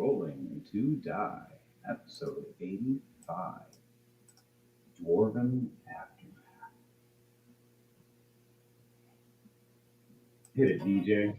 Rolling2Die, episode 85, Dwarven Aftermath. Hit it, DJ.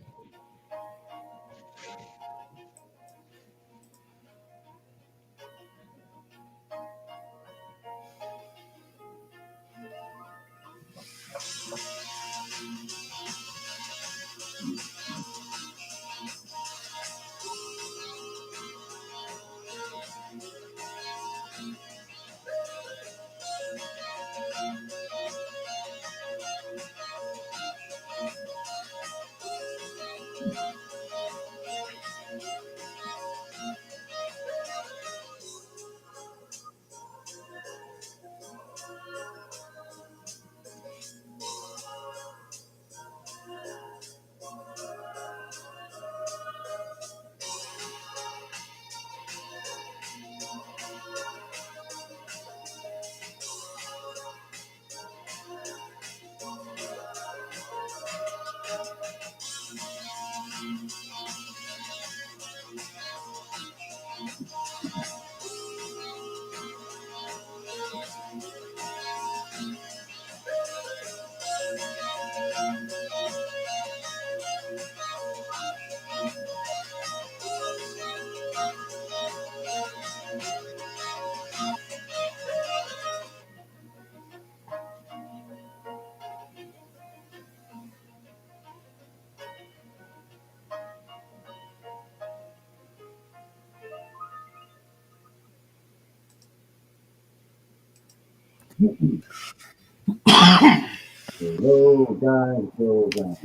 Hello, guys. Hello, guys.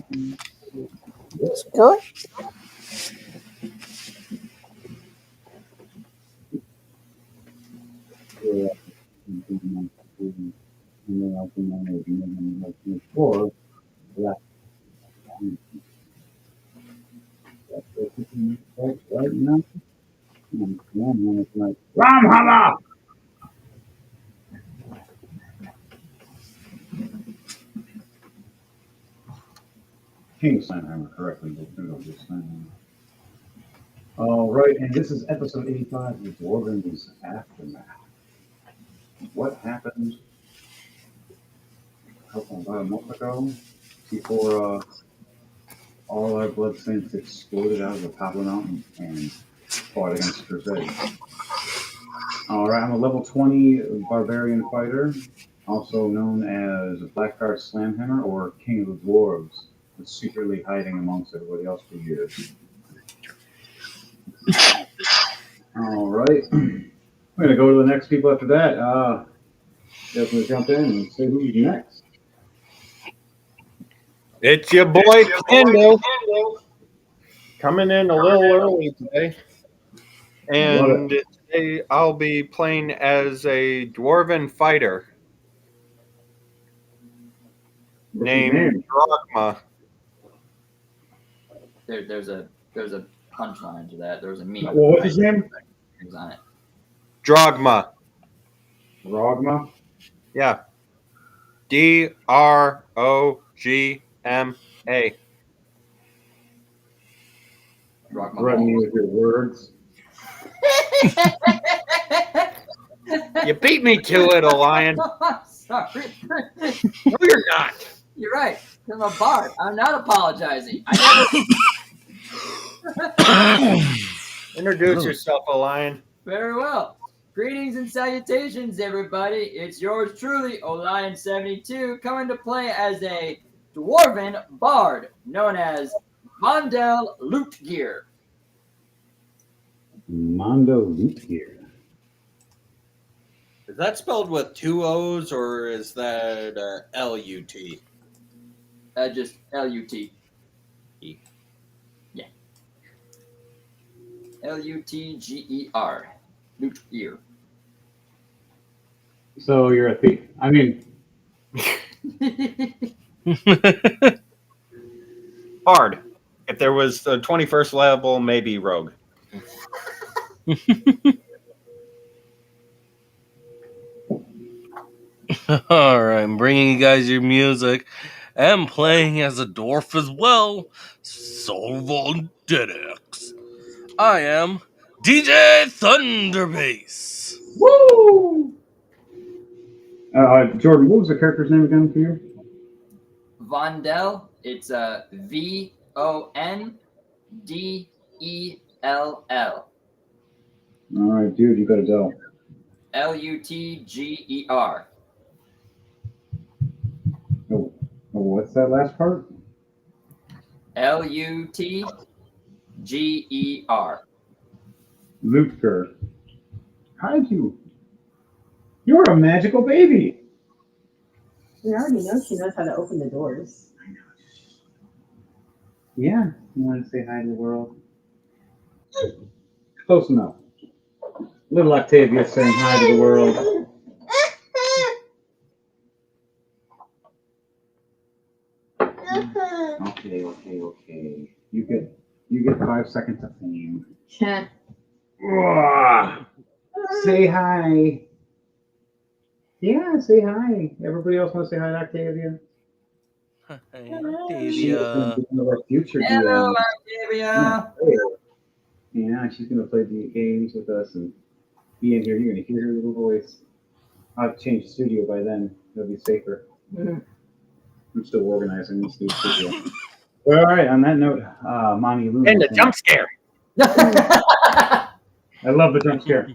It's good. Right now, it's like Ramhala. King Slamhammer correctly. All right, and this is episode 85 of Dwarven's Aftermath. What happened about a month ago before all our blood saints exploded out of the top of the mountain and fought against Crusade? All right, I'm a level 20 barbarian fighter, also known as Blackguard Slamhammer or King of the Dwarves, was secretly hiding amongst everybody else for years. All right, we're gonna go to the next people after that. Just gonna jump in and say who's next. It's your boy Pando coming in a little early today, and today I'll be playing as a dwarven fighter named Drogma. There's a punchline to that. There's a meme. Well, what's his name? Who's on it? Drogma. Rogma? Yeah. Drogma. Threaten me with your words. You beat me to it, Orion. Sorry. No, you're not. You're right. I'm a bard. I'm not apologizing. Introduce yourself, Orion. Very well. Greetings and salutations, everybody. It's yours truly, Olion72, coming to play as a dwarven bard known as Mondel Lootgear. Mondo Lootgear. Is that spelled with two O's or is that L-U-T? Just L-U-T. Yeah. L-U-T-G-E-R. Lootgear. So you're a thief. I mean, Bard. If there was the 21st level, maybe rogue. Alright, I'm bringing you guys your music and playing as a dwarf as well, Solvon Dedex. I am DJ Thunderbass. Woo! Jordan, what was the character's name again for you? Vondel. It's Vondell. All right, dude, you got a Dell. Lutger. Oh, what's that last part? Lutger. Lutger. How did you? You're a magical baby. We already know she knows how to open the doors. Yeah, you want to say hi to the world? Close enough. Little Octavia saying hi to the world. Okay. You get 5 seconds of fame. Say hi. Yeah, say hi. Everybody else want to say hi to Octavia? Hey, She's going Octavia. to be one of our future Hello, DMs. Octavia. Yeah, she's going to play the games with us and be in here. You're going to hear her little voice. I'll change the studio by then. It'll be safer. I'm still organizing this new studio. All right, on that note, Mommy Luna. And the jump scare. I love the jump scare.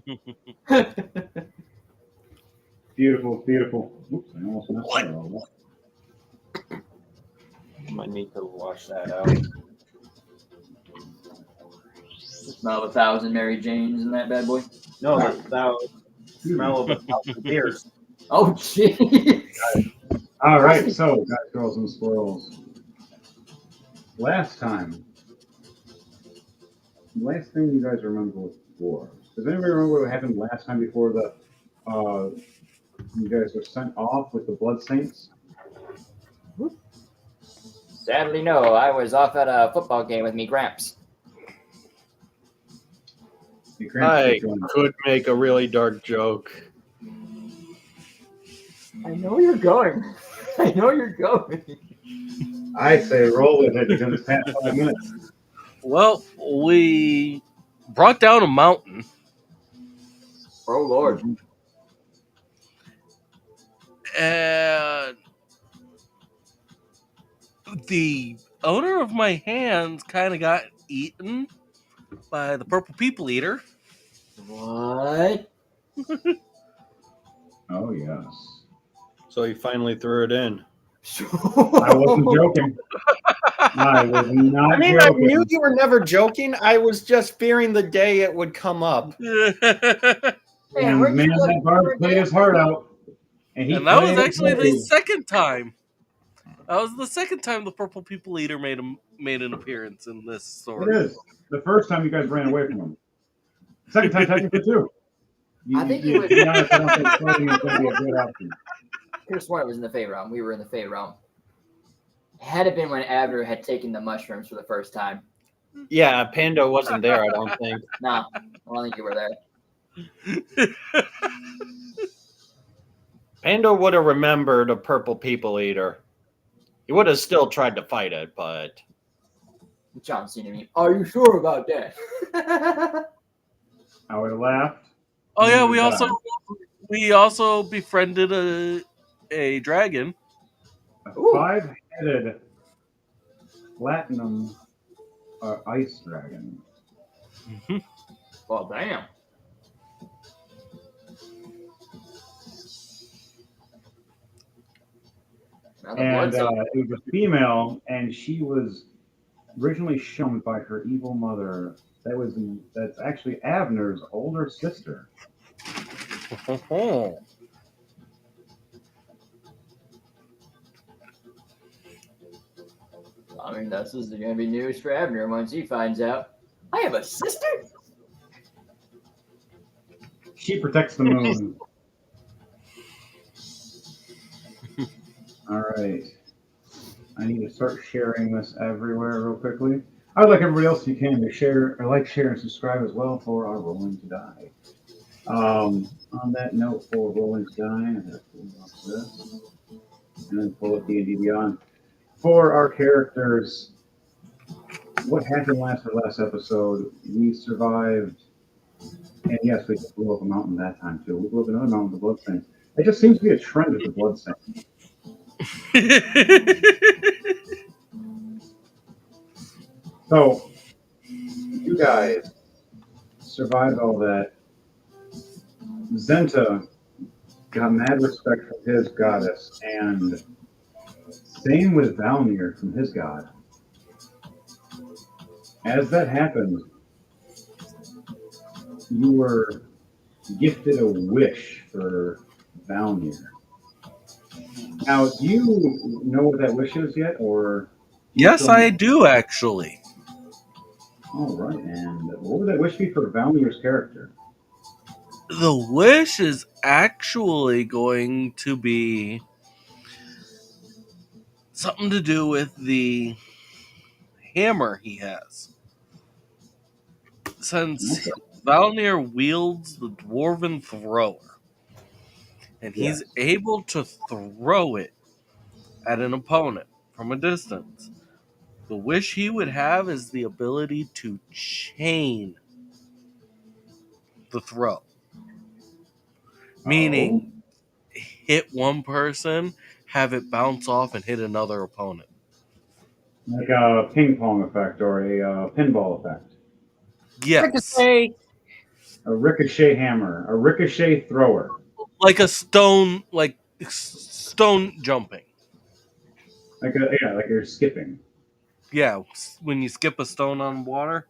Beautiful. Oops, I almost messed that all up. Might need to wash that out. Smell of 1,000 Mary Janes in that bad boy. No, the smell of 1,000 beers. Oh, jeez. All right, so guys, girls, and squirrels. Last thing you guys remember was war. Does anybody remember what happened last time before you guys were sent off with the Blood Saints? Sadly, no. I was off at a football game with me Gramps. I could make a really dark joke. I know you're going. I say roll with it because it's past 5 minutes. Well, we brought down a mountain. Oh, Lord. And the owner of my hands kind of got eaten by the purple people eater. What? Oh, yes. So he finally threw it in. I wasn't joking. I was not I mean, joking. I knew you were never joking. I was just fearing the day it would come up. And man, that bard played his heart out. And that was actually the second time. That was the second time the purple people eater made an appearance in this story. It is. The first time you guys ran away from him. Second time technically too. I think he was. To be honest, I don't think fighting is going to be a good option. Here's why it was in the Fey realm. We were in the Fey realm. Had it been when Abner had taken the mushrooms for the first time. Yeah, Pando wasn't there, I don't think. Nah, I don't think you were there. Pando would have remembered a purple people eater. He would have still tried to fight it, but John Cena me. Are you sure about that? I would have laughed. Oh yeah, we also befriended a dragon. A 5-headed platinum ice dragon. Well, damn. And it was a female, and she was originally shown by her evil mother. That's actually Abner's older sister. I mean, this is going to be news for Abner once he finds out. I have a sister? She protects the moon. All right. I need to start sharing this everywhere real quickly. I'd like everybody else, if you can, to share, and subscribe as well for our Rolling2Die. On that note, for Rolling2Die, I'm going to pull up this and then pull up D&D Beyond. For our characters, what happened last episode, we survived And yes, we blew up a mountain that time too. We blew up another mountain with the bloodstains. It just seems to be a trend with the bloodstains. So you guys survived all that. Zenta got mad respect from his goddess, and same with Valmir from his god. As that happened, you were gifted a wish for Valmir. Now, do you know what that wish is yet, or you Yes, still don't I know? do actually. All right, and what would that wish be for Valmir's character? The wish is actually going to be something to do with the hammer he has. Since Okay. Valnir wields the dwarven thrower, and he's Yes. able to throw it at an opponent from a distance, the wish he would have is the ability to chain the throw. Oh, Meaning, hit one person, have it bounce off and hit another opponent. like a ping pong effect or a pinball effect. Yes. Ricochet. A ricochet hammer, a ricochet thrower. Like stone jumping. Like you're skipping. Yeah, when you skip a stone on water,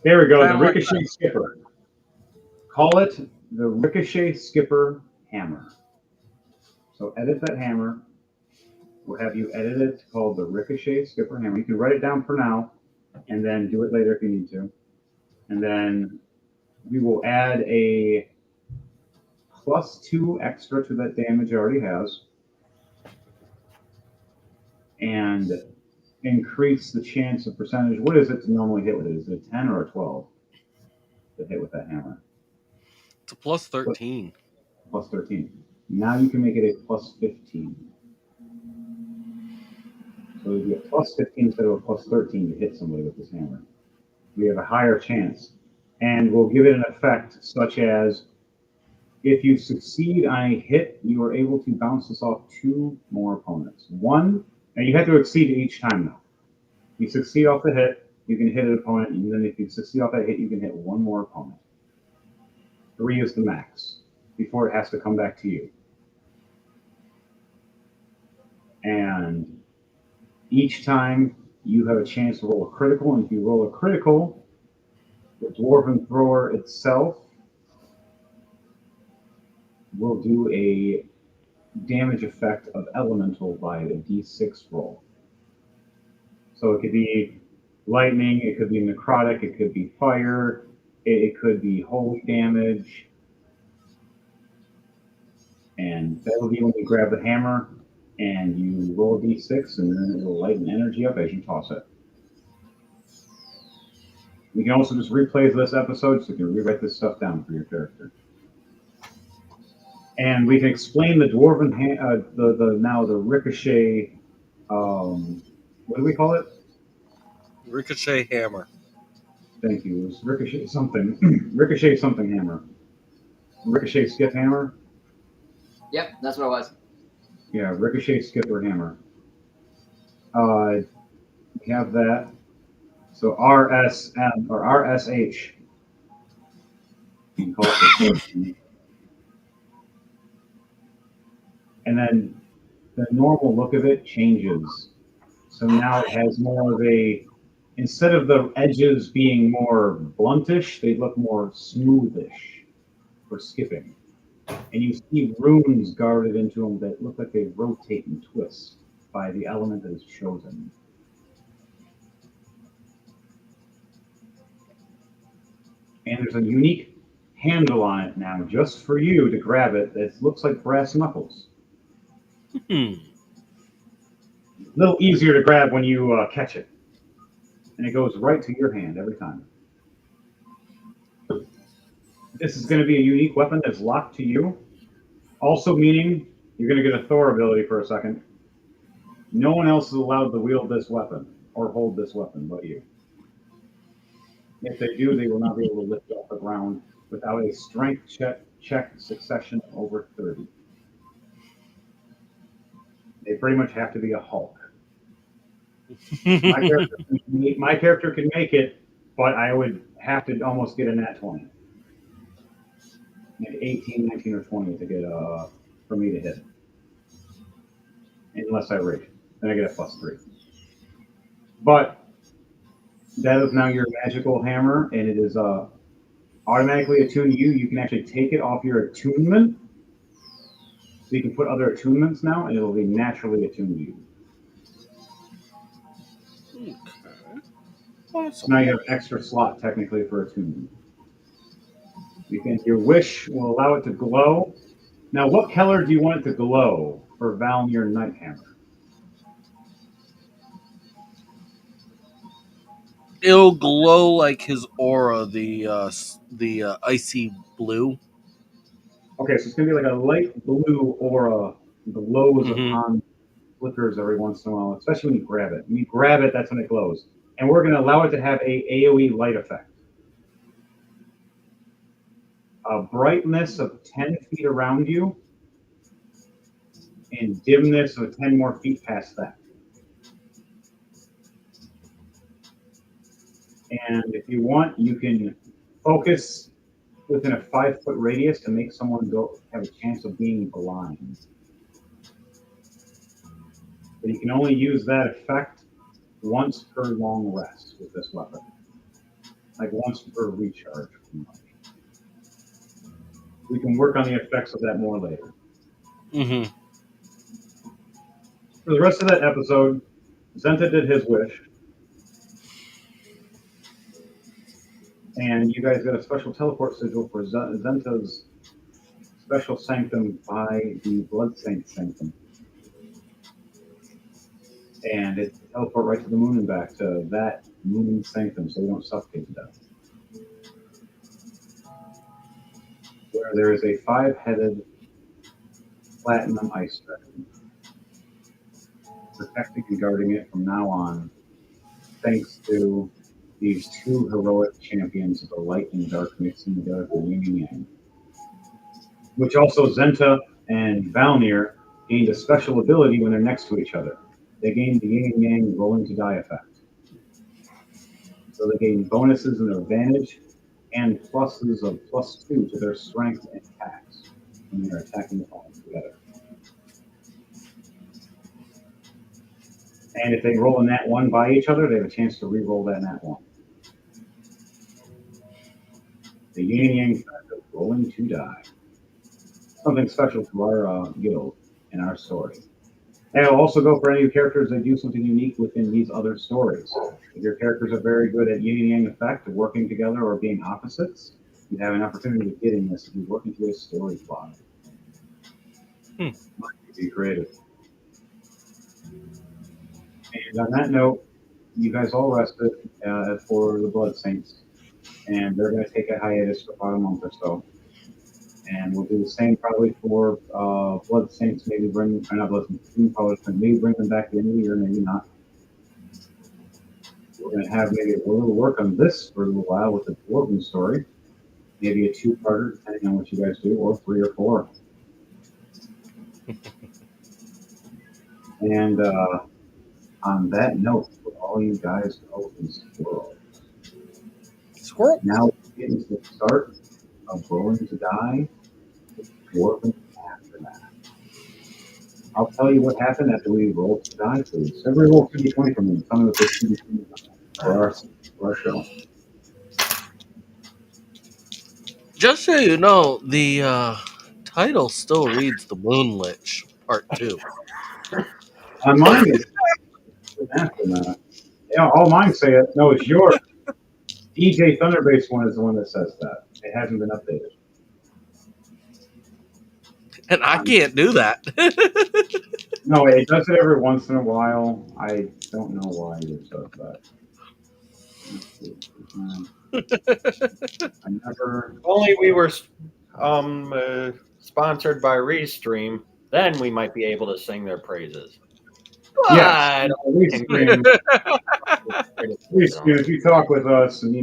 There we go, kind the of like ricochet skipper. Call it the ricochet skipper hammer. So edit that hammer. We'll have you edit it called the ricochet skipper hammer. You can write it down for now, and then do it later if you need to. And then we will add a +2 extra to that damage it already has, and increase the chance of percentage. What is it to normally hit with it? Is it a 10 or a 12 to hit with that hammer? it's a plus Plus 13. +13. Now you can make it a +15. So it'd be a +15 instead of a +13 to hit somebody with this hammer. We have a higher chance. And we'll give it an effect such as if you succeed on a hit, you are able to bounce this off 2 more opponents. One, and you have to exceed it each time though. You succeed off the hit, you can hit an opponent, and then if you succeed off that hit, you can hit 1 more opponent. 3 is the max before it has to come back to you. And each time you have a chance to roll a critical, and if you roll a critical, the dwarven thrower itself will do a damage effect of elemental by a d6 roll. So it could be lightning, it could be necrotic, it could be fire, it could be holy damage. And that will be when you grab the hammer and you roll a d6, and then it will lighten energy up as you toss it. You can also just replay this episode, so you can rewrite this stuff down for your character. And we can explain the dwarven the ricochet. What do we call it? Ricochet hammer. Thank you. It was ricochet something. Ricochet something hammer. Ricochet skip hammer. Yep, that's what it was. Yeah, ricochet skipper hammer. We have that. So RSM or RSH. You can call it the and then the normal look of it changes. So now it has more of a, instead of the edges being more bluntish, they look more smoothish for skipping. And you see runes guarded into them that look like they rotate and twist by the element that is chosen. And there's a unique handle on it now, just for you to grab it, that looks like brass knuckles. Hmm. A little easier to grab when you catch it. And it goes right to your hand every time. This is going to be a unique weapon that's locked to you. Also meaning you're going to get a Thor ability for a second. No one else is allowed to wield this weapon or hold this weapon but you. If they do, they will not be able to lift it off the ground without without a strength check succession over 30. They pretty much have to be a Hulk. My character can make it, but I would have to almost get a nat 20. And 18, 19, or 20 to get for me to hit. Unless I rage. Then I get a +3. But that is now your magical hammer, and it is automatically attuned to you. You can actually take it off your attunement. So you can put other attunements now, and it will be naturally attuned to you. Okay. Awesome. Now you have extra slot technically for attunement. Your wish will allow it to glow. Now, what color do you want it to glow for Valnir Nighthammer? It'll glow like his aura, the icy blue. Okay, so it's going to be like a light blue aura glows upon flickers every once in a while, especially when you grab it. When you grab it, that's when it glows. And we're going to allow it to have a AoE light effect. A brightness of 10 feet around you and dimness of 10 more feet past that. And if you want, you can focus within a 5-foot radius to make someone have a chance of being blind. But you can only use that effect once per long rest with this weapon. Like once per recharge. We can work on the effects of that more later. Mm-hmm. For the rest of that episode, Zenta did his wish. And you guys got a special teleport sigil for Zenta's special sanctum by the Blood Saint Sanctum. And it teleport right to the moon and back to that moon sanctum so you don't suffocate to death. Where there is a 5-headed platinum ice dragon protecting and guarding it from now on, thanks to these 2 heroic champions of the light and dark mixing together for yin and yang. Which also Zenta and Valnir gained a special ability when they're next to each other. They gained the yin and yang Rolling2Die effect. So they gain bonuses and advantage and pluses of +2 to their strength and attacks when they're attacking opponents together. And if they roll a nat 1 by each other, they have a chance to re-roll that nat 1. The yin and yang effect of Rolling2Die. Something special to our guild and our story. And it'll also go for any characters that do something unique within these other stories. If your characters are very good at yin and yang effect, working together or being opposites, you have an opportunity of getting this if you work into a story plot. Be creative. And on that note, you guys all rested for the Blood Saints, and they're going to take a hiatus for about a month or so. And we'll do the same probably for Blood Saints. Maybe not Blood Saints, maybe bring them back at the end of the year, maybe not. We're going to have maybe a little work on this for a little while with the Dwarven story. Maybe a 2-parter, depending on what you guys do, or 3 or 4. And on that note, for all you guys go in Squirrel. Now we get into the start of Rolling2Die with Dwarven Aftermath. I'll tell you what happened after we roll to die, please. Every roll 2d20 from me. Tell me what this 2d20 for our show. Just so you know, the title still reads The Moon Lich Part 2. On mine is Aftermath. Yeah, all mine say it. No, it's yours. DJ Thunderbase one is the one that says that. It hasn't been updated. And I can't do that. No, it does it every once in a while. I don't know why it says that. I never. If only we were sponsored by Restream, then we might be able to sing their praises. Yes, Restream. If you talk with us, and you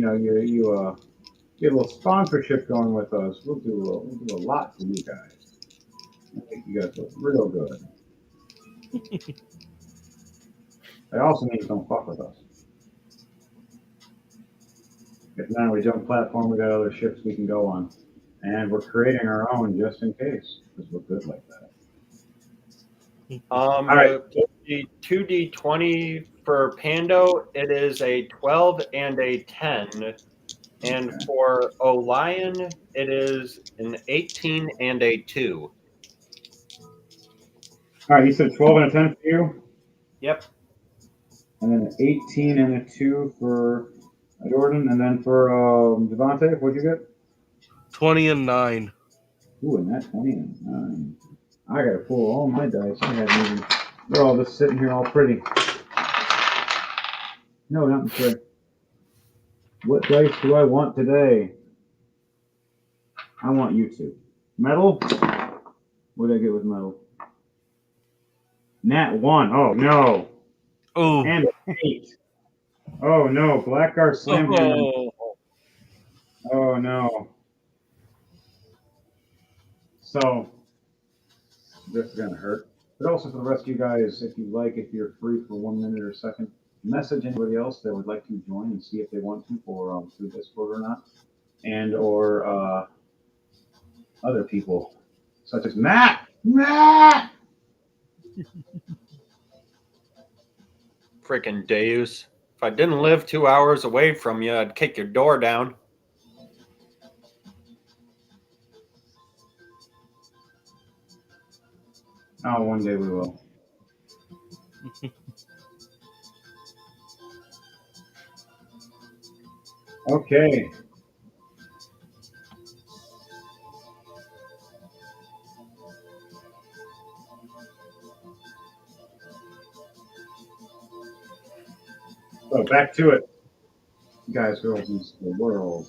get a little sponsorship going with us. We'll do a lot for you guys. I think you guys look real good. It also means don't fuck with us. If not, we jump platform, we got other ships we can go on. And we're creating our own just in case, because we're good like that. All right. The 2d20 for Pando, it is a 12 and a 10. And Okay. for Olion, it is an 18 and a 2. All right, you said 12 and a 10 for you? Yep. And then an 18 and a 2 for Jordan. And then for Devontae, what'd you get? 20 and 9. Ooh, and that 20 and 9. I gotta pull all my dice. I haven't even. They're all just sitting here all pretty. No, not sure. What dice do I want today? I want you two. Metal? What did I get with metal? Nat 1. Oh, no. Oh. And an 8. Oh, no. Blackguard slammed hammer. Oh, no. So, this is going to hurt. But also for the rest of you guys, if you like, if you're free for 1 minute or a second, message anybody else that would like to join and see if they want to for through Discord or not. And or other people, such as Matt! Matt! Freaking Deus. If I didn't live 2 hours away from you, I'd kick your door down. Oh, one day we will. Okay. So back to it. Guys, girls, and the world.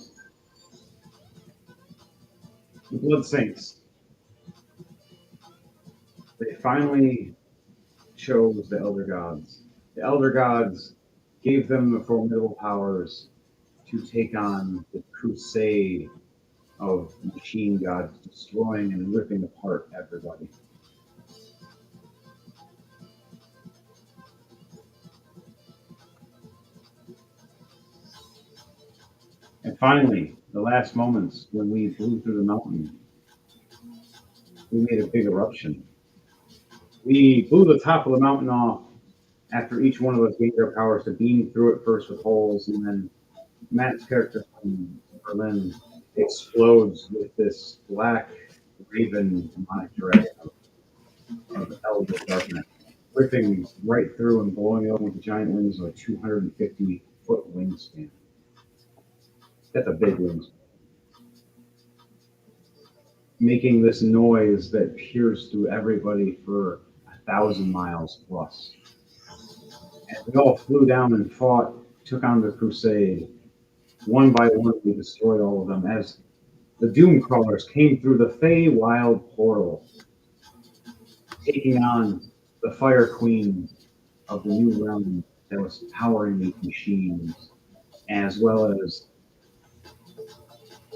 The Blood Saints. They finally chose the Elder Gods. The Elder Gods gave them the formidable powers to take on the crusade of machine gods, destroying and ripping apart everybody. And finally, the last moments when we flew through the mountain, we made a big eruption. We blew the top of the mountain off after each one of us gained our powers to beam through it first with holes, and then Matt's character from Berlin explodes with this black raven demonic dragon of elder darkness, ripping right through and blowing up with giant wings of a 250-foot wingspan. That's a big wingspan. Making this noise that pierced through everybody for 1,000 miles plus. And we all flew down and fought, took on the crusade. One by one, we destroyed all of them as the Doom Crawlers came through the Feywild portal, taking on the Fire Queen of the new realm that was powering these machines, as well as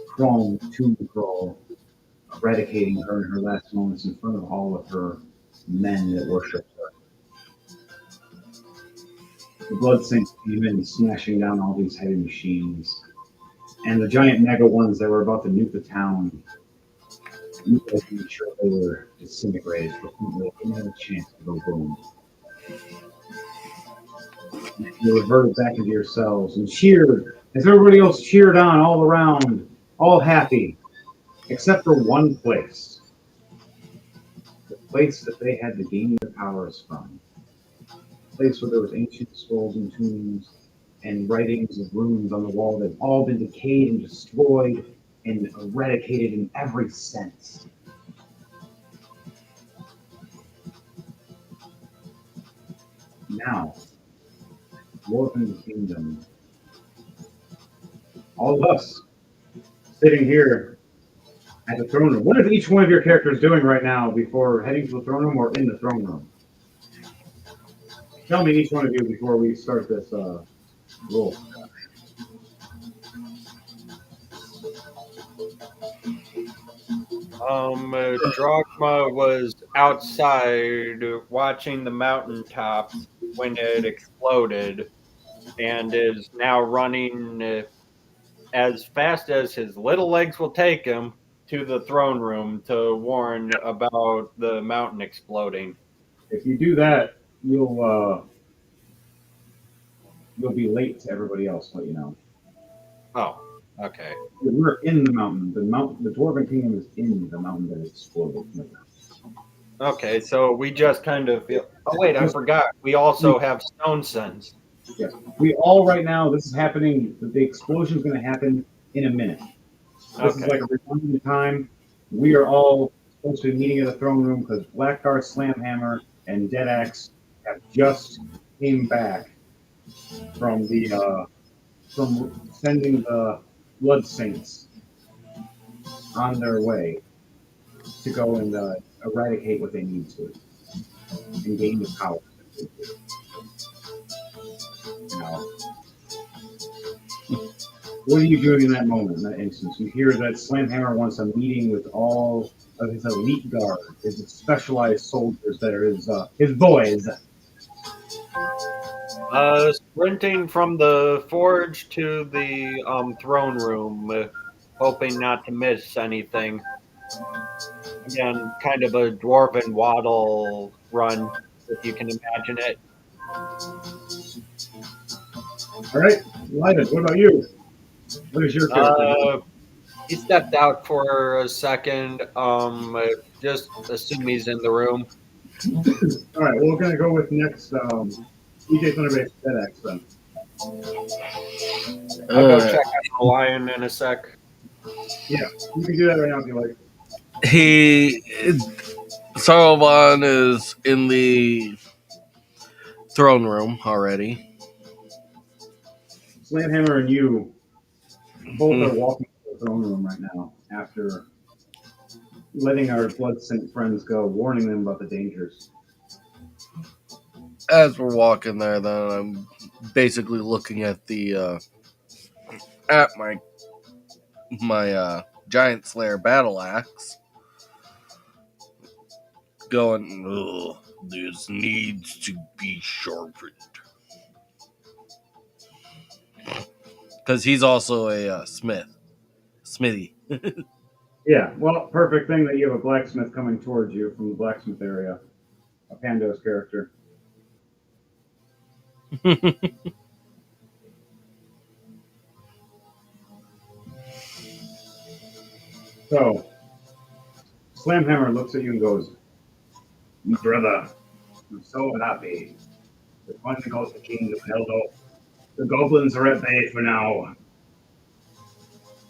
Crawl, Tomb Crawl, eradicating her in her last moments in front of all of her men that worshipped her. The Blood Saints came in, smashing down all these heavy machines. And the giant mega ones that were about to nuke the town, you guys made sure they were disintegrated, but they didn't have a chance to go boom. And you reverted back into yourselves and cheered as everybody else cheered on all around, all happy, except for one place. The place that they had to gain their powers from. The place where there was ancient scrolls and tombs and writings of runes on the wall that had all been decayed and destroyed and eradicated in every sense. Now, Dwarven Kingdom, all of us sitting here at the throne room. What is each one of your characters doing right now before heading to the throne room or in the throne room? Tell me each one of you before we start this roll. Drogma was outside watching the mountaintops when it exploded and is now running as fast as his little legs will take him to the throne room to warn about the mountain exploding. If you do that, you'll be late to everybody else. Let you know. Oh, okay. We're in the mountain. The Dwarven Kingdom is in the mountain that exploded. Okay, so we just kind of feel. Oh, wait, I forgot. We also have Stone Sons. Yes. We all right now. This is happening. The explosion is going to happen in a minute. This is Okay. like a redundant time. We are all supposed to be meeting at the throne room because Blackguard, Slamhammer, and Deadaxe have just came back from from sending the Blood Saints on their way to go and eradicate what they need to and gain the power. You know, what are you doing in that moment, in that instance? You hear that Slamhammer wants a meeting with all of his elite guard, his specialized soldiers that are his boys. Sprinting from the forge to the throne room, hoping not to miss anything. Again, kind of a dwarven waddle run, if you can imagine it. All right, Lyden, what about you? What is your character doing? He stepped out for a second. Just assume he's in the room. All right, well, we're gonna go with next EJ Thunderbase Deadaxe then. I'll go check out the lion in a sec. Yeah, you can do that right now if you like. Saruman is in the throne room already. Slamhammer and you both are walking to the throne room right now after letting our blood saint friends go, warning them about the dangers. As we're walking there, then I'm basically looking at the at my giant slayer battle axe, going, ugh, this needs to be sharpened. Because he's also a smithy. Yeah, well, perfect thing that you have a blacksmith coming towards you from the blacksmith area, a Pando's character. So, Slamhammer looks at you and goes, "Brother, I'm so happy. The finally got the kingdom held off. The goblins are at bay for now.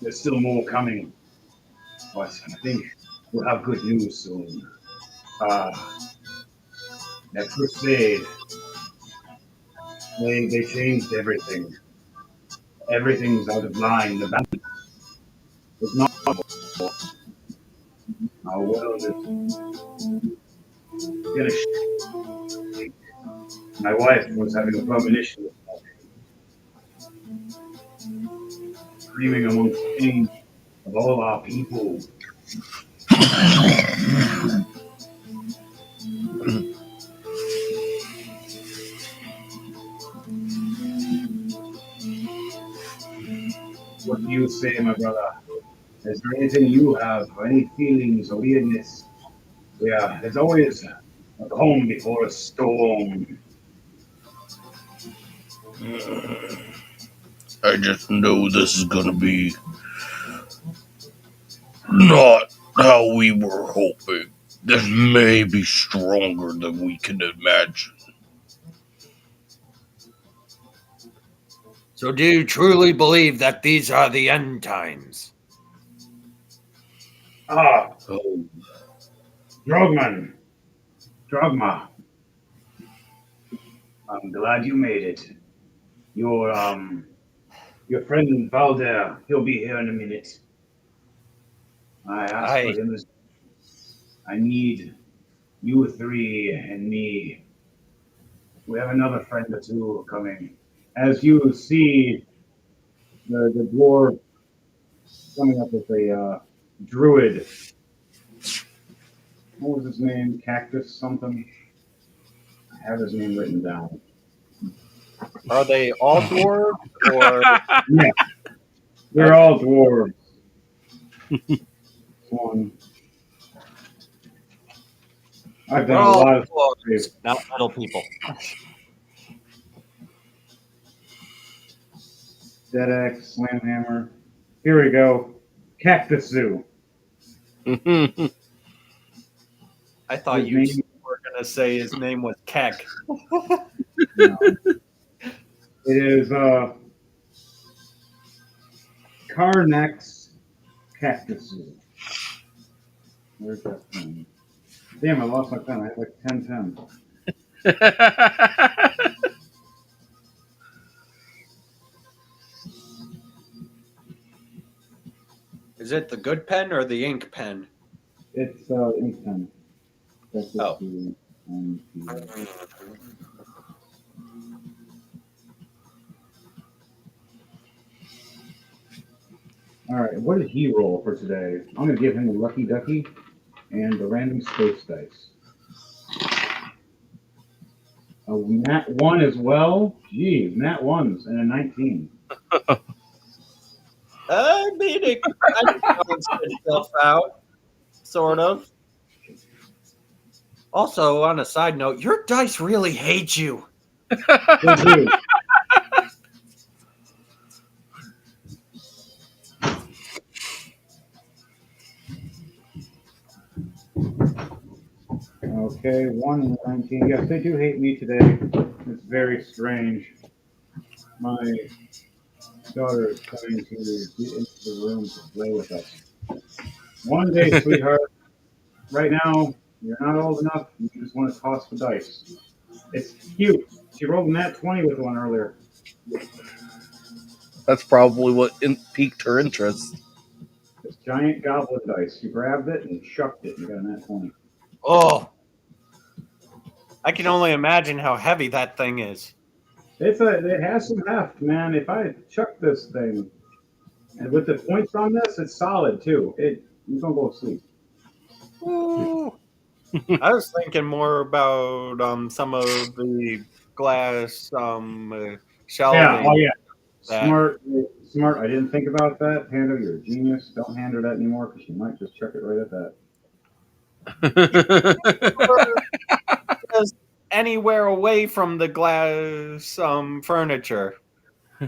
There's still more coming, but I think we'll have good news soon. That crusade, they changed everything. Everything's out of line. The balance is not our world is finished. My wife was having a premonition this morning, screaming amongst pain of all our people. What do you say, my brother? Is there anything you have, or any feelings or weirdness? Yeah, there's always a calm before a storm. I just know this is gonna be not how we were hoping. This may be stronger than we can imagine. So, do you truly believe that these are the end times? Ah, Oh, Drogman, Drogma, I'm glad you made it. Your your friend Valder, he'll be here in a minute. I asked for him. I need you three and me. We have another friend or two coming. As you see the dwarf coming up with druid. What was his name? Cactus something? I have his name written down. Are they all dwarves or? Yeah, they're all dwarves. One. I've We're done a all lot of dwarves, not little people. Dead Axe, Slam Hammer. Here we go. Cactus Zoo. I thought His you name? were gonna say his name was Keck. No. It is Carnex Cactus Zoo. Where's that pen? Damn, I lost my pen. I had like 10 pens. Is it the good pen or the ink pen? It's ink pen. Cactus Oh. Zoo. All right, what did he roll for today? I'm going to give him the Lucky Ducky and the random space dice. A nat 1 as well? Geez, nat 1s and a 19. I mean, it kind of balanced itself out, sort of. Also, on a side note, your dice really hate you. They do. Okay, 1 and 19. Yes, they do hate me today. It's very strange. My daughter is coming to get into the room to play with us. One day, sweetheart. Right now, you're not old enough. You just want to toss the dice. It's cute. She rolled a nat 20 with one earlier. That's probably what piqued her interest. This giant goblin dice. She grabbed it and shucked it and got a nat 20. Oh, I can only imagine how heavy that thing is. It has some heft, man. If I chuck this thing, and with the points on this, it's solid too. You don't go to sleep. Ooh. I was thinking more about some of the glass shelving. Yeah, oh yeah. That- Smart. I didn't think about that. Pando, you're a genius. Don't hand her that anymore because she might just chuck it right at that. Just anywhere away from the glass furniture. I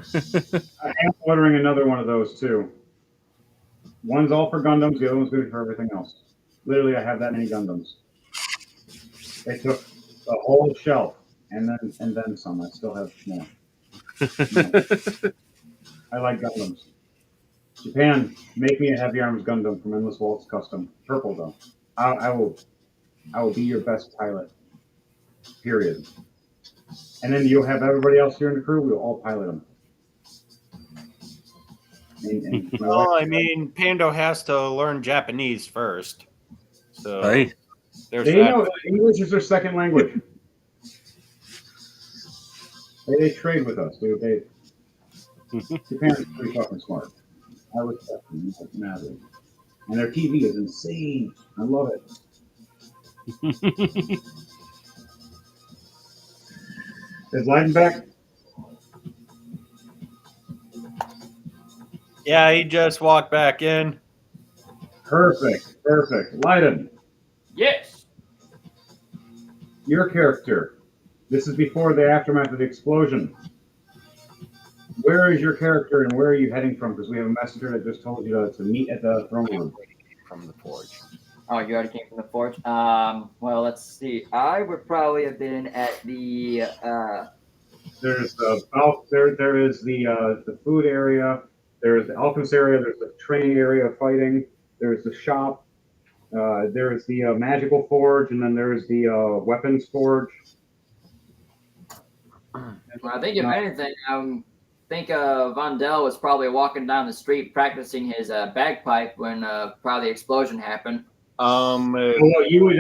am ordering another one of those too. One's all for Gundams, the other one's good for everything else. Literally, I have that many Gundams. They took the whole shelf and then some. I still have more. I like Gundams. Japan, make me a heavy arms Gundam from Endless Waltz Custom. Purple though. I will be your best pilot. Period. And then you'll have everybody else here in the crew. We'll all pilot them. And Well, I mean, Pando has to learn Japanese first. So Hey. there's they that. know English is their second language. They trade with us. Japan's pretty fucking smart. I respect them madly. And their TV is insane. I love it. Is Leiden back? Yeah, he just walked back in. Perfect. Leiden, Yes. your character. This is before the aftermath of the explosion. Where is your character and where are you heading from? Because we have a messenger that just told you to meet at the throne room. From the forge. Oh, you already came from the forge. Well, let's see. I would probably have been at the. There's there is the food area. There's the alchemist area. There's the training area of fighting. There's the shop. There's the magical forge, and then there's the weapons forge. Well, I think if anything, I think Vondel was probably walking down the street practicing his bagpipe when probably the explosion happened. Well, you would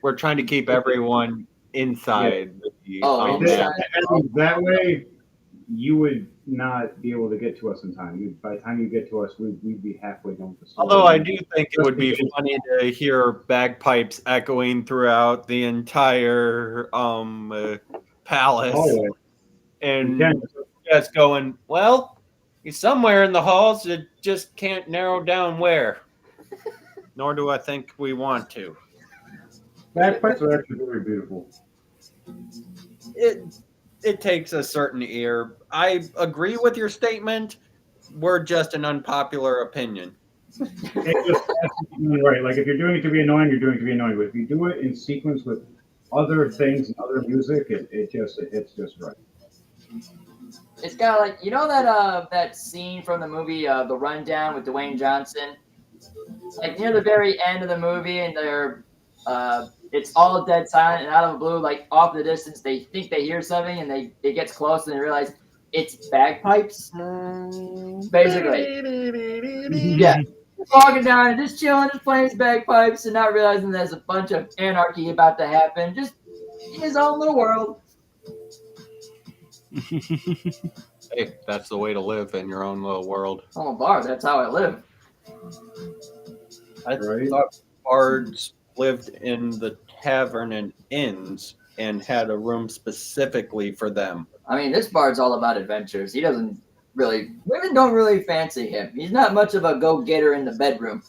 we're trying to keep everyone inside. Oh, that way you would not be able to get to us in time. By the time you get to us, we'd be halfway done with the story. Although I do think it would be funny to hear bagpipes echoing throughout the entire palace, Hallway. and You can. just going, well, he's somewhere in the halls. It just can't narrow down where. Nor do I think we want to. Bagpipes are actually very beautiful. It takes a certain ear. I agree with your statement. We're just an unpopular opinion. It just has to be right. Like if you're doing it to be annoying, you're doing it to be annoying. But if you do it in sequence with other things and other music, it hits just right. It's kind of like, you know that scene from the movie The Rundown with Dwayne Johnson? Like near the very end of the movie, and it's all dead silent, and out of the blue, like off in the distance, they think they hear something, and it gets close, and they realize it's bagpipes. Basically, yeah. Walking down and just chilling, just playing his bagpipes, and not realizing there's a bunch of anarchy about to happen. Just in his own little world. Hey, that's the way to live in your own little world. I'm a bard. That's how I live. I thought bards lived in the tavern and inns and had a room specifically for them. I mean, this bard's all about adventures. He doesn't really, women don't really fancy him. He's not much of a go-getter in the bedroom.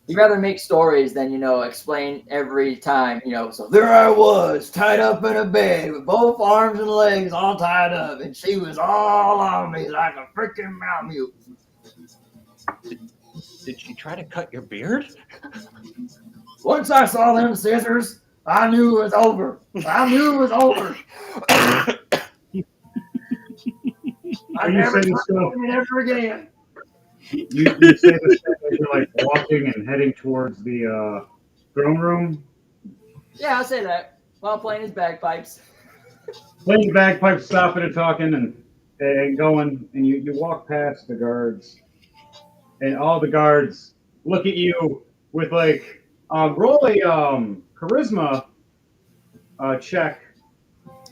He'd rather make stories than, explain every time, so there I was, tied up in a bed with both arms and legs all tied up, and she was all on me like a freaking Malamute. Did she try to cut your beard? Once I saw them scissors, I knew it was over. I knew it was over. I never ever again. You say this as you're like walking and heading towards the throne room? Yeah, I'll say that. While playing his bagpipes. Playing the bagpipes, stopping and talking and going, and you walk past the guards, and all the guards look at you with like, roll a charisma check.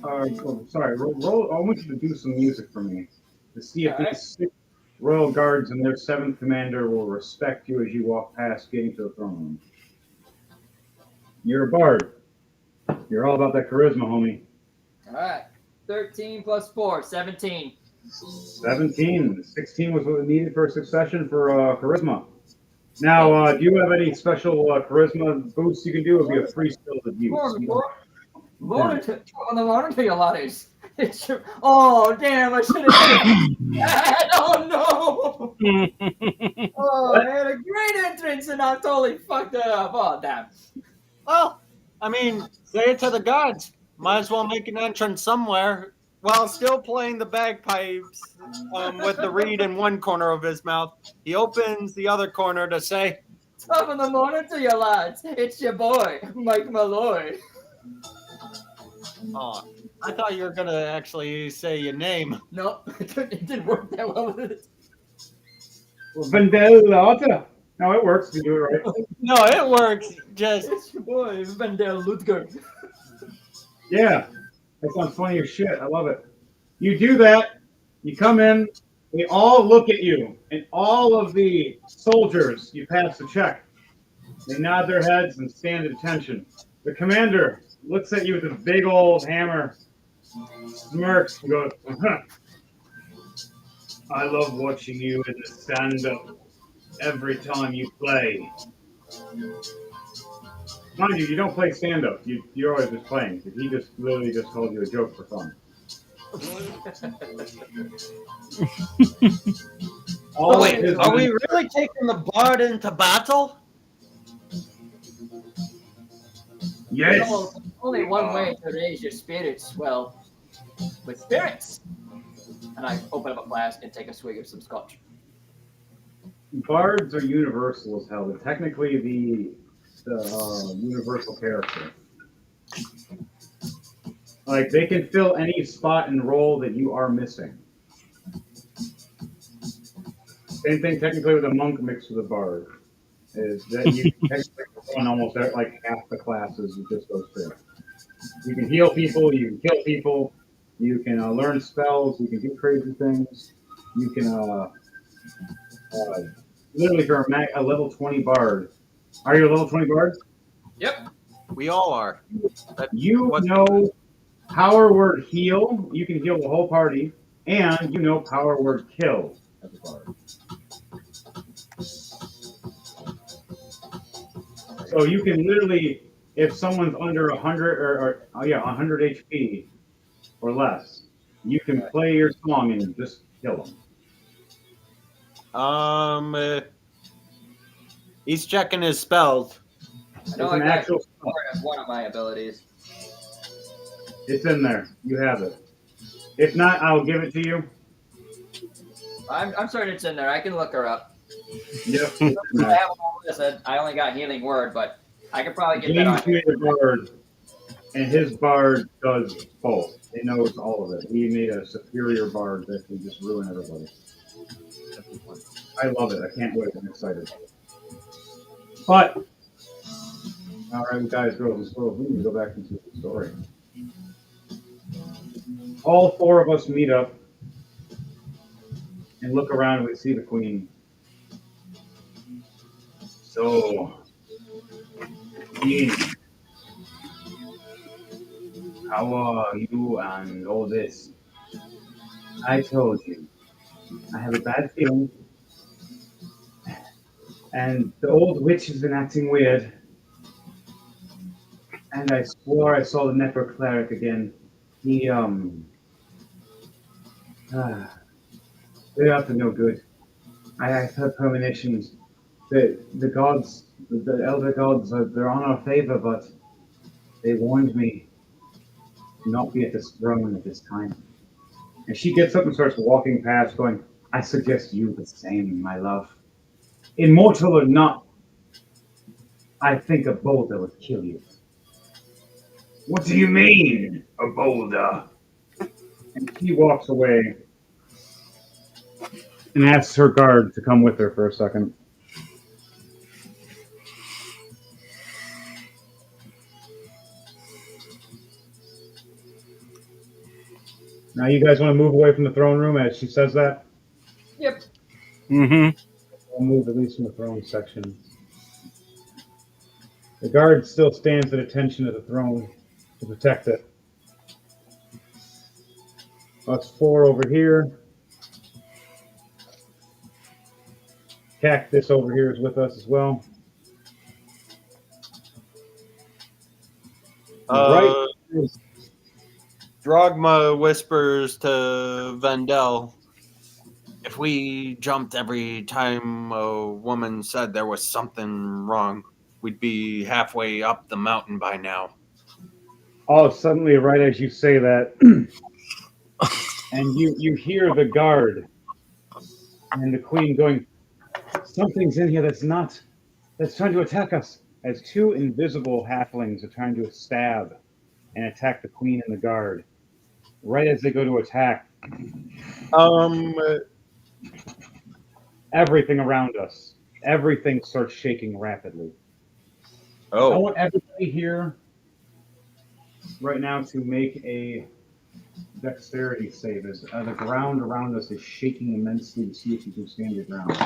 Roll. I want you to do some music for me to see if these 6 royal guards and their 7th commander will respect you as you walk past getting to the throne room. You're a bard. You're all about that charisma, homie. All right. 13 plus 4, 17. 17. 16 was what we needed for a succession for charisma. Now, do you have any special charisma boosts you can do? It'll be a free skill to use. Oh, damn, I should have. Oh, no. Oh, I had a great entrance and I totally fucked it up. Oh, damn. Well, I mean, say it to the gods. Might as well make an entrance somewhere while still playing the bagpipes with the reed in one corner of his mouth. He opens the other corner to say, Top of the morning to you lads. It's your boy, Mike Malloy. oh, I thought you were going to actually say your name. Nope, it didn't work that well with it. Vendel. No, it works. You do it right. No, it works. Just It's your boy, Vendel Lutger. Yeah, that sounds funny as shit. I love it. You do that. You come in. They all look at you, and all of the soldiers, you pass the check. They nod their heads and stand at attention. The commander looks at you with a big old hammer, smirks, and goes, I love watching you in the stand-up every time you play. Mind you, you don't play stand-up. You're always just playing. He just literally just told you a joke for fun. wait, are we really taking the bard into battle? Yes. Well, only one way to raise your spirits, well, with spirits. And I open up a flask and take a swig of some scotch. Bards are universal as hell. They're technically the universal character. Like, they can fill any spot and role that you are missing. Same thing technically with a monk mixed with a bard. Is that you can technically run almost like half the classes with just those two. You can heal people, you can kill people, You can learn spells. You can do crazy things. You can literally, if you're a level 20 bard, are you a level 20 bard? Yep. We all are. You What? know power word heal. You can heal the whole party, and you know power word kill as a bard. So you can literally, if someone's under 100 or 100 HP or less, you can play your song and just kill them. He's checking his spells. I know It's I an got actual spell. as one of my abilities. It's in there. You have it. If not, I'll give it to you. I'm certain it's in there. I can look her up. Yep. It's in I there. have all this. I only got healing word, but I could probably get that James on. made a bard, and his bard does both. He knows all of it. He made a superior bard that can just ruin everybody. I love it. I can't wait. I'm excited. But, all right, guys, girls, and squirrels, we need to go back into the story. All four of us meet up and look around and we see the queen. So, queen, how are you and all this? I told you, I have a bad feeling, and the old witch has been acting weird, and I swore I saw the network cleric again. He, they're up to no good. I've heard premonitions. The gods, the elder gods, they're on our favor, but they warned me to not be at this throne at this time. And she gets up and starts walking past, going, I suggest you the same, my love. Immortal or not, I think a boulder would kill you. What do you mean, a boulder? And she walks away and asks her guard to come with her for a second. Now, you guys want to move away from the throne room as she says that? Yep. Mm-hmm. I'll move at least from the throne section. The guard still stands at attention to the throne to protect it. Us four over here. Cactus over here is with us as well. Right. Drogma whispers to Vendel, if we jumped every time a woman said there was something wrong, we'd be halfway up the mountain by now. Oh, suddenly, right as you say that, and you hear the guard and the queen going, something's in here that's trying to attack us. As two invisible halflings are trying to stab and attack the queen and the guard. Right as they go to attack, everything around us, everything starts shaking rapidly. I Oh, want everybody here right now to make a dexterity save as the ground around us is shaking immensely to see if you can stand your ground.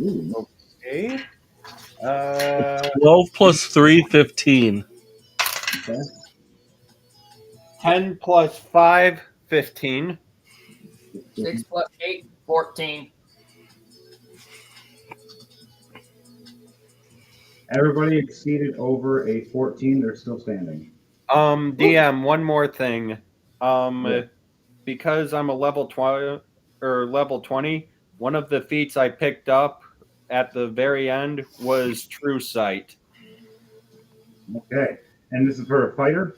Ooh, okay. 12 plus 3, 15. okay. 10 plus 5, 15. 6 plus 8, 14. Everybody exceeded over a 14, they're still standing. DM, one more thing. Yeah. Because I'm a level 20 or level 20, one of the feats I picked up at the very end was True Sight. Okay. And this is for a fighter?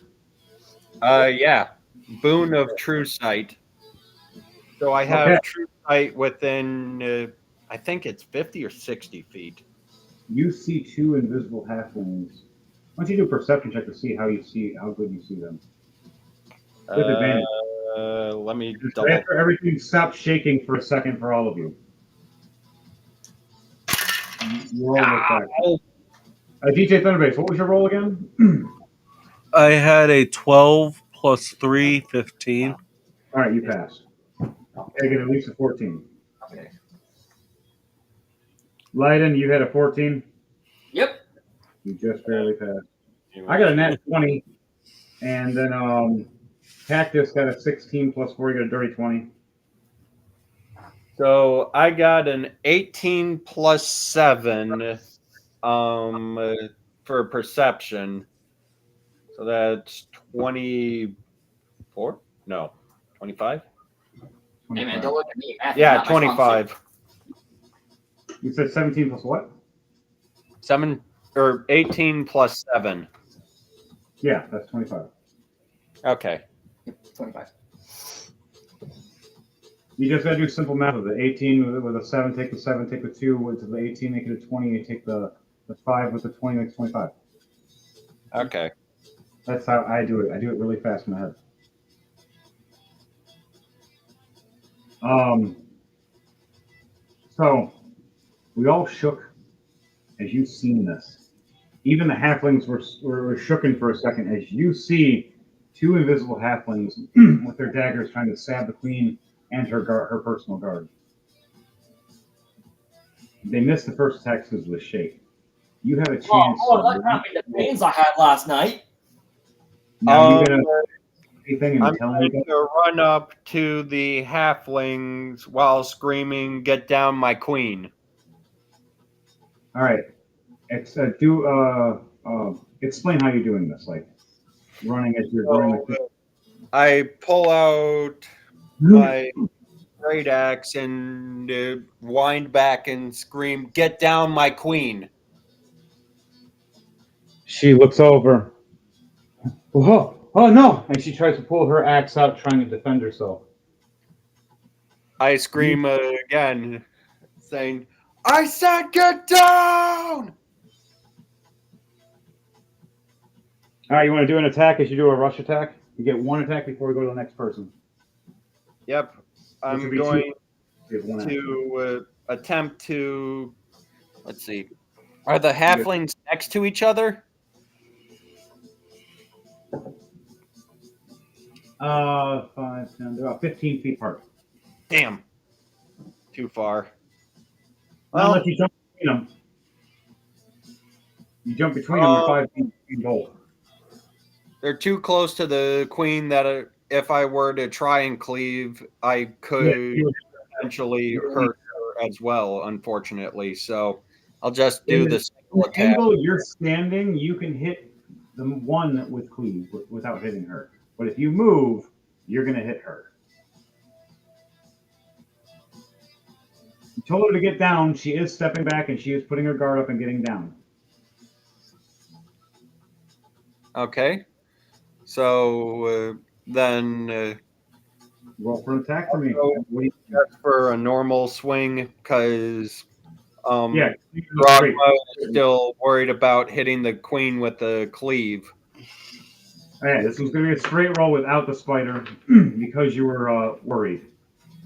Yeah. Boon of True Sight. So I have Okay. True Sight within, I think it's 50 or 60 feet. You see two invisible halflings. Why don't you do a perception check to see how good you see them? With advantage. Let me Just double. after everything stops shaking for a second for all of you. You all look back. DJ Thunderbase, what was your roll again? I had a 12 plus 3, 15. All right, you passed. I get at least a 14. Okay. Leiden, you had a 14. Yep. You just barely passed. I got a nat 20, and then Cactus got a 16 plus 4. You got a dirty 20. So I got an 18 plus 7 for perception. So that's 24? No, 25? Hey man, 25. don't look at me. Math is Yeah, not my strong suit. 25. You said 17 plus what? 7 or 18 plus 7. Yeah, that's 25. Okay. Yep, 25. You just got to do simple math with it. 18 with a 7, take the 7, take the 2, with the 18, make it a 20, you take the 5 with the 20, makes 25. Okay. That's how I do it. I do it really fast in my head. So we all shook as you've seen this. Even the halflings were shooken for a second as you see two invisible halflings with their daggers trying to stab the queen and her personal guard. They missed the first attack because of the shake. You have a chance. That can't be the pains I had last night. Now you're gonna anything and I'm tell going me. to run up to the halflings while screaming, "Get down, my queen!" All right. Explain how you're doing this, like running as you're going like this. I pull out my great axe and wind back and scream, "Get down, my queen!" She looks over. Oh no! And she tries to pull her axe out, trying to defend herself. I scream again, saying, "I said get down!" All right, you want to do an attack as you do a rush attack? You get one attack before we go to the next person. Yep. Which I'm would be going two. You have one action. to attempt to. Let's see. Are the halflings next to each other? 5, 10, they're about 15 feet apart. Damn. Too far. Well, Well, unless you jump between them. You jump between them, you're 5 feet both. they're too close to the queen that if I were to try and cleave, I could potentially hurt her as well, unfortunately. So I'll just do the In single the attack. angle you're standing, you can hit the one with cleave without hitting her. But if you move, you're going to hit her. You told her to get down. She is stepping back and she is putting her guard up and getting down. Okay. So then Roll for an attack for me. just for a normal swing because Yeah, Drogba is still worried about hitting the queen with the cleave. Okay, this was going to be a straight roll without the spider because you were worried.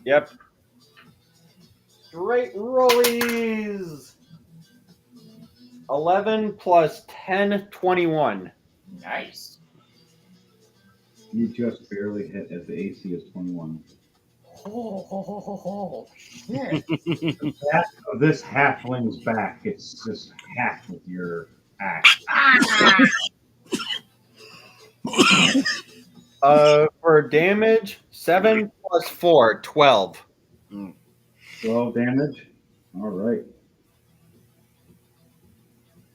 Yep. Straight rollies. 11 plus 10, 21. Nice. You just barely hit as the AC is 21. Oh, shit. Back of this halfling's back, it's just hacked with your axe. For damage, 7 plus 4, 12. 12 damage. All right.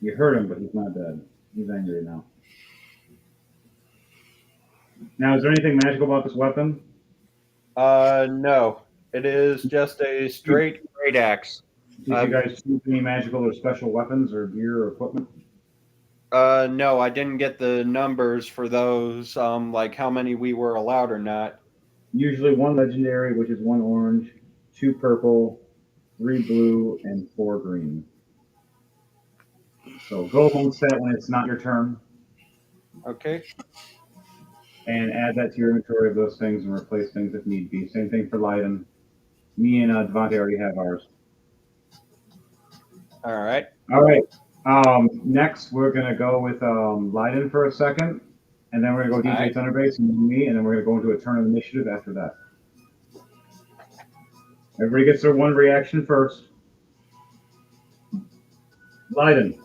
You hurt him, but he's not dead. He's angry now. Now, is there anything magical about this weapon? No. It is just a straight great axe. Did you guys choose any magical or special weapons or gear or equipment? No, I didn't get the numbers for those, like how many we were allowed or not. Usually 1 legendary, which is 1 orange, 2 purple, 3 blue, and 4 green. So go home set when it's not your turn. Okay. And add that to your inventory of those things and replace things if need be. Same thing for Leiden. Me and Devontae already have ours. All right. All right. Next, we're going to go with Leiden for a second. and then we're gonna go DJ Alright. Thunderbase and me, and then we're gonna go into a turn of initiative after that. Everybody gets their one reaction first. Leiden,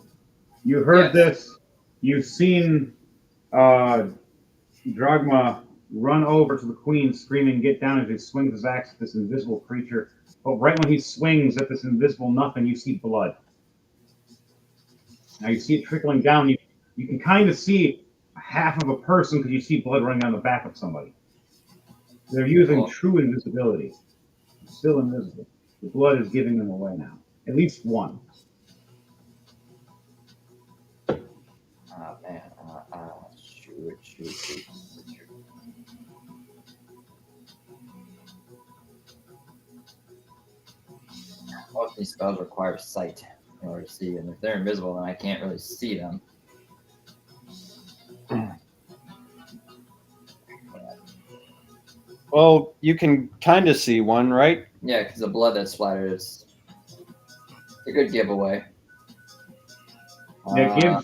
you heard this. You've seen Dragma run over to the queen screaming, "Get down," as he swings his axe at this invisible creature. But right when he swings at this invisible nothing, you see blood. Now you see it trickling down. You can kind of see half of a person because you see blood running down the back of somebody. They're using true invisibility. Still invisible. The blood is giving them away now. At least one. Oh man. Shoot. Most of these spells require sight in order to see, and if they're invisible, then I can't really see them. Well, you can kind of see one, right? Yeah, because the blood that's splattered is a good giveaway. Yeah,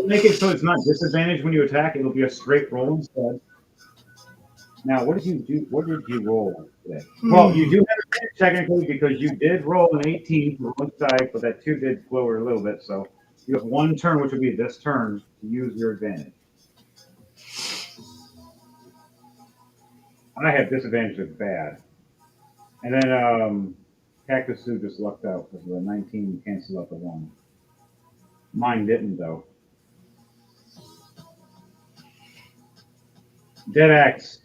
make it so it's not disadvantaged when you attack. It'll be a straight roll instead. Now, what did you do? What did you roll today? Well, you do have advantage technically because you did roll an 18 for one side, but that 2 did lower a little bit. So you have one turn, which would be this turn, to use your advantage. I had disadvantage of bad. And then Cactus Sue just lucked out because the 19 canceled out the 1. Mine didn't, though. Dead Axe,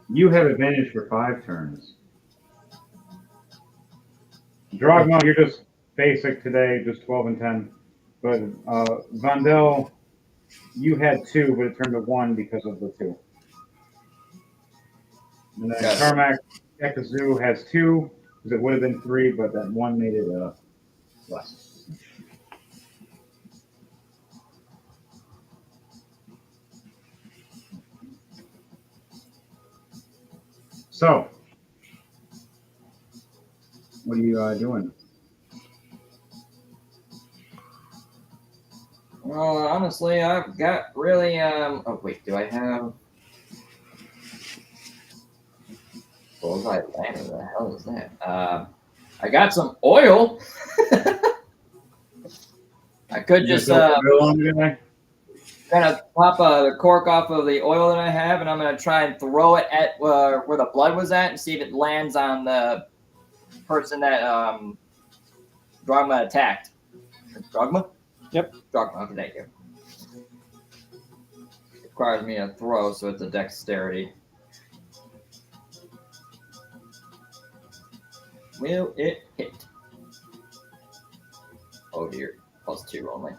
you have advantage for 5 turns. Drogma, you're just basic today, just 12 and 10. But Vandel, you had 2, but it turned to 1 because of the 2. And then Carmack Ekazoo has 2, because it would have been 3, but that 1 made it less. So, what are you doing? Well, honestly, I've got really. Oh wait, do I have? Bullseye Lantern. What the hell is that? I got some oil. I could just kind of pop the cork off of the oil that I have, and I'm gonna try and throw it at where the blood was at, and see if it lands on the person that Drogma attacked. Drogma? Yep. Drogma. Okay, thank you. It requires me to throw, so it's a dexterity. Will it hit? Oh dear. +2 only.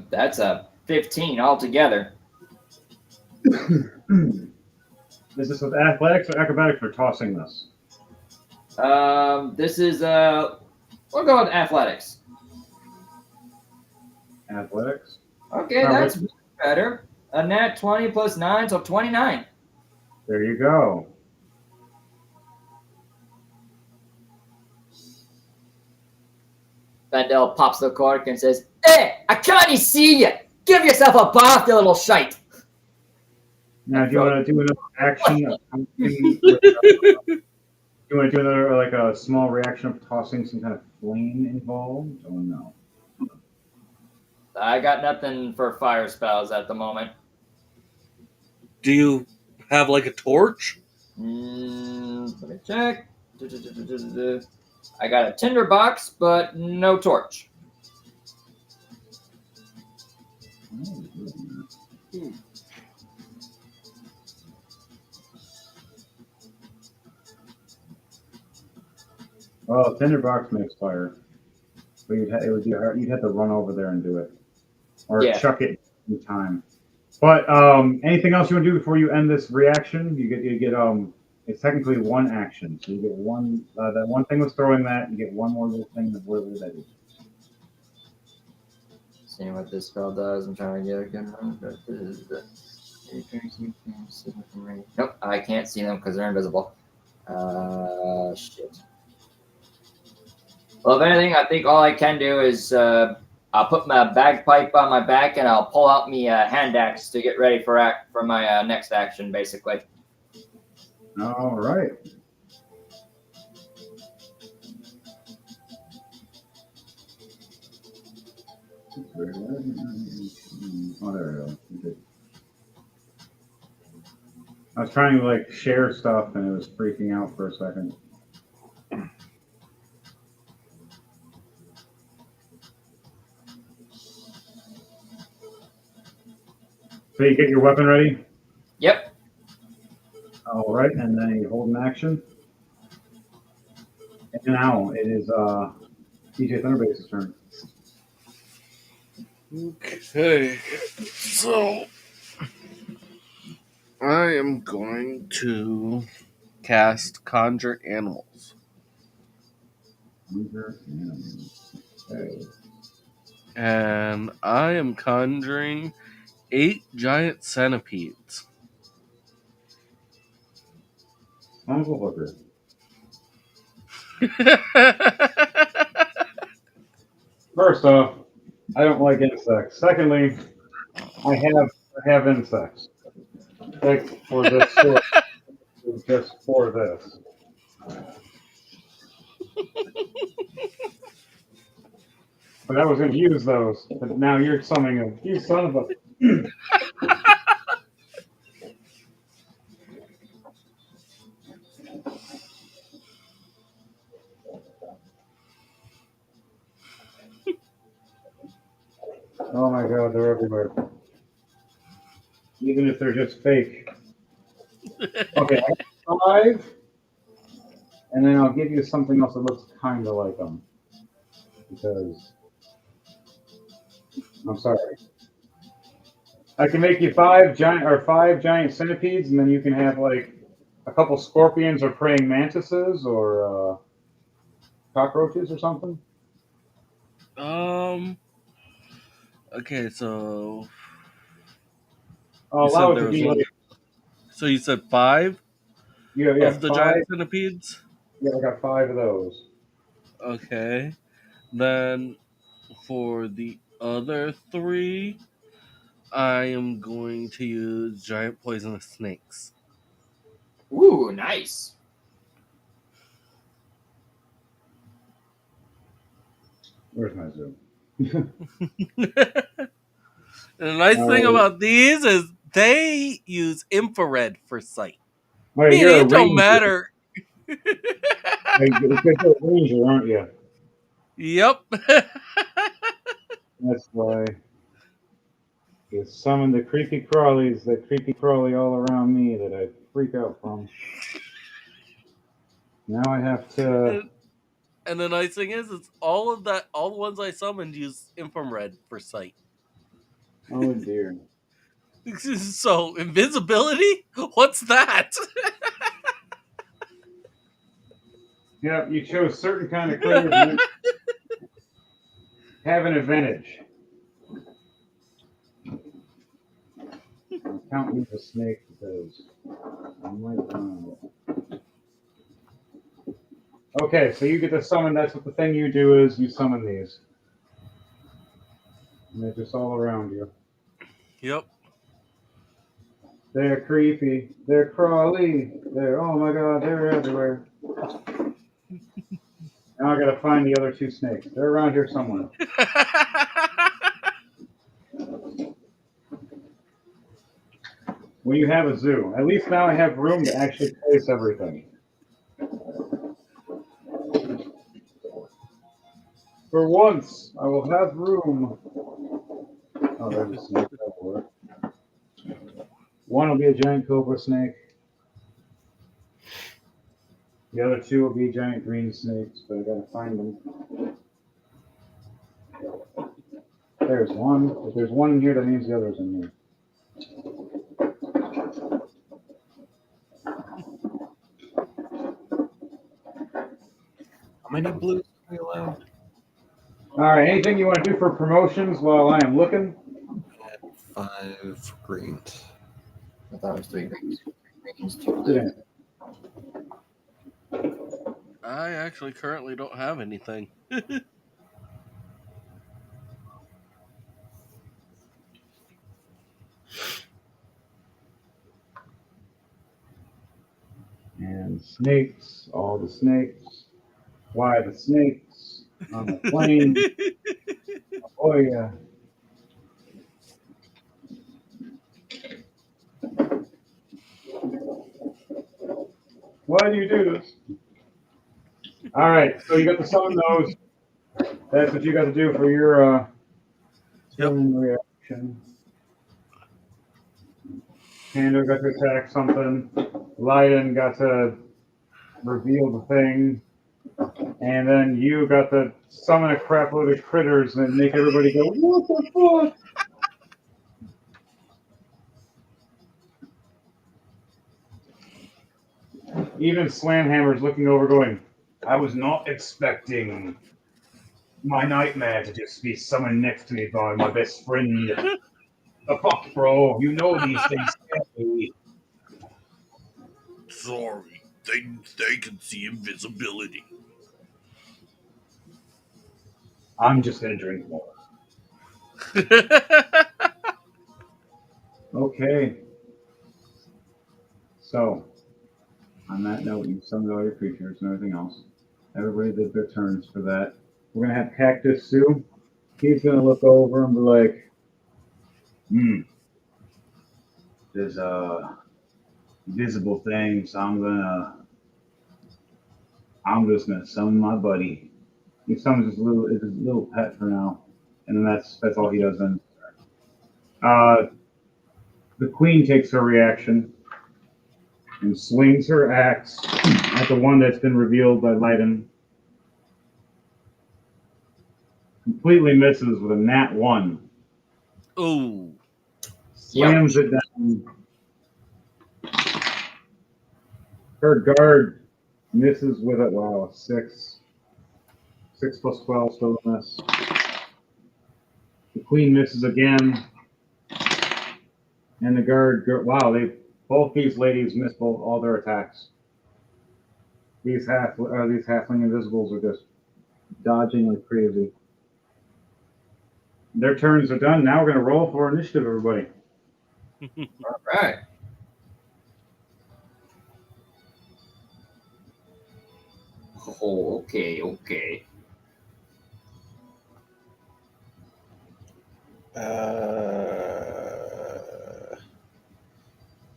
That's a 15 altogether. Is this with athletics or acrobatics for tossing this? This is we'll go with athletics. Athletics? Okay, that's better. A nat 20 plus 9, so 29. There you go. Vandel pops the cork and says, "Hey, I can't see you. Give yourself a bath, you little shite." Now, do you want to do another action? Do you want to do another, like a small reaction of tossing some kind of flame involved? Or no? I got nothing for fire spells at the moment. Do you have like a torch? Let me check. I got a tinderbox, but no torch. Oh, tinderbox makes fire, but you'd have to run over there and do it, or chuck it in time. But anything else you want to do before you end this reaction? You get it's technically one action, so you get one. That one thing was throwing that. You get one more little thing of whatever that is. Seeing what this spell does. I'm trying to get a good run. Nope, I can't see them because they're invisible. Shit. Well, if anything, I think all I can do is I'll put my bagpipe on my back and I'll pull out my hand axe to get ready for my next action, basically. All right. Oh, there we go. Okay. I was trying to like share stuff and it was freaking out for a second. So you get your weapon ready? Yep. All right, and then you hold an action. And now it is DJ Thunderbase's turn. Okay, so I am going to cast Conjure Animals. Okay. And I am conjuring 8 giant centipedes. Uncle Hooker. First off, I don't like insects. Secondly, I have insects. Like for this story, just for this. But I was going to use those, but now you're summoning them. You son of a. Oh my god, they're everywhere. Even if they're just fake. Okay, I got 5, and then I'll give you something else that looks kind of like them. Because, I'm sorry. I can make you 5 giant centipedes, and then you can have like a couple scorpions or praying mantises or cockroaches or something. Okay, so I'll you allow said it there to was be only. like, So you said 5 yeah, of the 5. giant centipedes? Yeah, I got 5 of those. Okay. Then for the other 3, I am going to use giant poisonous snakes. Ooh, nice. Where's my zoo? And the nice All thing right. about these is they use infrared for sight. Wait, Meaning you're a it don't ranger. matter. Wait, you're a ranger, aren't you? Yep. That's why you summon the creepy crawlies that creepy crawly all around me that I freak out from. Now I have to. And the nice thing is all the ones I summoned use infrared for sight. Oh dear. So invisibility? What's that? Yep, you chose certain kind of critters that have an advantage. I'll count you as a snake because I might. Okay, so you get to summon. That's what the thing you do is you summon these. And they're just all around you. Yep. They're creepy. They're crawly. They're, oh my god, they're everywhere. Now I gotta find the other 2 snakes. They're around here somewhere. When you have a zoo, at least now I have room to actually place everything. For once, I will have room. Oh, there's a snake. That'll work. One will be a giant cobra snake. The other 2 will be giant green snakes, but I gotta find them. There's one. If there's one in here, that means the other's in here. How many blues are we allowed? All right. Anything you want to do for promotions while I am looking? 5 greens. I thought it was 3 greens. Two Yeah. I actually currently don't have anything. snakes, all the snakes. Why the snakes on the plane? Oh yeah. Why do you do this? All right, so you got the sun nose. That's what you got to do for your Yep. turn reaction. Panda got to attack something. Lion got to reveal the thing. And then you got to summon a crap load of critters and make everybody go, what the fuck? Even Slamhammer's looking over going, I was not expecting my nightmare to just be summoned next to me by my best friend. The fuck, bro? You know these things scare me. Sorry, they can see invisibility. I'm just gonna drink more. Okay. So, on that note, you summoned all your creatures and everything else. Everybody did their turns for that. We're gonna have Cactus Sue. He's gonna look over and be like, there's a visible thing, so I'm just gonna summon my buddy. He summons his little pet for now, and then that's all he does then. The queen takes her reaction and swings her axe at the one that's been revealed by Leiden. Completely misses with a nat 1. Ooh. Slams it down. Her guard misses with it. Wow, 6. 6 plus 12, still a miss. The queen misses again. And the guard, wow, both these ladies miss all their attacks. These halfling invisibles are just dodging like crazy. Their turns are done. Now we're going to roll for initiative, everybody. All right. Oh, okay.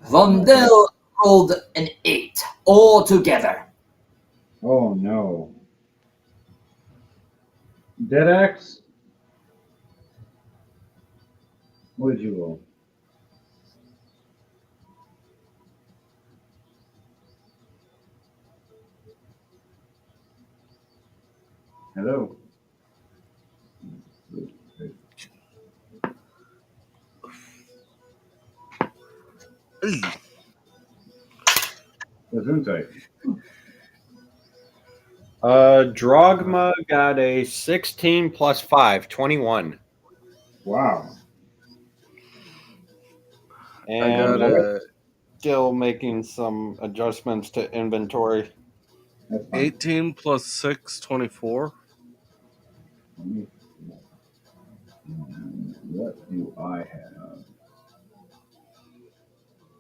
Vondel rolled an 8 all together. Oh no. Dead axe? What did you roll? Hello. Gesundheit. Drogma got a 16 plus 5, 21. Wow. I And got I'm a still making some adjustments to inventory. That's fine. 18 plus 6, 24. What do I have?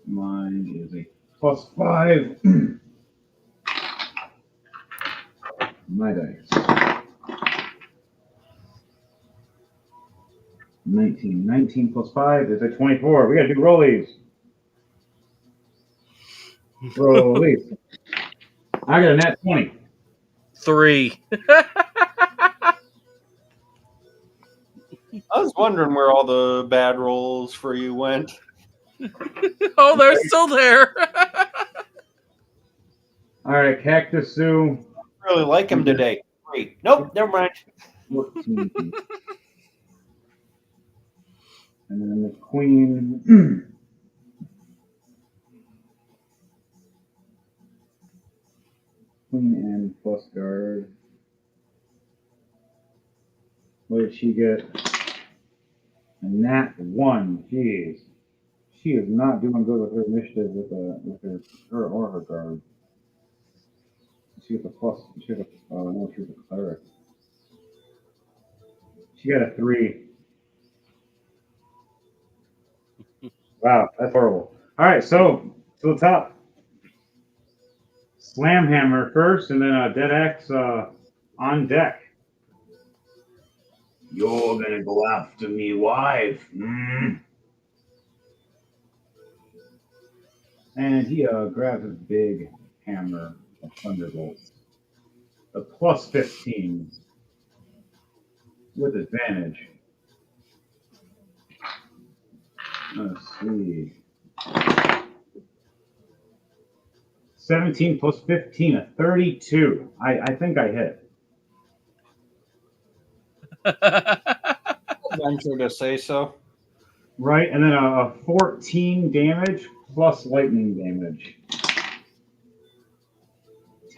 Mine is a plus 5. My dice. 19. 19 plus 5 is a 24. We got to do rollies. Rollies. I got a nat 20. 3. I was wondering where all the bad rolls for you went. Oh, they're still there. All right, Cactus Sue. Really like him today. 3. Nope, never mind. 14. And then the queen. Queen and plus guard. What did she get? A nat 1. Jeez. She is not doing good with her initiative with her or her guard. She has a plus. She has a no. She was a cleric. She got a 3. Wow, that's horrible. All right, so to the top. Slam hammer first, and then a dead axe on deck. You're gonna go after me, wife. And he grabs his big hammer of thunderbolts. A plus 15 with advantage. Let's see. 17 plus 15, a 32. I think I hit. Venture to say so. Right, and then a 14 damage plus lightning damage.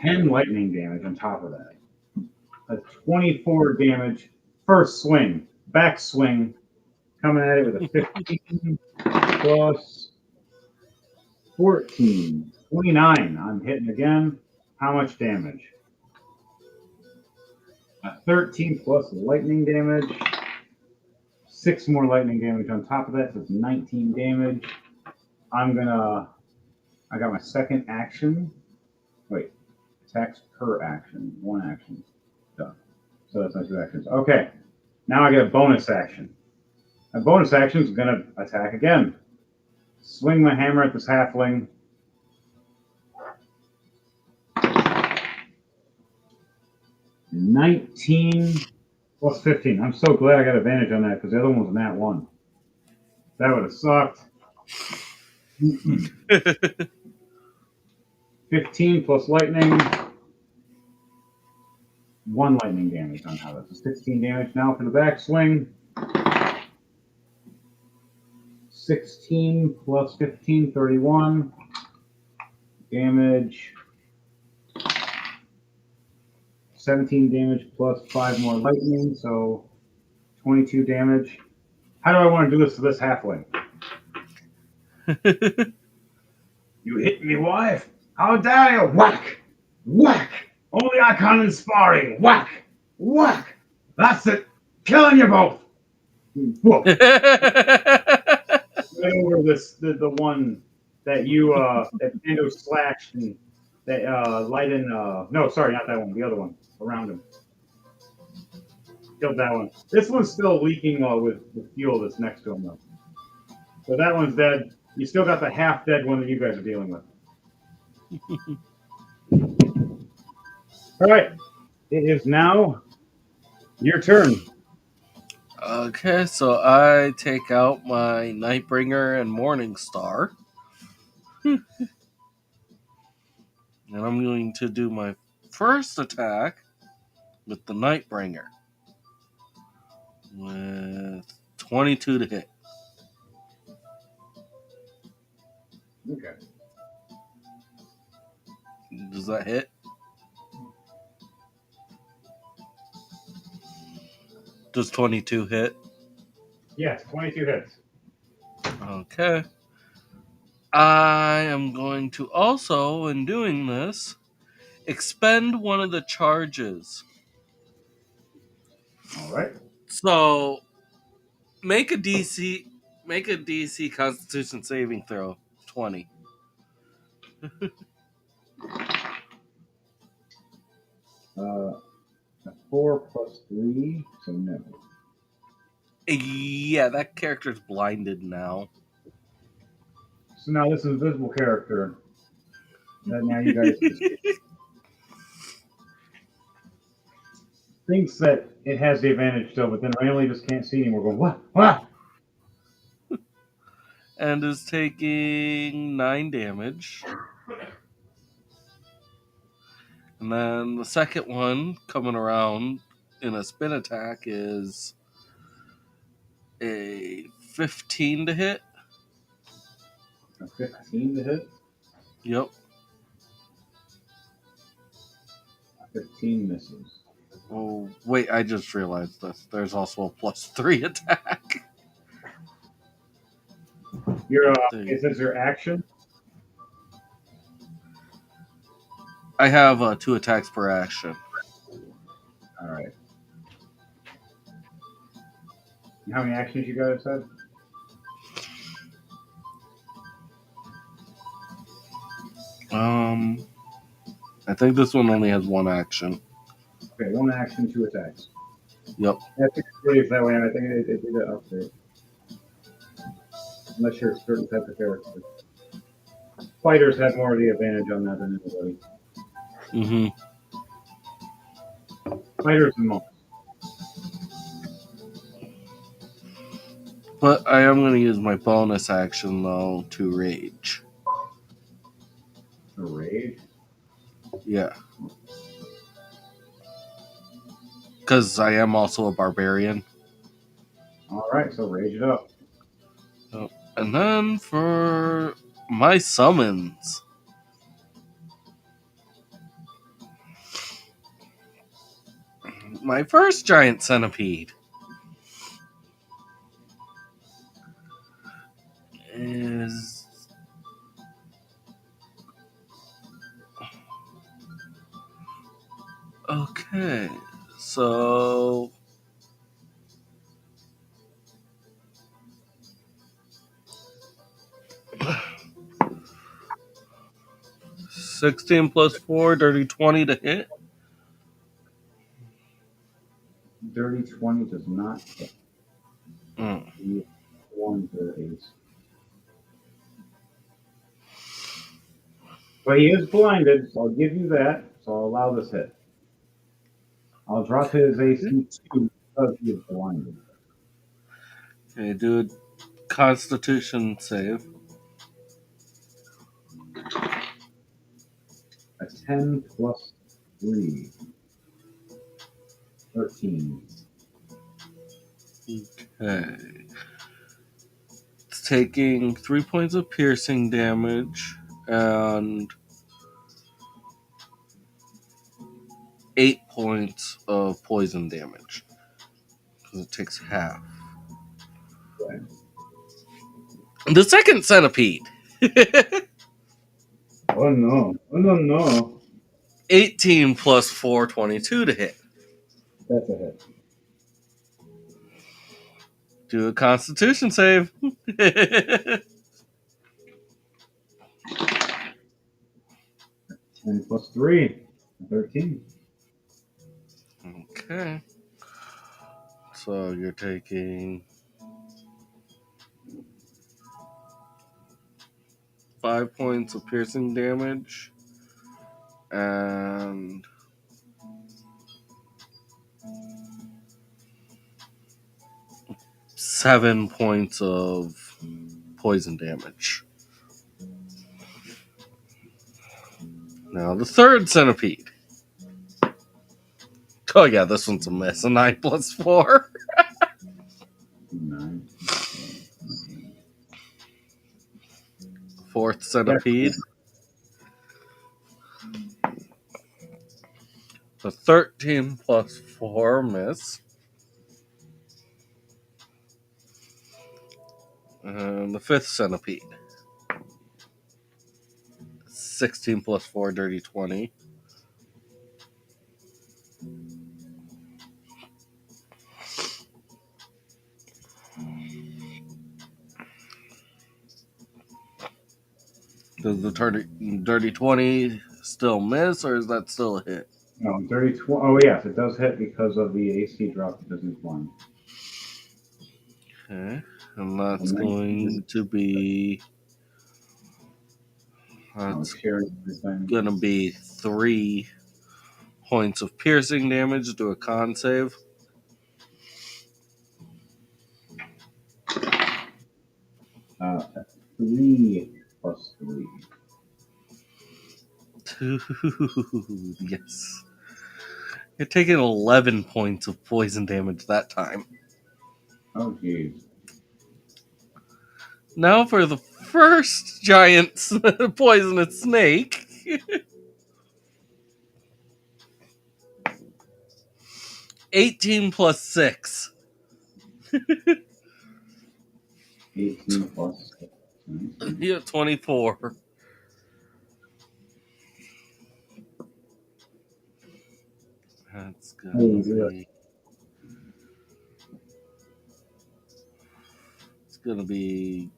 10 lightning damage on top of that. A 24 damage first swing. Back swing. Coming at it with a 15 plus 14. 29. I'm hitting again. How much damage? A 13 plus lightning damage. 6 more lightning damage on top of that, so it's 19 damage. I got my second action. Wait, attacks per action. One action. Done. So that's my 2 actions. Okay, now I get a bonus action. My bonus action is going to attack again. Swing my hammer at this halfling. $19 plus 15. I'm so glad I got advantage on that because the other one was nat 1. That would have sucked. 15 plus lightning. 1 lightning damage on top of it. So 16 damage now for the backswing. 16 plus 15, 31. Damage. 17 damage plus 5 more lightning, so 22 damage. How do I want to do this to this halfling? You hit me, wife! How dare you! Whack! Whack! Only I can in sparring! Whack! Whack! That's it! Killing you both! Whoa. Right over this, the one that you, that Pando slashed and that, Lighten, no, sorry, not that one, the other one, around him. Killed that one. This one's still leaking with fuel that's next to him, though. So that one's dead. You still got the half-dead one that you guys are dealing with. All right. It is now your turn. Okay, so I take out my Nightbringer and Morningstar. And I'm going to do my first attack with the Nightbringer. With 22 to hit. Okay. Does that hit? Does 22 hit? Yes, 22 hits. Okay. I am going to also, in doing this, expend one of the charges. All right. So make a DC Constitution saving throw 20. 4 plus 3, so no. Yeah, that character's blinded now. So now this invisible character that now you guys thinks that it has the advantage still, but then randomly just can't see anymore. Going, what? What? And is taking 9 damage. And then the second one coming around in a spin attack is a 15 to hit. A 15 to hit? Yep. A 15 misses. Oh, wait, I just realized this. There's also a +3 attack. Is this your action? I have 2 attacks per action. All right. And how many actions you guys said? I think this one only has one action. Okay, one action, two attacks. Yep. I think it's that way, and I think they did it update. Unless you're a certain type of character. Fighters have more of the advantage on that than anybody. Mm-hmm. Fighters and monks. But I am going to use my bonus action, though, to rage. The rage. Yeah. Because I am also a barbarian. Alright, so rage it up. And then for my summons, my first giant centipede is okay. So 16 plus 4, dirty 20 to hit. Dirty 20 does not hit. Mm. The one to ace. But he is blinded, so I'll give you that. So I'll allow this hit. I'll drop his AC 2 because he is blinded. Okay, do a Constitution save. A 10 plus 3. 13. Okay. It's taking 3 points of piercing damage and 8 points of poison damage. Because it takes half. Okay. The second centipede. Oh no. Oh no, no. 18 plus 4, 22 to hit. That's a hit. Do a Constitution save. 10 plus 3. 13. Okay. So you're taking 5 points of piercing damage and 7 points of poison damage. Now the third centipede. Oh yeah, this one's a miss. A 9 plus 4. 9. Fourth centipede. The 13 plus 4 miss. And the fifth centipede. 16 plus 4, dirty 20. Does the dirty 20 still miss, or is that still a hit? No, dirty 20. Oh, yes, it does hit because of the AC drop because he's blind. Okay. And that's Well, going to be... That's going to be 3 points of piercing damage. Do a con save. Uh, 3 plus 3. 2. Yes. You're taking 11 points of poison damage that time. Oh, jeez. Now for the first giant poisonous snake. 18 plus 6. 18 plus 6. Yeah, 24. That's gonna be. It's gonna be.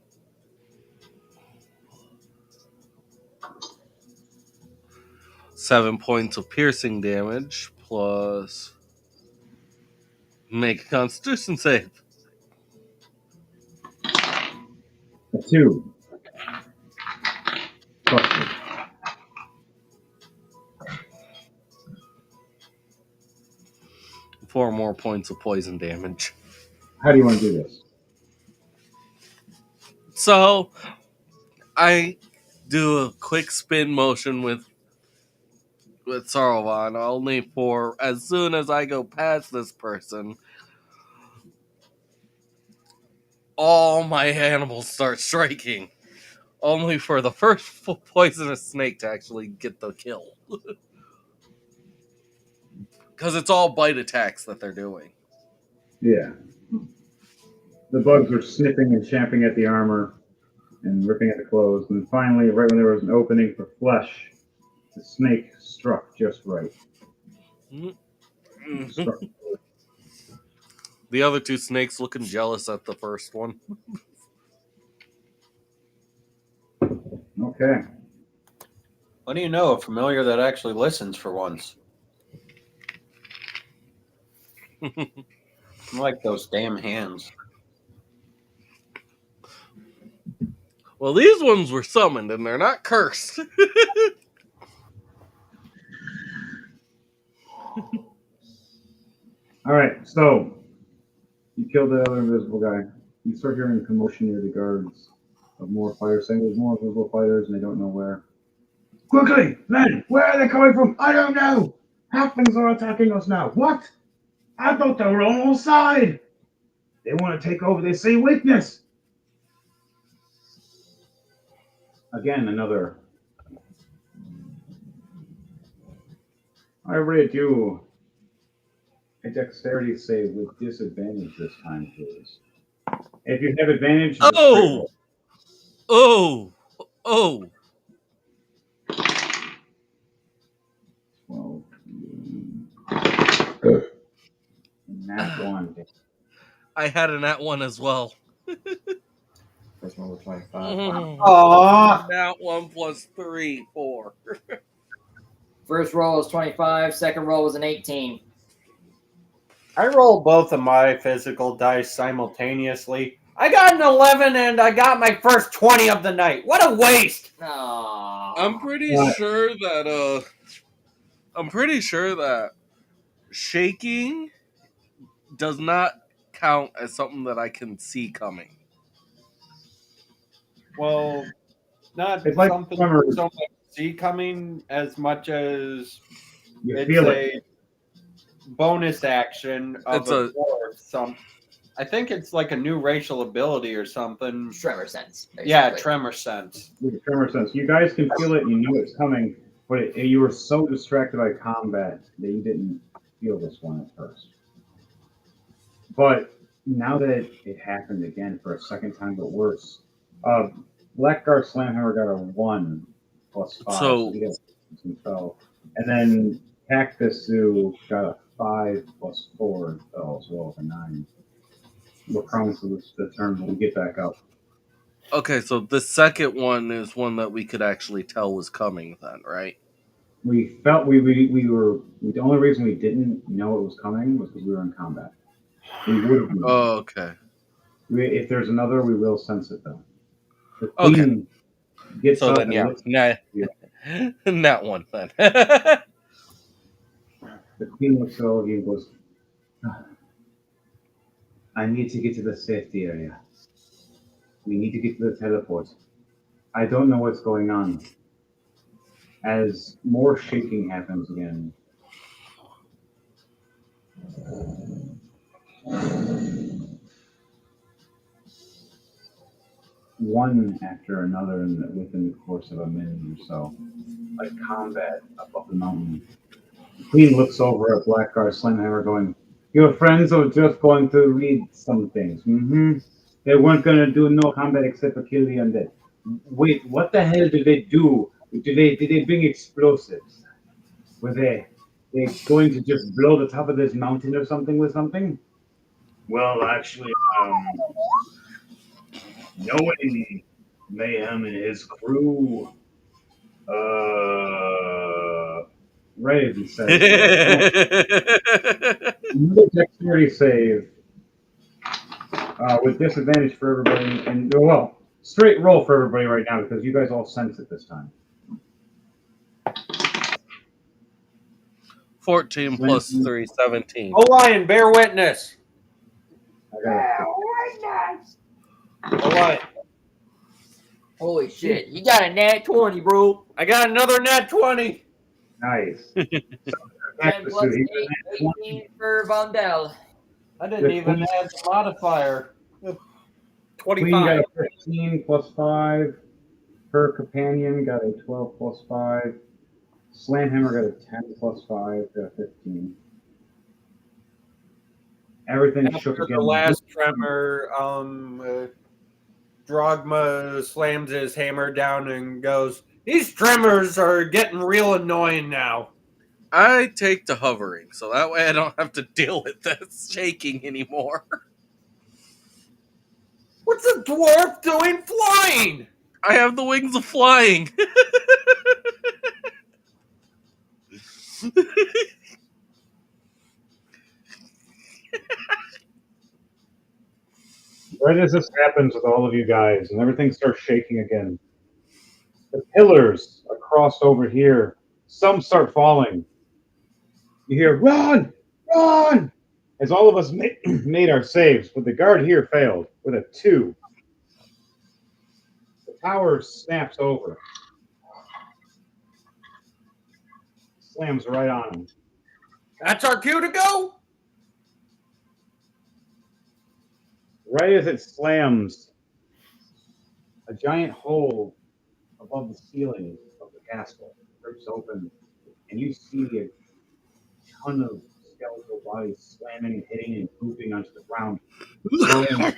7 points of piercing damage plus make a Constitution save. A 2. Busted. 4 more points of poison damage. How do you want to do this? So I do a quick spin motion with Saruman, only for as soon as I go past this person, all my animals start striking. Only for the first poisonous snake to actually get the kill. Because it's all bite attacks that they're doing. Yeah. The bugs were sniffing and champing at the armor and ripping at the clothes. And finally, right when there was an opening for flesh, the snake struck just right. Struck. The other two snakes looking jealous at the first one. Okay. What do you know? A familiar that actually listens for once. I like those damn hands. Well, these ones were summoned and they're not cursed. All right, so you killed the other invisible guy. You start hearing a commotion near the guards of more fighters, saying there's more invisible fighters and they don't know where. Quickly, men, where are they coming from? I don't know. Halflings are attacking us now. What? I thought they were on our side. They want to take over. They see weakness. Again, another. I read you a dexterity save with disadvantage this time, please. If you have advantage, it's Oh! Oh! Oh! Well, nat 1. I had a nat 1 as well. First one was 25. Aww. Nat 1 plus 3, 4. First roll was 25. Second roll was an 18. I roll both of my physical dice simultaneously. I got an 11 and I got my first 20 of the night. What a waste! Aww. I'm pretty sure that shaking does not count as something that I can see coming. Well, not It's like something swimmers. so much see coming as much as You it's feel a it. bonus action of It's a a- dwarf. I think it's like a new racial ability or something. Tremor sense. Basically. Yeah, tremor sense. With tremor sense. You guys can feel it and you know it's coming, but you were so distracted by combat that you didn't feel this one at first. But now that it happened again for a second time, but worse, Blackguard Slamhammer got a 1 plus 5, So- he got some fell. And then Cactus Zoo got a 5 plus 4 and fell as well, a 9. We're prone to the turn when we get back up. Okay, so the second one is one that we could actually tell was coming then, right? We felt we were the only reason we didn't know it was coming was because we were in combat. We would have known. Oh, okay. If there's another, we will sense it though. The queen gets So up then, and yeah. looks. Not one then. The queen looks at all of you and goes, "I need to get to the safety area. We need to get to the teleport. I don't know what's going on." As more shaking happens again. One after another within the course of a minute or so, like combat up the mountain. The queen looks over at Blackguard Slamhammer going, "Your friends are just going to read some things. They weren't going to do no combat except for kill the undead. Wait, what the hell did they do? Did they bring explosives? Were they going to just blow the top of this mountain or something with something?" Well, actually, knowing Mayhem and his crew, Ray, as he says, another dexterity save with disadvantage for everybody, and well, straight roll for everybody right now because you guys all sense it this time. 14 plus 3, 17. Orion, bear witness. I Orion, Holy shit. You got a nat 20, bro. I got another nat 20. nice. 10 plus 8, 18 for Vondel. I didn't The even queen- add the modifier. Queen got 25. a 15 plus 5. Her companion got a 12 plus 5. Slamhammer got a 10 plus 5. Got a 15. Everything shook After again. the last tremor, Drogma slams his hammer down and goes, "These tremors are getting real annoying now." I take to hovering, so that way I don't have to deal with this shaking anymore. What's a dwarf doing flying? I have the wings of flying. Right as this happens with all of you guys, and everything starts shaking again, the pillars across over here, some start falling. You hear, run! Run! As all of us made our saves, but the guard here failed with a 2. The tower snaps over, slams right on him. That's our cue to go. Right as it slams, a giant hole above the ceiling of the castle rips open, and you see a ton of skeletal bodies slamming and hitting and pooping onto the ground, growing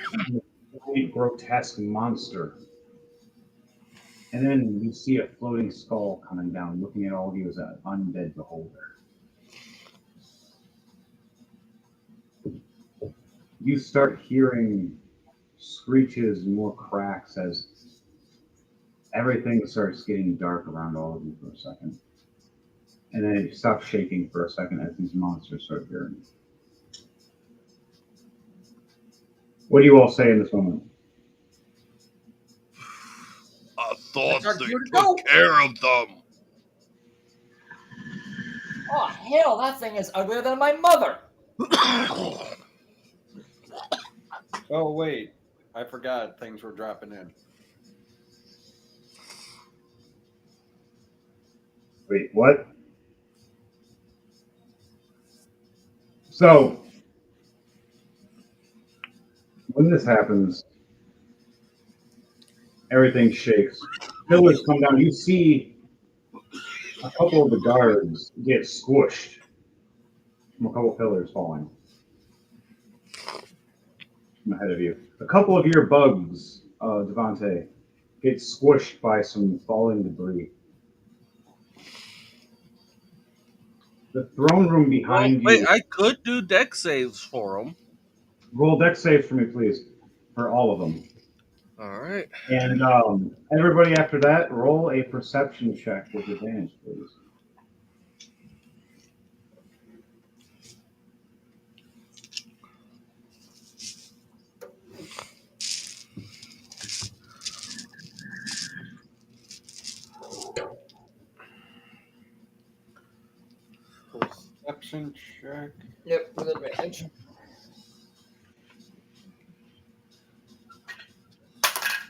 a grotesque monster. And then you see a floating skull coming down, looking at all of you as an undead beholder. You start hearing screeches and more cracks as everything starts getting dark around all of you for a second. And then it stops shaking for a second as these monsters start appearing. What do you all say in this moment? I thought That's our they cue to took go. care of them. Oh, hell, that thing is uglier than my mother. Oh wait, I forgot things were dropping in. Wait, what? So, when this happens, everything shakes. Pillars come down. You see a couple of the guards get squished from a couple of pillars falling from ahead of you. A couple of your bugs, Devante, get squished by some falling debris. The throne room Well, behind wait, you. I could do deck saves for them. Roll deck saves for me, please, for all of them. All right. And everybody after that, roll a perception check with advantage, please. Perception check. Yep, with advantage.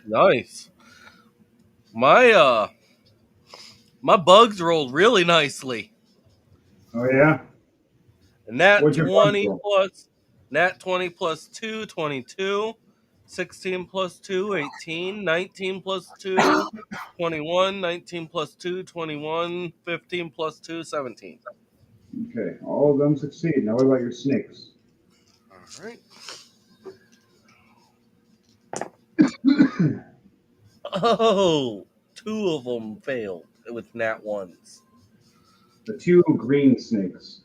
Nice. My my bugs rolled really nicely. Oh yeah. And nat What'd your bugs 20 roll? plus nat 20 plus 2, 22. 16 plus 2, 18. 19 plus 2, 21. 19 plus 2, 21. 15 plus 2, 17. Okay, all of them succeed. Now what about your snakes? All right. Oh, two of them failed with nat 1s. The 2 green snakes.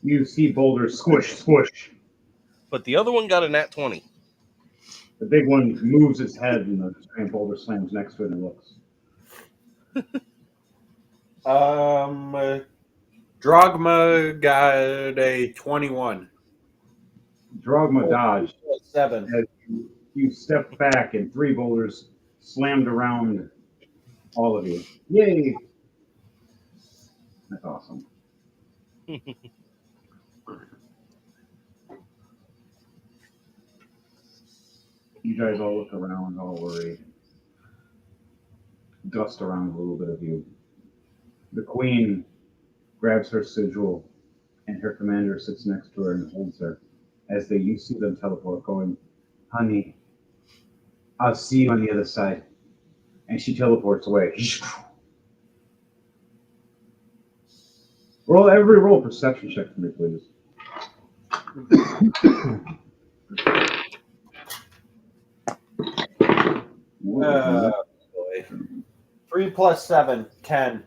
You see boulders squish, squish. But the other one got a nat 20. The big one moves its head and the giant boulder slams next to it and looks. Drogma got a 21. Drogma dodged. 7. As you step back and 3 boulders slammed around all of you. Yay! That's awesome. You guys all look around, all worried. Dust around a little bit of you. The queen grabs her sigil, and her commander sits next to her and holds her. As you see them teleport, going, "Honey, I'll see you on the other side." And she teleports away. Roll perception check for me, please. Boy. 3 plus 7, 10.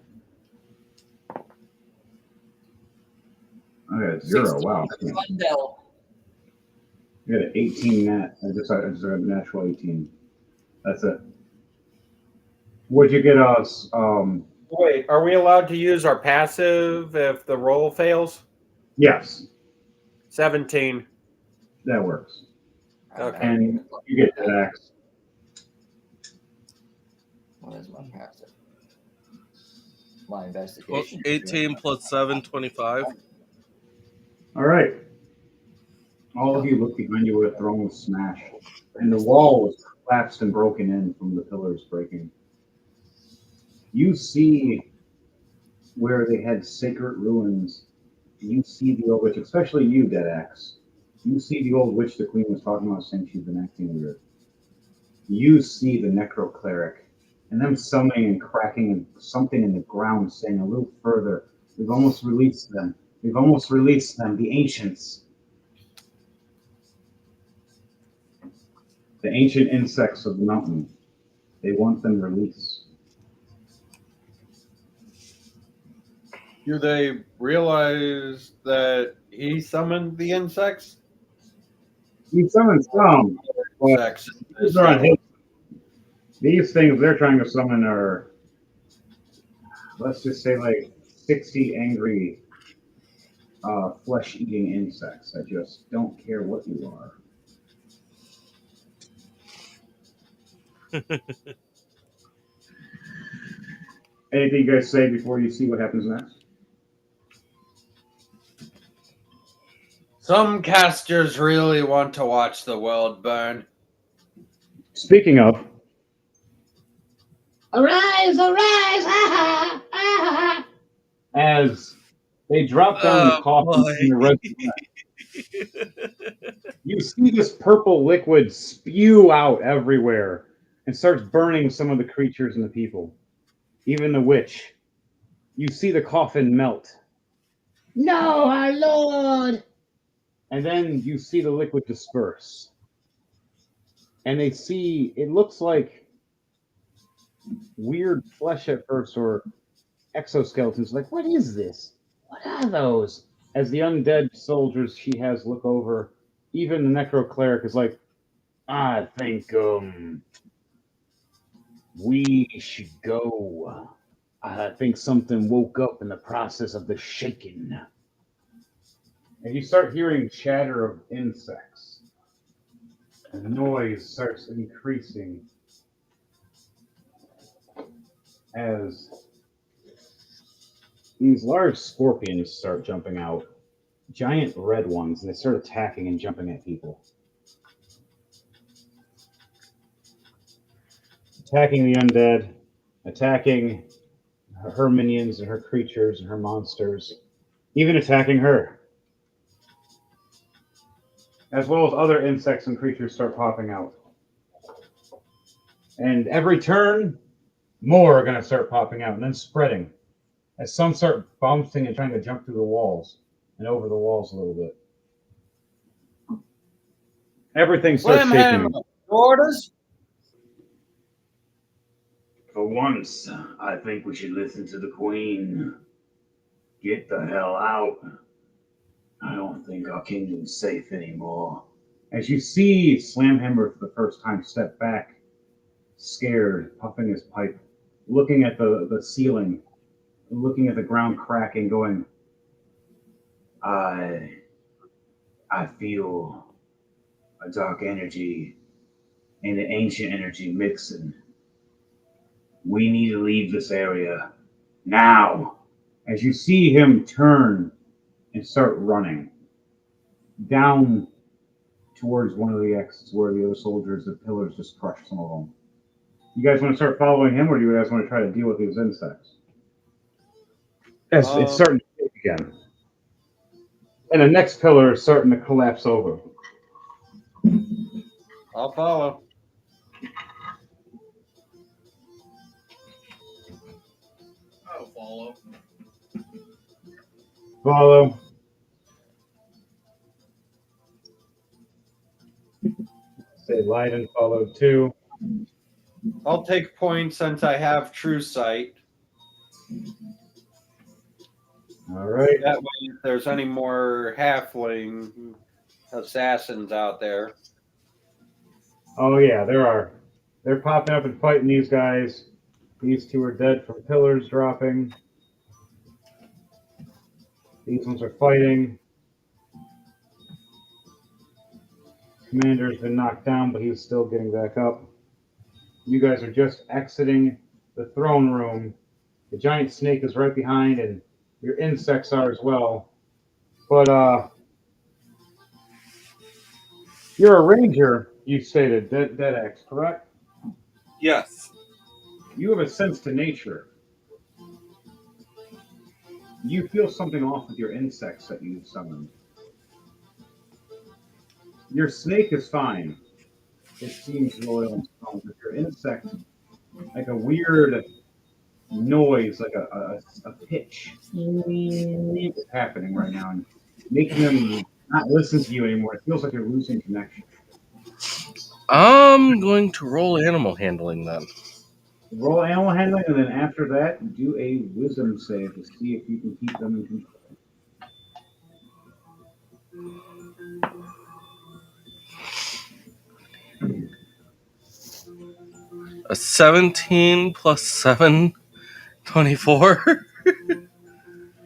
I got a 0. Wow. Mundell. I got an 18 nat. I just got a natural 18. That's it. Would you get us? Wait, are we allowed to use our passive if the roll fails? Yes, 17. that works. Okay. And you get that axe. What is my passive? My investigation. 18 plus 7, 25. All right. All of you look behind you where the throne was smashed, and the wall was collapsed and broken in from the pillars breaking. You see where they had sacred ruins. You see the old witch, especially you, Dead Axe. You see the old witch the queen was talking about, saying she's been acting weird. You see the necro cleric, and them summoning and cracking something in the ground, saying a little further, "We've almost released them. We've almost released them, the ancients." The ancient insects of the mountain. They want them released. Do they realize that he summoned the insects? He summoned some, but Insects. these are on his. These things they're trying to summon are, let's just say, like 60 angry flesh-eating insects that just don't care what you are. Anything you guys say before you see what happens next? Some casters really want to watch the world burn. Speaking of, Arise, arise, ha ha, ha ha. as they drop down the coffin boy. in the red, you see this purple liquid spew out everywhere and starts burning some of the creatures and the people, even the witch. You see the coffin melt, No, our Lord. and then you see the liquid disperse. And they see, it looks like weird flesh at first, or exoskeletons. Like, what is this? What are those? As the undead soldiers she has look over, even the necro cleric is like, "I think we should go. I think something woke up in the process of the shaking." And you start hearing chatter of insects. And the noise starts increasing as these large scorpions start jumping out. Giant red ones, and they start attacking and jumping at people. Attacking the undead, attacking her minions and her creatures and her monsters, even attacking her. As well as other insects and creatures start popping out. And every turn, more are going to start popping out and then spreading. As some start bouncing and trying to jump through the walls and over the walls a little bit. Everything starts shaking. Orders? For once, I think we should listen to the queen. Get the hell out. I don't think our kingdom's safe anymore. As you see Slamhammer for the first time step back, scared, puffing his pipe, looking at the ceiling, looking at the ground cracking, going, I feel a dark energy and an ancient energy mixing. We need to leave this area now. As you see him turn and start running down towards one of the exits where the other soldiers, the pillars just crushed some of them. You guys want to start following him, or do you guys want to try to deal with these insects? Yes, it's starting to shake again. And the next pillar is starting to collapse over. I'll follow. I'll follow. Follow. Say Leiden followed too. I'll take points since I have true sight. All right. That way, if there's any more halfling assassins out there. Oh yeah, there are. They're popping up and fighting these guys. These two are dead from pillars dropping. These ones are fighting. Commander's been knocked down, but he's still getting back up. You guys are just exiting the throne room. The giant snake is right behind, and your insects are as well. But you're a ranger, you stated, Dead X, correct? Yes. You have a sense to nature. You feel something off with your insects that you've summoned. Your snake is fine. It seems loyal and strong, but your insect, like a weird noise, like a pitch, is happening right now, and making them not listen to you anymore. It feels like you're losing connection. I'm going to roll animal handling then. Roll animal handling, and then after that, do a wisdom save to see if you can keep them in control. A 17 plus 7, 24.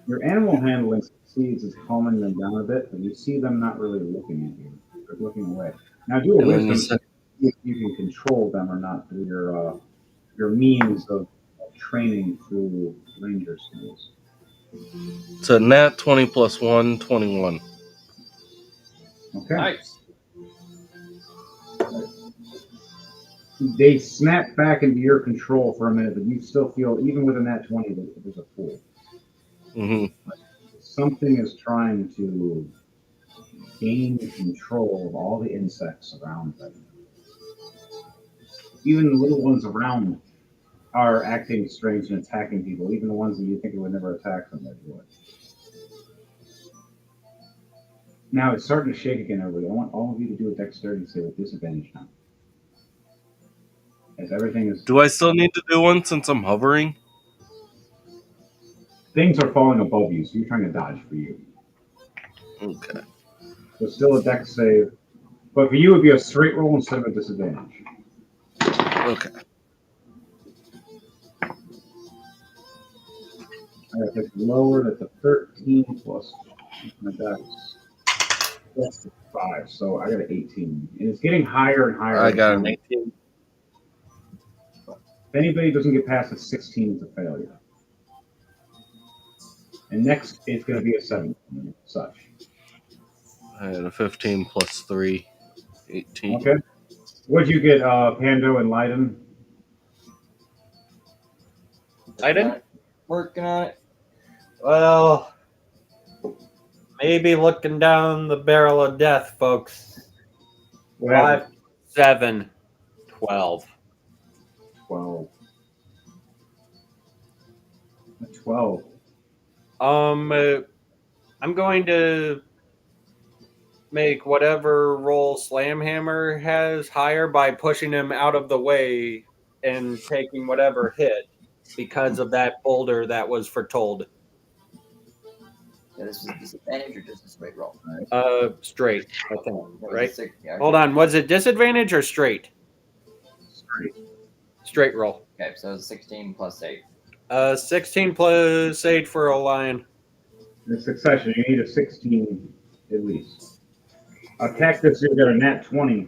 Your animal handling succeeds is calming them down a bit, but you see them not really looking at you. They're looking away. Now do a And then you wisdom said, save to see if you can control them or not through your means of training through ranger skills. it's a nat 20 plus 1, 21. Okay. Nice. They snap back into your control for a minute, but you still feel, even with a nat 20, that there's a pull. Mm-hmm. Something is trying to gain control of all the insects around them. Even the little ones around are acting strange and attacking people, even the ones that you think would never attack them, they would. Now it's starting to shake again, everybody. I want all of you to do a dexterity save with disadvantage now. As everything is. Do I still need to do one since I'm hovering? Things are falling above you, so you're trying to dodge for you. Okay. So still a dex save. But for you, it would be a straight roll instead of a disadvantage. Okay. If it's lower, that's a 13 plus my dex. That's a 5, so I got an 18. And it's getting higher and higher. I got an 18. If anybody doesn't get past a 16, it's a failure. And next, it's going to be a 17, such. I had a 15 plus 3, 18. Okay. What'd you get, Pando and Leiden? Leiden? Working on it. Well, maybe looking down the barrel of death, folks. 5, 7, 12. 12. A 12. I'm going to make whatever roll Slamhammer has higher by pushing him out of the way and taking whatever hit because of that boulder that was foretold. Yeah, this is a disadvantage or just a straight roll? Straight, I think, What was right? it, 6? Yeah, Hold on, was it disadvantage or straight? Straight. Straight roll. Okay, so it's 16 plus 8. 16 plus 8 for a lion. In succession, you need a 16 at least. A cactus, you got a nat 20.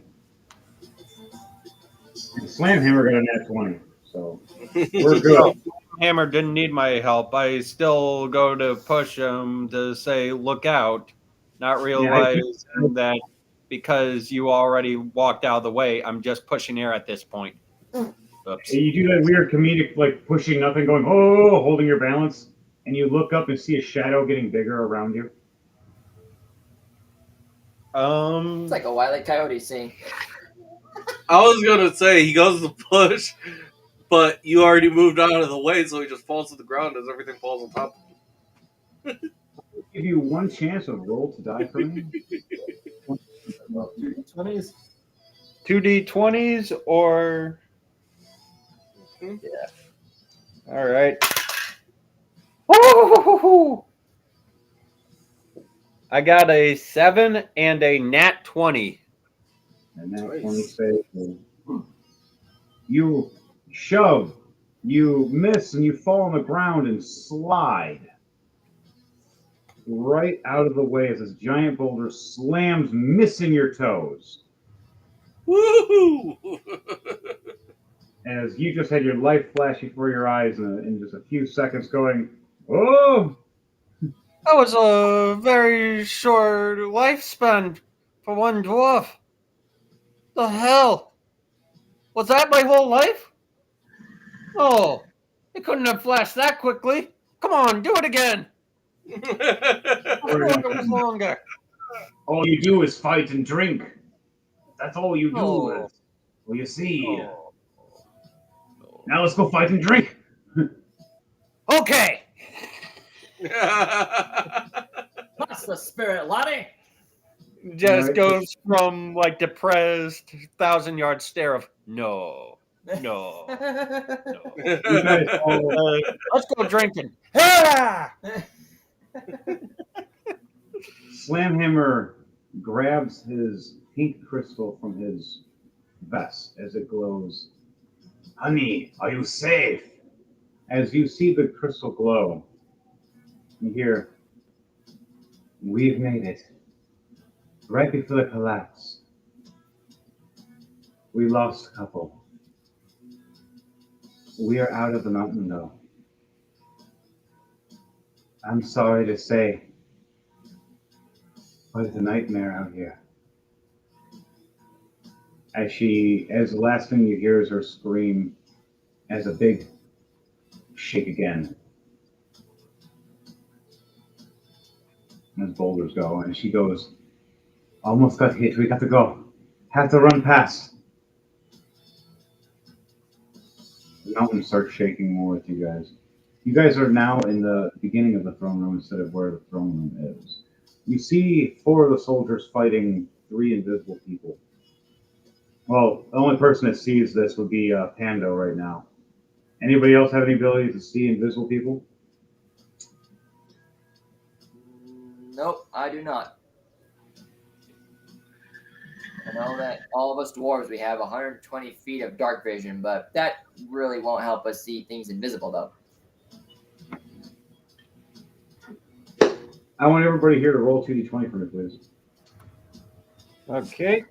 And Slamhammer got a nat 20. So we're good. Oh, Hammer didn't need my help. I still go to push him to say, look out, not realizing that because you already walked out of the way, I'm just pushing air at this point. Oops. You do that weird comedic, like pushing nothing, going, oh, holding your balance, and you look up and see a shadow getting bigger around you. It's like a Wile E. Coyote scene. I was gonna say he goes to push, but you already moved out of the way, so he just falls to the ground as everything falls on top. I'll give you one chance of roll to die for me. 20s. 2d20s or. Hmm? All right. Woo-hoo-hoo-hoo-hoo. I got a 7 and a nat 20. And that Nice. 20 save. You shove, you miss, and you fall on the ground and slide right out of the way as this giant boulder slams, missing your toes. Woohoo! As you just had your life flash before your eyes in just a few seconds, going, oh! That was a very short lifespan for one dwarf. The hell? Was that my whole life? Oh, it couldn't have flashed that quickly. Come on, do it again. I thought it was longer. All you do is fight and drink. That's all you do. Oh. Well, you see. Oh. Now let's go fight and drink. Okay. That's the spirit, laddie. Just Right. goes from like depressed 1,000-yard stare of no. You guys all Let's go drinking. Yeah! Slamhammer grabs his pink crystal from his vest as it glows. Honey, are you safe? As you see the crystal glow, you hear, we've made it. Right before the collapse, we lost a couple. We are out of the mountain, though. I'm sorry to say, but it's a nightmare out here. As the last thing you hear is her scream as a big shake again. As boulders go, and she goes, almost got hit, we got to go. Have to run past. The mountain starts shaking more with you guys. You guys are now in the beginning of the throne room instead of where the throne room is. You see 4 of the soldiers fighting 3 invisible people. Well, the only person that sees this would be Pando right now. Anybody else have any ability to see invisible people? Nope, I do not. I know that all of us dwarves, we have 120 feet of dark vision, but that really won't help us see things invisible, though. I want everybody here to roll 2d20 for me, please. Okay.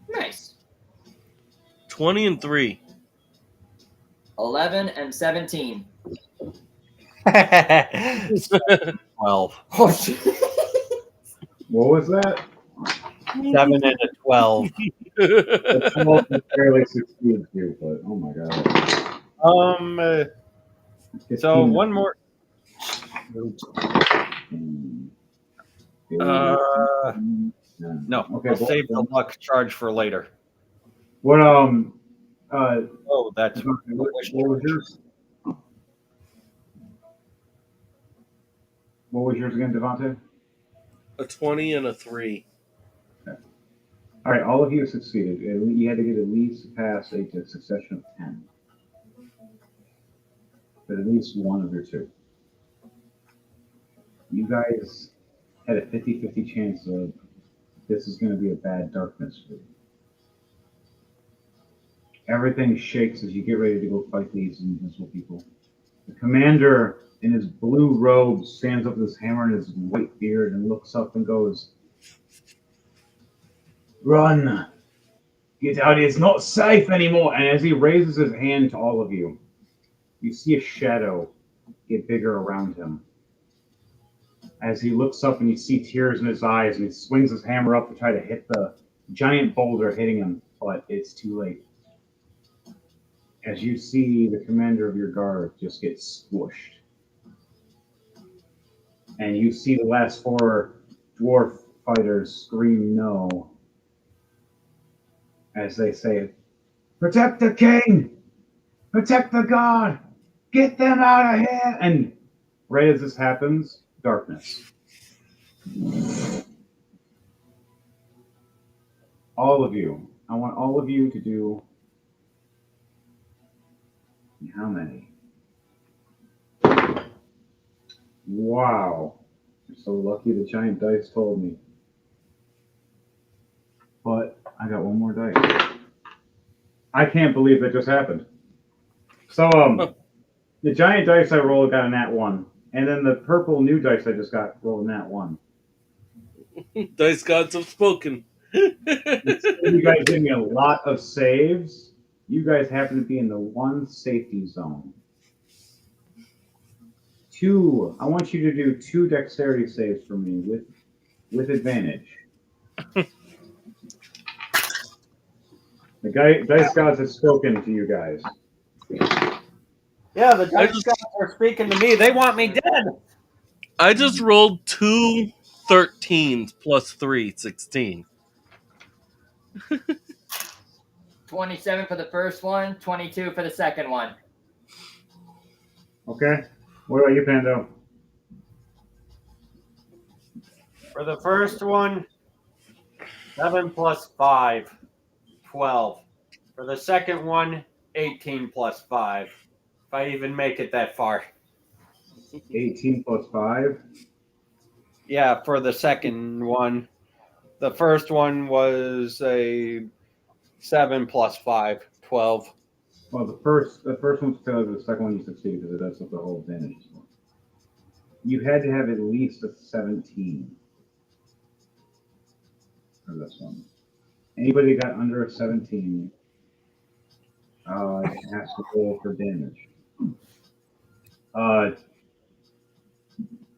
Nice. 20 and 3. 11 and 17. 12. Oh, shit. What was that? 7 and a 12. The 12 just barely succeeded you, but oh my god. So one more. No. Okay. I'll save the luck charge for later. What Oh, that's what was yours? What was yours again, Devontae? A 20 and a 3. All right, all of you succeeded. You had to get at least past a succession of 10. But at least one of your 2. You guys had a 50-50 chance of this is going to be a bad darkness for you. Everything shakes as you get ready to go fight these invisible people. The commander, in his blue robe, stands up with his hammer and his white beard and looks up and goes, "Run! Get out! It's not safe anymore!" And as he raises his hand to all of you, you see a shadow get bigger around him. As he looks up and you see tears in his eyes and he swings his hammer up to try to hit the giant boulder hitting him, but it's too late. As you see the commander of your guard just get squished. And you see the last 4 dwarf fighters scream no as they say, "Protect the king! Protect the god! Get them out of here!" And right as this happens, darkness. All of you. I want all of you to do how many? Wow. You're so lucky the giant dice told me. But I got one more dice. I can't believe that just happened. So the giant dice I rolled got a nat 1. And then the purple new dice I just got rolled a nat 1. Dice gods have spoken. You guys gave me a lot of saves. You guys happen to be in the one safety zone. 2. I want you to do 2 dexterity saves for me with advantage. The dice gods have spoken to you guys. Yeah, the dice gods are speaking to me. They want me dead. I just rolled 2 13s plus 3, 16. 27 for the first one, 22 for the second one. Okay. What about you, Pando? For the first one, 7 plus 5, 12. For the second one, 18 plus 5. If I even make it that far. 18 plus 5. Yeah, for the second one. The first one was a 7 plus 5, 12. Well, the first one failed, the second one you succeeded because that's what the whole advantage is for. You had to have at least a 17 for this one. Anybody got under a 17 has to roll for damage.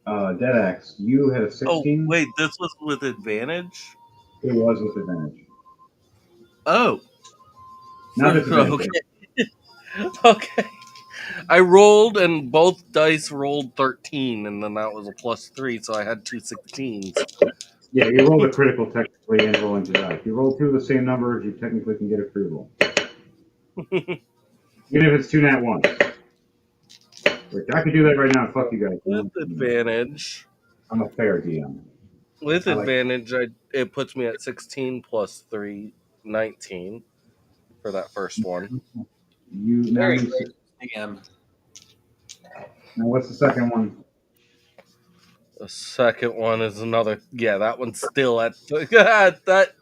Deadaxe, you had a 16. Oh, wait, this was with advantage? It was with advantage. Oh. Not disadvantage. Okay. Okay. I rolled and both dice rolled 13, and then that was a plus 3, so I had 2 16s. Yeah, you rolled a critical technically and rolling to die. If you roll 2 of the same numbers, you technically can get a free roll. Even if it's 2 nat 1. I could do that right now. Fuck you guys. With advantage. I'm a fair DM. With advantage, it puts me at 16 plus 3, 19 for that first one. You now Very need great 6. DM. Now what's the second one? The second one is another. Yeah, that one's still at that.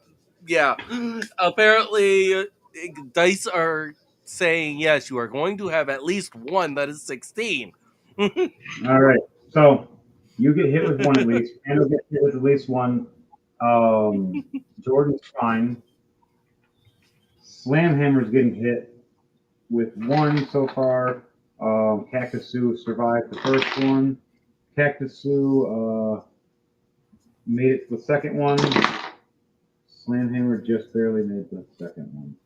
Yeah, apparently, dice are saying yes. You are going to have at least one that is 16. All right. So you get hit with one at least. Andrew gets hit with at least one. Jordan's fine. Slamhammer's getting hit with 1 so far. Cactusoo survived the first one. Cactusoo made it to the second one. Slamhammer just barely made the second one.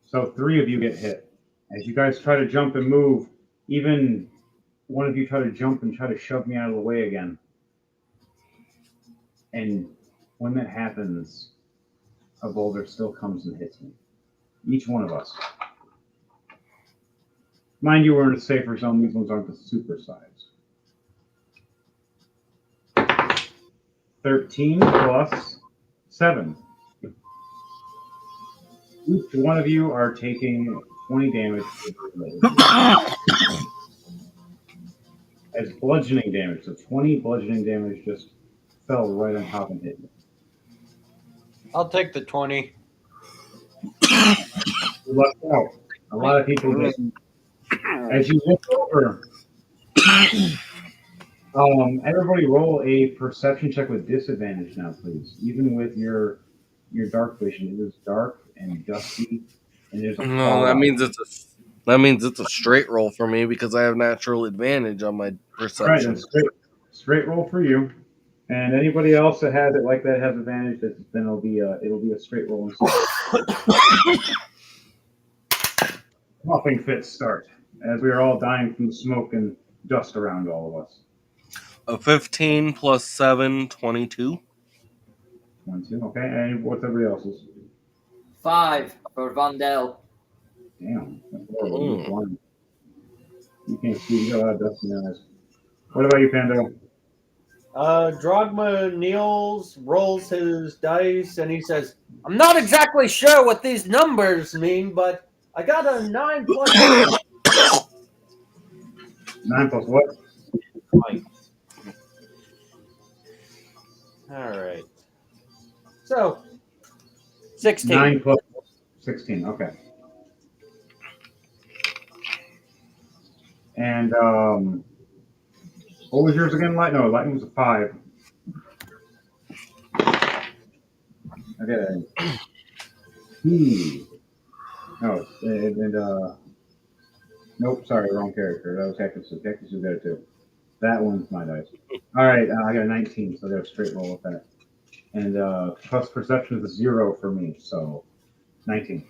So 3 of you get hit. As you guys try to jump and move, even one of you try to jump and try to shove me out of the way again. And when that happens, a boulder still comes and hits me. Each one of us. Mind you, we're in a safer zone. These ones aren't the super size. 13 plus 7. Each one of you are taking 20 damage. As bludgeoning damage. So 20 bludgeoning damage just fell right on top and hit you. I'll take the 20. You left out. A lot of people did. As you look over, everybody roll a perception check with disadvantage now, please. Even with your dark vision, it is dark and dusty, and there's a No, fog. that means it's a straight roll for me because I have natural advantage on my All right, then perception. straight roll for you. And anybody else that has it like that has advantage. Then it'll be a straight roll instead. Coughing fits start as we are all dying from the smoke and dust around all of us. A 15 plus 7, 22. 22. Okay, and what's everybody else's? 5 for Vondel. Damn, that's horrible. You're blind. You can't see. You got a lot of dust in your eyes. What about you, Pando? Drogma Niels rolls his dice and he says, I'm not exactly sure what these numbers mean, but I got a 9 plus 9 plus what? 9. All right. So, 16. 9 plus 16. Okay. And what was yours again? Light? No, Lightning was a 5. Okay. No, nope. Sorry, wrong character. That was Hecus. Hecus is there too. That one's my dice. All right, I got a 19, so I got a straight roll with that. And plus perception is a 0 for me, so 19.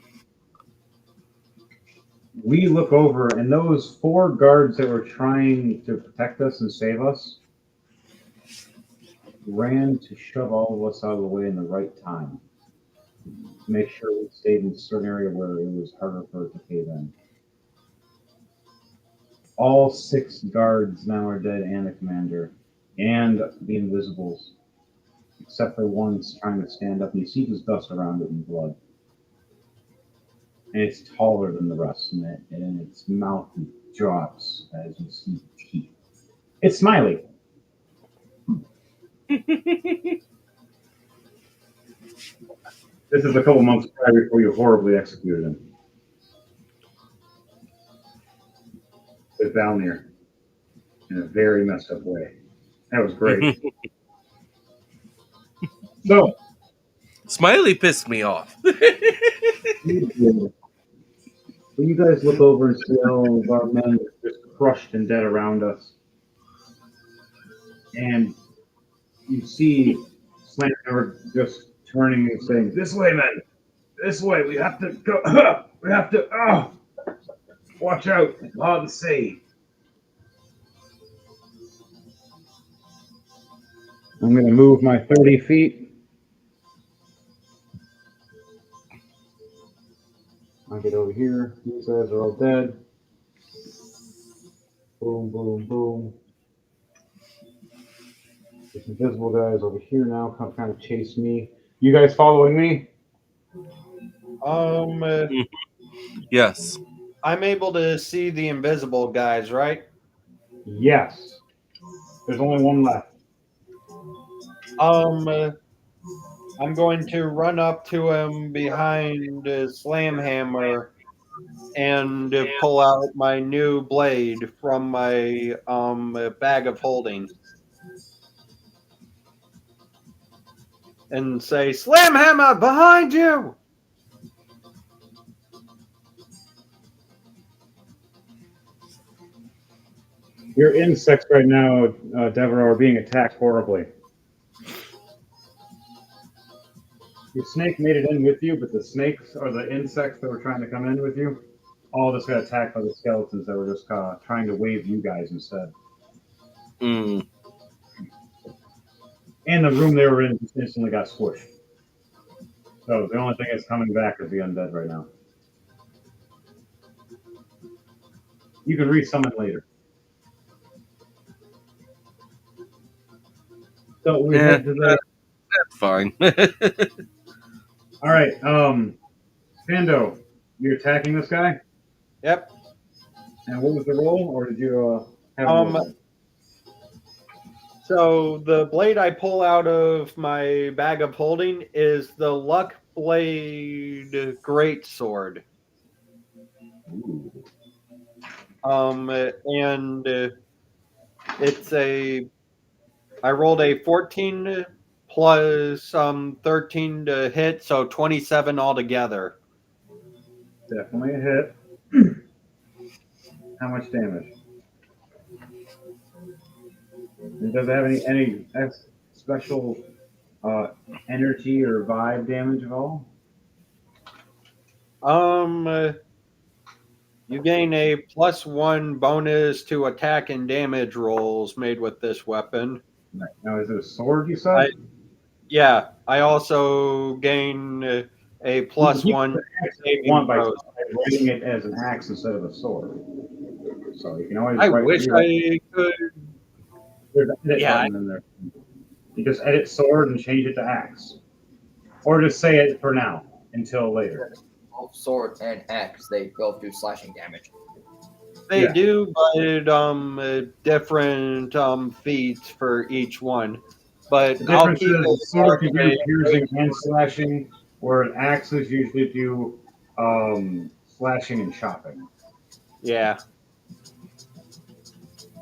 We look over, and those 4 guards that were trying to protect us and save us ran to shove all of us out of the way in the right time. To make sure we stayed in a certain area where it was harder for it to cave in. All 6 guards now are dead, and the commander, and the invisibles, except for one's trying to stand up. And you see there's dust around it and blood. And it's taller than the rest, and its mouth drops as you see teeth. It's Smiley. This is a couple months prior before you horribly executed him. It's down there in a very messed up way. That was great. So, Smiley pissed me off. when you guys look over and see all of our men just crushed and dead around us, and you see Slamhammer just turning and saying, "This way, men! This way! We have to go! We have to! Oh! Watch out! It's hard to see." I'm going to move my 30 feet. I'll get over here. These guys are all dead. Boom, boom, boom. This invisible guy is over here now, kind of chase me. You guys following me? Yes. I'm able to see the invisible guys, right? Yes. There's only one left. I'm going to run up to him behind Slamhammer and pull out my new blade from my bag of holding and say, Slamhammer, behind you! Your insects right now, Deborah, are being attacked horribly. Your snake made it in with you, but the snakes or the insects that were trying to come in with you, all just got attacked by the skeletons that were just trying to wave you guys instead. Mm. And the room they were in just instantly got squished. So the only thing that's coming back is the undead right now. You can resummon later. So we head to the. That's fine. All right, Pando, you're attacking this guy. Yep. And what was the roll, or did you have? So the blade I pull out of my bag of holding is the Luck Blade Greatsword. Ooh. And it's I rolled a 14 plus 13 to hit, so 27 altogether. Definitely a hit. How much damage? And does it have any special energy or vibe damage at all? You gain a +1 bonus to attack and damage rolls made with this weapon. Right. Now, is it a sword you said? Yeah, I also gain a You can keep +1 the axe if you saving want by throws. writing it as an axe instead of a sword. So you can always I wish rewrite. I could. There's an edit Yeah, button in there. You just edit sword and change it to axe, or just say it for now until later. Both sword and axe, they both do slashing damage. they Yeah. do, but different feats for each one. But The I'll difference keep is the it sword can as do piercing and slashing, where axes usually do slashing and chopping. yeah.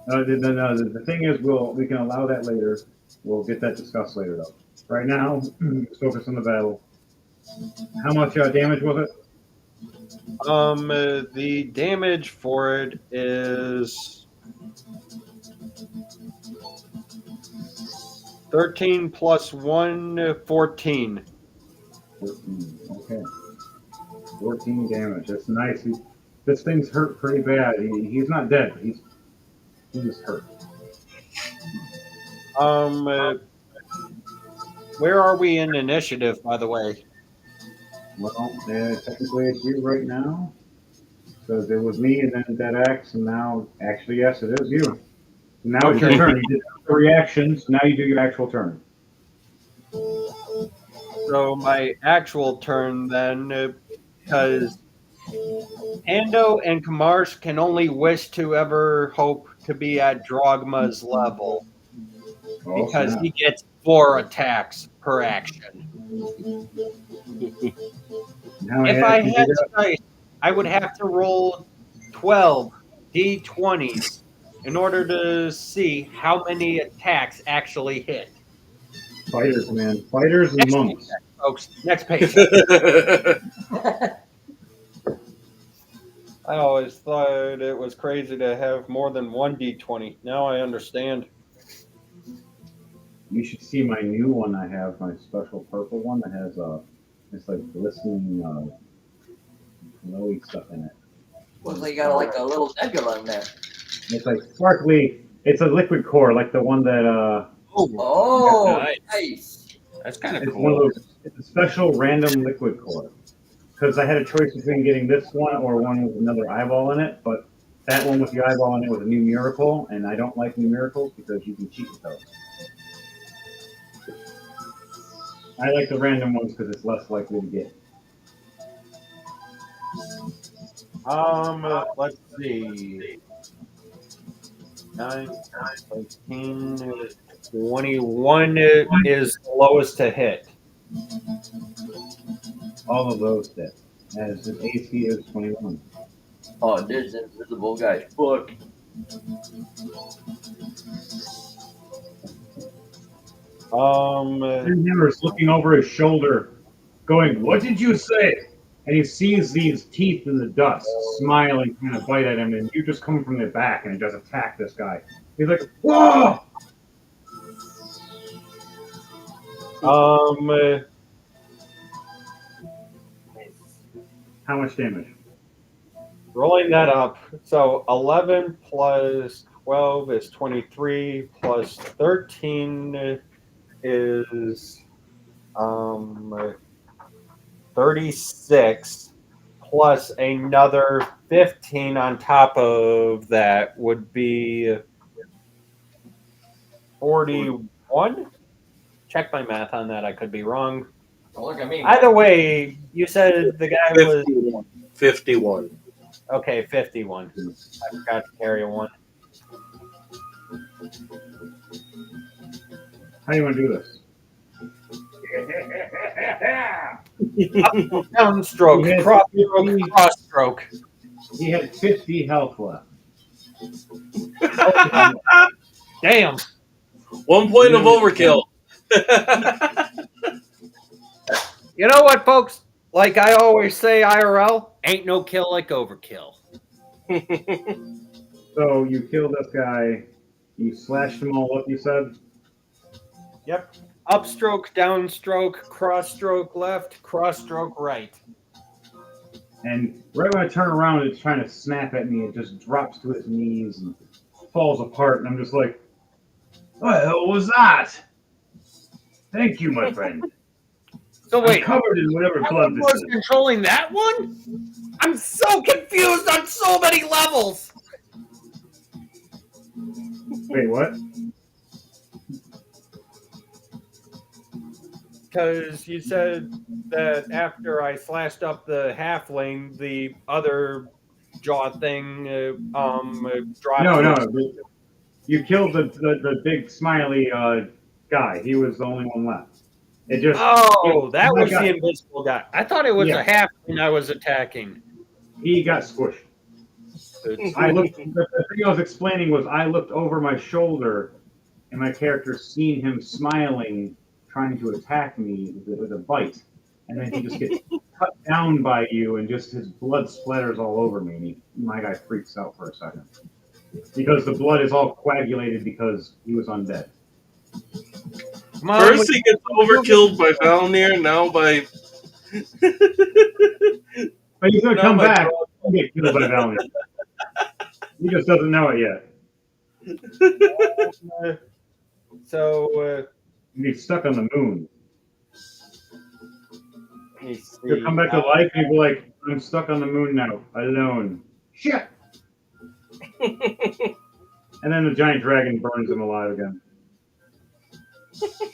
The thing is, we can allow that later. We'll get that discussed later, though. Right now, let's focus on the battle. How much damage was it? The damage for it is 13 plus 1, 14. 14. Okay. 14 damage. That's nice. This thing's hurt pretty bad. He's not dead. He's hurt. Um, uh, where are we in initiative, by the way? Well, technically it's you right now. So there was me and then Dead Axe, and now, actually, yes, it is you. Now it's your Okay. turn. You did the reactions. Now you do your actual turn. So my actual turn then, because Ando and Kamarsh can only wish to ever hope to be at Drogma's level Oh, because snap. he gets 4 attacks per action. And how many If I actions you had got? dice, I would have to roll 12 d20s in order to see how many attacks actually hit. Fighters, man. Fighters and Next monks. paycheck, folks. Next paycheck. I always thought it was crazy to have more than one d20. Now I understand. You should see my new one I have, my special purple one that has it's like glistening, glowy stuff in it. Looks like you got like a little nebula in there. It's like sparkly. It's a liquid core, like the one that Oh, Nice. nice. That's kind of it's one of cool. those. It's a special random liquid core. Because I had a choice between getting this one or one with another eyeball in it, but that one with the eyeball in it was a new miracle, and I don't like new miracles because you can cheat with those. I like the random ones because it's less likely to get. Let's see. 9, 13, 21 is the lowest to hit. All of those hit, as his AC is 21. Oh, this invisible guy's book. And Hammer's looking over his shoulder, going, "What did you say?" And he sees these teeth in the dust, smiling, kind of bite at him, and you just come from the back, and he just attack this guy. He's like, "Whoa!" um, How much damage? rolling that up. So 11 plus 12 is 23, plus 13 is 36, plus another 15 on top of that would be 41. Check my math on that. I could be wrong. Don't look at me. Either way, you said the guy was 51. 51. okay. 51. I forgot to carry a one. do you want to do this? Downstroke, He had cross-stroke, 50 cross-stroke. He had 50 health left. Damn. 1 point of overkill. You know what, folks? Like I always say, IRL, ain't no kill like overkill. So you killed this guy. You slashed them all up, you said? Yep. Upstroke, downstroke, cross-stroke left, cross-stroke right. And right when I turn around, it's trying to snap at me. It just drops to its knees and falls apart. And I'm just like, what the hell was that? Thank you, my friend. So wait, I'm covered in whatever that blood one this was is. controlling that one? I'm so confused on so many levels. Wait, what? Because you said that after I slashed up the halfling, the other jaw thing dropped. No. You killed the big smiley guy. He was the only one left. It just. That was the invisible guy. I thought it was Yeah. a halfling I was attacking. He got squished. The thing I was explaining was I looked over my shoulder, and my character seen him smiling, trying to attack me with a bite, and then he just gets cut down by you, and just his blood splatters all over me. And my guy freaks out for a second because the blood is all coagulated because he was undead. First he gets overkilled by Valnir, now by... But he's gonna No, come my back and get killed by Valnir. He just doesn't know it yet. He's stuck on the moon. He'll come back to life and he'll be like, I'm stuck on the moon now, alone. Shit! And then the giant dragon burns him alive again. Because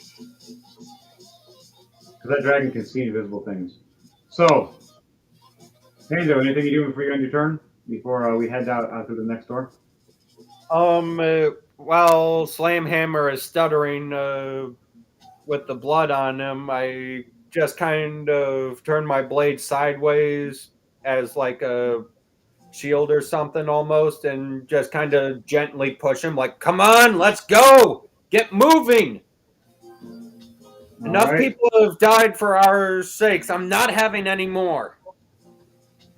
that dragon can see invisible things. So, Pando, anything you do before you end your turn? Before we head out through the next door? While Slamhammer is stuttering with the blood on him, I just kind of turn my blade sideways as like a shield or something almost, and just kind of gently push him like, come on, let's go! Get moving! Enough people have died for our sakes. I'm not having any more.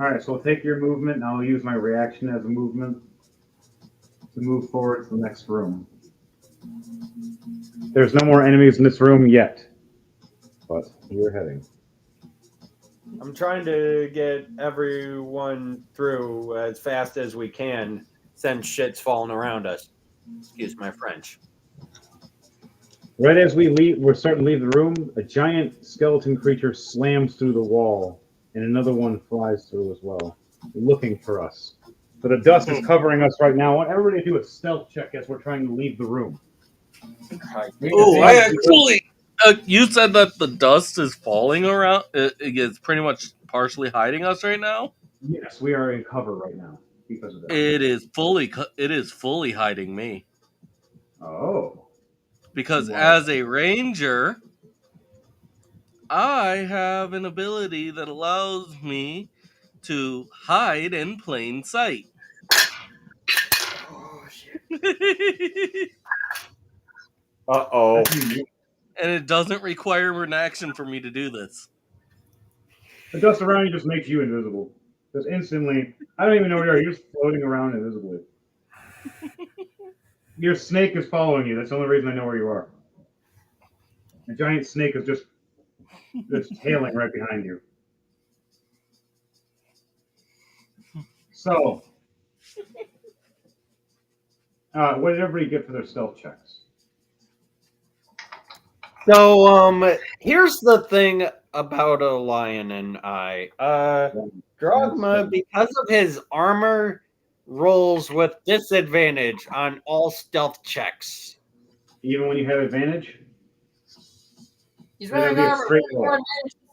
Alright, so I'll take your movement, and I'll use my reaction as a movement to move forward to the next room. There's no more enemies in this room yet, but you're heading. I'm trying to get everyone through as fast as we can since shit's falling around us. Excuse my French. Right as we're starting to leave the room, a giant skeleton creature slams through the wall, and another one flies through as well, looking for us. So the dust is covering us right now. I want everybody to do a stealth check as we're trying to leave the room. Oh, I actually... you said that the dust is falling around. It is pretty much partially hiding us right now. Yes, we are in cover right now because of that. It is fully hiding me. Oh. Because as a ranger, I have an ability that allows me to hide in plain sight. Oh, shit. Uh-oh. And it doesn't require an action for me to do this. The dust around you just makes you invisible. Just instantly, I don't even know where you are. You're just floating around invisibly. Your snake is following you. That's the only reason I know where you are. A giant snake is just tailing right behind you. So, what did everybody get for their stealth checks? So, here's the thing about a lion and I. Drogma, because of his armor, rolls with disadvantage on all stealth checks. Even when you have advantage? He's That'd wearing be a armor. straight He's roll. wearing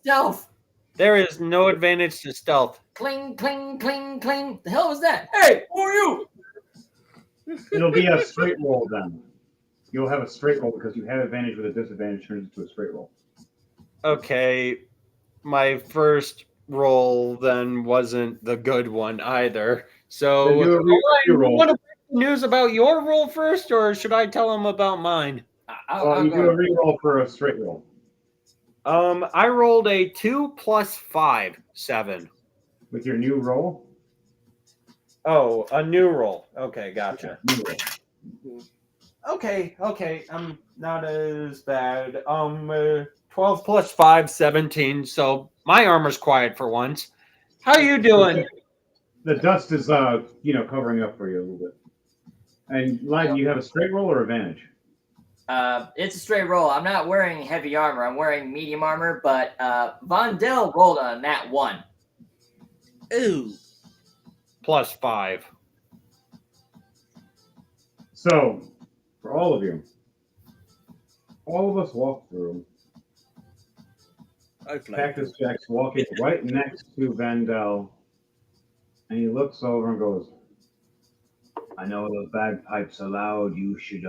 stealth. There is no advantage to stealth. Cling, cling, cling, cling. The hell was that? Hey, who are you? It'll be a straight roll then. You'll have a straight roll because you have advantage with a disadvantage turns into a straight roll. Okay, my first roll then wasn't the good one either. So, Then do a re-roll. want to break the news about your roll first, or should I tell them about mine? Well, you do a re-roll for a straight roll. I rolled a 2 plus 5, 7. With your new roll? Oh, a new roll. Okay, gotcha. New roll. Okay, I'm not as bad. 12 plus 5, 17. So my armor's quiet for once. How you doing? The dust is, covering up for you a little bit. And Lyden, you have a straight roll or advantage? It's a straight roll. I'm not wearing heavy armor. I'm wearing medium armor, but Vondel rolled a nat 1. Ooh. Plus 5. So, for all of you, all of us walk through. Cactus Jack's walking right next to Vandel, and he looks over and goes, I know those bagpipes are loud. You should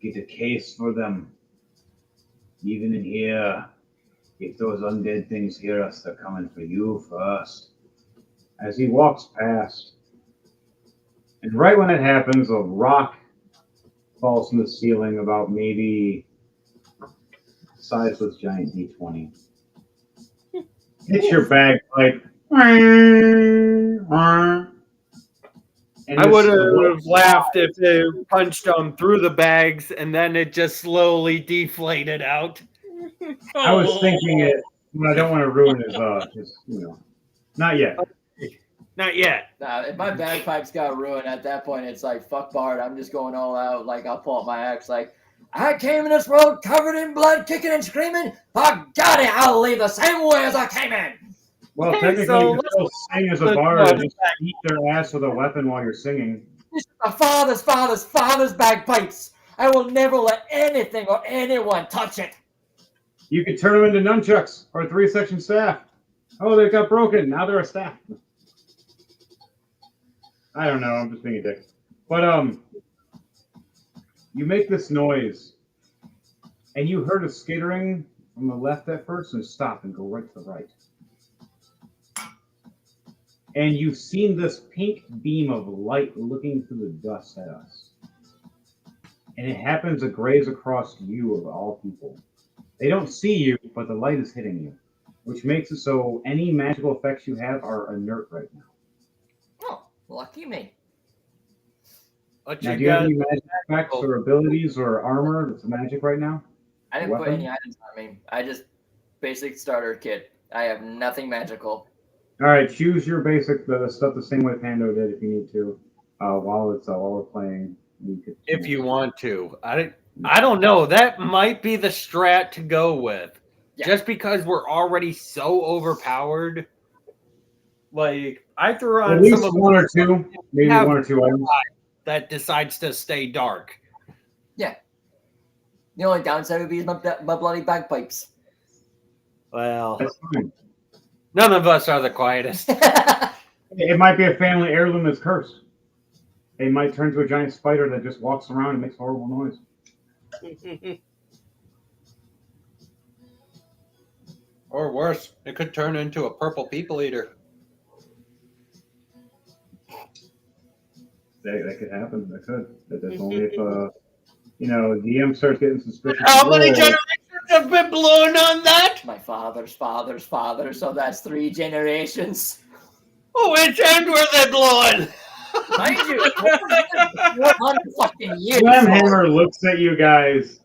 get a case for them. Even in here, if those undead things hear us, they're coming for you first. As he walks past, and right when it happens, a rock falls from the ceiling about maybe size with giant D20. Hits your bagpipe. And I would have laughed if they punched them through the bags and then it just slowly deflated out. I was thinking it, but I don't want to ruin his not yet. Not yet. If my bagpipes got ruined at that point, it's like, fuck Bard, I'm just going all out. Like, I'll pull up my axe, like, I came in this world covered in blood, kicking and screaming. By God, I'll leave the same way as I came in. Well, technically, you can still sing as a bard and just eat their ass with a weapon while you're singing. This is my father's bagpipes. I will never let anything or anyone touch it. You could turn them into nunchucks or a 3-section staff. Oh, they got broken. Now they're a staff. I don't know. I'm just being a dick. But you make this noise, and you heard a skittering from the left at first, and stop and go right to the right. And you've seen this pink beam of light looking through the dust at us. And it happens to graze across you of all people. They don't see you, but the light is hitting you, which makes it so any magical effects you have are inert right now. Oh, lucky me. Now, do you have any magic effects or abilities or armor that's magic right now? I didn't put any items on me. I just basic starter kit. I have nothing magical. All right, choose your basic stuff the same way Pando did if you need to. While we're playing, if you want to. I don't know. That might be the strat to go with. Yeah. Just because we're already so overpowered. Like, I threw on at least one or two, maybe one or two items that decides to stay dark. Yeah. The only downside would be my bloody bagpipes. Well, none of us are the quietest. It might be a family heirloom that's cursed. It might turn to a giant spider that just walks around and makes horrible noise. Or worse, it could turn into a purple people eater. That could happen. That could. That's only if DM starts getting suspicious. How many generations have been blown on that? My father's father, so that's 3 generations. Which end were they blowing? Mind you, 100 fucking years. Slamhammer looks at you guys.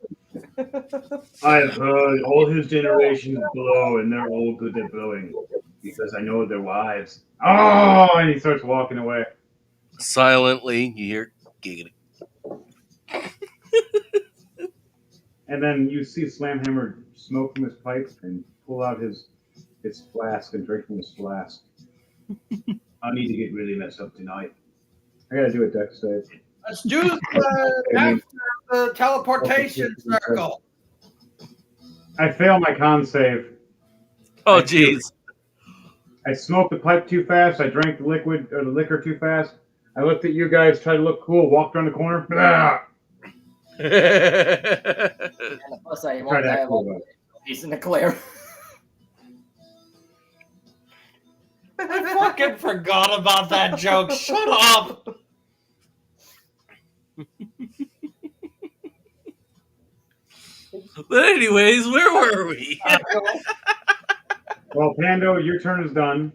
I've heard all his generations blow, and they're all good at blowing because I know their wives. Oh, and he starts walking away. Silently, you hear giggity. And then you see Slamhammer smoke from his pipe and pull out his flask and drink from his flask. I need to get really messed up tonight. I gotta do a dex save. Let's do after the teleportation circle. I fail my con save. Oh, jeez. I smoked the pipe too fast. I drank the liquor too fast. I looked at you guys, tried to look cool, walked around the corner. Blah! And plus, I Try won't that die of cool, all though. he's in the clear. I fucking forgot about that joke. Shut up. But anyways, where were we? Well, Pando, your turn is done.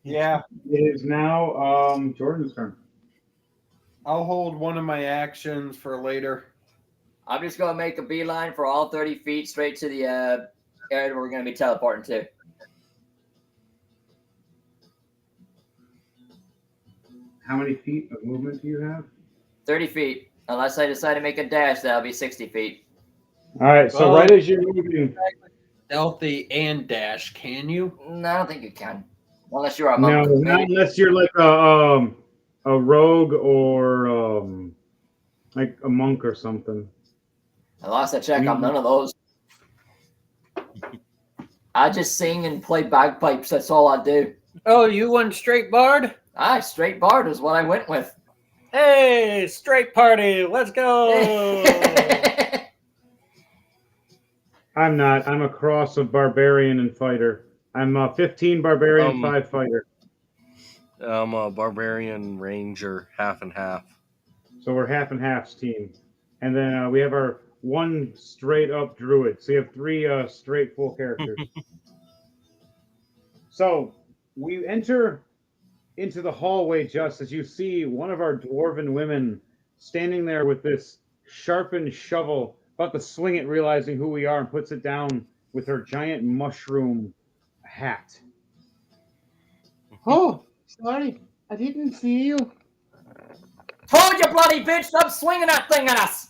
Yeah, It is now Jordan's turn. I'll hold one of my actions for later. I'm just gonna make a beeline for all 30 feet straight to the area we're gonna be teleporting to. How many feet of movement do you have? 30 feet. Unless I decide to make a dash, that'll be 60 feet. All right, so Well, right as you're moving, Stealthy and dash, can you? No, I don't think you can. Unless you're a no, monk. not Maybe. unless you're like a rogue or like a monk or something. I lost a check on none of those. I just sing and play bagpipes. That's all I do. Oh, you went straight bard? Aye, straight bard is what I went with. Hey, straight party, let's go! I'm not. I'm a cross of barbarian and fighter. I'm 15 barbarian, 5 fighter. I'm a barbarian ranger, half and half. So we're half and halves team. And then we have our one straight up druid. So you have 3 straight full characters. So we enter into the hallway just as you see one of our dwarven women standing there with this sharpened shovel, about to swing it, realizing who we are, and puts it down with her giant mushroom hat. Oh, sorry, I didn't see you. Told you, bloody bitch! Stop swinging that thing at us!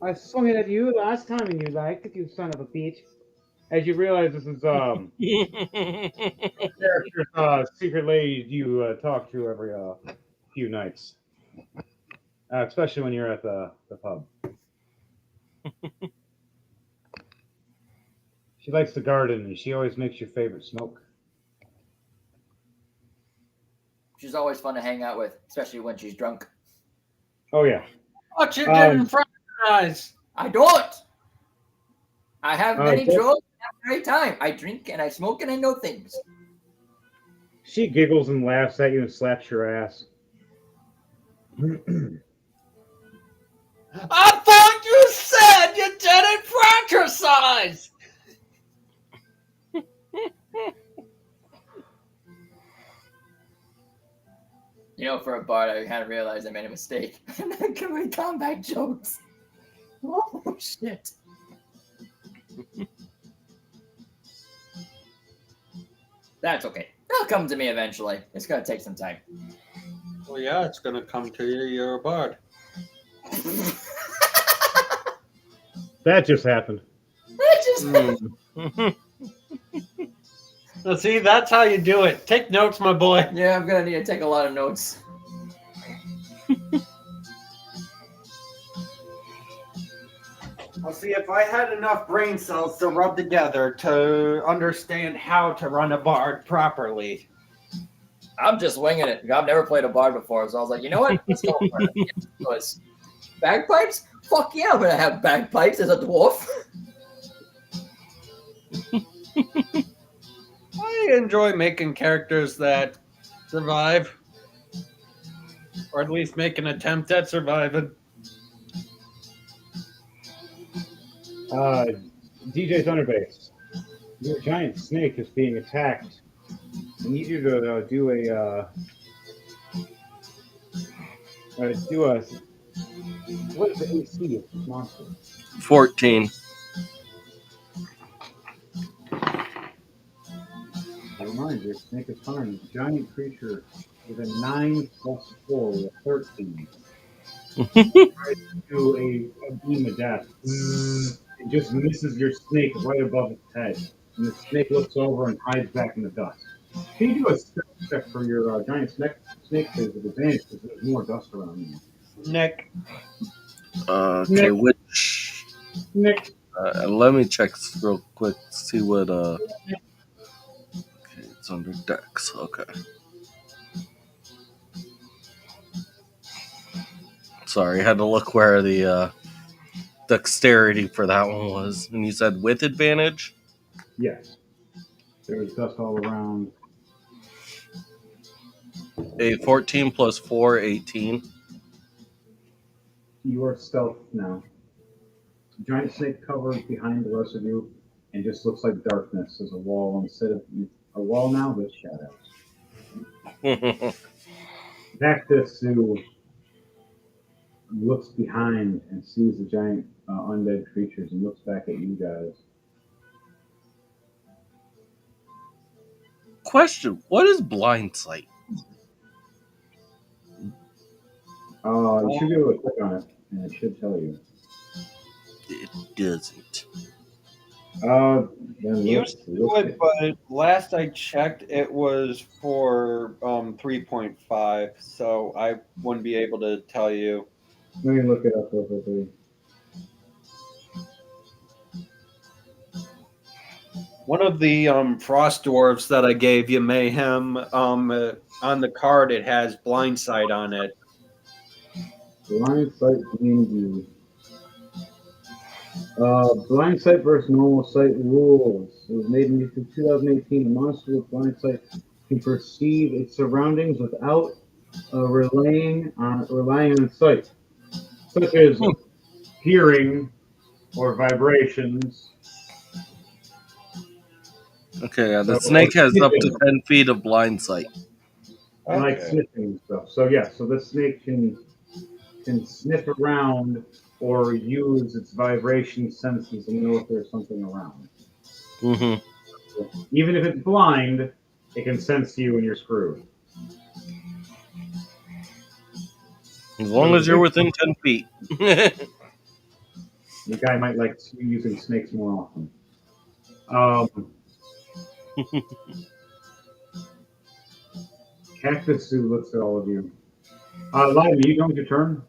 I swung it at you last time and you liked it, you son of a bitch. As you realize, this is character's secret lady you talk to every few nights. Especially when you're at the pub. She likes to garden and she always makes your favorite smoke. She's always fun to hang out with, especially when she's drunk. Oh, yeah. What you did in front of your eyes? I don't! I have many just- drugs and have a great time. I drink and I smoke and I know things. She giggles and laughs at you and slaps your ass. I thought you said you didn't fratricize! You know, for a bard, I kind of realized I made a mistake. I'm not good with combat jokes. Oh, shit. That's okay. It'll come to me eventually. It's going to take some time. Well, yeah, it's gonna come to you. You're a bard. That just happened. Now, see, that's how you do it. Take notes, my boy. Yeah, I'm going to need to take a lot of notes. Well, see, if I had enough brain cells to rub together to understand how to run a bard properly. I'm just winging it. I've never played a bard before, so I was like, you know what? Let's go for it. Yeah, it was bagpipes? Fuck yeah, I'm going to have bagpipes as a dwarf. I enjoy making characters that survive, or at least make an attempt at surviving. DJ Thunderbase, your giant snake is being attacked. I need you to do a what is the AC of this monster? 14. Never mind, your snake is fine. Giant creature with a 9 plus 4 with a 13. Tries to do a beam of death. It just misses your snake right above its head. And the snake looks over and hides back in the dust. Can you do a stealth check for your giant snake phase with advantage because there's more dust around you? Nick. Okay, Nick. which... Nick. Let me check real quick, see what... Okay, it's under Dex, okay. Sorry, I had to look where the dexterity for that one was. And you said with advantage? Yes. There's dust all around. A 14 plus 4, 18. You are stealth now. Giant snake covers behind the rest of you and just looks like darkness as a wall. Instead of a wall now, there's shadows. Cactus who looks behind and sees the giant undead creatures and looks back at you guys. Question, what is blind sight? You should be able to click on it and it should tell you. It doesn't. Then Used to do it, but last I checked, it was for 3.5, so I wouldn't be able to tell you. Let me look it up real quickly. One of the frost dwarves that I gave you, Mayhem, on the card, it has blind sight on it. Blind sight D&D. Blind sight versus normal sight rules. It was made in 2018. A monster with blind sight can perceive its surroundings without relying on sight, such as hearing or vibrations. Okay, yeah, the snake has up to 10 feet of blind sight. And like sniffing and stuff. So yeah, so the snake can sniff around or use its vibration senses and know if there's something around. Mm-hmm. Even if it's blind, it can sense you and you're screwed. As long as you're within 10 feet. The guy might like using snakes more often. Cactus Sue looks at all of you. Live, are you going to turn?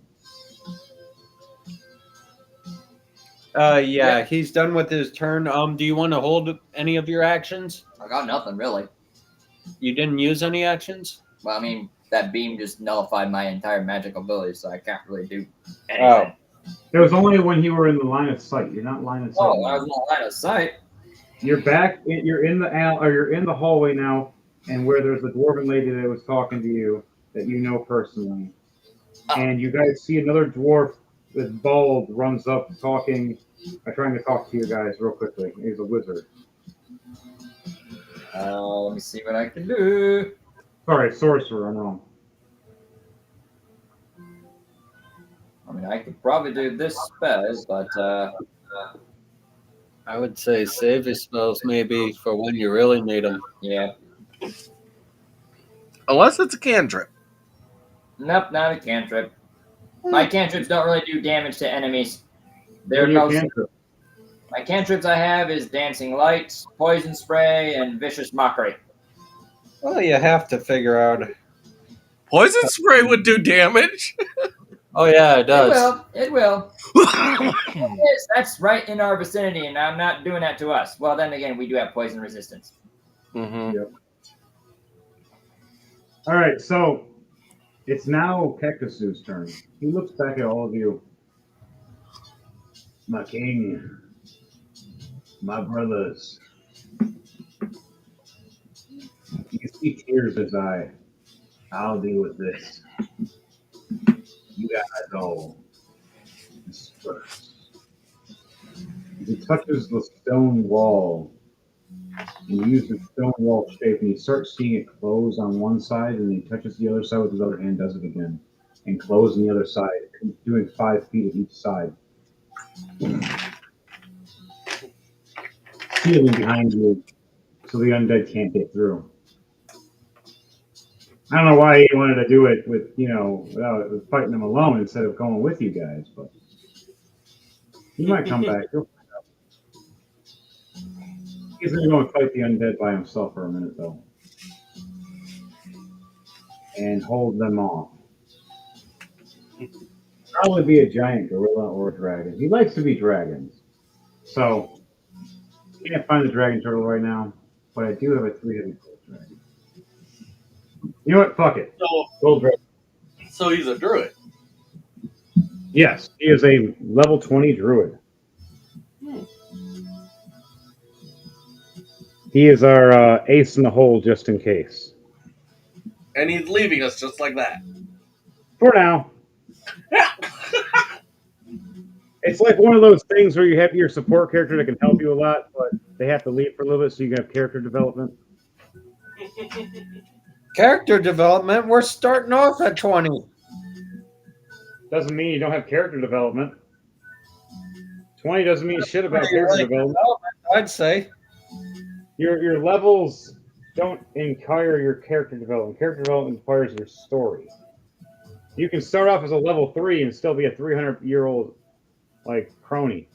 Yeah, he's done with his turn. Do you want to hold any of your actions? I got nothing really. You didn't use any actions? Well, I mean, that beam just nullified my entire magical ability, so I can't really do anything. Oh. It was only when you were in the line of sight. You're not line of sight. Oh, I was in the line of sight. You're back. You're in you're in the hallway now, and where there's the dwarven lady that was talking to you that you know personally, and you guys see another dwarf with bald runs up trying to talk to you guys real quickly. He's a wizard. Let me see what I can do. Sorry, sorcerer. I'm wrong. I mean, I could probably do this spell, but I would say save your spells maybe for when you really need them. yeah. Unless it's a cantrip. Nope, not a cantrip. My cantrips don't really do damage to enemies. What are your cantrips? My cantrips I have is Dancing Light, Poison Spray, and Vicious Mockery. Well, you have to figure out. Poison spray would do damage. Oh yeah, it does. It will. Yes, that's right in our vicinity, and I'm not doing that to us. Well, then again, we do have poison resistance. Mm-hmm. Yep. All right, so it's now Cactus's turn. He looks back at all of you. My king, my brothers. You see tears as I'll deal with this. You guys all disperse. He touches the stone wall. And he uses the stone wall shape, and you start seeing it close on one side, and he touches the other side with his other hand, does it again, and close on the other side, doing 5 feet of each side. Sealing behind you, so the undead can't get through. I don't know why he wanted to do it with, without fighting them alone instead of going with you guys, but he might come back. He's going to go and fight the undead by himself for a minute, though. And hold them off. Probably be a giant gorilla or a dragon. He likes to be dragons. So, can't find the dragon turtle right now, but I do have a 3-headed dragon. You know what? Fuck it. So, Gold dragon. so he's a druid. Yes, he is a level 20 druid. He is our ace in the hole just in case. And he's leaving us just like that. For now. It's like one of those things where you have your support character that can help you a lot, but they have to leave for a little bit so you can have character development. Character development, we're starting off at 20. Doesn't mean you don't have character development. 20 doesn't mean shit about character development. I'd say. Your levels don't require your character development. Character development requires your story. You can start off as a level 3 and still be a 300-year-old like crony.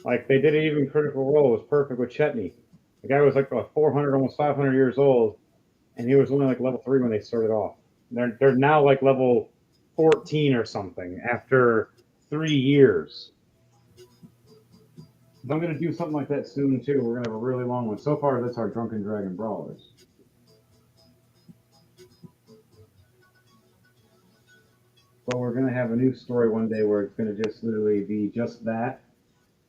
Like they did it even Critical Role was perfect with Chetney. The guy was like 400, almost 500 years old, and he was only like level 3 when they started off. They're now like level 14 or something after 3 years. I'm going to do something like that soon too. We're going to have a really long one. So far, that's our Drunken Dragon Brawlers. But we're going to have a new story one day where it's going to just literally be just that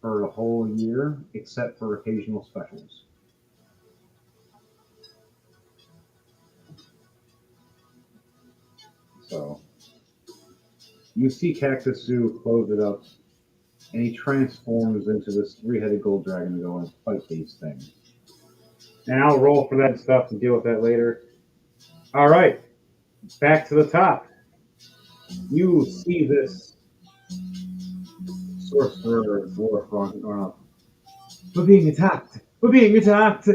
for the whole year, except for occasional specials. So, you see Cactus Zoo close it up, and he transforms into this 3-headed gold dragon to go and fight these things. And I'll roll for that stuff and deal with that later. All right, back to the top. You see this sorcerer dwarf going up. We're being attacked. We're being attacked.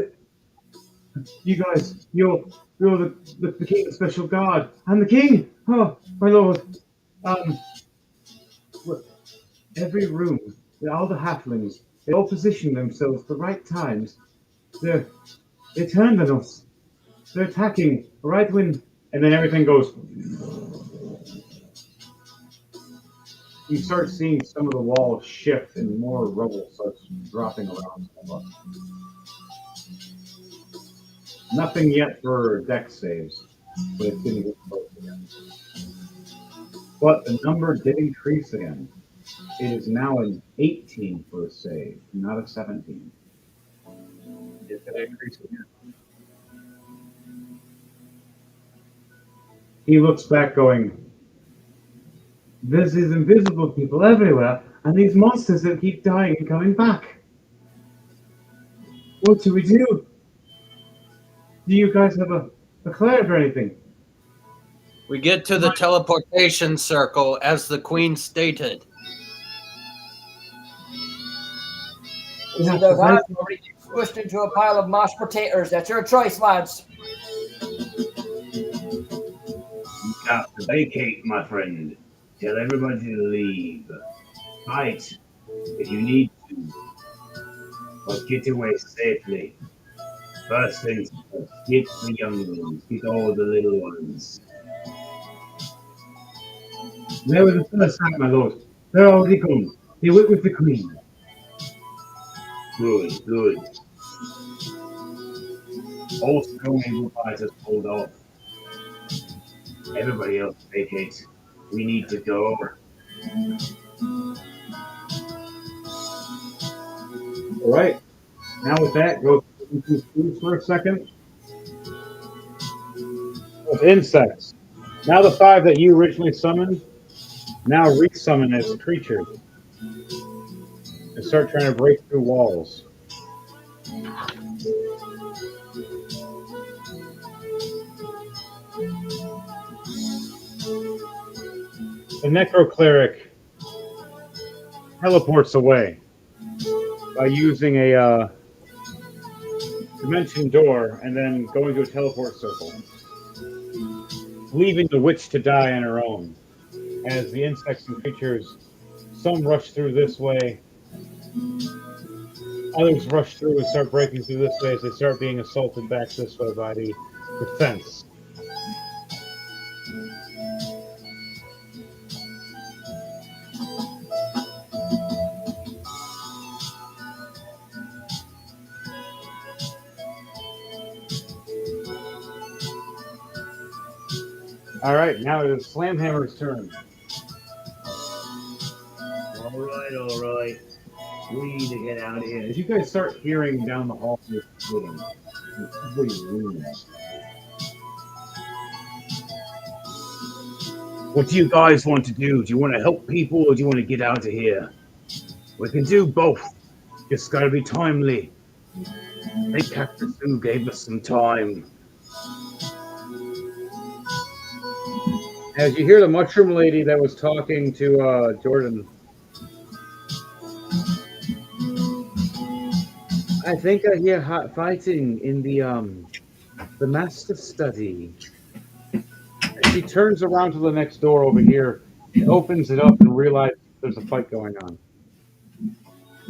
You guys, you're the king's special guard. I'm the king. Oh, my lord. Look, every room, all the halflings, they all position themselves at the right times. They turned on us. They're attacking right when, and then everything goes. You start seeing some of the walls shift and more rubble starts dropping around. Nothing yet for deck saves, but it's getting close again. But the number did increase again. It is now an 18 for a save, not a 17. It did increase again. He looks back going, there's these invisible people everywhere, and these monsters that keep dying and coming back. What do we do? Do you guys have a cleric or anything? We get to the teleportation circle, as the queen stated. It's either that or we get squished into a pile of mashed potatoes. That's your choice, lads. You have to vacate, my friend. Tell everybody to leave. Fight if you need to, but get away safely. First things first, get the young ones, get all the little ones. Where was the first time, my lord? They're already gone. They went with the queen. Good, good. All strong able fighters pulled off. Everybody else vacate. We need to go. All right. Now with that, go into food for a second. With insects. Now the 5 that you originally summoned, now resummon as creatures. And start trying to break through walls. The Necro Cleric teleports away by using a dimension door and then going to a teleport circle, leaving the witch to die on her own. As the insects and creatures, some rush through this way, others rush through and start breaking through this way as they start being assaulted back this way by the defense. All right, now it is Slamhammer's turn. All right. We need to get out of here. As you guys start hearing down the hall, sitting in every room. What do you guys want to do? Do you want to help people or do you want to get out of here? We can do both. Just gotta be timely. I think Captain Sue gave us some time. As you hear the mushroom lady that was talking to Jordan, I think I hear fighting in the master study. She turns around to the next door over here, opens it up, and realizes there's a fight going on.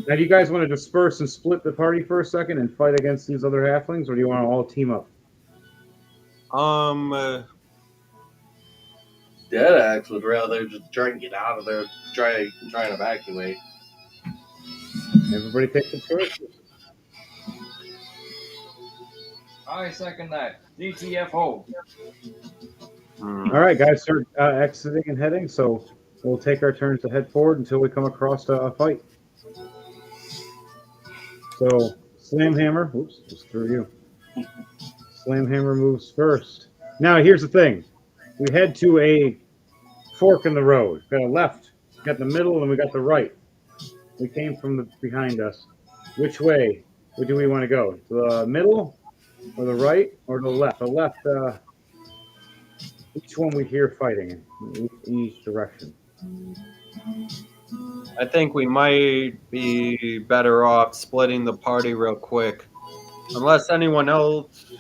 Now, do you guys want to disperse and split the party for a second and fight against these other halflings, or do you want to all team up? Deadax would rather just try and get out of there, try and evacuate. Everybody take the choices. I second that. DTFO. All right, guys, start exiting and heading. So we'll take our turns to head forward until we come across a fight. So Slamhammer, oops, just threw you. Slamhammer moves first. Now here's the thing: we head to a fork in the road. We got a left, we got the middle, and we got the right. We came from behind us. Which way do we want to go? To the middle, or the right, or the left? The left. Each one we hear fighting in each direction. I think we might be better off splitting the party real quick. Unless anyone else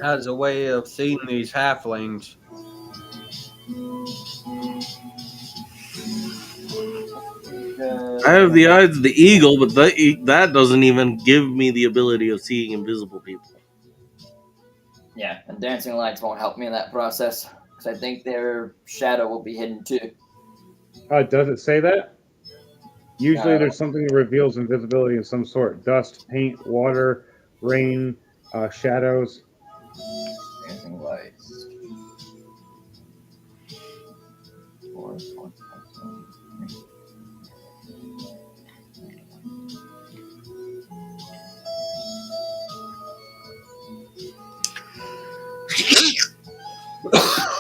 has a way of seeing these halflings. I have the eyes of the eagle, but that doesn't even give me the ability of seeing invisible people. Yeah, and dancing lights won't help me in that process because I think their shadow will be hidden too. Does it say that? Usually there's something that reveals invisibility of some sort. Dust, paint, water, rain, shadows. Dancing lights.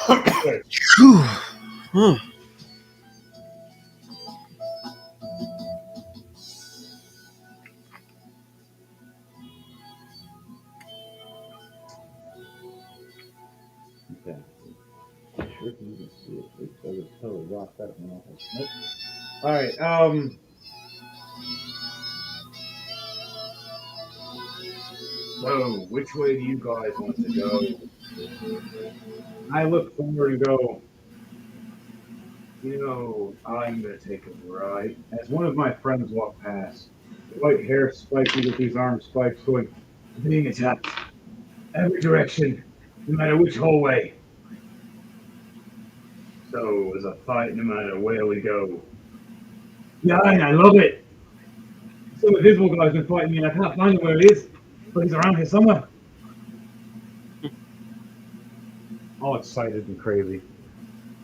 Okay. Sure can even see it. Oops, I just totally lost that one off. Nope. All right. So, which way do you guys want to go? I look forward and go, I'm going to take a ride. As one of my friends walked past, white hair spiky with these arm spikes going, being attacked. Every direction, no matter which hallway. So there's a fight no matter where we go. Yeah, I love it. Some invisible guy's been fighting me and I can't find him where he is, but he's around here somewhere. All excited and crazy.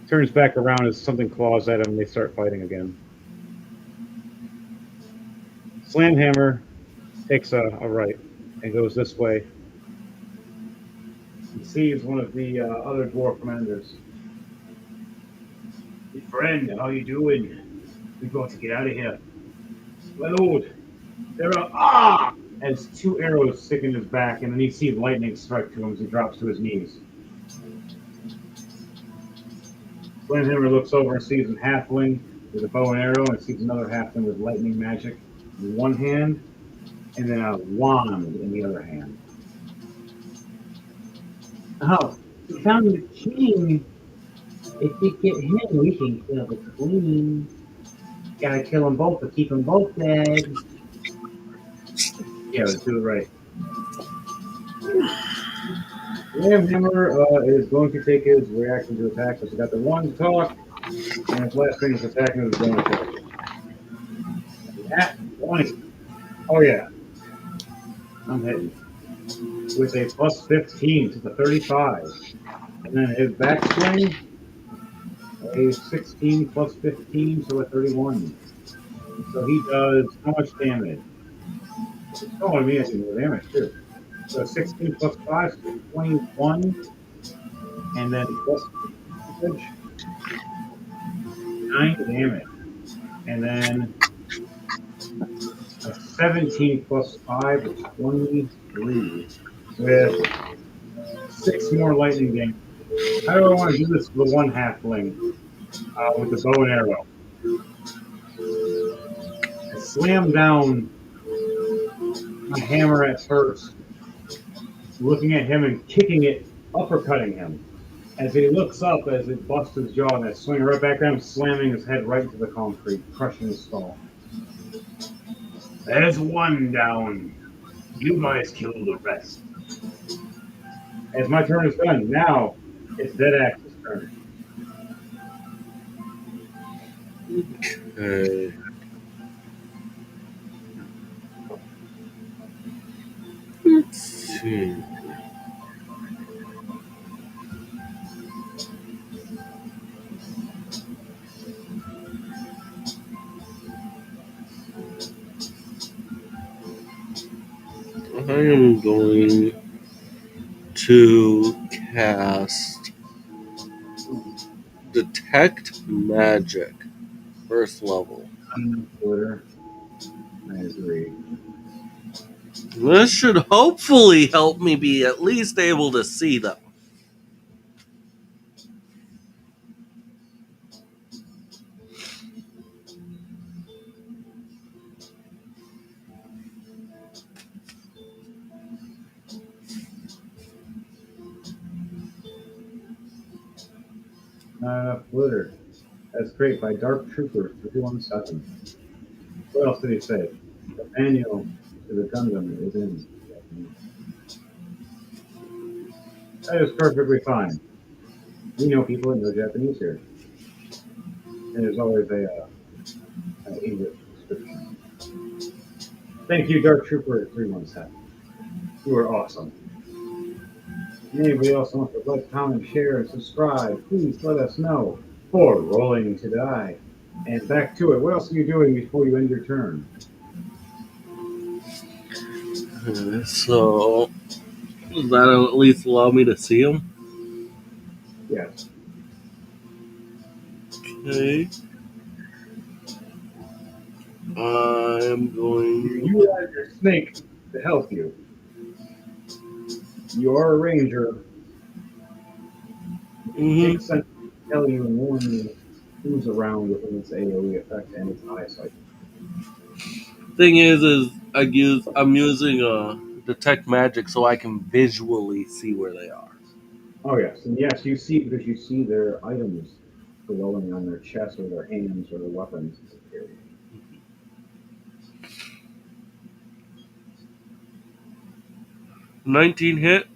Turns back around as something claws at him and they start fighting again. Slamhammer takes a right and goes this way. He sees one of the other dwarf commanders. Hey friend, how you doing? We've got to get out of here. My lord, there are as two arrows stick in his back, and then you see lightning strike to him as he drops to his knees. Slamhammer looks over and sees a halfling with a bow and arrow, and sees another halfling with lightning magic in one hand, and then a wand in the other hand. Oh, we found the king. If we get him, we can kill the queen. Gotta kill them both to keep them both dead. Yeah, let's do it right. Slamhammer is going to take his reaction to attack. So he's got the one to talk, and his last thing is attacking with his bonus action. At 20. Oh yeah. I'm hitting. With a plus 15 to the 35. And then his backswing, a 16 plus 15 to a 31. So he does how much damage? Oh, I mean, I do more damage too. So 16 plus 5, so 21, and then plus damage, 9 damage. And then a 17 plus 5 is 23 with 6 more lightning damage. How do I want to do this for the one halfling with the bow and arrow? I slam down my hammer at first, looking at him and kicking it, uppercutting him. As he looks up, as it busts his jaw, and I swing right back down, slamming his head right into the concrete, crushing his skull. There's one down. You guys kill the rest. As my turn is done, now it's Dead Axe's turn. Okay. Let's see. I am going to cast Detect Magic, first level. Twitter. I agree. This should hopefully help me be at least able to see them. Twitter. That's great by Dark Troopers 317. What else did he say? The manual to the Gundam is in Japanese. That is perfectly fine. We know people that know Japanese here. And there's always an English description. Thank you, Dark Trooper 317. You are awesome. Anybody else wants to like, comment, share, and subscribe, please let us know for Rolling to Die. And back to it. What else are you doing before you end your turn? So, that'll at least allow me to see them. Yes. Okay. I'm going. You utilize your snake to help you. You are a ranger. It makes sense to tell you and warn you who's around within its AoE effect and its eyesight. Thing is I'm using detect magic so I can visually see where they are. Oh yes, and yes, you see because you see their items glowing on their chest or their hands or their weapons. 19 hit.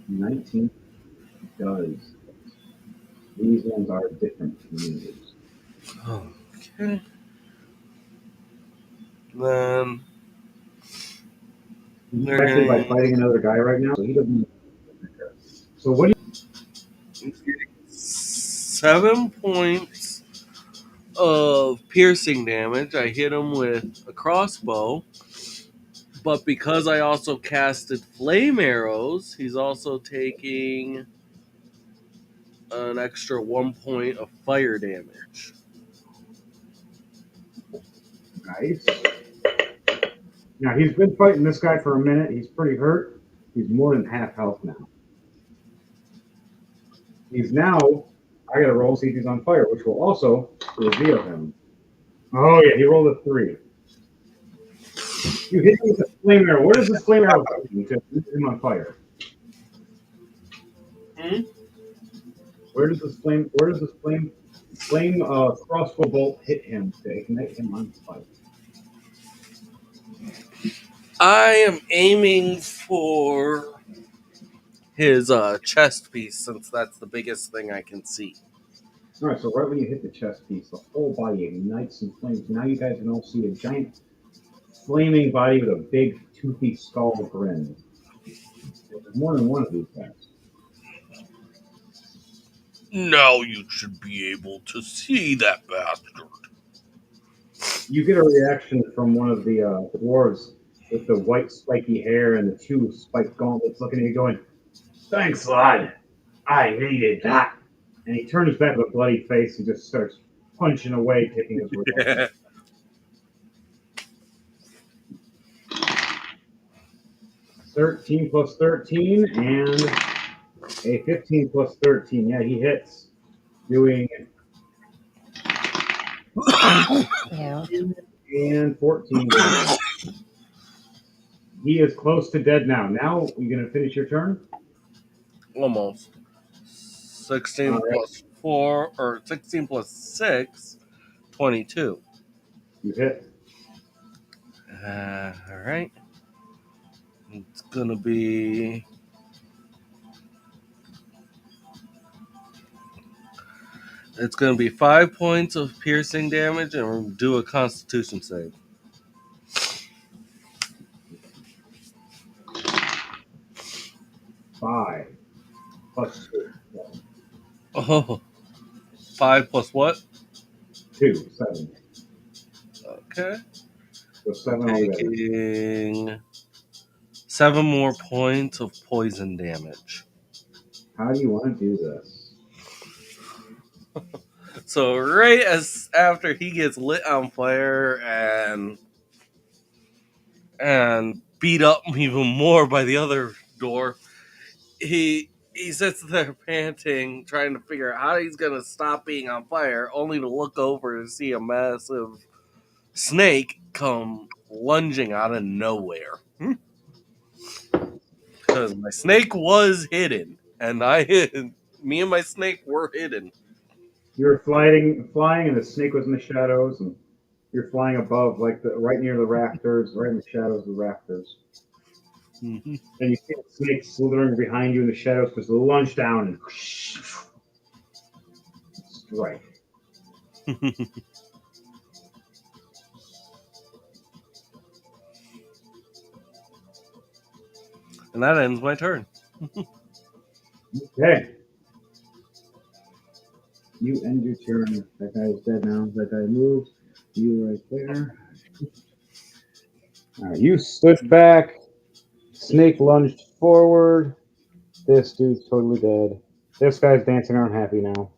19 does. These ones are different communities. Okay. Then He's they're actually by getting fighting another guy right now, so he doesn't. So what do 7 points of piercing damage. I hit him with a crossbow. But because I also casted flame arrows, he's also taking an extra 1 point of fire damage. Nice. Now he's been fighting this guy for a minute. He's pretty hurt. He's more than half health now. He's now. I gotta roll see if he's on fire, which will also reveal him. Oh yeah, he rolled a 3. You hit him with a flame arrow. Where does this flame arrow go to set him on fire? Hmm? Where does this flame crossbow bolt hit him to ignite him on fire? I am aiming for his chest piece since that's the biggest thing I can see. All right, so right when you hit the chest piece, the whole body ignites in flames. Now you guys can all see a giant flaming body with a big toothy skull grin. There's more than one of these guys. Now you should be able to see that bastard. You get a reaction from one of the dwarves with the white spiky hair and the two spiked gauntlets looking at you going, "Thanks, lad. I needed that." And he turns back with a bloody face and just starts punching away, taking his revenge. 13 plus 13 and a 15 plus 13. Yeah, he hits. Doing Yeah. 10 and 14. He is close to dead now. Now, you going to finish your turn? Almost. 16 All right. plus 4, or 16 plus 6, 22. You hit. Alright. It's gonna be. It's gonna be 5 points of piercing damage and do a constitution save. 5 plus 2. Oh, 5 plus what? 2, 7. Okay. So 7 altogether. Taking 7 more points of poison damage. How do you want to do this? So right as after he gets lit on fire and beat up even more by the other dwarf, he sits there panting, trying to figure out how he's gonna stop being on fire, only to look over and see a massive snake come lunging out of nowhere. Because my snake was hidden, and me and my snake were hidden. You were flying, and the snake was in the shadows, and you're flying above, like right near the rafters, right in the shadows of the rafters. Mm-hmm. And you see the snake slithering behind you in the shadows, just lunge down and strike. And that ends my turn. Okay. You end your turn. That guy is dead now. That guy moved. You right there. All right, you stood back. Snake lunged forward. This dude's totally dead. This guy's dancing around happy now.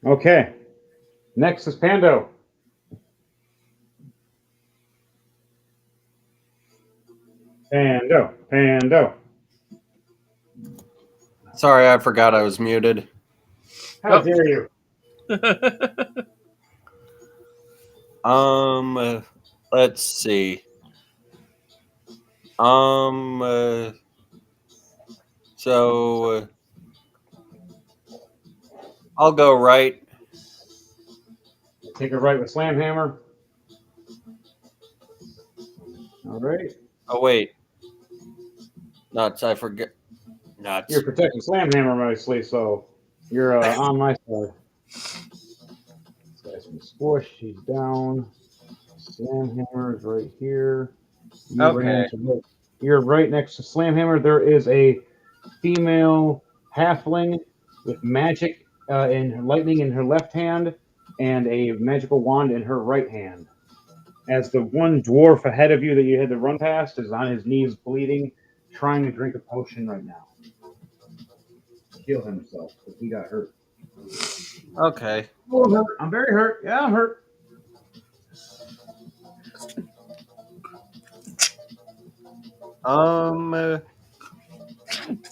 Okay. Next is Pando. Pando. Sorry, I forgot I was muted. How dare you? Let's see. So I'll go right. Take a right with Slam Hammer. All right. Oh wait, nuts! I forget. Nuts. You're protecting Slam Hammer mostly, so you're on my side. This guy's been squished. He's down. Slam Hammer is right here. Okay. You're right next to Slam Hammer. There is a female halfling with magic and lightning in her left hand and a magical wand in her right hand. As the one dwarf ahead of you that you had to run past is on his knees bleeding, trying to drink a potion right now. Heal himself because he got hurt. Okay. Oh, I'm hurt. I'm very hurt. Yeah, I'm hurt.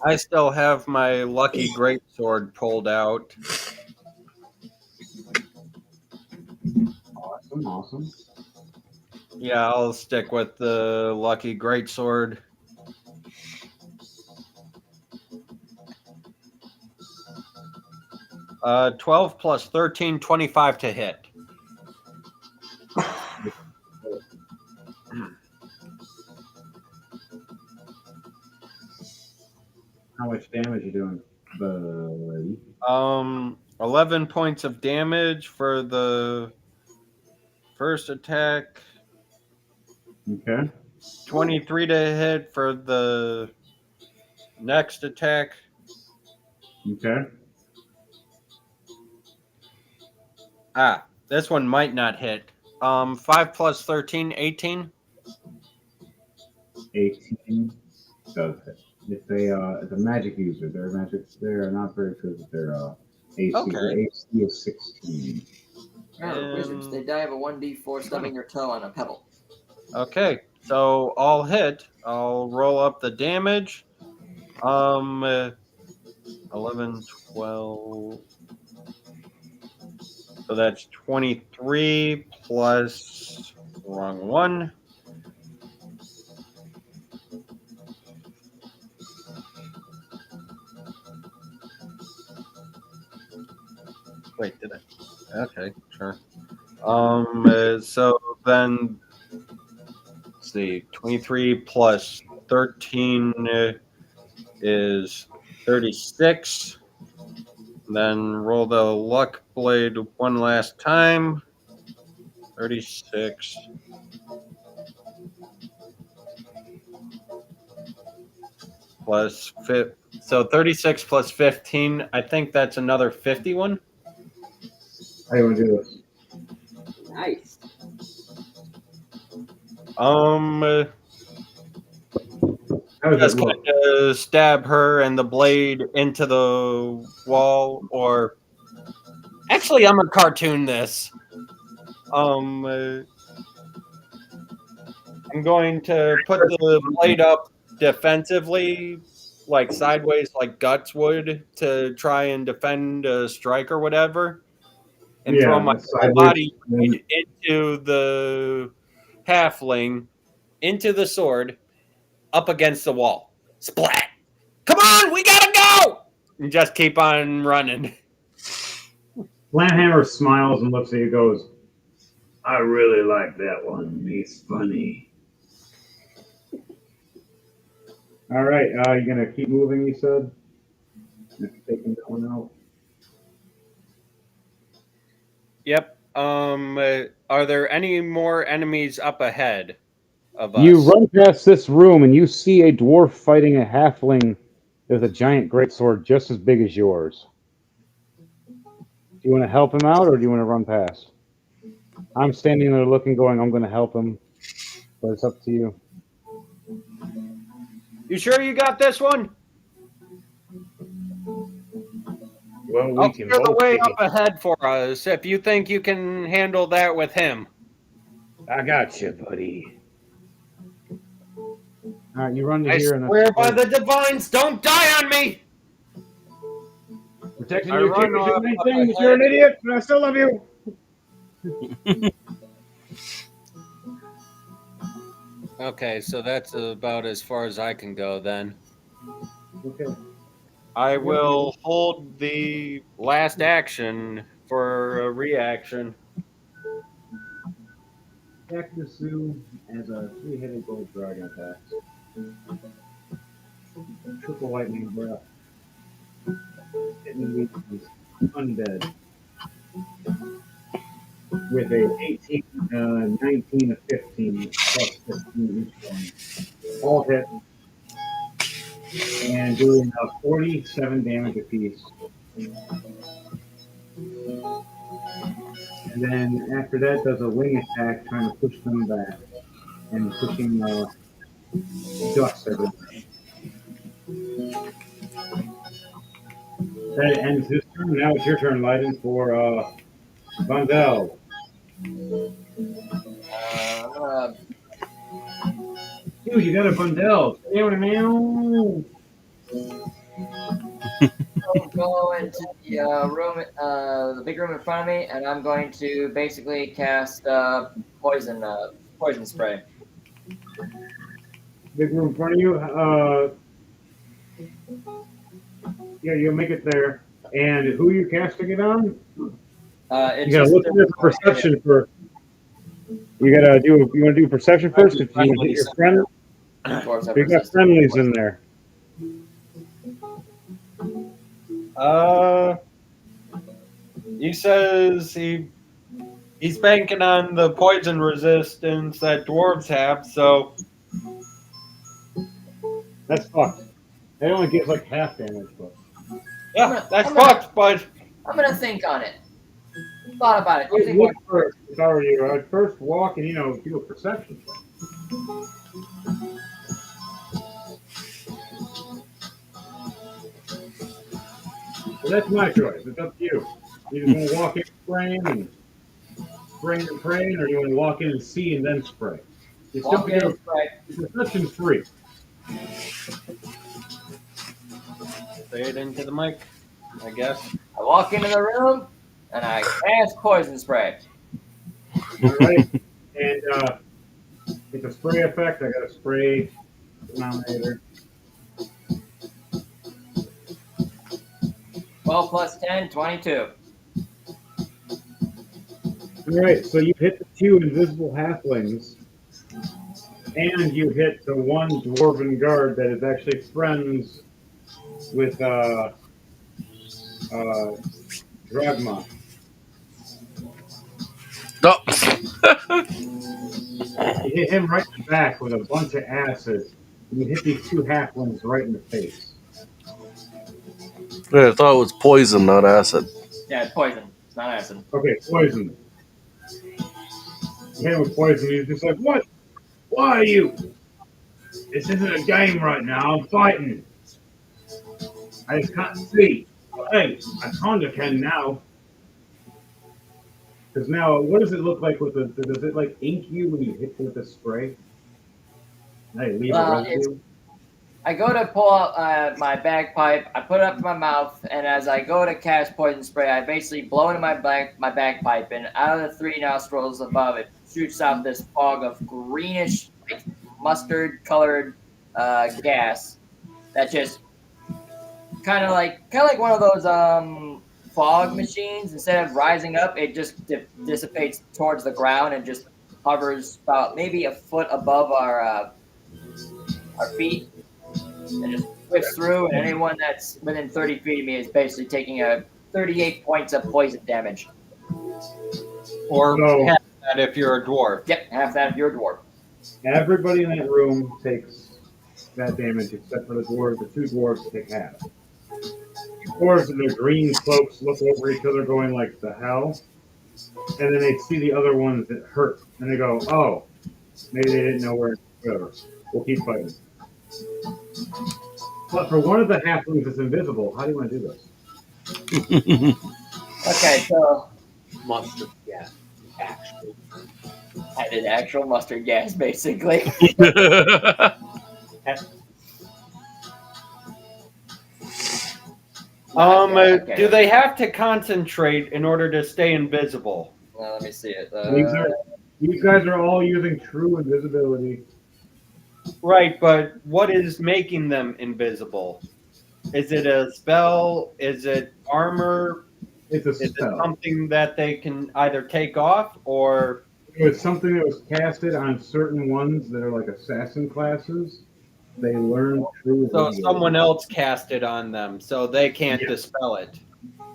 I still have my lucky greatsword pulled out. Awesome. Yeah, I'll stick with the lucky greatsword. Uh, 12 plus 13, 25 to hit. How much damage are you doing, buddy? 11 points of damage for the first attack. Okay. 23 to hit for the next attack. Okay. This one might not hit. 5 plus 13, 18. 18 does hit. It's a magic user. They're not very good with their AC. Okay. Their AC is 16. Remember, wizards, they die of a 1d4 stubbing your toe on a pebble. Okay, so I'll hit. I'll roll up the damage. 11, 12. So that's 23 plus wrong one. Wait, did I? Okay, sure. So then, let's see, 23 plus 13 is 36. Then roll the luck blade one last time. 36. Plus so 36 plus 15. I think that's another 51. How do you want to do this? Nice. How does Just it look? kind of stab her and the blade into the wall, or actually, I'm gonna cartoon this. I'm going to put the blade up defensively, like sideways, like Guts would, to try and defend a strike or whatever, and throw my It's whole sideways. body into the halfling, into the sword, up against the wall. Splat! Come on, we gotta go! And just keep on running. Slamhammer smiles and looks at you and goes, I really like that one. He's funny. All right, you're going to keep moving, you said? Taking that one out. Yep. Are there any more enemies up ahead of us? You run past this room and you see a dwarf fighting a halfling with a giant greatsword just as big as yours. Do you want to help him out or do you want to run past? I'm standing there looking, going, I'm going to help him, but it's up to you. You sure you got this one? Well, I'll clear the way up ahead for us if you think you can handle that with him. I got you, buddy. All right, you run to I here and swear by the divines, don't die on me! protecting I your run chickens up and main up things. ahead. You're an idiot, but I still love you. Okay, so that's about as far as I can go then. Okay. I will hold the last action for a reaction. Attack the zoo as a three-headed gold dragon attacks. Triple lightning breath. Hitting weakness. Undead. With a 18, 19, a 15, plus 15 each one. All hit. And doing 47 damage apiece. And then after that does a wing attack trying to push them back. And pushing dust everywhere. That ends his turn. Now it's your turn, Leiden, for Vondel. Dude, you got a Vondel. Meow. I'll go into the room, the big room in front of me, and I'm going to basically cast poison spray. Big room in front of you. Yeah, you'll make it there. And who are you casting it on? It's You gotta look at the perception first. You gotta do. You want to do perception first? If you hit your friend, you got friendlies in there. He says he's banking on the poison resistance that dwarves have, so That's fucked. It only gives like half damage, but Yeah, that's I'm gonna- fucked, but I'm gonna think on it. Thought about it. I You would think more? look first. If I were you, I'd first walk and do a perception check. But that's my choice. It's up to you. You just want to walk in and praying, or you want to walk in and see and then spray. You still Walk can in do and spray. a perception free. say it into the mic, I guess. I walk into the room and I cast poison spray. All right, and it's a spray effect. I got a spray denominator. 12 plus 10, 22. All right, so you hit the 2 invisible halflings, and you hit the 1 dwarven guard that is actually friends with Dragma. No. You hit him right in the back with a bunch of acid, and you hit these 2 halflings right in the face. I thought it was poison, not acid. Yeah, it's poison. It's not acid. Okay, poison. You hit him with poison. He's just like, "What? Why are you? This isn't a game right now. I'm fighting. I just can't see. Hey, I kinda can now. Because now, what does it look like with does it like ink you when you hit with the spray? Hey, leave a residue? I go to pull out my bagpipe, I put it up to my mouth, and as I go to cast poison spray, I basically blow into my bagpipe, and out of the 3 nostrils above it shoots out this fog of greenish, like mustard-colored gas that just kind of like one of those fog machines. Instead of rising up, it just dissipates towards the ground and just hovers about maybe a foot above our feet. And just whips through, and anyone that's within 30 feet of me is basically taking 38 points of poison damage. Or So- half that if you're a dwarf. Yep, half that if you're a dwarf. Everybody in that room takes that damage except for the dwarves. The 2 dwarves take half. The dwarves in their green cloaks look over each other going like, the hell? And then they see the other ones that hurt. And they go, oh, maybe they didn't know where, whatever. We'll keep fighting. But for one of the halflings that's invisible, how do you want to do this? Okay, so Mustard gas. Actually. I did actual mustard gas, basically. Okay. Do they have to concentrate in order to stay invisible? Let me see it. These guys are all using true invisibility. Right, but what is making them invisible? Is it a spell? Is it armor? It's a Is it spell. something that they can either take off or? It was something that was casted on certain ones that are like assassin classes. They learn true So invisibility. someone else cast it on them, so they can't Yes. dispel it.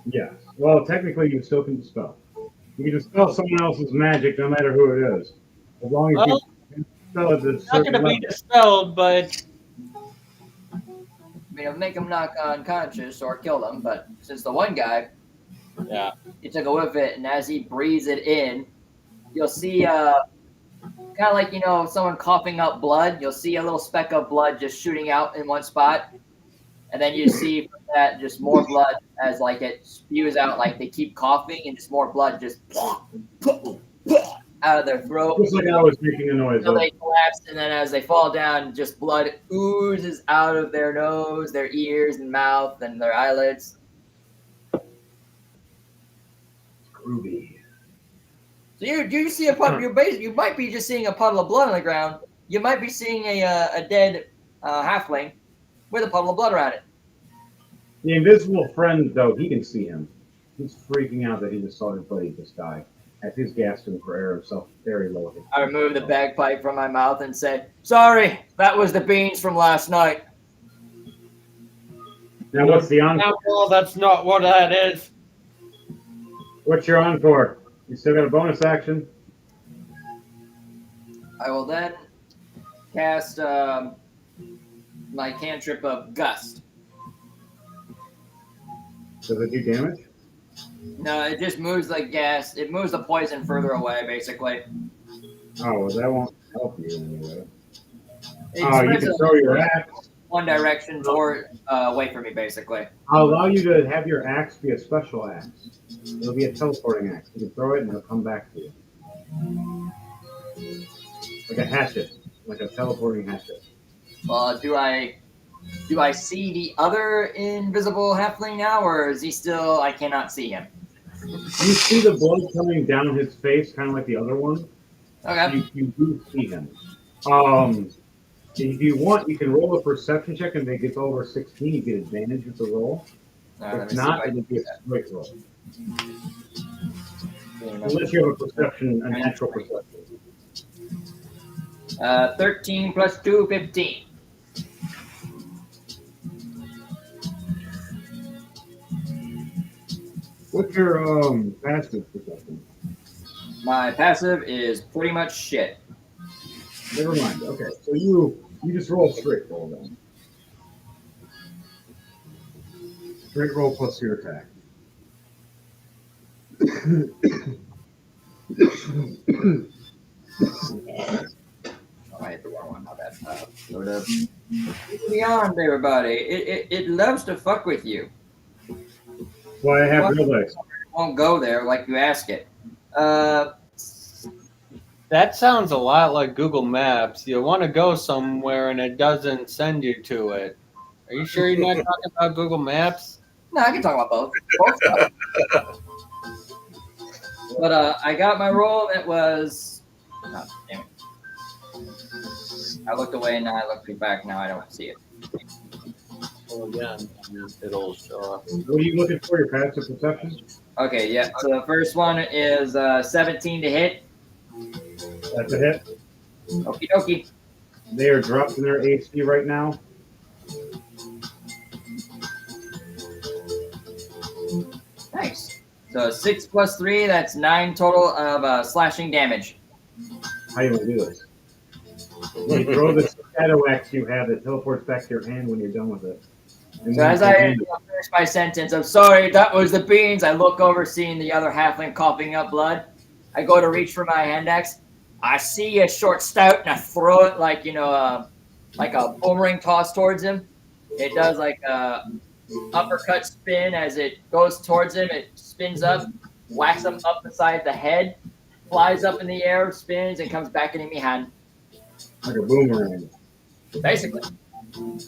Yes. Well, technically, you still can dispel. You can dispel someone else's magic, no matter who it is, as long as Well, you dispel it at a It's not certain going to be level. dispelled, but I mean, it'll make them knock unconscious or kill them, but since the one guy, yeah. he took a whiff of it, and as he breathes it in, you'll see kind of like, someone coughing up blood. You'll see a little speck of blood just shooting out in one spot. And then you see from that just more blood as like it spews out, like they keep coughing and just more blood just out of their throat. Just like I was making a noise. So they collapse, and then as they fall down, just blood oozes out of their nose, their ears and mouth, and their eyelids. Groovy. So you see a puddle. You might be just seeing a puddle of blood on the ground. You might be seeing a dead halfling with a puddle of blood around it. The invisible friend, though, he can see him. He's freaking out that he just saw his buddy just die. As he's gasping for air himself, very low. I remove the bagpipe from my mouth and say, "Sorry, that was the beans from last night." Now, what's the on? Well, that's not what that is. What's your on for? You still got a bonus action? I will then cast my cantrip of Gust. Does it do damage? No, it just moves the gas. It moves the poison further away, basically. Oh, well, that won't help you anyway. It You spreads can it throw your axe. one direction toward away from me, basically. I'll allow you to have your axe be a special axe. It'll be a teleporting axe. You can throw it and it'll come back to you. Like a hatchet. Like a teleporting hatchet. Well, do I see the other invisible halfling now, or is he still? I cannot see him. You see the blood coming down his face, kind of like the other one. Okay. You do see him. If you want, you can roll a perception check, and if it gets over 16, you get advantage with the roll. If not, it'll be a straight roll. Unless you have a perception, a natural perception. 13 plus 2, 15. What's your passive perception? My passive is pretty much shit. Never mind. Okay, so you just roll straight roll then. Straight roll plus your attack. Oh, I hit the wrong one. My bad. Load up. Beyond everybody, it loves to fuck with you. Well, I have real dice. It won't go there like you ask it. That sounds a lot like Google Maps. You want to go somewhere and it doesn't send you to it. Are you sure you're not talking about Google Maps? No, I can talk about both. But I got my roll. It was. Oh, damn it. I looked away and now I look back. Now I don't see it. Well, again, it'll show up. What are you looking for? Your passive perception? Okay, yeah. So the first one is 17 to hit. That's a hit. Okie dokie. They are dropped in their AC right now. Nice. So 6 plus 3, that's 9 total of slashing damage. How do you want to do this? You throw the shadow axe you have that teleports back to your hand when you're done with it. And So as I finish my sentence, I'm sorry, that was the beans. I look over, seeing the other halfling coughing up blood. I go to reach for my hand axe. I see a short stout, and I throw it like like a boomerang toss towards him. It does like a uppercut spin as it goes towards him. It spins up, whacks him up beside the head, flies up in the air, spins, and comes back into my hand. like a boomerang. Basically. All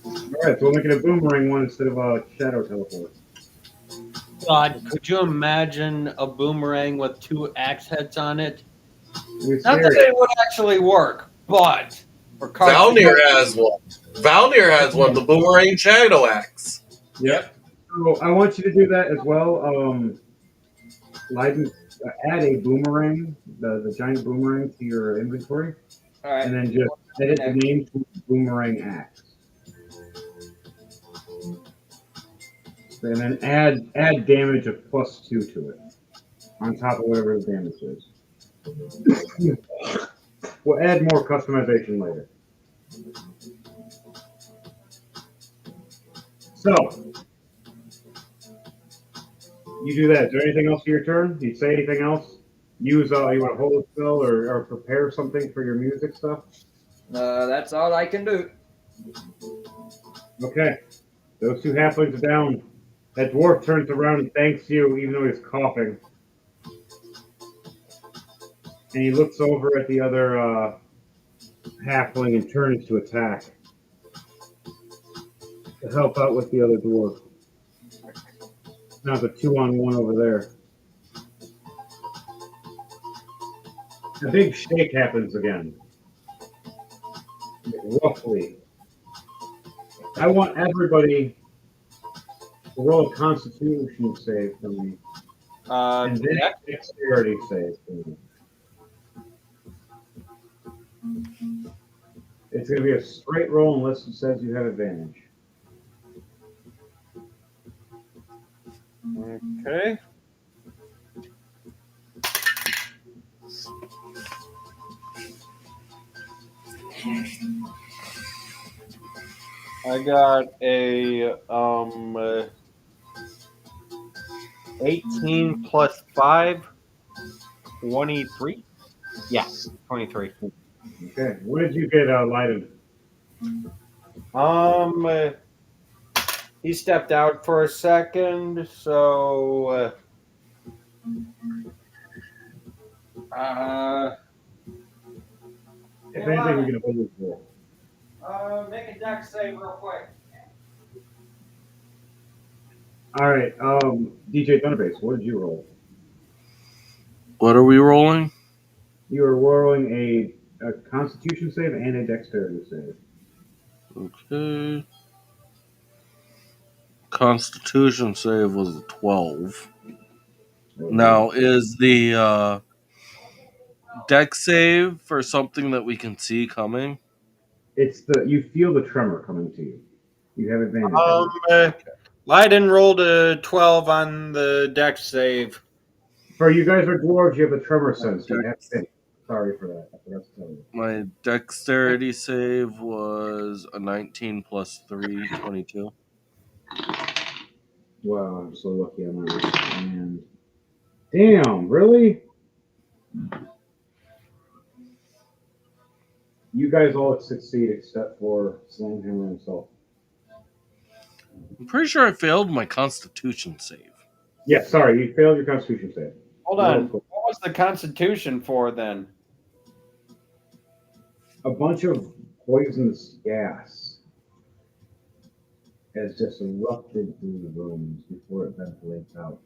right, so we'll make it a boomerang one instead of a shadow teleport. God, could you imagine a boomerang with 2 axe heads on it? Not that it would actually work, but for Valnir has one. Valnir has one, the boomerang shadow axe. Yep. So I want you to do that as well. Leiden, add a boomerang, the giant boomerang to your inventory. All right. And then just edit the name to boomerang axe. And then add damage of +2 to it. On top of whatever the damage is. We'll add more customization later. So, you do that. Is there anything else for your turn? Do you say anything else? Use you want to hold a spell or prepare something for your music stuff? That's all I can do. Okay. Those 2 halflings are down. That dwarf turns around and thanks you, even though he's coughing. And he looks over at the other halfling and turns to attack. To help out with the other dwarf. Now it's a 2-on-1 over there. A big shake happens again. Roughly. I want everybody to roll a Constitution save for me. And then Dexterity save for me. It's going to be a straight roll unless it says you have advantage. Okay. I got a 18 plus 5, 23. Yeah, 23. Okay. What did you get, Leiden? Um, he stepped out for a second, so If anything, we can always roll. make a dex save real quick. All right. DJ Thunderbase, what did you roll? What are we rolling? You are rolling a Constitution save and a Dexterity save. Okay. Constitution save was a 12. Now, is the deck save for something that we can see coming? It's you feel the tremor coming to you. You have advantage. Leiden rolled a 12 on the dex save. For you guys are dwarves, you have the tremor sense. You have Dex- advantage. Sorry for that. I forgot to tell you. My dexterity save was a 19 plus 3, 22. Wow, I'm so lucky on that. And damn, really? You guys all succeed except for Slamhammer himself. I'm pretty sure I failed my constitution save. Yeah, sorry, you failed your Constitution save. Hold on. What was the Constitution for then? A bunch of poisonous gas has just erupted through the rooms before it ventilates out.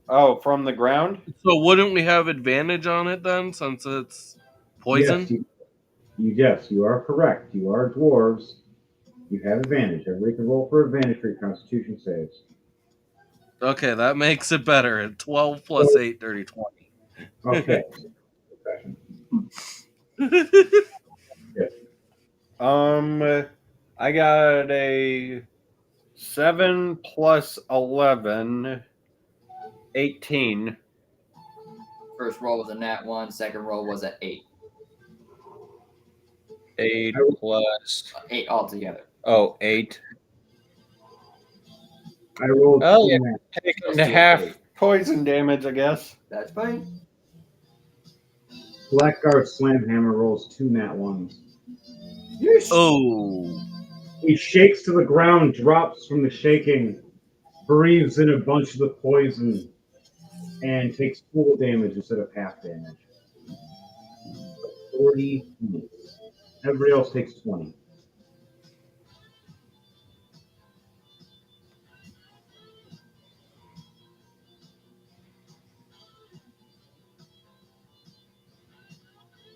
Oh, from the ground? So wouldn't we have advantage on it then, since it's poison? Yes, you are correct. You are dwarves. You have advantage. Everybody can roll for advantage for your Constitution saves. Okay, that makes it better. 12 plus 8, 30, 20. Okay. I got a 7 plus 11, 18. First roll was a nat 1. Second roll was an 8. 8 plus 8 altogether. 8. I rolled Oh, yeah. two Taking half poison damage, I guess. That's fine. Blackguard Slamhammer rolls 2 nat 1s. Oh. He shakes to the ground, drops from the shaking, breathes in a bunch of the poison, and takes full damage instead of half damage. 40 minutes. Everybody else takes 20.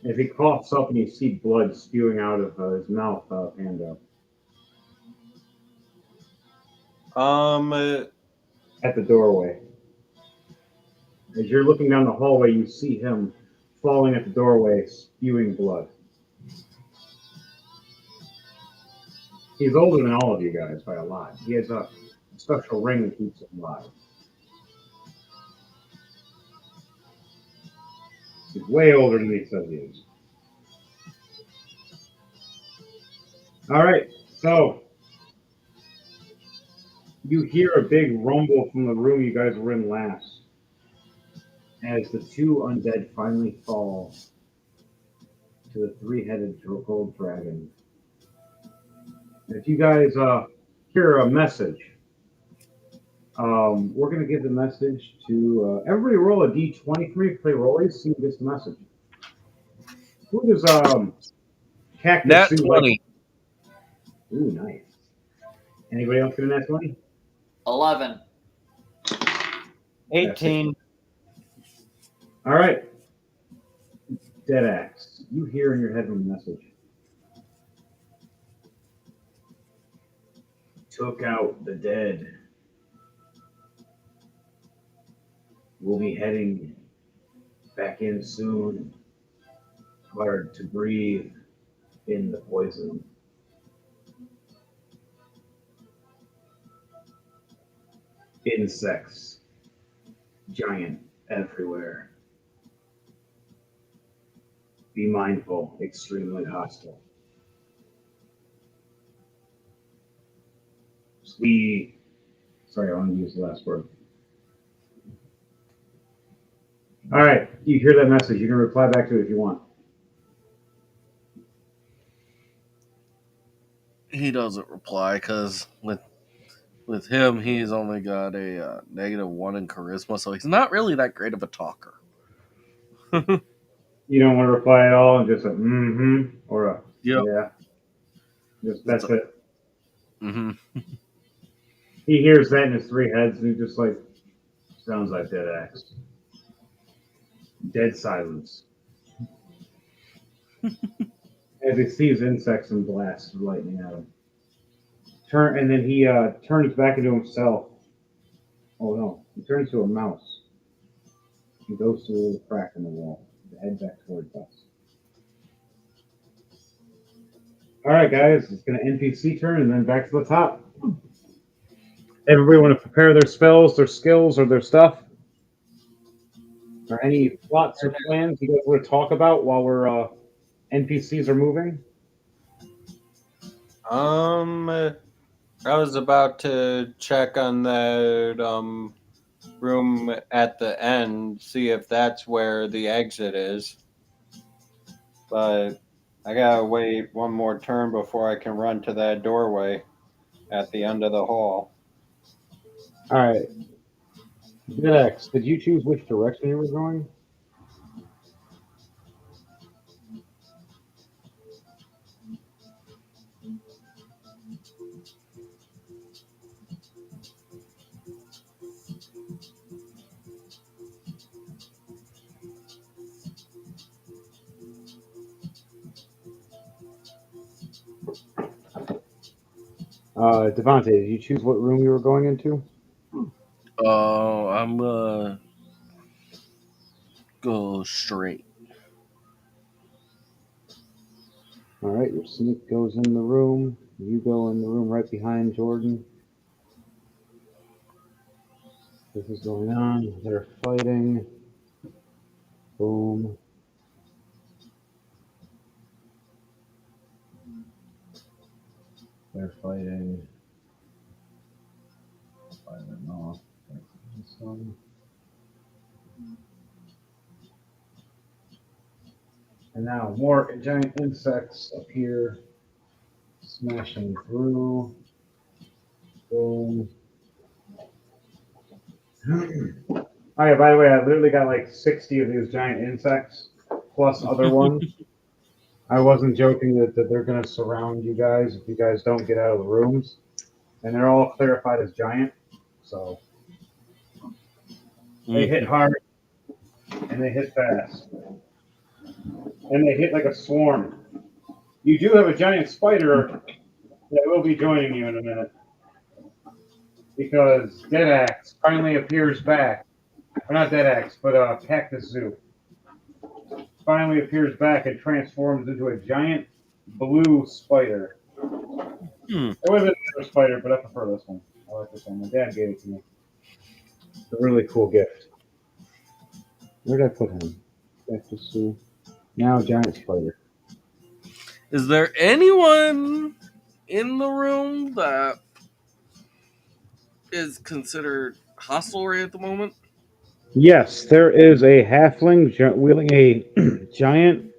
If he coughs up and you see blood spewing out of his mouth, Pando. At the doorway. As you're looking down the hallway, you see him falling at the doorway, spewing blood. He's older than all of you guys by a lot. He has a special ring that keeps him alive. He's way older than he says he is. All right, so you hear a big rumble from the room you guys were in last as the two undead finally fall to the three-headed gold dragon. If you guys hear a message, we're going to give the message to everybody. Roll a d20 play rollies. See who gets the message. Who does Cactus Nat Sue 20. Ooh, nice. Anybody else get a nat 20? 11. 18. All right. Deadaxe, you hear in your head from the message. Took out the dead. We'll be heading back in soon. Hard to breathe in the poison. Insects. Giant everywhere. Be mindful, extremely hostile. Sorry, I want to use the last word. All right, you hear that message. You can reply back to it if you want. He doesn't reply because with him, he's only got a -1 in charisma, so he's not really that great of a talker. You don't want to reply at all and just a mm-hmm or a Yep. yeah. That's it. Mm-hmm. He hears that in his three heads and he's just like, sounds like dead axe. Dead silence. As he sees insects and blasts of lightning at him. And then he turns back into himself. Oh no, he turns to a mouse. He goes through a little crack in the wall to head back towards us. Alright guys, it's gonna NPC turn and then back to the top. Everybody want to prepare their spells, their skills, or their stuff? Or any plots or plans you guys want to talk about while we're NPCs are moving? I was about to check on that room at the end, see if that's where the exit is. But I gotta wait one more turn before I can run to that doorway at the end of the hall. Alright. Dedex, did you choose which direction you were going? Devontae, did you choose what room you were going into? Oh, I'm go straight. Alright, your sneak goes in the room. You go in the room right behind Jordan. This is going on. They're fighting. Boom. They're fighting. Fighting off. This one. And now more giant insects appear, smashing through. Boom. Oh yeah, by the way, I literally got like 60 of these giant insects, plus other ones. I wasn't joking that they're going to surround you guys if you guys don't get out of the rooms. And they're all clarified as giant. So they hit hard and they hit fast. And they hit like a swarm. You do have a giant spider that will be joining you in a minute. Because Deadaxe finally appears back. Or not Deadaxe, but Cactus Zoo. Finally appears back and transforms into a giant blue spider. It would have been another spider, but I prefer this one. I like this one. My dad gave it to me. It's a really cool gift. Where did I put him? Cactus Zoo. Now giant spider. Is there anyone in the room that is considered hostile right at the moment? Yes, there is a halfling wielding a giant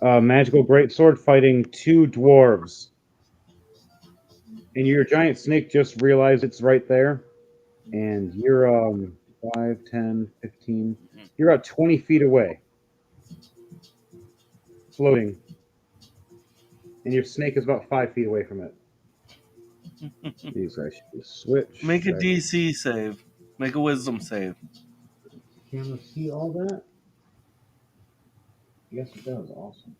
magical greatsword fighting two dwarves. And your giant snake just realized it's right there. And you're 5, 10, 15. You're about 20 feet away. Floating. And your snake is about 5 feet away from it. These guys should be switched. Make a DC save. Make a wisdom save. Can you see all that? Yes, it does. Awesome.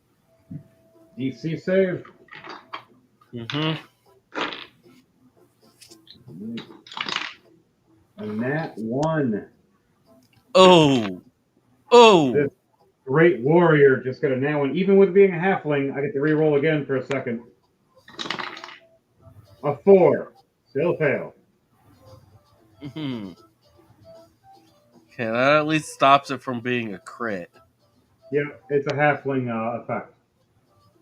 DC save. Mm-hmm. A nat 1. Oh. Oh. This great warrior just got a nat 1. Even with being a halfling, I get to re-roll again for a second. A 4. Still fail. Mm-hmm. Okay, that at least stops it from being a crit. Yep, it's a halfling effect.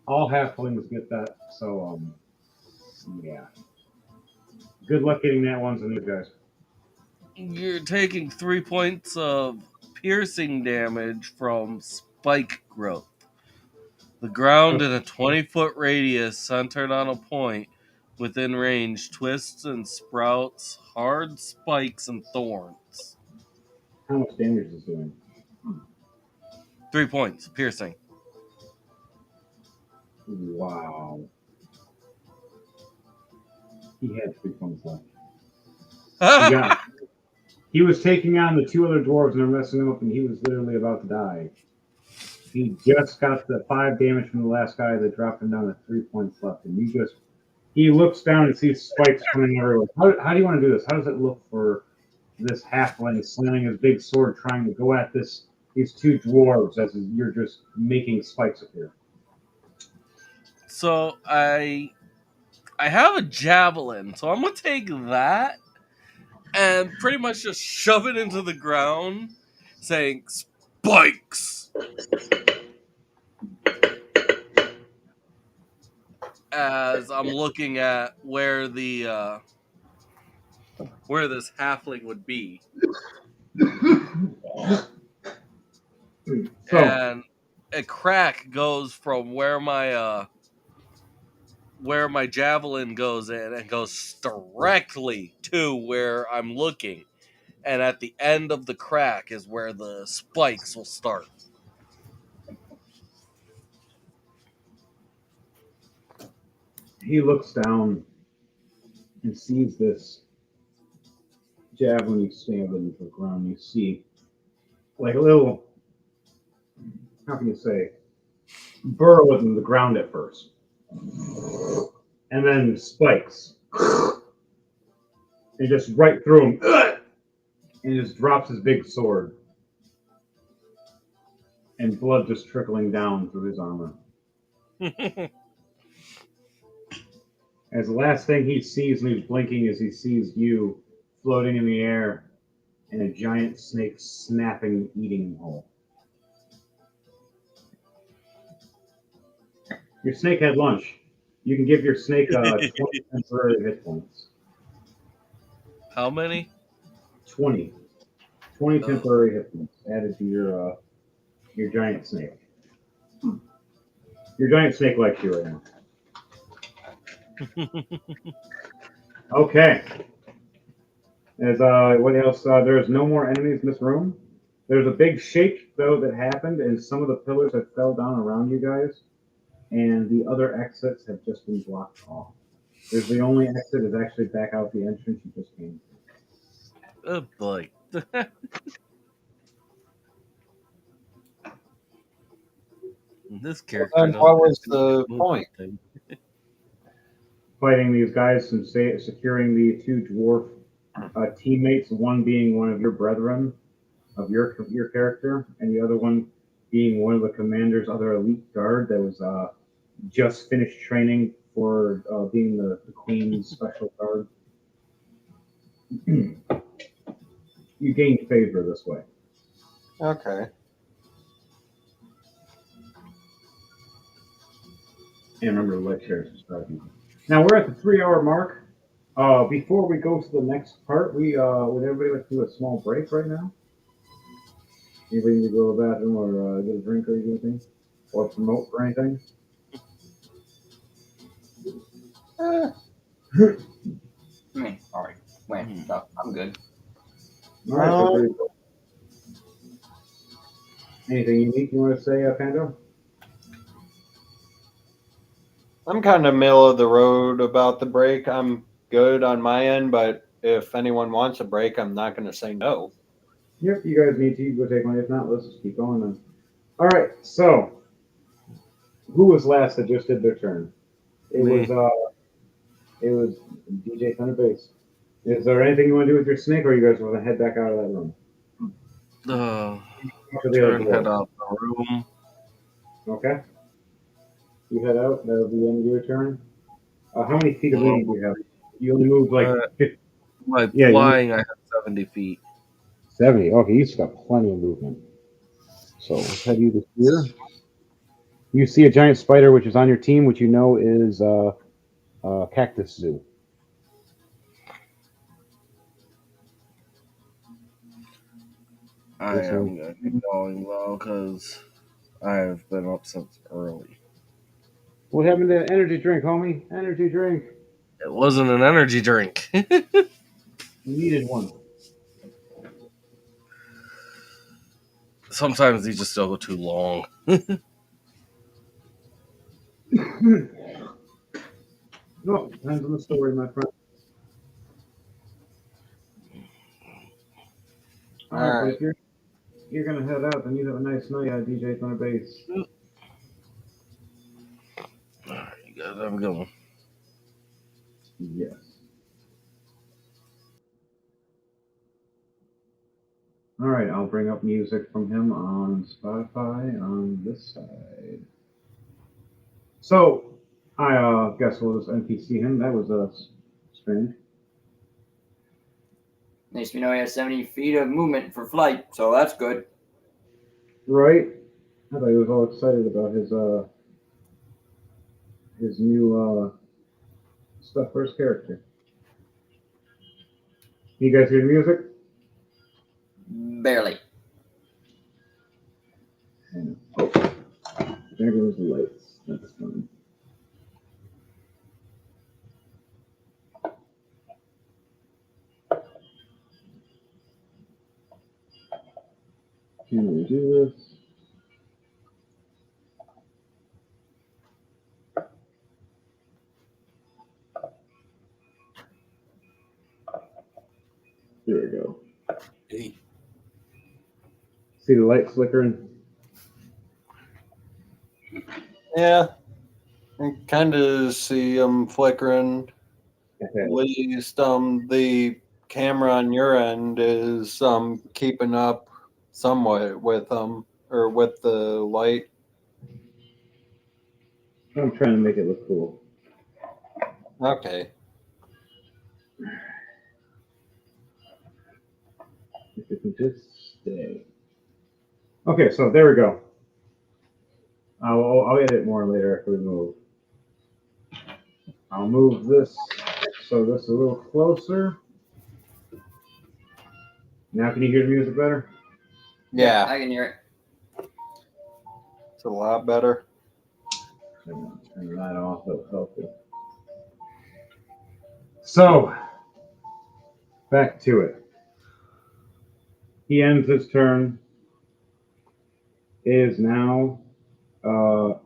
All halflings get that, so yeah. Good luck getting that ones on these guys. You're taking 3 points of piercing damage from spike growth. The ground in a 20-foot radius centered on a point within range twists and sprouts hard spikes and thorns. How much damage is this doing? 3 points piercing. Wow. He had 3 points left. He was taking on the 2 other dwarves and they're messing him up, and he was literally about to die. He just got the 5 damage from the last guy that dropped him down to 3 points left, and he looks down and sees spikes coming everywhere. How do you want to do this? How does it look for this halfling slamming his big sword, trying to go at these 2 dwarves as you're just making spikes appear? So I have a javelin, so I'm gonna take that and pretty much just shove it into the ground, saying spikes. As I'm looking at where the where this halfling would be, So and a crack goes from where my javelin goes in and goes directly to where I'm looking, and at the end of the crack is where the spikes will start. he looks down and sees this javelin you stab into the ground. You see like a little, how can you say, burrow into the ground at first, and then spikes, and just right through him, and just drops his big sword, and blood just trickling down through his armor. As the last thing he sees when he's blinking is he sees you floating in the air and a giant snake snapping, eating hole. Your snake had lunch. You can give your snake 20 temporary hit points. How many? 20. 20 temporary hit points added to your giant snake. Your giant snake likes you right now. Okay. As what else? There's no more enemies in this room. There's a big shake though that happened, and some of the pillars that fell down around you guys, and the other exits have just been blocked off. There's the only exit is actually back out the entrance you just came through. Oh boy. This character. And what was the point? Fighting these guys and securing the 2 dwarf teammates, one being one of your brethren of your character, and the other one being one of the commander's other elite guard that was just finished training for being the queen's special guard. You gained favor this way. Okay. And remember, Lich is starting. Now we're at the 3-hour mark. Before we go to the next part, would everybody like to do a small break right now? Anybody need to go to the bathroom or get a drink or anything? Or promote for anything? All right. Wait, no, I'm good. All right. So very cool. Anything unique you want to say, Pando? I'm kind of middle of the road about the break. I'm good on my end, but if anyone wants a break, I'm not going to say no. Yep, you guys need to go take one. If not, let's just keep going then. All right, so who was last that just did their turn? It was DJ Thunderbase. Is there anything you want to do with your snake, or you guys want to head back out of that room? Turn head out the room. Okay. You head out. That'll be the end of your turn. How many feet of movement do you have? You only moved like 50. By flying, I have 70 feet. 70. Okay, you've got plenty of movement. So let's head you to here. You see a giant spider, which is on your team, which you know is Cactus Zoo. I am going to be going though because I have been up since early. What happened to energy drink, homie? Energy drink. It wasn't an energy drink. You needed one. Sometimes these just go too long. No, depends on the story, my friend. All right, but if you're gonna head out, then you have a nice night. DJ Thunder Bass. All right, you guys have a good one. Yes. All right, I'll bring up music from him on Spotify on this side. So, I guess we'll just NPC him. That was strange. Makes me know he has 70 feet of movement for flight, so that's good. Right? I thought he was all excited about his new stuff for his character. You guys hear the music? Barely. Oh, there goes the lights. That's fine. Can we do this? There we go. Hey. See the light flickering? Yeah, I kind of see them flickering. At least the camera on your end is keeping up somewhat with or with the light. I'm trying to make it look cool. Okay. If it can just stay. Okay, so there we go. I'll edit more later after we move. I'll move this so this is a little closer. Now can you hear the music better? Yeah, I can hear it. it's a lot better. Turn that off. That'll help you. So, back to it. He ends his turn. It is now Dragma's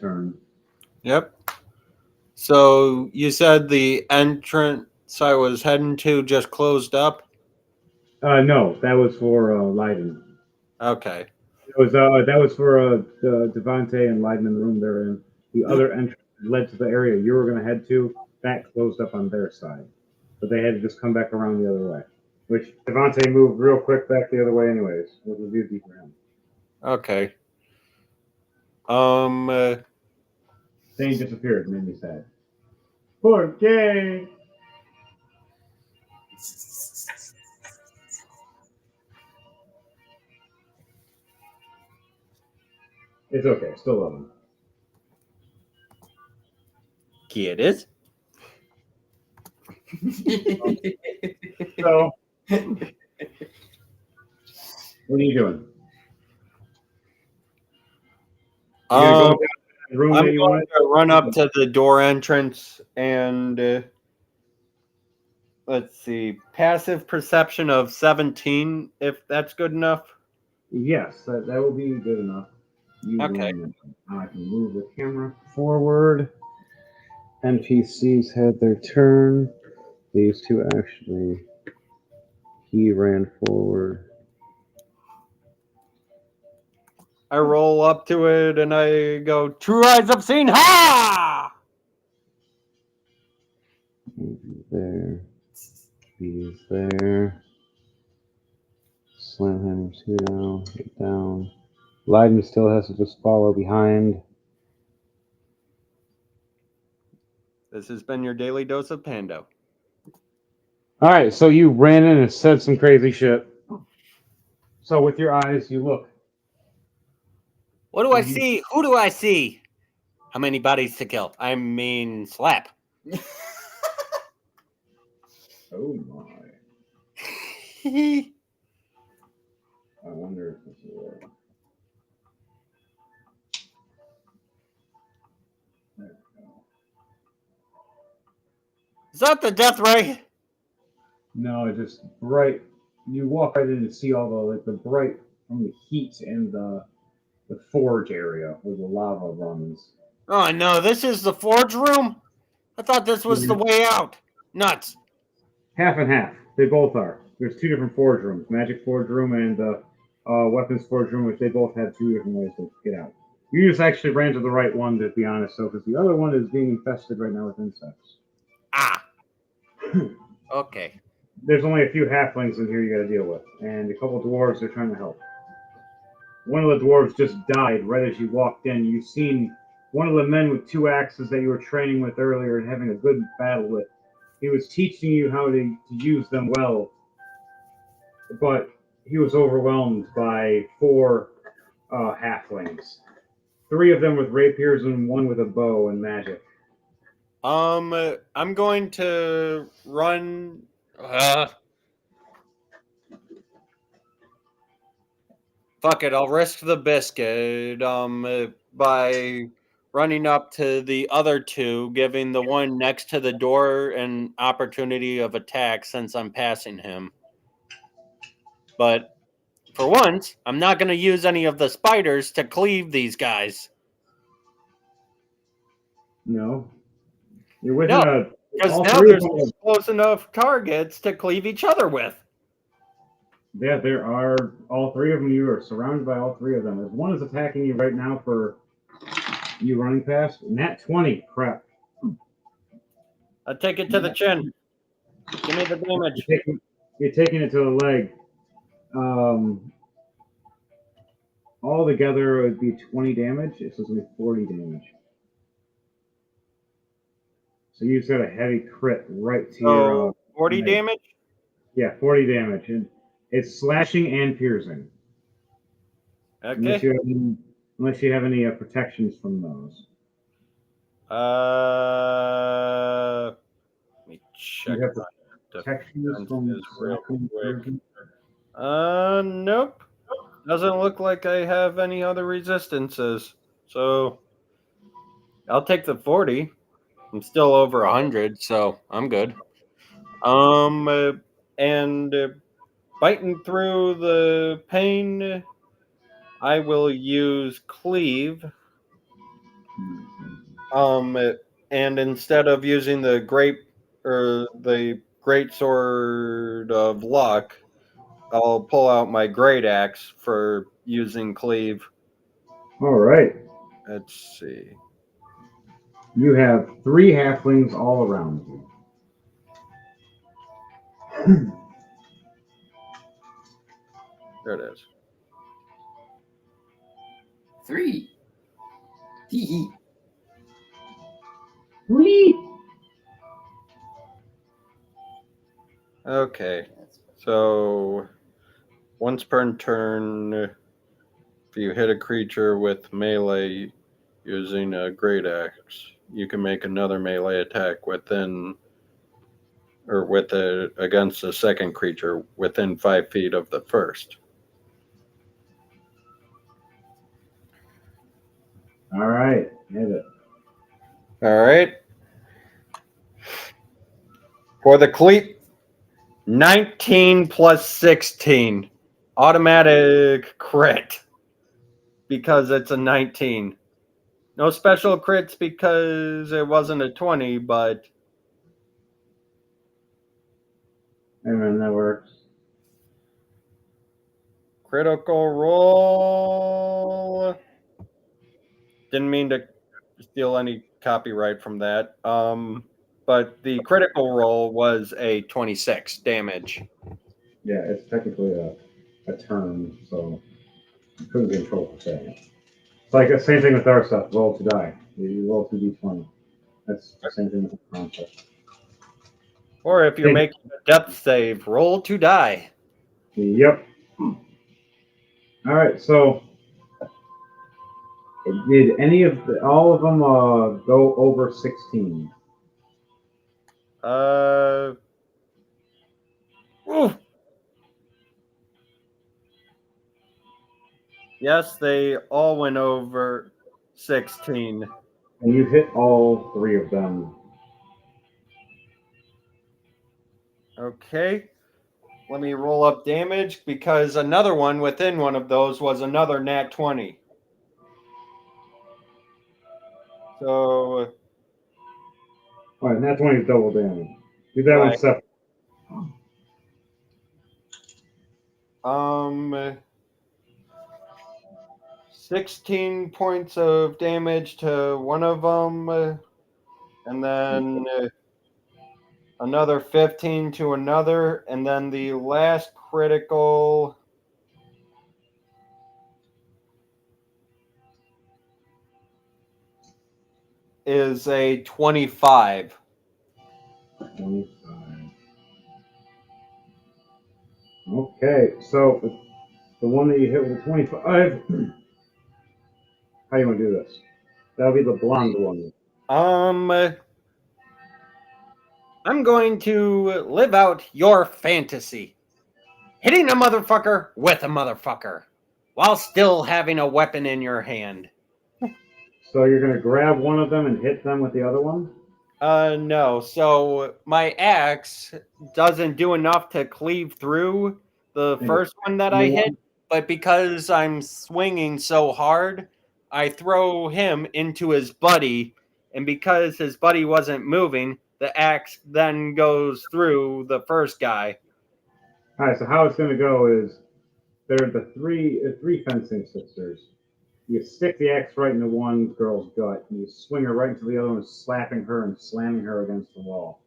turn. Yep. So you said the entrance I was heading to just closed up? No, that was for Leiden. Okay. It was that was for Devante and Leiden in the room they're in. The other entrance led to the area you were going to head to. That closed up on their side, but they had to just come back around the other way. Which Devante moved real quick back the other way, anyways. It was easy for him. Okay. Then he disappeared, made me sad. Poor gay. It's okay. Still love him. It is. So, what are you doing? You gonna go down to the room I'm that you going wanted? to run up to the door entrance and let's see, passive perception of 17, if that's good enough. Yes, that will be good enough. Okay. Now I can move the camera forward. NPCs had their turn. These two actually. He ran forward. I roll up to it and I go, True Eyes Obscene, ha! He's there. He's there. Slam hammers here now. Get down. Leiden still has to just follow behind. This has been your daily dose of Pando. All right, so you ran in and said some crazy shit. So with your eyes, you look. What do I see? Who do I see? How many bodies to kill? I mean, slap. Oh my. I wonder if this will work. There we go. Is that the death ray? No, it just bright. You walk right in and see all the bright from the heat and the forge area where the lava runs. Oh no, this is the forge room? I thought this was the way out. Nuts. Half and half. They both are. There's two different forge rooms: magic forge room and weapons forge room, which they both have two different ways to get out. You just actually ran to the right one, to be honest, though, because the other one is being infested right now with insects. Ah. Okay. There's only a few halflings in here you got to deal with, and a couple dwarves are trying to help. One of the dwarves just died right as you walked in. You've seen one of the men with two axes that you were training with earlier and having a good battle with. He was teaching you how to use them well, but he was overwhelmed by four halflings. Three of them with rapiers and one with a bow and magic. I'm going to run. Fuck it, I'll risk the biscuit. By running up to the other two, giving the one next to the door an opportunity of attack since I'm passing him. But for once, I'm not going to use any of the spiders to cleave these guys. No, you're within No, because all now three of there's them. close enough targets to cleave each other with. Yeah, there are all three of them. You are surrounded by all three of them. As one is attacking you right now for you running past, nat 20, crap. I take it to the chin. Give me the damage. You're taking it to the leg. All together, it would be 20 damage. This is going to be 40 damage. So you just got a heavy crit right to your. 40 leg. damage? Yeah, 40 damage. And it's slashing and piercing. Okay. Unless you have any protections from those. Let me check. You have my protections from defenses real slashing quick. piercing? Nope. Doesn't look like I have any other resistances. So I'll take the 40. I'm still over 100, so I'm good. And biting through the pain, I will use cleave. And instead of using the great sword of luck, I'll pull out my great axe for using cleave. All right. Let's see. You have three halflings all around you. There it is. 3. Hee hee. Okay. So once per turn, if you hit a creature with melee using a great axe, you can make another melee attack against the second creature within 5 feet of the first. All right. Hit it. All right. For the cleat, 19 plus 16. Automatic crit. Because it's a 19. No special crits because it wasn't a 20, but Amen, that works. critical roll. Didn't mean to steal any copyright from that. But the critical roll was a 26 damage. Yeah, it's technically a turn, so you couldn't control for saying it. It's like the same thing with our stuff. Roll to die. You roll 2d20. That's the same thing with the concept. Or if you're making a death save, roll to die. Yep. All right. So, did all of them go over 16? Ooh. Yes, they all went over 16. And you hit all 3 of them. Okay. Let me roll up damage because another one within one of those was another nat 20. So, All right, that's 20 is double damage. Do that one right. separate. 16 points of damage to one of them, and then another 15 to another, and then the last critical is a 25. 25. Okay, so the one that you hit with a 25. How do you want to do this? That'll be the blonde one. I'm going to live out your fantasy. Hitting a motherfucker with a motherfucker while still having a weapon in your hand. So you're going to grab one of them and hit them with the other one? No. So my axe doesn't do enough to cleave through the first one that I hit, but because I'm swinging so hard, I throw him into his buddy, and because his buddy wasn't moving, the axe then goes through the first guy. All right, so how it's going to go is there are the three fencing sisters. You stick the axe right into one girl's gut, and you swing her right into the other one, slapping her and slamming her against the wall.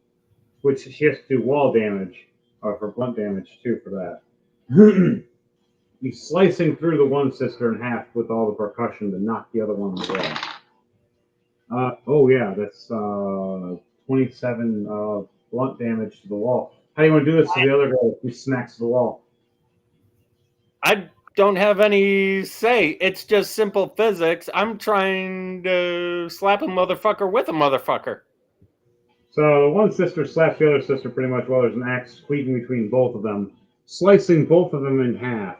Which she has to do wall damage, or for blunt damage too, for that. You slicing through the one sister in half with all the percussion to knock the other one away. Oh yeah, that's 27 blunt damage to the wall. How do you want to do this to the other guy who smacks the wall? I don't have any say. It's just simple physics. I'm trying to slap a motherfucker with a motherfucker. So the one sister slaps the other sister pretty much while there's an axe cleaving between both of them, slicing both of them in half.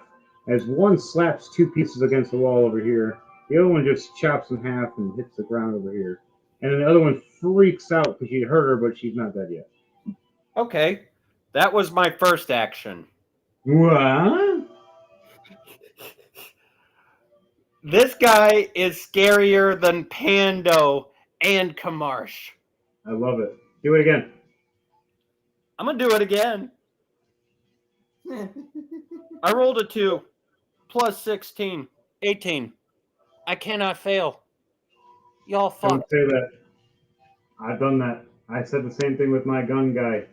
As one slaps 2 pieces against the wall over here, the other one just chops in half and hits the ground over here. And then the other one freaks out because she hurt her, but she's not dead yet. Okay, that was my first action. What? This guy is scarier than Pando and Kamarsh. I love it. Do it again. I'm gonna do it again. I rolled a 2 plus 16, 18. I cannot fail. Y'all Don't fucked. say that. I've done that. I said the same thing with my gun guy.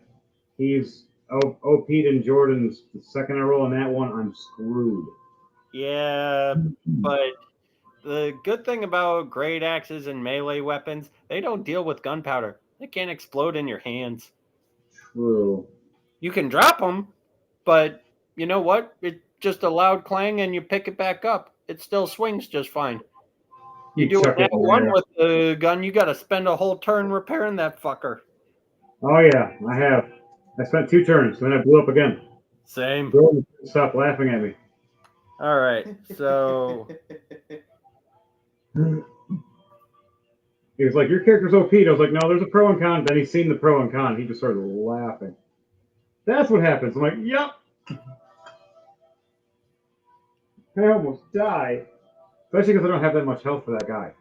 He's OP'd in Jordan's. The second I roll on that one, I'm screwed. Yeah, but the good thing about great axes and melee weapons, they don't deal with gunpowder. They can't explode in your hands. True. You can drop them, but you know what? It's just a loud clang and you pick it back up. It still swings just fine. You do chuck it it in one there. with the gun, you got to spend a whole turn repairing that fucker. Oh yeah, I have. I spent 2 turns, then I blew up again. Same. Jordan, stop laughing at me. All right, so He was like, "Your character's OP'd." I was like, "No, there's a pro and con." Then he's seen the pro and con. He just started laughing. That's what happens. I'm like, "Yep." I almost died, especially because I don't have that much health for that guy.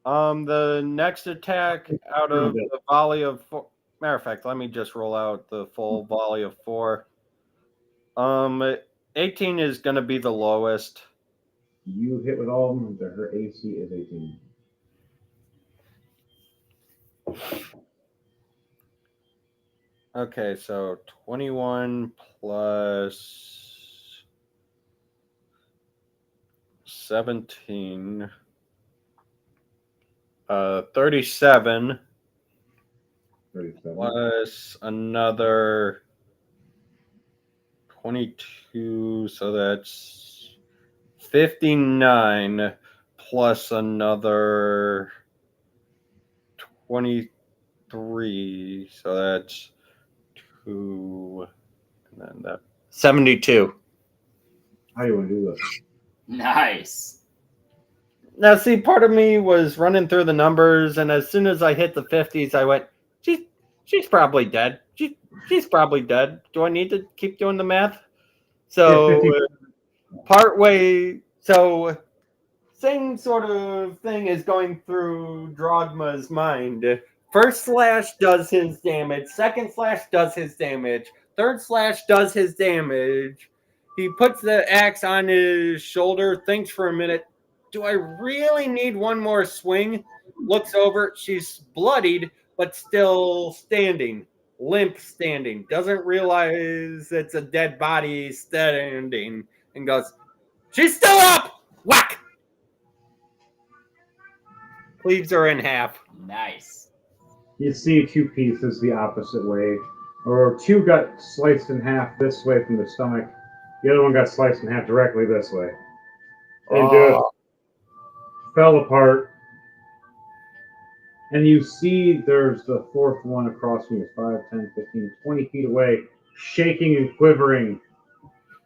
the next attack out of the volley of 4. Matter of fact, let me just roll out the full volley of 4. 18 is going to be the lowest. You hit with all of them. Her AC is 18. Okay, so 21 plus 17. 37. 37. Plus another 22, so that's 59 plus another 23, so that's 2, and then that 72. How do you want to do this? Nice. Now, see, part of me was running through the numbers, and as soon as I hit the 50s, I went, she's probably dead. She's probably dead. Do I need to keep doing the math? So, so same sort of thing is going through Drogma's mind. First slash does his damage. Second slash does his damage. Third slash does his damage. He puts the axe on his shoulder, thinks for a minute, do I really need one more swing? Looks over, she's bloodied, but still standing. Limp standing. Doesn't realize it's a dead body standing. And goes, she's still up! Whack! Cleaves her in half. Nice. You see two pieces the opposite way, or two got sliced in half this way from the stomach. The other one got sliced in half directly this way. And just fell apart. And you see there's the fourth one across from you, 5, 10, 15, 20 feet away, shaking and quivering.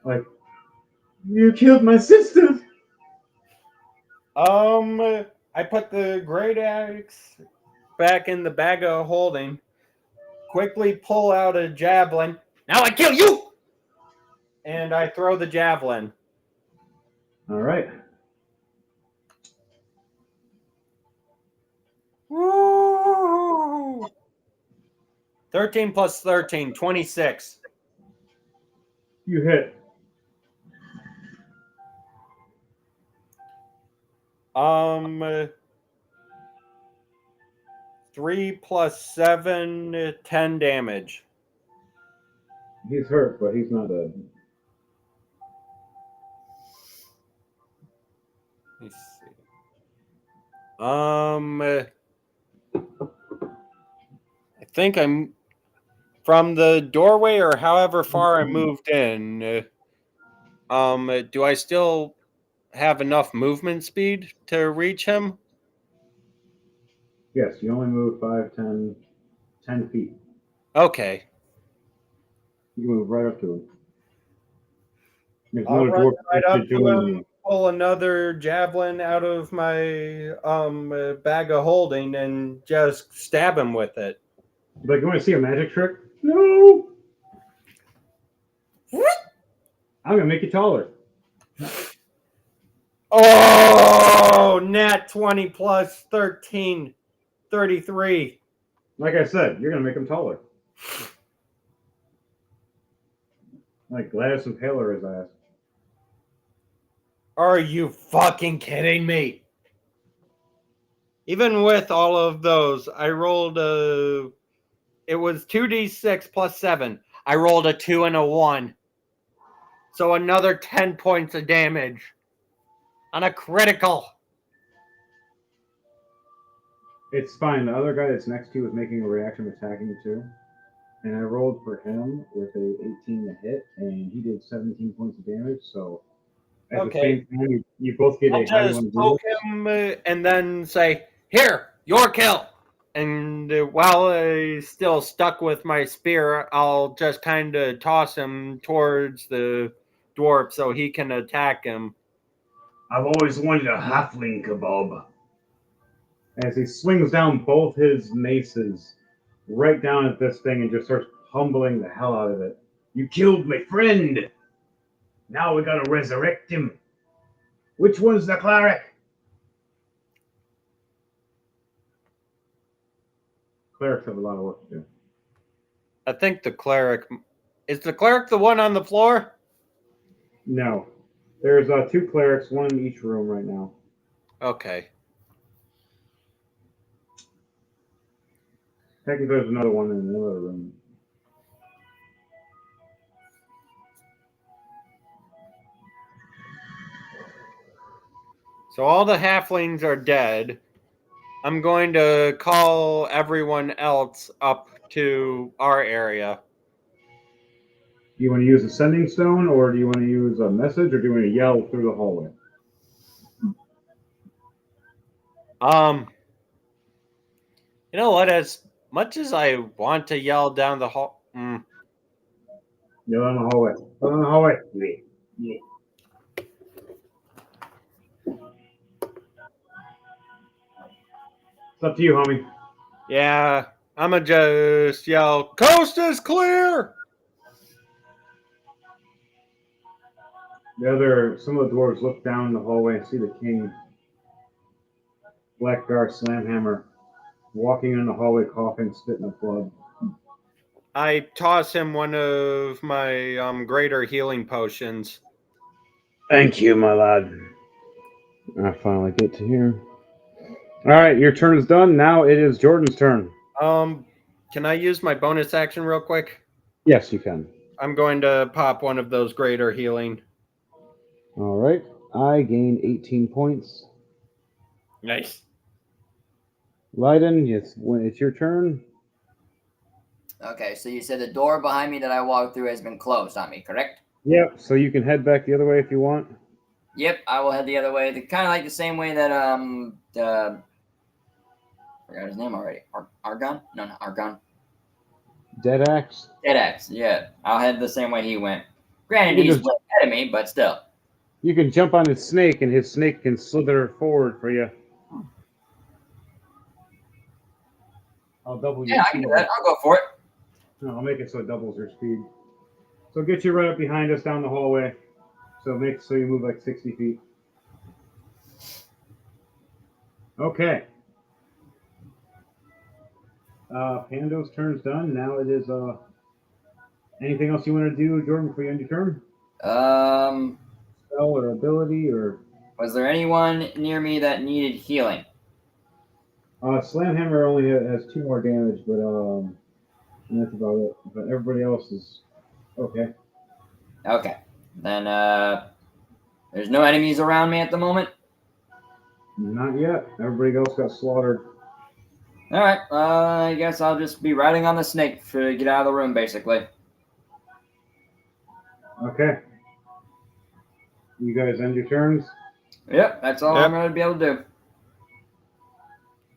Like, you killed my sister! I put the great axe back in the bag of holding. Quickly pull out a javelin. Now I kill you! And I throw the javelin. All right. Woo! 13 plus 13, 26. You hit. 3 plus 7, 10 damage. He's hurt, but he's not dead. Let me see. I think I'm from the doorway or however far I moved in. Do I still have enough movement speed to reach him? Yes, you only move 5, 10, 10 feet. Okay. You move right up to him. There's I'll no run dwarf right up to to him, pull another javelin out of my bag of holding, and just stab him with it. Like, you want to see a magic trick? No! I'm going to make you taller. Oh, nat 20 plus 13, 33. Like I said, you're going to make him taller. Like Gladys and Taylor his ass. Are you fucking kidding me? Even with all of those, I rolled it was 2d6 plus 7. I rolled a 2 and a 1. So another 10 points of damage on a critical. It's fine. The other guy that's next to you is making a reaction of attacking you too. And I rolled for him with a 18 to hit, and he did 17 points of damage. So at the same time, you both get I'll a how you just want to do poke this. him and then say, "Here, your kill." And while he's still stuck with my spear, I'll just kind of toss him towards the dwarf so he can attack him. I've always wanted a halfling kebab. As he swings down both his maces right down at this thing and just starts humbling the hell out of it. You killed my friend. Now we gotta resurrect him. Which one's the cleric? Clerics have a lot of work to do. I think the cleric... Is the cleric the one on the floor? No. There's 2 clerics, one in each room right now. Okay. Technically, there's another one in another room. So all the halflings are dead. I'm going to call everyone else up to our area. Do you want to use a sending stone, or do you want to use a message, or do you want to yell through the hallway? You know what? As much as I want to yell down the hall... Yell down the hallway. Yell down the hallway. Yeah. It's up to you, homie. Yeah, I'ma just yell, "Coast is clear!" Some of the dwarves look down the hallway and see the king, Blackguard Slamhammer, walking in the hallway, coughing, spitting up blood. I toss him one of my greater healing potions. Thank you, my lad. I finally get to here. All right, your turn is done. Now it is Jordan's turn. Can I use my bonus action real quick? Yes, you can. I'm going to pop one of those greater healing. All right. I gain 18 points. Nice. Leiden, it's your turn. Okay, so you said the door behind me that I walked through has been closed on me, correct? Yep. So you can head back the other way if you want. Yep, I will head the other way. Kind of like the same way that I forgot his name already. Argon? No, not Argon. Dead axe. Dead Axe. Yeah, I'll head the same way he went. Granted, You he's just- way ahead of me, but still. You can jump on his snake, and his snake can slither forward for you. I'll double your Yeah, I can speed. do that. I'll go for it. No, I'll make it so it doubles your speed. So get you right up behind us down the hallway. So make it so you move like 60 feet. Okay. Pando's turn's done. Now it is anything else you want to do, Jordan, before you end your turn? Spell or ability or Was there anyone near me that needed healing? Slamhammer only has 2 more damage, but and that's about it. But everybody else is okay. Okay. Then there's no enemies around me at the moment. Not yet. Everybody else got slaughtered. All right. I guess I'll just be riding on the snake to get out of the room, basically. Okay. You guys end your turns? Yep, that's all I'm going to be able to do.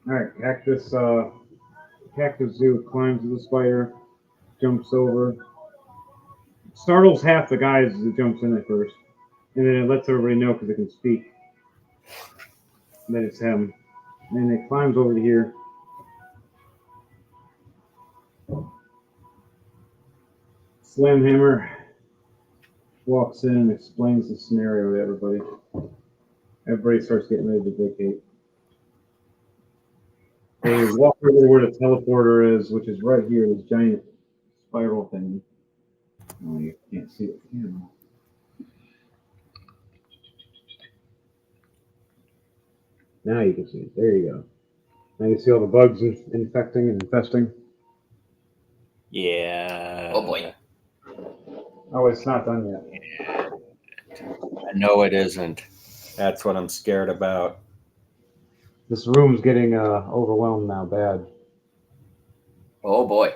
All right, Cactus Zoo climbs the spider, jumps over, startles half the guys as it jumps in at first, and then it lets everybody know because it can speak that it's him. And then it climbs over to here. Slamhammer walks in and explains the scenario to everybody. Everybody starts getting ready to vacate. They walk over where the teleporter is, which is right here, this giant spiral thing. Oh, you can't see it. Now you can see it. There you go. Now you see all the bugs infecting and infesting. Yeah. Oh, boy. Oh, it's not done yet. No, it isn't. That's what I'm scared about. This room's getting overwhelmed now, bad. Oh, boy.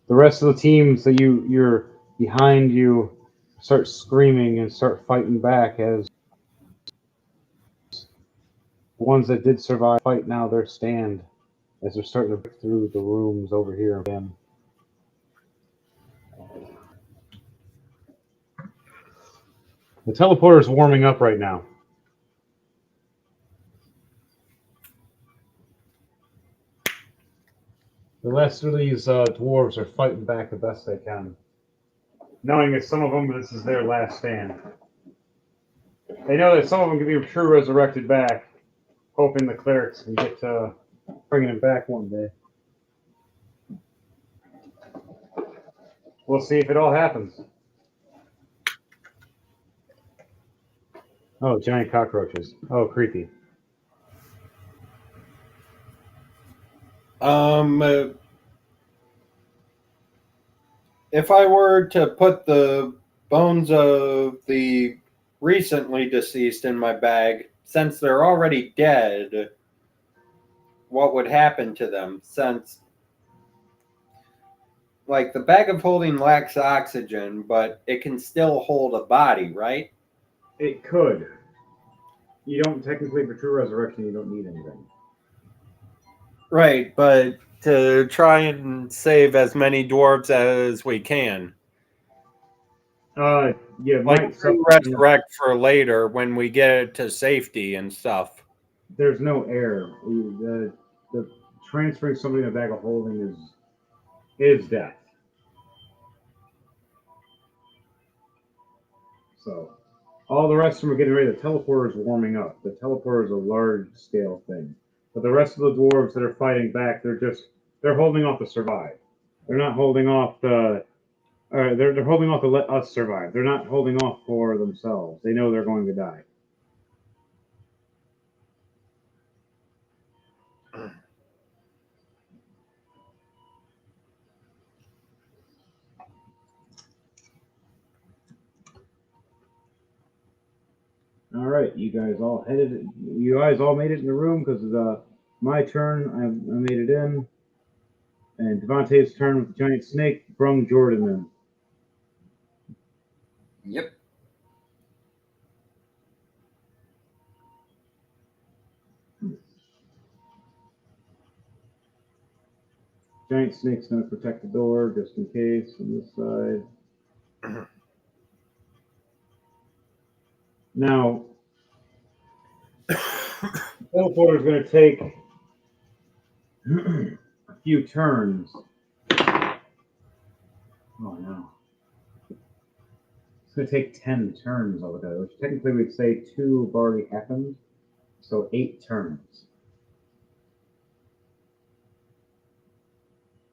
The rest of the teams that you're behind you start screaming and start fighting back as the ones that did survive fight now their stand as they're starting to break through the rooms over here again. The teleporter's warming up right now. The rest of these dwarves are fighting back the best they can, knowing that some of them, this is their last stand. They know that some of them can be true resurrected back, hoping the clerics can get to bringing him back one day. We'll see if it all happens. Oh, giant cockroaches. Oh, creepy. If I were to put the bones of the recently deceased in my bag, since they're already dead, what would happen to them? Since, like, the bag of holding lacks oxygen, but it can still hold a body, right? It could. You don't technically, for true resurrection, you don't need anything. Right, but to try and save as many dwarves as we can. Yeah, Like resurrect for later when we get to safety and stuff. there's no air. The transferring somebody in a bag of holding is death. So all the rest of them are getting ready. The teleporter is warming up. The teleporter is a large scale thing. But the rest of the dwarves that are fighting back, they're holding off to survive. They're not holding off they're holding off to let us survive. They're not holding off for themselves. They know they're going to die. All right, you guys all headed. You guys all made it in the room because my turn. I made it in, and Devontae's turn with the giant snake brung Jordan Yep. in. Giant snake's going to protect the door just in case on this side. Now, teleporter is going to take a few turns. Oh no. It's going to take 10 turns altogether, which technically we'd say 2 have already happened. So 8 turns.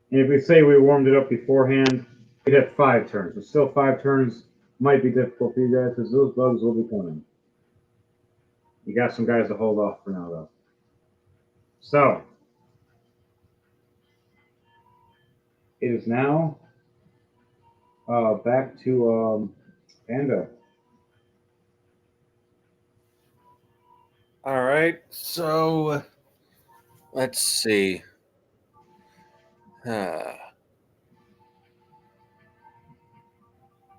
And if we say we warmed it up beforehand, we'd have 5 turns. But still 5 turns might be difficult for you guys because those bugs will be coming. You got some guys to hold off for now, though. So, it is now back to Panda. All right, so let's see.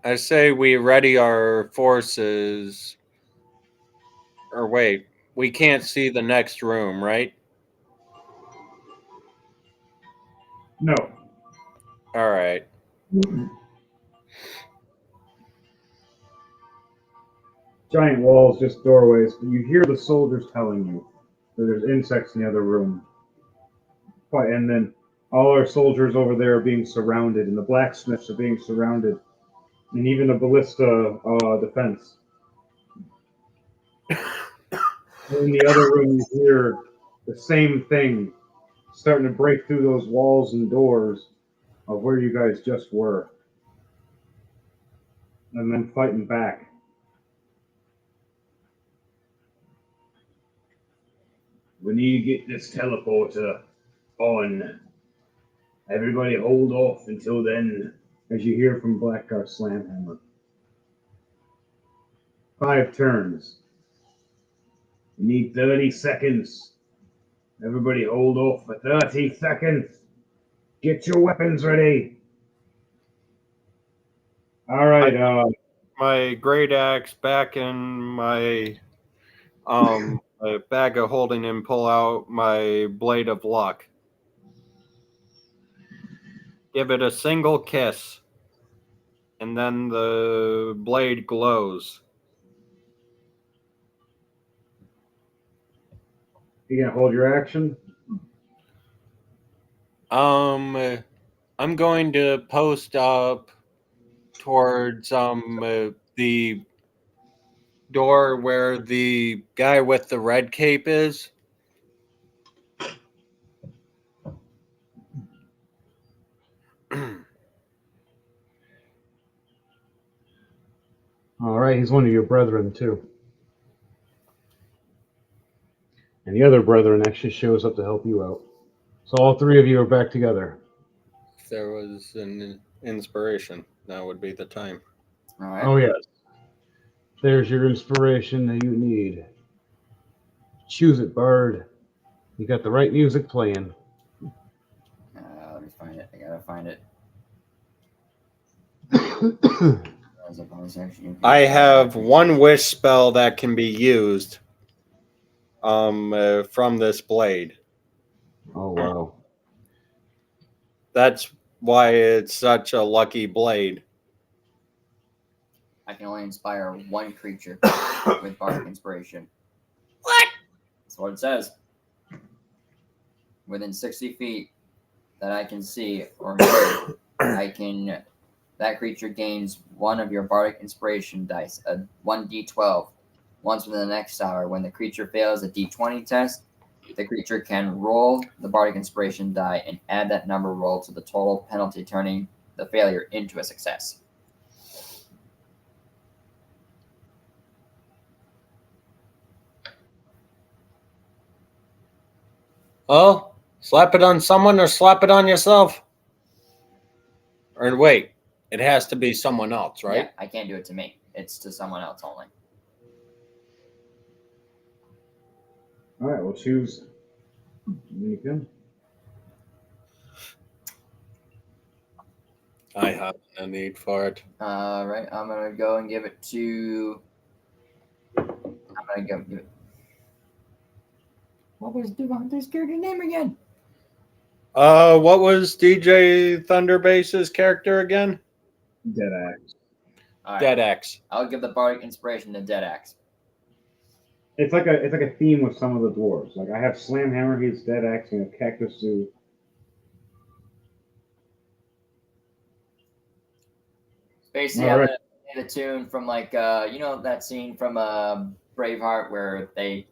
I say we ready our forces. Or wait, we can't see the next room, right? No. All right. Giant walls, just doorways. You hear the soldiers telling you that there's insects in the other room. And then all our soldiers over there are being surrounded, and the blacksmiths are being surrounded, and even the ballista defense. In the other room, you hear the same thing starting to break through those walls and doors of where you guys just were. And then fighting back. We need to get this teleporter on. Everybody hold off until then, as you hear from Blackguard Slamhammer. 5 turns. You need 30 seconds. Everybody hold off for 30 seconds. Get your weapons ready. All right. My great axe back in my bag of holding and pull out my blade of luck. Give it a single kiss, and then the blade glows. You gonna hold your action? I'm going to post up towards the door where the guy with the red cape is. All right. He's one of your brethren too. And the other brethren actually shows up to help you out. So all 3 of you are back together. If there was an inspiration, now would be the time. All right. Oh yes. There's your inspiration that you need. Choose it, Bard. You got the right music playing. Let me find it. I gotta find it. As a bonus action, I have 1 wish spell that can be used from this blade. Oh wow. That's why it's such a lucky blade. I can only inspire 1 creature with bardic inspiration. What? That's what it says. Within 60 feet that I can see or hear, that creature gains one of your bardic inspiration dice, a 1d12, once within the next hour. When the creature fails a d20 test, the creature can roll the bardic inspiration die and add that number roll to the total penalty, turning the failure into a success. Well, slap it on someone or slap it on yourself. Or wait, it has to be someone else, right? Yeah, I can't do it to me. It's to someone else only. All right, we'll choose. You can. I have no need for it. All right, I'm gonna go and give it to. I'm gonna go give it. What was Devontae's character name again? What was DJ Thunderbase's character again? Dead axe. All right, Dead X. I'll give the bardic inspiration to Dead Axe. It's like a theme with some of the dwarves. Like I have Slamhammer, he's Dead Axe, and Cactus Zoo. Basically, All I'm right. gonna play the tune from like you know that scene from Braveheart where they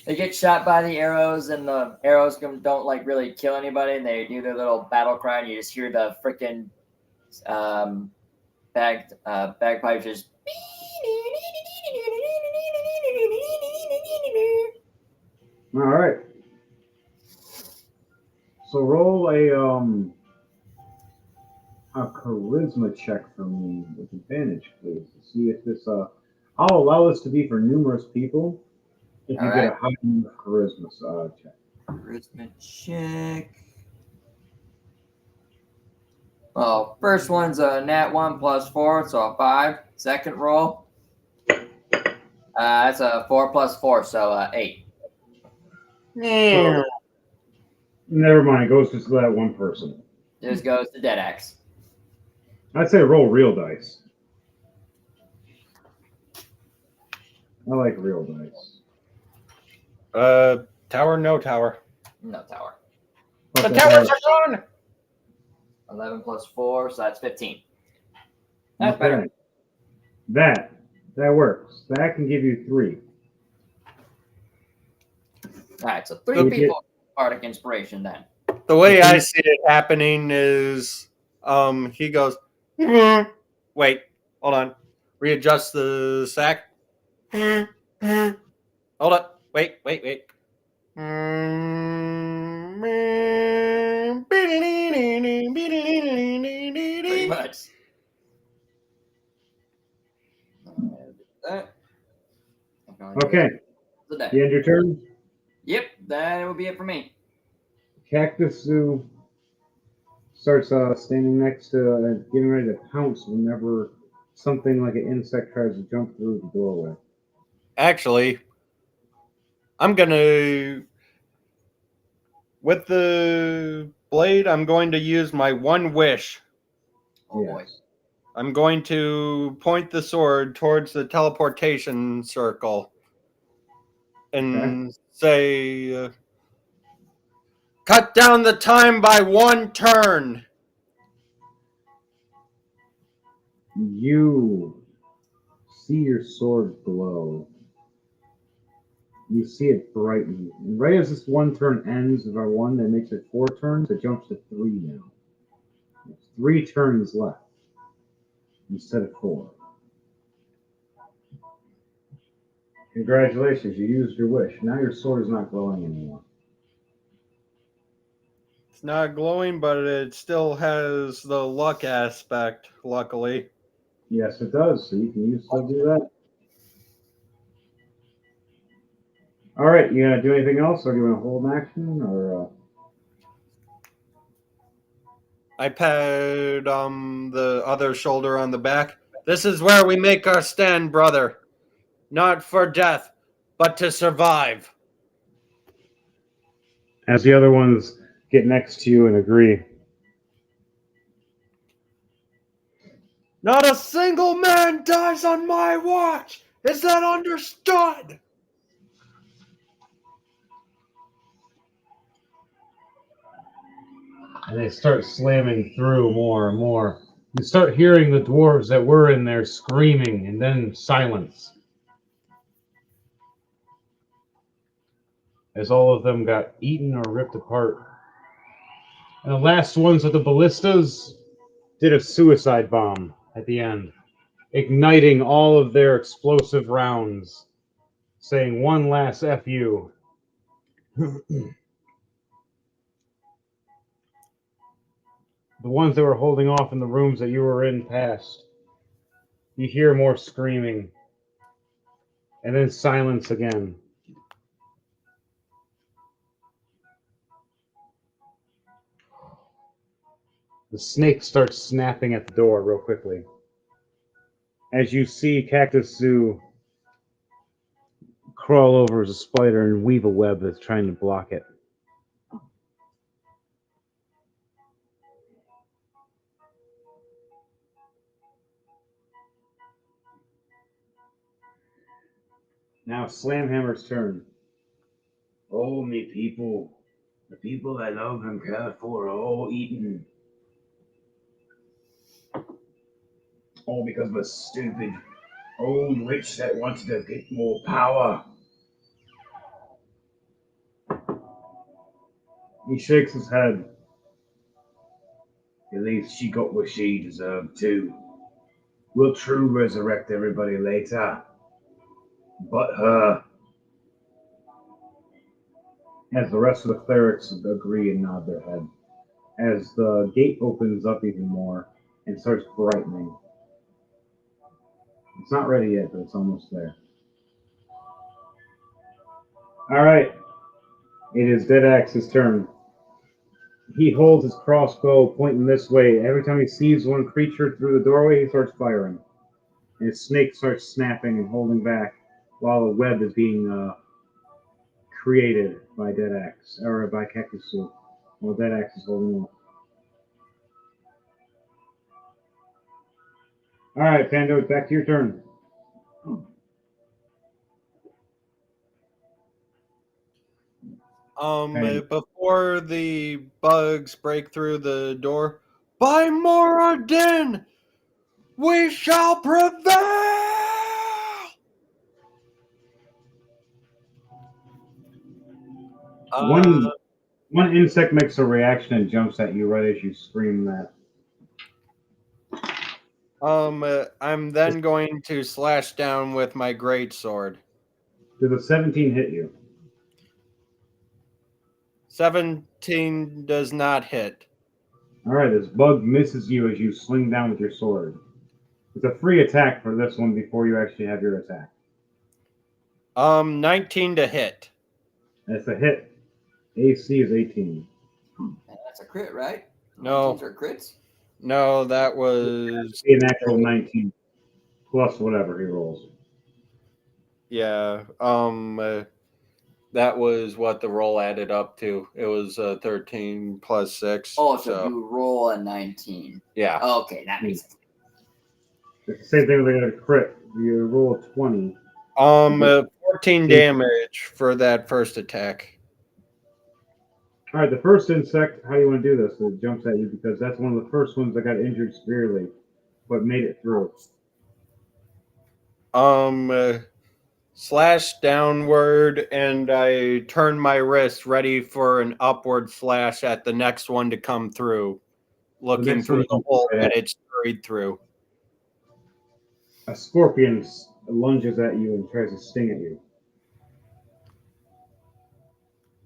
get shot by the arrows and the arrows don't like really kill anybody and they do their little battle cry and you just hear the freaking bagpipe just. All right. So roll a charisma check for me with advantage, please, to see if this I'll allow this to be for numerous people if you All get right. a high enough charisma check. Charisma check. Well, first one's a nat 1 plus 4, so a 5. Second roll. That's a 4 plus 4, so 8. So, never mind. It goes just to that one person. This goes to Dead Axe. I'd say roll real dice. I like real dice. Tower, no tower. No tower. The towers are gone! 11 plus 4, so that's 15. That's better. That works. That can give you 3. All right, so 3 So people bardic inspiration then. The way I see it happening is he goes, wait, hold on. Readjust the sack. Hold up. Wait. Pretty much. That. Okay. The day. You end your turn. Yep, that will be it for me. Cactus Zoo starts standing next to, getting ready to pounce whenever something like an insect tries to jump through the doorway. Actually, I'm gonna, with the blade, I'm going to use my one wish. Oh boy. I'm going to point the sword towards the teleportation circle and say, cut down the time by 1 turn. You see your sword glow. You see it brighten. And right as this 1 turn ends, if I won, that makes it 4 turns. It jumps to 3 now. There's 3 turns left instead of 4. Congratulations, you used your wish. Now your sword is not glowing anymore. It's not glowing, but it still has the luck aspect, luckily. Yes, it does. So you can still do that. All right, you gonna do anything else, or do you want to hold an action, or? I pat the other shoulder on the back. This is where we make our stand, brother. Not for death, but to survive. As the other ones get next to you and agree. Not a single man dies on my watch. Is that understood? and they start slamming through more and more. You start hearing the dwarves that were in there screaming, and then silence. As all of them got eaten or ripped apart. And the last ones with the ballistas did a suicide bomb at the end, igniting all of their explosive rounds, saying one last F you. The ones that were holding off in the rooms that you were in passed. You hear more screaming, and then silence again. The snake starts snapping at the door real quickly. As you see Cactus Zoo crawl over as a spider and weave a web that's trying to block it. Now Slamhammer's turn. Oh, me people. The people I love and care for are all eaten. All because of a stupid old witch that wanted to get more power. He shakes his head. At least she got what she deserved too. We'll true resurrect everybody later. But her. As the rest of the clerics agree and nod their head. As the gate opens up even more and starts brightening. It's not ready yet, but it's almost there. Alright. It is Dead Axe's turn. He holds his crossbow pointing this way. Every time he sees one creature through the doorway, he starts firing. And his snake starts snapping and holding back while a web is being created by Dead Axe, or by Cactus Soup, while Dead Axe is holding on. Alright, Pando, it's back to your turn. Before the bugs break through the door, by Moradin, we shall prevail! One insect makes a reaction and jumps at you right as you scream that. I'm then going to slash down with my great sword. Does a 17 hit you? 17 does not hit. Alright, this bug misses you as you sling down with your sword. It's a free attack for this one before you actually have your attack. 19 to hit. That's a hit. AC is 18. That's a crit, right? No. 19s are crits? No, that was... An actual 19 plus whatever he rolls. Yeah, that was what the roll added up to. It was 13 plus 6. Oh, so you roll a 19. Yeah. Okay, that makes sense. It's the same thing with a crit. You roll a 20. 14 damage for that first attack. Alright, the first insect, how do you want to do this? It jumps at you because that's one of the first ones that got injured severely, but made it through. Slash downward, and I turn my wrist ready for an upward slash at the next one to come through, looking through the hole that it's scurried through. A scorpion lunges at you and tries to sting at you.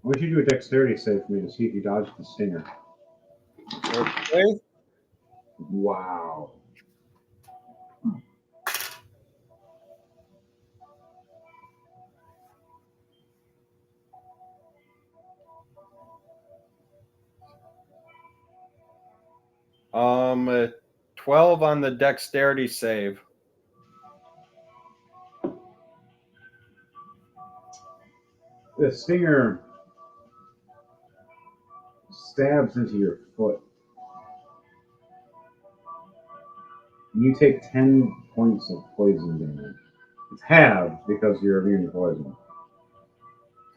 I want you to do a dexterity save for me to see if you dodge the stinger. Okay. Wow. Um, 12 on the dexterity save. The stinger stabs into your foot. You take 10 points of poison damage. It's halved because you're immune to poison.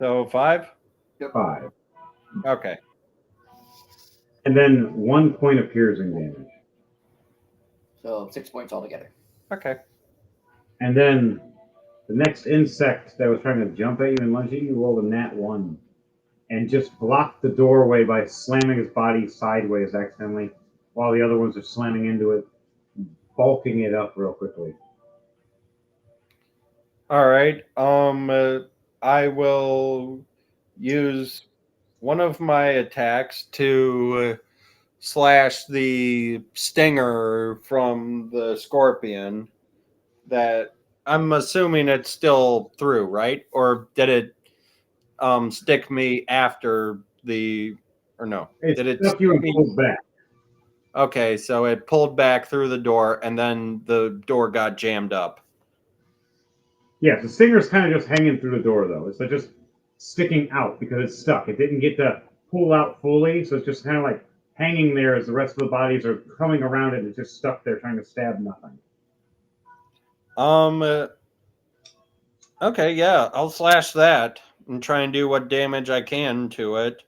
So 5? 5. Okay. and then 1 point of piercing damage. So 6 points altogether. Okay. And then the next insect that was trying to jump at you and lunge at you rolled a nat 1 and just blocked the doorway by slamming his body sideways accidentally while the other ones are slamming into it, bulking it up real quickly. All right. I will use one of my attacks to slash the stinger from the scorpion. That I'm assuming it's still through, right? Or did it stick me after the? Or no? It Did it stuck stick you and me? pulled back. Okay, so it pulled back through the door, and then the door got jammed up. Yeah, the stinger's kind of just hanging through the door, though. It's like just sticking out because it's stuck. It didn't get to pull out fully, so it's just kind of like hanging there as the rest of the bodies are coming around it. It's just stuck there trying to stab nothing. Okay, yeah, I'll slash that and try and do what damage I can to it.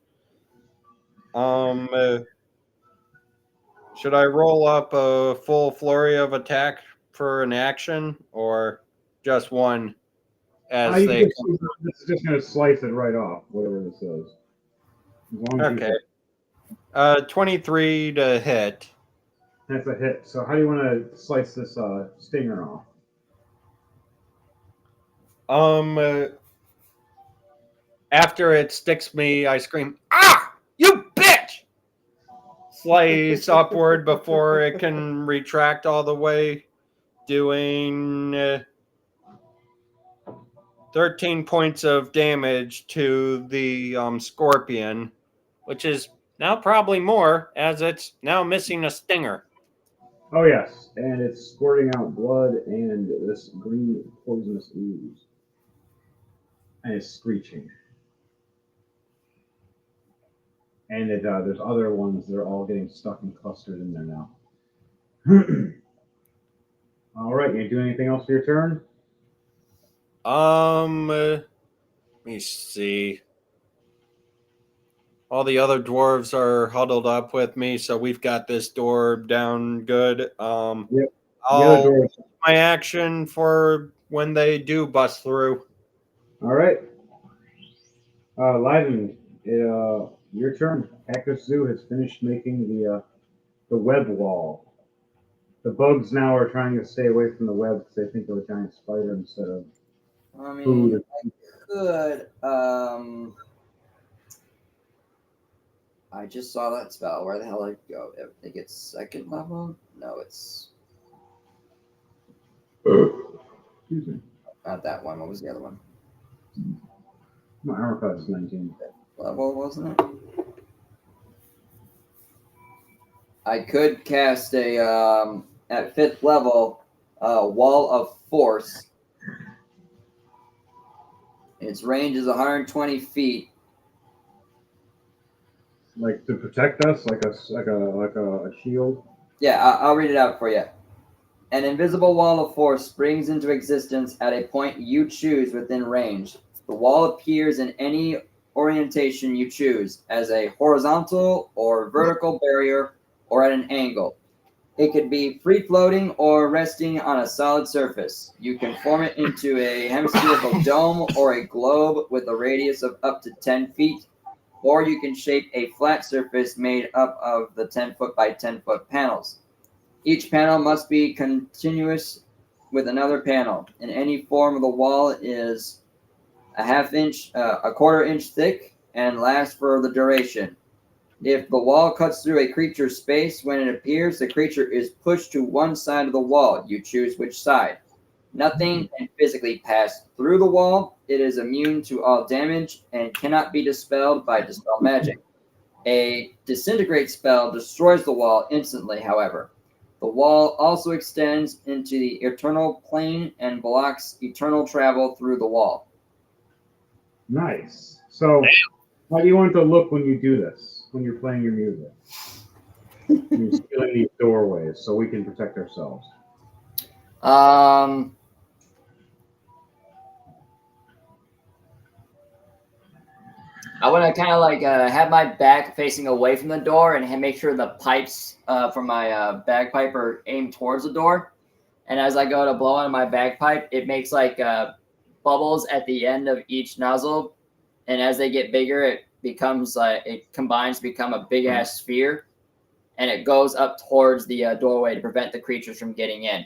Should I roll up a full flurry of attack for an action, or just one as they This is just going to slice it right off, whatever this is. As long as Okay. you 23 to hit. that's a hit. So how do you want to slice this stinger off? After it sticks me, I scream, "Ah! You bitch!" Slice upward before it can retract all the way, doing 13 points of damage to the scorpion, which is now probably more as it's now missing a stinger. Oh yes, and it's squirting out blood and this green poisonous ooze, and it's screeching. And there's other ones that are all getting stuck and clustered in there now. All right, you do anything else for your turn? Let me see. All the other dwarves are huddled up with me, so we've got this door down good. Yep. The other I'll door. my action for when they do bust through. All right. Lyden, your turn. Cactus Zoo has finished making the web wall. The bugs now are trying to stay away from the web because they think of a giant spider instead of I mean, food. I could. I just saw that spell. Where the hell did it go? I think it's second level. No, it's Excuse me. not that one. What was the other one? My armor class is 19. Level, wasn't it? I could cast a at 5th level wall of force. Its range is 120 feet. Like to protect us, like a shield. Yeah, I'll read it out for you. An invisible wall of force springs into existence at a point you choose within range. The wall appears in any orientation you choose, as a horizontal or vertical barrier or at an angle. It could be free-floating or resting on a solid surface. You can form it into a hemispherical dome or a globe with a radius of up to 10 feet, or you can shape a flat surface made up of the 10-foot by 10-foot panels. Each panel must be continuous with another panel, and any form of the wall is a quarter inch thick, and lasts for the duration. If the wall cuts through a creature's space when it appears, the creature is pushed to one side of the wall. You choose which side. Nothing can physically pass through the wall. It is immune to all damage and cannot be dispelled by dispel magic. A disintegrate spell destroys the wall instantly, however. The wall also extends into the eternal plane and blocks eternal travel through the wall. Nice. So, how do you want it to look when you do this? When you're playing your music? You're sealing these doorways so we can protect ourselves. I want to kind of like have my back facing away from the door and make sure the pipes from my bagpipe are aimed towards the door. And as I go to blow on my bagpipe, it makes like bubbles at the end of each nozzle. And as they get bigger, it becomes it combines to become a big ass sphere, and it goes up towards the doorway to prevent the creatures from getting in.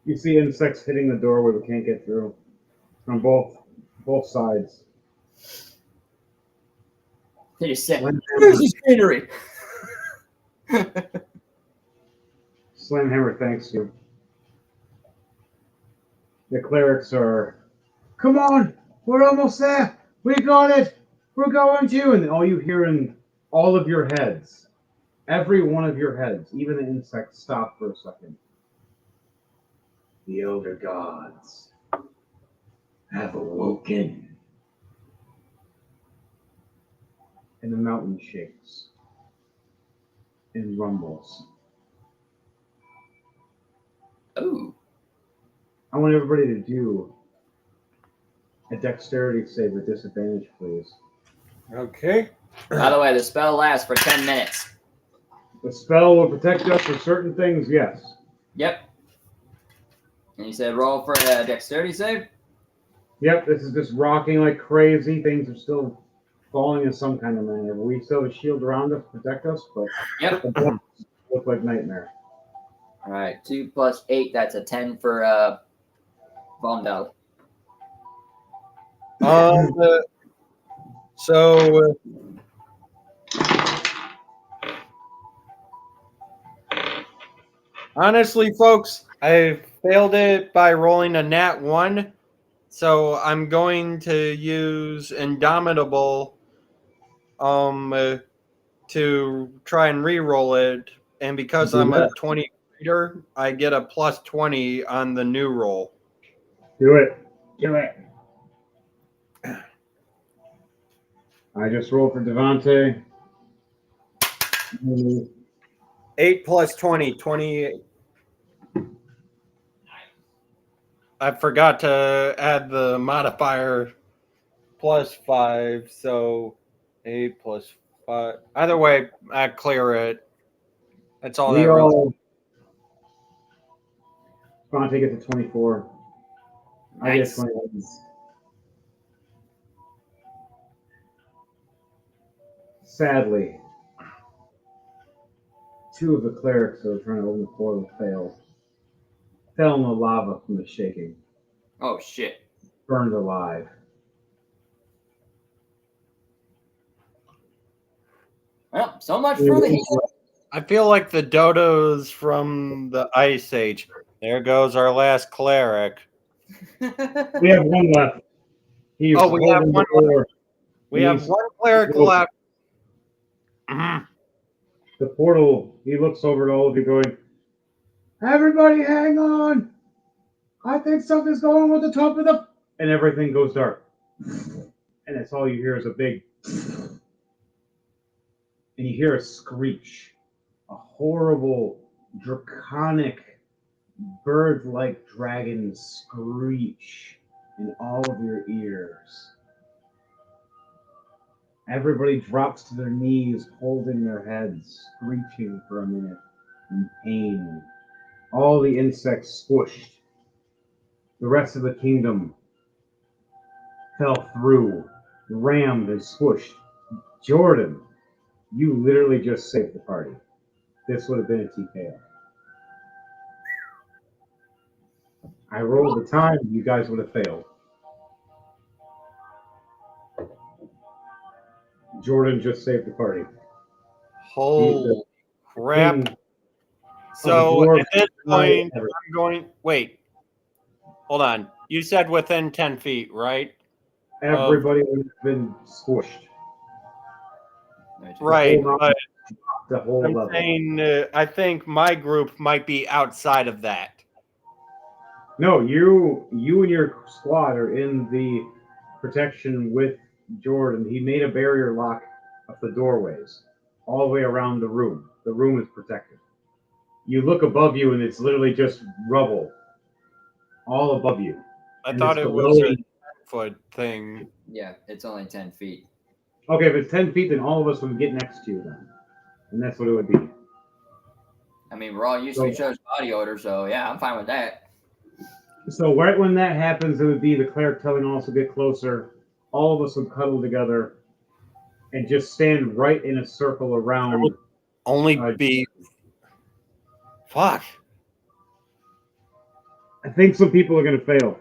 You see insects hitting the doorway but can't get through on both sides. They just say, Slam "Where's the scenery?" Hammer thanks you. The clerics are, come on, we're almost there. We got it. We're going to. And all you hear in all of your heads, every one of your heads, even the insects, stop for a second. The elder gods have awoken. And the mountain shakes and rumbles. Ooh. I want everybody to do a dexterity save with disadvantage, please. Okay. By the way, the spell lasts for 10 minutes. The spell will protect us for certain things, yes. Yep. And you said roll for a dexterity save? Yep, this is just rocking like crazy. Things are still falling in some kind of manner. We still have a shield around us to protect us, but Yep. the blocks look like nightmare. All right, 2 plus 8, that's a 10 for Vondel. So honestly, folks, I failed it by rolling a nat 1. So I'm going to use Indomitable to try and re-roll it. And because I'm a 20 reader, I get a plus 20 on the new roll. Do it. Do it. I just rolled for Devante. 8 plus 20, 28. I forgot to add the modifier plus 5, so 8 plus 5. Either way, I clear it. That's all We that really. all. Devante gets a 24. I get a Nice. 21. Sadly, 2 of the clerics that were trying to open the portal failed. Fell in the lava from the shaking. Oh, shit. Burned alive. Well, so much for the heat. I feel like the dodos from the Ice Age. There goes our last cleric. We have one left. He's Oh, we have holding one the door. We have one cleric left. Mhm. The portal, he looks over at all of you going, everybody hang on! I think something's going on with the top of the... And everything goes dark. And that's all you hear is a big... And you hear a screech. A horrible, draconic, bird-like dragon screech in all of your ears. Everybody drops to their knees, holding their heads, screeching for a minute in pain. All the insects squished. The rest of the kingdom fell through, rammed and squished. Jordan, you literally just saved the party. This would have been a TKO. I rolled the time, you guys would have failed. Jordan just saved the party. Holy crap. King So dwarf at this point, ever. I'm going. Wait. Hold on. You said within 10 feet, right? Everybody would have been squished. Right. whole But The whole I'm level. saying I think my group might be outside of that. No, you and your squad are in the protection with Jordan. He made a barrier lock of the doorways all the way around the room. The room is protected. You look above you and it's literally just rubble all above you. I And thought it's it was a glowing 10-foot thing. Yeah, it's only 10 feet. Okay, if it's 10 feet, then all of us would get next to you then. And that's what it would be. I mean, we're all used to each other's body odor, so yeah, I'm fine with that. So right when that happens, it would be the cleric telling all to get closer. All of us would cuddle together and just stand right in a circle around. Only be. Fuck. I think some people are going to fail.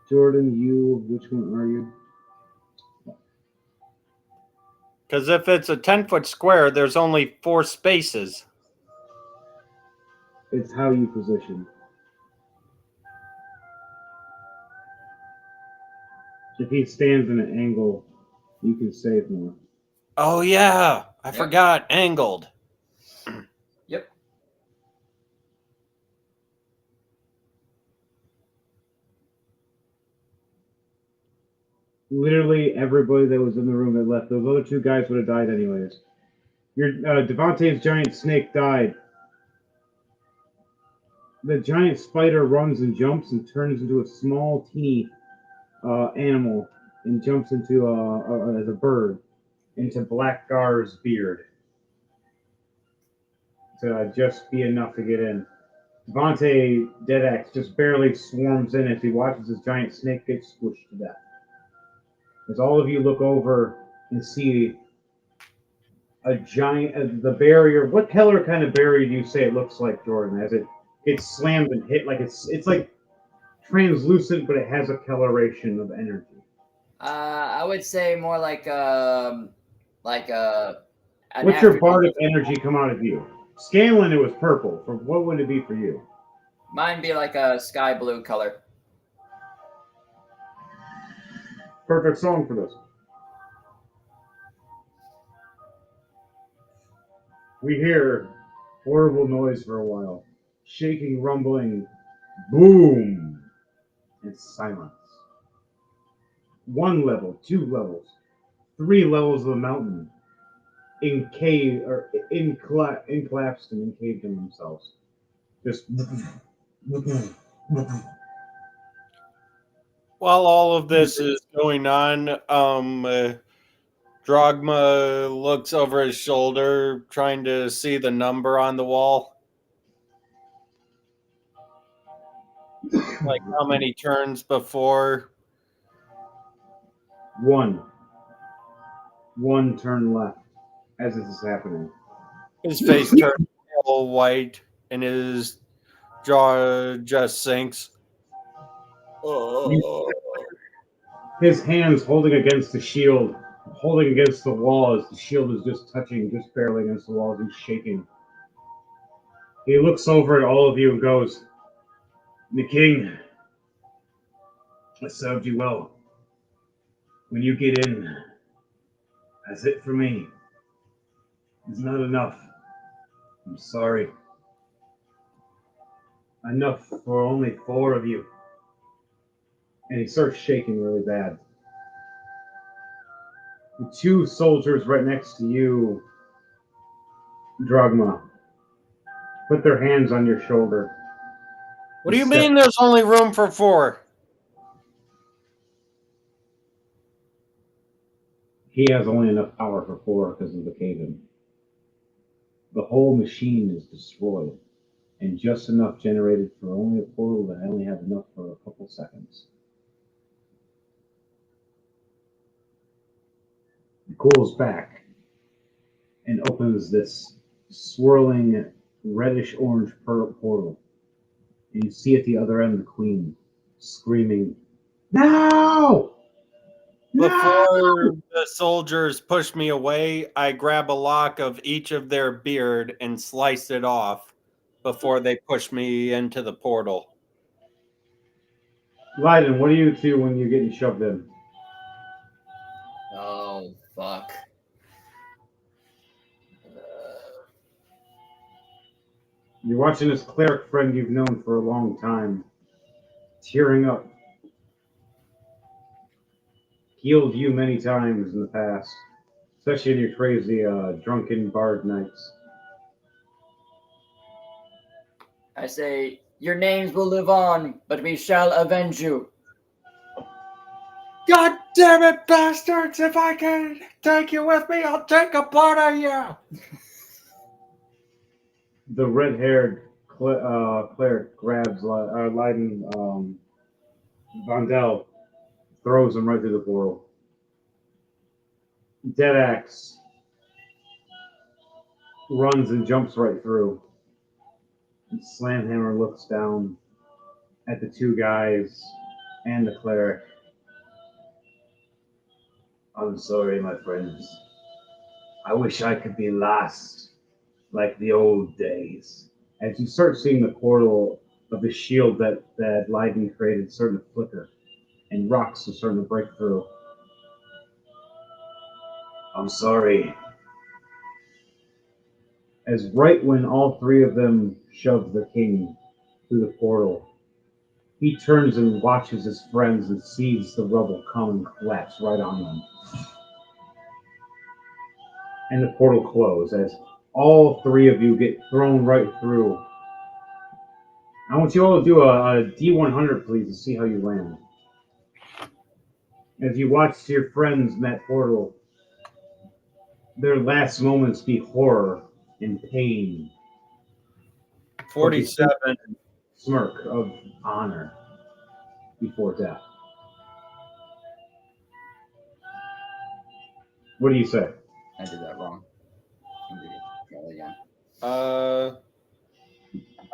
Jordan, you, which one are you? Because if it's a 10-foot square, there's only 4 spaces. It's how you position. If he stands in an angle, you can save more. Oh, yeah. I forgot. Angled. Yep. Literally everybody that was in the room that left. Those other 2 guys would have died anyways. Your Devontae's giant snake died. The giant spider runs and jumps and turns into a small, teeny animal and jumps into as a bird into Blackgar's beard to just be enough to get in. Devontae Deadaxe just barely swarms in as he watches his giant snake get squished to death. As all of you look over and see a giant, the barrier. What color kind of barrier do you say it looks like, Jordan? As it gets slammed and hit, like it's like translucent, but it has a coloration of energy. I would say more like What's your bardic energy come out of you? Scanlan, it was purple. For what would it be for you? Mine be like a sky blue color. Perfect song for this. We hear horrible noise for a while. Shaking, rumbling, boom, and silence. 1 level, 2 levels, 3 levels of the mountain collapsed and encaved in themselves. Just While all of this is going on, Drogma looks over his shoulder, trying to see the number on the wall. Like how many turns before? 1 turn left as this is happening. His face turns pale white and his jaw just sinks. His hands holding against the shield, holding against the wall as the shield is just touching, just barely against the wall. He's shaking. He looks over at all of you and goes, "The king, I served you well. When you get in, that's it for me. It's not enough. I'm sorry. Enough for only 4 of you." And he starts shaking really bad. The 2 soldiers right next to you, Drogma, put their hands on your shoulder. What do you mean there's only room for 4? He has only enough power for 4 because of the cave-in. The whole machine is destroyed, and just enough generated for only a portal that I only have enough for a couple seconds. He cools back and opens this swirling reddish-orange portal. And you see at the other end the queen screaming, "No! Before the soldiers push me away, I grab a lock of each of their beard and slice it off before they push me into the portal. Leiden, what do you do when you're getting shoved in? Oh, fuck. You're watching this cleric friend you've known for a long time, tearing up. Healed you many times in the past, especially in your crazy drunken bard nights. I say, your names will live on, but we shall avenge you. God damn it, bastards! If I can take you with me, I'll take a part of you. The red-haired cleric grabs Leiden Vondel, throws him right through the portal. Deadaxe runs and jumps right through. And Slamhammer looks down at the two guys and the cleric. I'm sorry, my friends. I wish I could be lost like the old days. As you start seeing the portal of the shield that Leiden created starting to flicker, and rocks are starting to break through. I'm sorry. As right when all three of them shove the king through the portal, he turns and watches his friends and sees the rubble come and collapse right on them. And the portal closes as all three of you get thrown right through. I want you all to do a D100, please, to see how you land. As you watch your friends in that portal, their last moments be horror and pain. 47. Smirk of honor before death. What do you say? I did that wrong. Roll again. I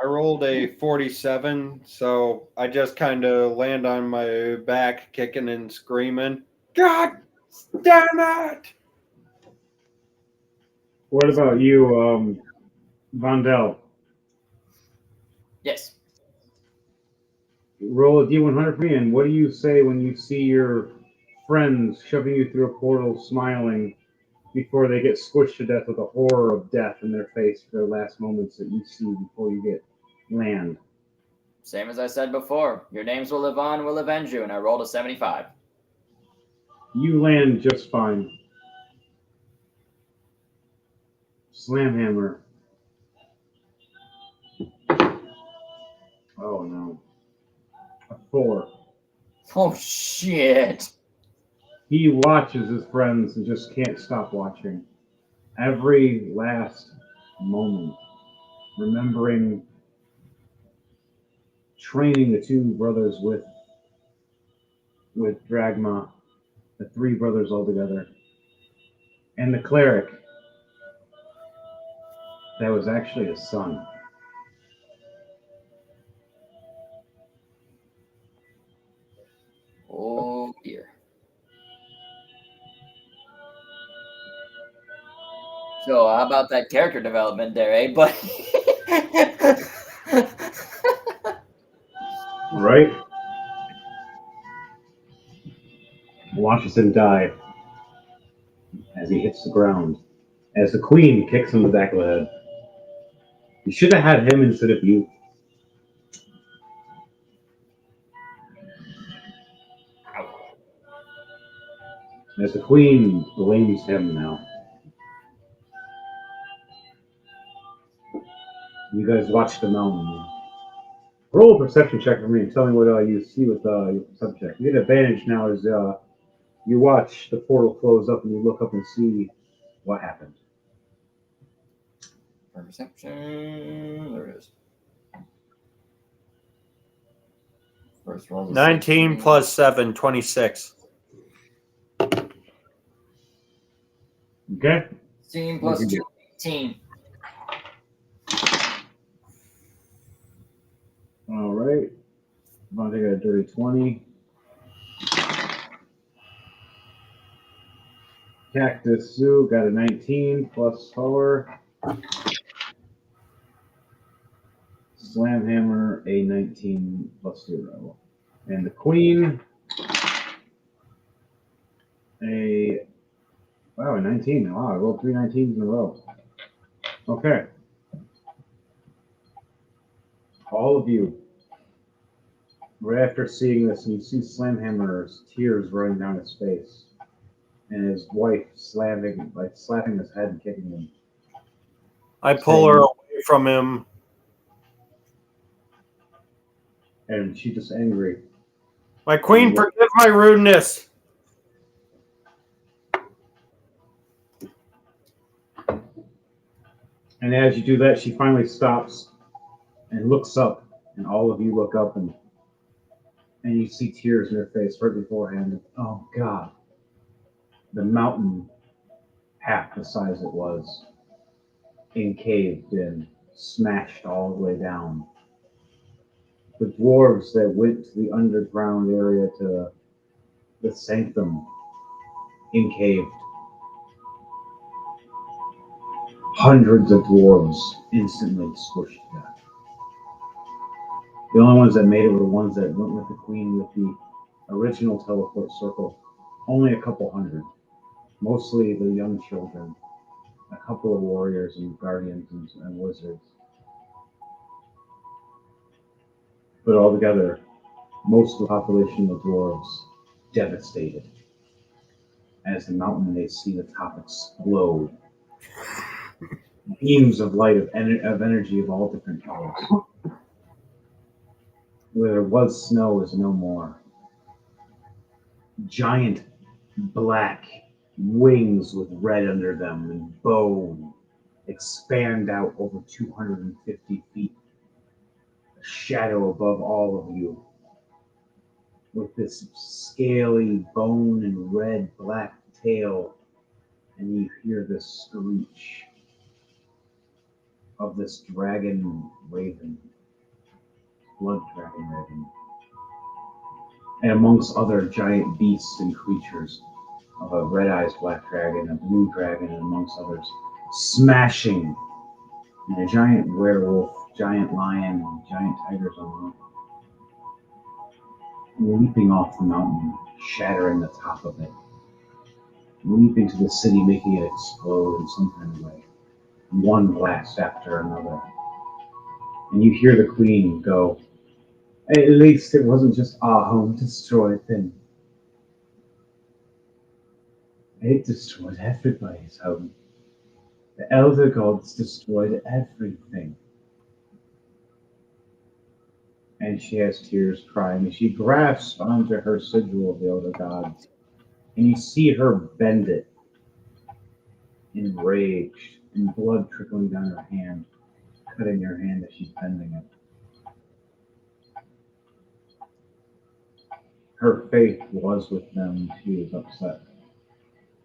rolled a 47, so I just kind of land on my back, kicking and screaming. God damn it! What about you, Vondel? Yes. Roll a D100 for me, and what do you say when you see your friends shoving you through a portal, smiling, before they get squished to death with the horror of death in their face for their last moments that you see before you get land? Same as I said before. Your names will live on, will avenge you, and I rolled a 75. You land just fine. Slamhammer. Oh no. A 4. Oh, shit. He watches his friends and just can't stop watching. Every last moment. Remembering training the two brothers with Dragma, the three brothers all together, and the cleric that was actually his son. Oh, dear. So, how about that character development there, eh, buddy? Right? Watches him die as he hits the ground, as the queen kicks him in the back of the head. You should have had him instead of you. As the queen blames him now. You guys watch the mountain. Roll a perception check for me and tell me what you see with your perception check. You get advantage now as you watch the portal close up and you look up and see what happened. Perception. There it is. First roll. 19 plus 7, 26. Okay? 16 plus 2, 18. All right. Vontae got a dirty 20. Cactus Sue got a 19 plus 4. Slamhammer a 19 plus 0. And the queen a 19. Wow, I rolled 3 19s in a row. Okay. All of you, right after seeing this, you see Slamhammer's tears running down his face, and his wife slapping his head and kicking him. I pull her away from him. And she's just angry. My queen, forgive my rudeness. And as you do that, she finally stops and looks up, and all of you look up, and you see tears in her face right beforehand. Oh, God. The mountain, half the size it was, encaved in, smashed all the way down. The dwarves that went to the underground area to the sanctum encaved. Hundreds of dwarves instantly squished to death. The only ones that made it were the ones that went with the queen with the original teleport circle. Only a couple hundred. Mostly the young children. A couple of warriors and guardians and wizards. But altogether, most of the population of dwarves devastated. As the mountain, they see the top explode. Beams of light of energy of all different colors. Where there was snow is no more. Giant black wings with red under them and bone expand out over 250 feet. A shadow above all of you with this scaly bone and red black tail, and you hear this screech of this dragon raven, blood dragon raven, and amongst other giant beasts and creatures of a red-eyes black dragon, a blue dragon, and amongst others, smashing, and a giant werewolf, giant lion, and giant tigers on leaping off the mountain, shattering the top of it, leaping to the city, making it explode in some kind of way, one blast after another. And you hear the queen go, "At least it wasn't just our home destroyed then. It destroyed everybody's home. The elder gods destroyed everything." And she has tears crying, and she grasps onto her sigil of the elder gods, and you see her bend it, enraged, and blood trickling down her hand, cutting her hand as she's bending it. Her faith was with them, she was upset.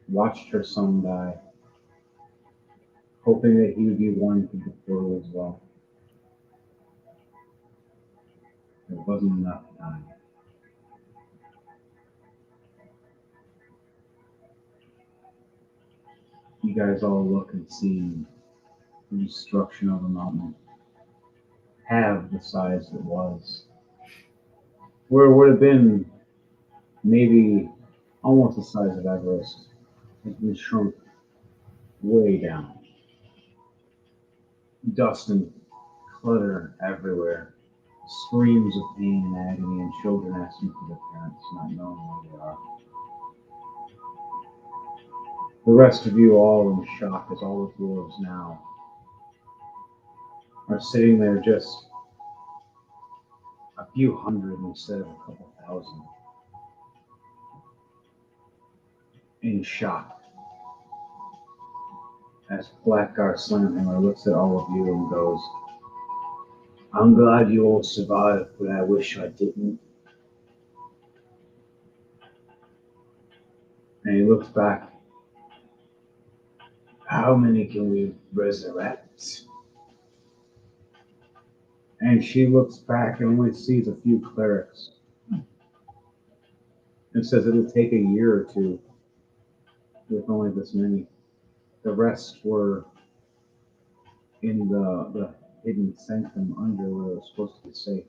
Watched her son die, hoping that he would be one to fulfill as well. There wasn't enough time. You guys all look and see the destruction of the mountain. Half the size it was. Where it would have been maybe almost the size of Everest, has been shrunk way down. Dust and clutter everywhere. Screams of pain and agony, and children asking for their parents, not knowing where they are. The rest of you all in shock as all the dwarves now are sitting there just a few hundred instead of a couple thousand. In shock. As Blackguard Slamhammer looks at all of you and goes, "I'm glad you all survived, but I wish I didn't." And he looks back. "How many can we resurrect?" And she looks back and only sees a few clerics. And says it'll take a year or two with only this many. The rest were in the hidden sanctum under where it was supposed to be safe.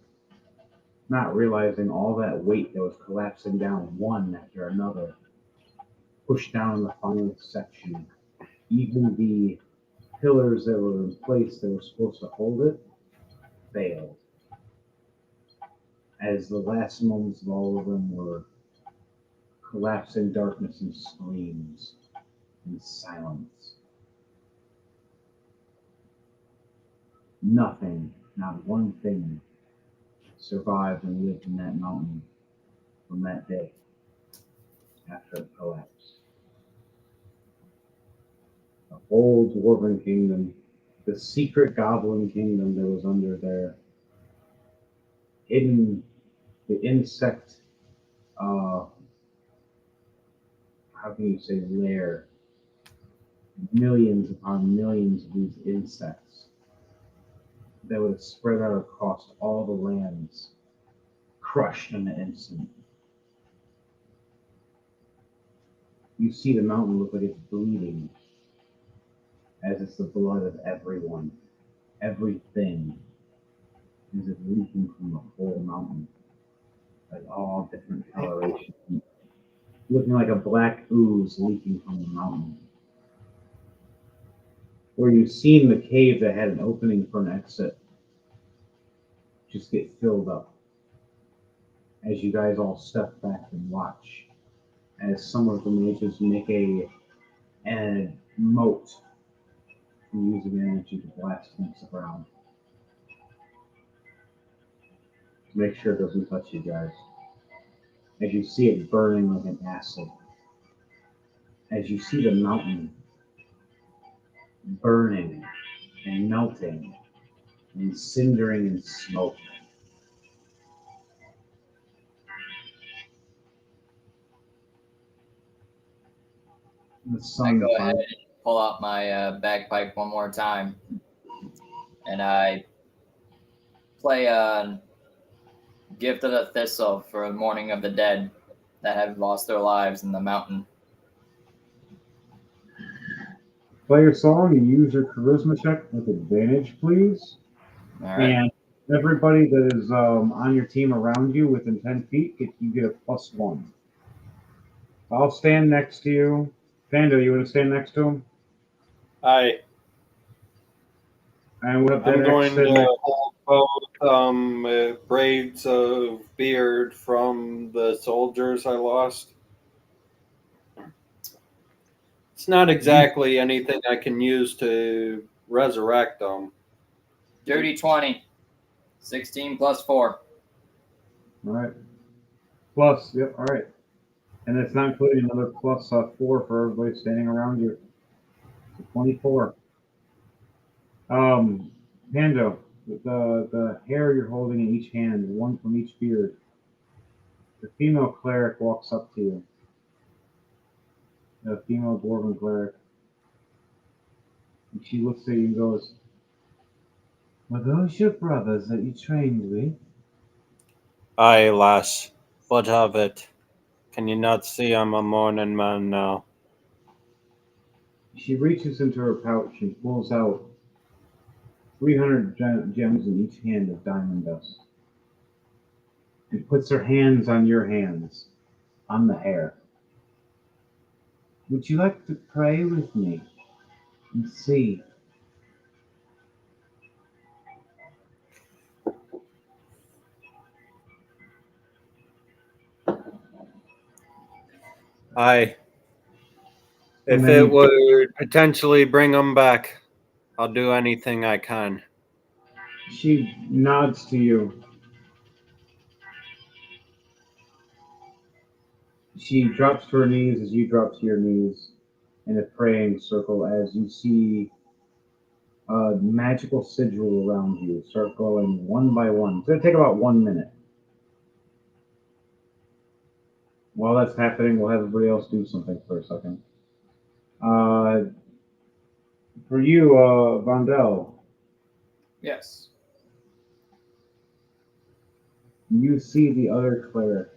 Not realizing all that weight that was collapsing down one after another, pushed down the final section. Even the pillars that were in place that were supposed to hold it failed. As the last moments of all of them were collapsing darkness and screams and silence. Nothing, not one thing, survived and lived in that mountain from that day after it collapsed. The whole dwarven kingdom, the secret goblin kingdom that was under there, hidden the insect. How can you say lair? Millions upon millions of these insects that would have spread out across all the lands, crushed in an instant. You see the mountain look like it's bleeding, as it's the blood of everyone, everything is it leaking from the whole mountain, like all different colorations, looking like a black ooze leaking from the mountain. Where you've seen the cave that had an opening for an exit just get filled up as you guys all step back and watch as some of the mages make a moat from using energy to blast against the ground to make sure it doesn't touch you guys. As you see it burning like an acid, as you see the mountain burning and melting and cindering in smoke. The I sun go ahead and pull out my bagpipe one more time, and I play Gift of the Thistle for a Mourning of the Dead that have lost their lives in the mountain. play your song and use your charisma check with advantage, please. All right. And everybody that is on your team around you within 10 feet, you get a +1. I'll stand next to you. Pando, you want to stand next to him? And we'll have I'm that going exit to hold both braids of beard from the soldiers I lost. It's not exactly anything I can use to resurrect them. Dirty 20. 16 plus 4. All right. Plus, yep, all right. And that's not including another +4 for everybody standing around you. So 24. Pando, the hair you're holding in each hand, one from each beard. The female cleric walks up to you. The female dwarven cleric. And she looks at you and goes, "Were those your brothers that you trained with?" Aye, lass. What of it? Can you not see I'm a mourning man now? She reaches into her pouch and pulls out 300 gems in each hand of diamond dust. And puts her hands on your hands, on the hair. "Would you like to pray with me and see?" Aye. And If then it would potentially bring them back, I'll do anything I can. she nods to you. She drops to her knees as you drop to your knees in a praying circle as you see a magical sigil around you start glowing one by one. It's going to take about 1 minute. While that's happening, we'll have everybody else do something for a second. For you, Vondel, Yes. you see the other cleric,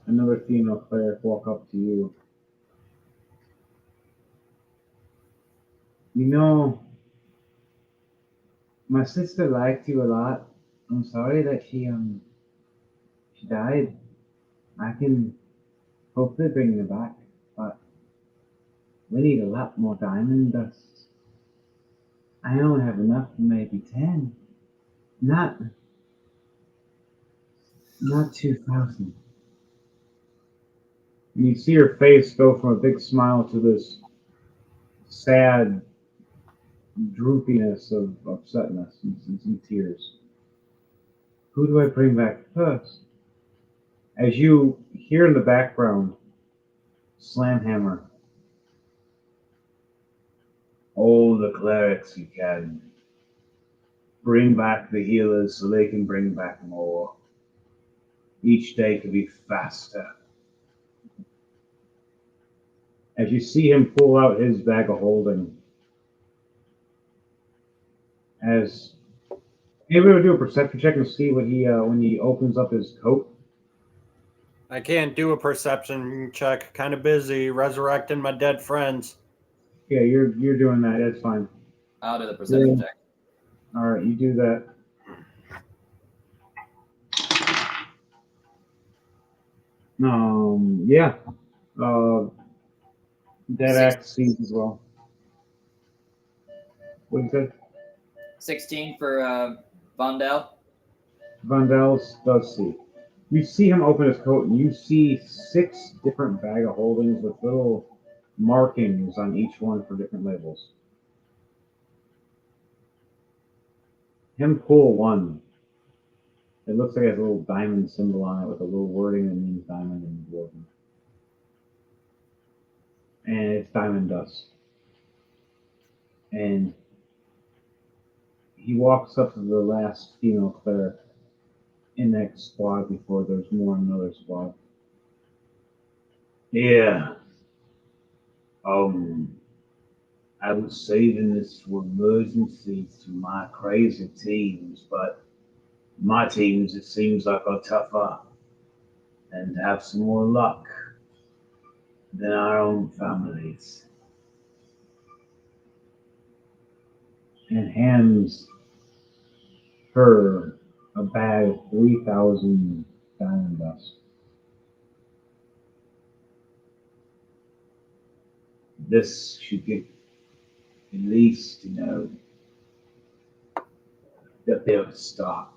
another female cleric, walk up to you. "You know, my sister liked you a lot. I'm sorry that she died. I can hopefully bring her back, but we need a lot more diamond dust. I only have enough for maybe 10. Not 2,000. And you see her face go from a big smile to this sad droopiness of upsetness and some tears. "Who do I bring back first?" As you hear in the background, Slamhammer. "All the clerics you can. bring back the healers so they can bring back more. Each day could be faster. As you see him pull out his bag of holding, as anybody do a perception check and see what he when he opens up his coat. I can't do a perception check. Kind of busy resurrecting my dead friends. Yeah, you're doing that. That's fine. I'll do the perception check. All right, you do that. Yeah. Dead axe sees as well. What did you say? 16 for Vondel. Vandal does see. You see him open his coat, and you see 6 different bag of holdings with little markings on each one for different labels. Him pull one. It looks like it has a little diamond symbol on it with a little wording that means diamond and dwarven. And it's diamond dust. And he walks up to the last female cleric in that squad before there's more in another squad. Yeah. I was saving this for emergencies to my crazy teams, but my teams, it seems like, are tougher and have some more luck than our own families. And hands her a bag of 3,000 diamond dust. This should get at least, that they'll stop.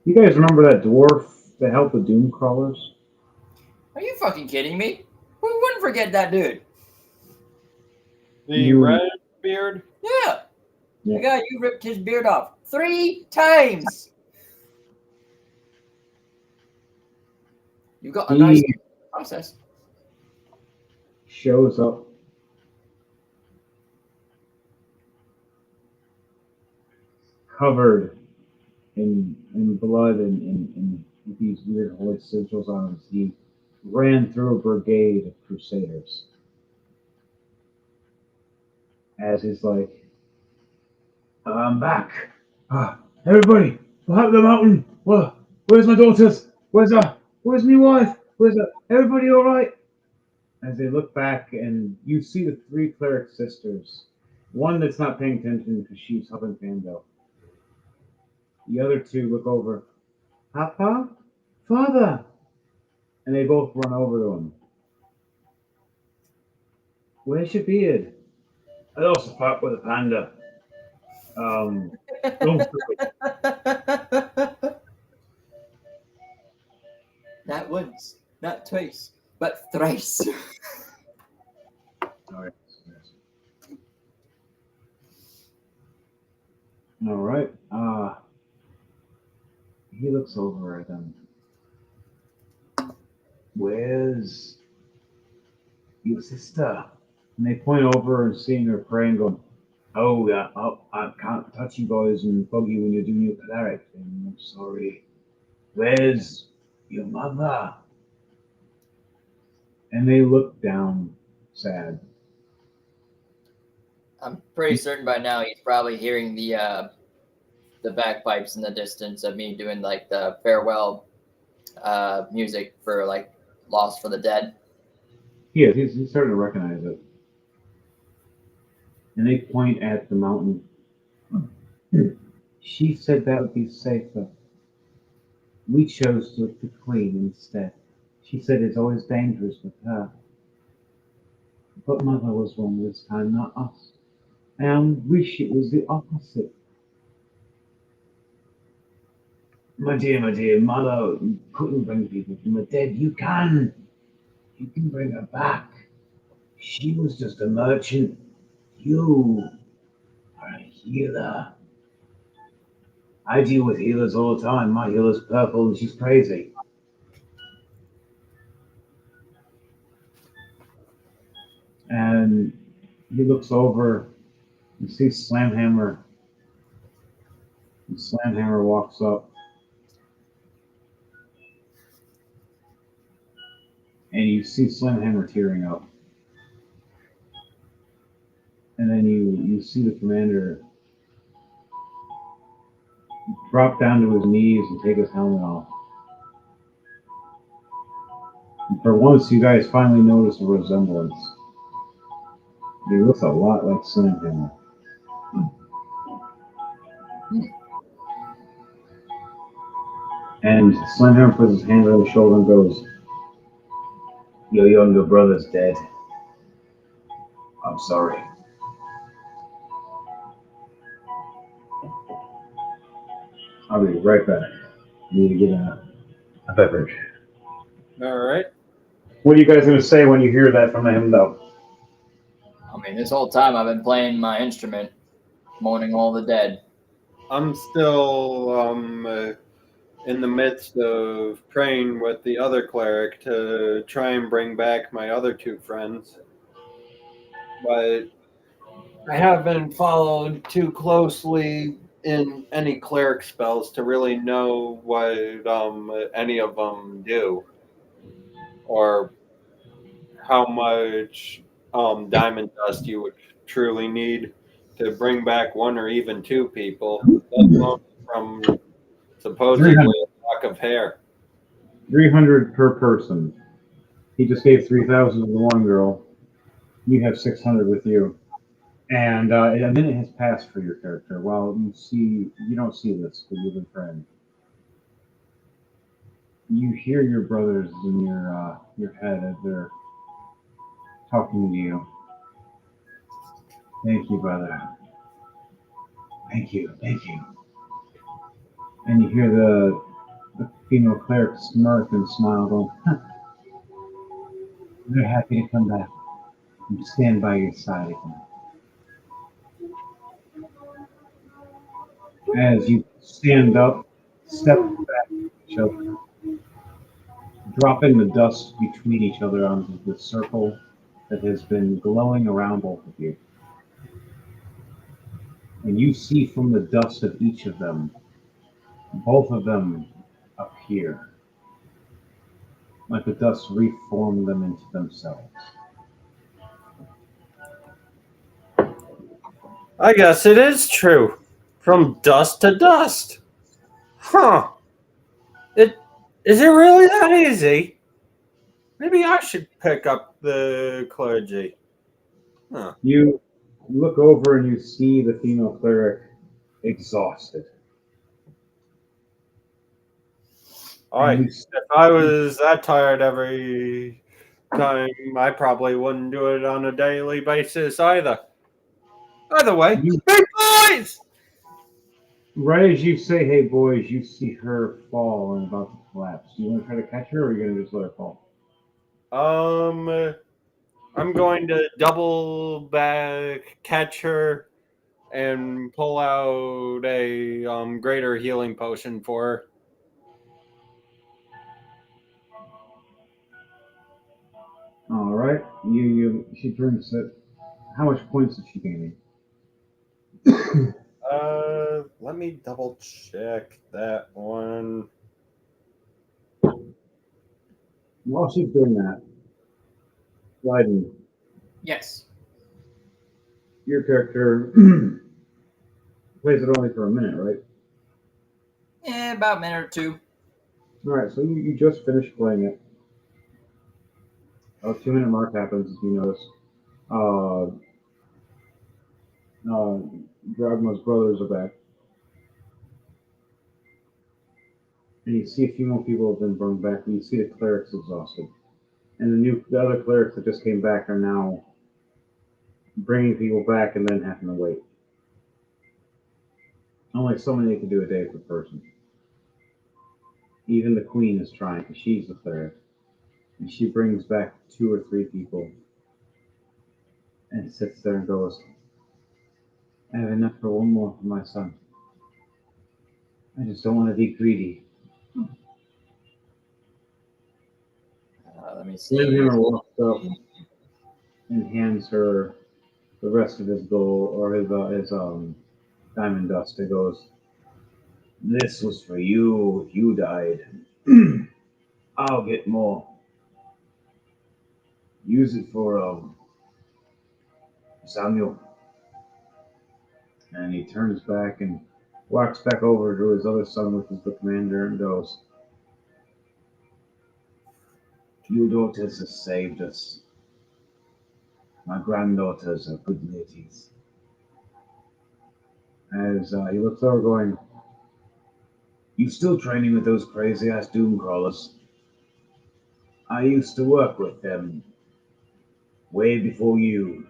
You guys remember that dwarf that helped the Doom Crawlers? Are you fucking kidding me? Who wouldn't forget that dude? The red beard? Yeah. Yeah. The guy you ripped his beard off 3 times. You got a nice process. Shows up. Covered in blood and with these weird holy sigils on his. He ran through a brigade of crusaders. As he's like, I'm back. Everybody, behind the mountain. Where's my daughters? Where's my wife? Everybody all right? As they look back, and you see the 3 cleric sisters. One that's not paying attention because she's helping Fando. The other 2 look over. Papa? Father? And they both run over to him. Where's your beard? I lost a fight with a panda. Don't Not once, not twice, but thrice. All right. He looks over at them. Where's your sister? And they point over and seeing her praying, going, "Oh, yeah, I can't touch you boys and bug you when you're doing your cleric. I'm sorry. Where's your mother?" And they look down, sad. I'm pretty certain by now he's probably hearing the bagpipes in the distance of me doing like the farewell music for like Lost for the Dead. Yeah, he's starting to recognize it. And they point at the mountain. She said that would be safer. We chose to look the queen instead. She said it's always dangerous with her. But Mother was wrong this time, not us. And I wish it was the opposite. My dear, Mother couldn't bring people from the dead. You can. You can bring her back. She was just a merchant. You are a healer. I deal with healers all the time. My healer's purple and she's crazy. And he looks over You see Slamhammer. And Slamhammer walks up. And you see Slamhammer tearing up. And then you see the commander drop down to his knees and take his helmet off. And for once, you guys finally notice a resemblance. He looks a lot like Slamhammer. And Slamhammer puts his hand on his shoulder and goes, "Your younger brother's dead. I'm sorry." I'll be right back. Need to get a beverage. All right. What are you guys going to say when you hear that from him, though? I mean, this whole time I've been playing my instrument, mourning all the dead. I'm still in the midst of praying with the other cleric to try and bring back my other two friends. But I haven't followed too closely in any cleric spells to really know what any of them do, or how much diamond dust you would truly need to bring back one or even two people, let alone from supposedly a lock of hair. 300 per person. He just gave 3,000 to the one girl. You have 600 with you. And a minute has passed for your character. While you don't see this, but you've been praying. You hear your brothers in your head as they're talking to you. "Thank you, brother. Thank you, thank you." And you hear the female cleric smirk and smile, going, "Huh. They're happy to come back and stand by your side again." As you stand up, step back from each other, dropping the dust between each other onto the circle that has been glowing around both of you. And you see from the dust of each of them, both of them appear, like the dust reformed them into themselves. I guess it is true. From dust to dust. Huh. Is it really that easy? Maybe I should pick up the clergy. Huh. You look over and you see the female cleric exhausted. And If I was that tired every time, I probably wouldn't do it on a daily basis either. Either way, You- big boys! right as you say, "Hey boys," you see her fall and about to collapse. Do you want to try to catch her, or are you going to just let her fall? I'm going to double back, catch her, and pull out a greater healing potion for her. All right. She drinks it. How much points is she gaining? Let me double check that one. While she's doing that, Blyden, Yes. your character plays it only for a minute, right? Yeah, about a minute or two. All right, so you just finished playing it. A 2-minute mark happens, as you notice. Dragma's brothers are back. And you see a few more people have been brought back, and you see the clerics exhausted. And the other clerics that just came back are now bringing people back and then having to wait. Only so many they can do a day per person. Even the queen is trying, because she's the cleric. And she brings back 2 or 3 people and sits there and goes, "I have enough for one more for my son. I just don't want to be greedy." Let me see. Slimhammer walks up and hands her the rest of his gold or his diamond dust. It goes, "This was for you if you died. I'll get more. Use it for Samuel." And he turns back and walks back over to his other son, which is the commander, and goes, "You daughters have saved us. My granddaughters are good ladies." As he looks over, going, "You still training with those crazy ass doom crawlers? I used to work with them way before you.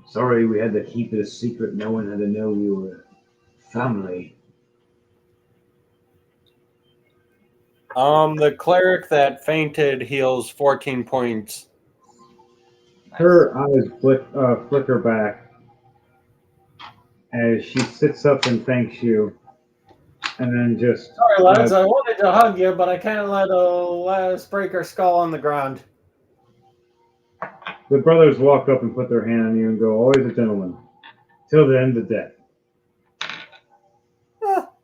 Sorry we had to keep it a secret. No one had to know you were family." The cleric that fainted heals 14 points. Her eyes flicker back as she sits up and thanks you, and then just Sorry, lads, I wanted to hug you, but I can't let a last break her skull on the ground. the brothers walk up and put their hand on you and go, "Always a gentleman, till the end of death."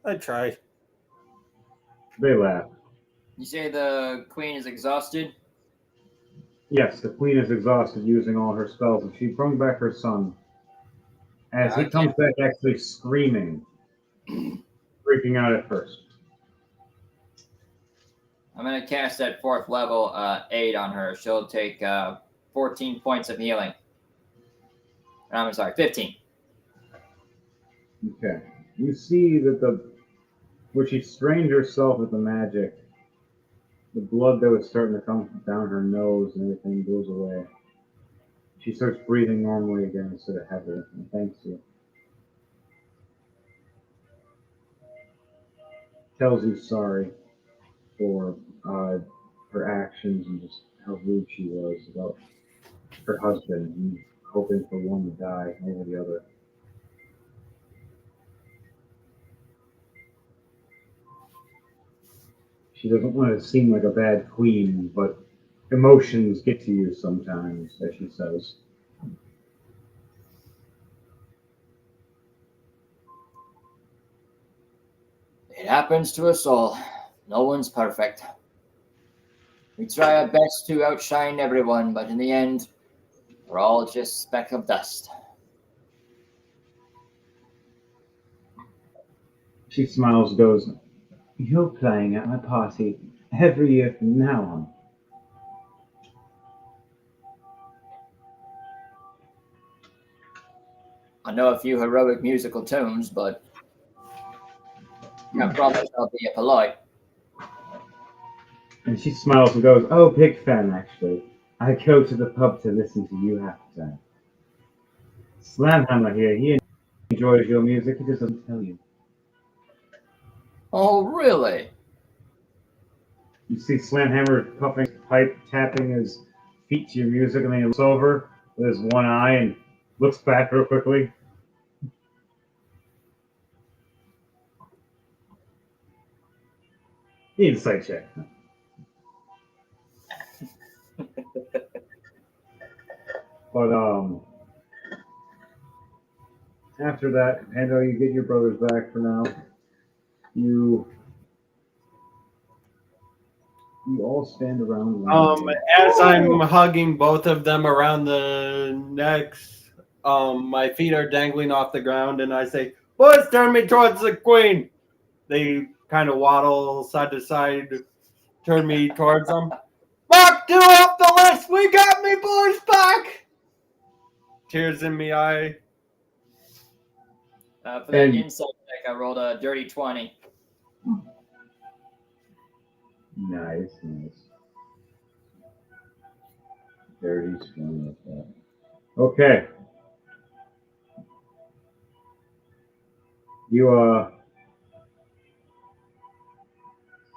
I try. They laugh. You say the queen is exhausted? Yes, the queen is exhausted using all her spells, and she brung back her son. As he comes back actually screaming, freaking out at first. I'm going to cast that 4th level aid on her. She'll take 14 points of healing. I'm sorry, 15. Okay. You see that where she strained herself with the magic, the blood that was starting to come down her nose and everything goes away. She starts breathing normally again instead of heavily, and thanks you. Tells you sorry for her actions and just how rude she was about her husband and hoping for one to die over the other. She doesn't want to seem like a bad queen, but emotions get to you sometimes, as she says. It happens to us all. No one's perfect. We try our best to outshine everyone, but in the end, we're all just a speck of dust. She smiles and goes, "You're playing at my party every year from now on." I know a few heroic musical tunes, but I promise I'll be polite. And she smiles and goes, "Oh, big fan, actually. I go to the pub to listen to you half the time. Slamhammer here, he enjoys your music, he just doesn't tell you." Oh, really? You see Slamhammer puffing his pipe, tapping his feet to your music, and then he looks over with his one eye and looks back real quickly. Insight check. But after that, Pando, you get your brothers back for now. You all stand around. As I'm hugging both of them around the necks, my feet are dangling off the ground, and I say, "Boys, turn me towards the queen." They kind of waddle side to side, turn me towards them. "Mark 2 off the list. We got me boys back." Tears in me eye. For that insight check, I rolled a dirty 20. Nice. Dirty strong like that. Okay. You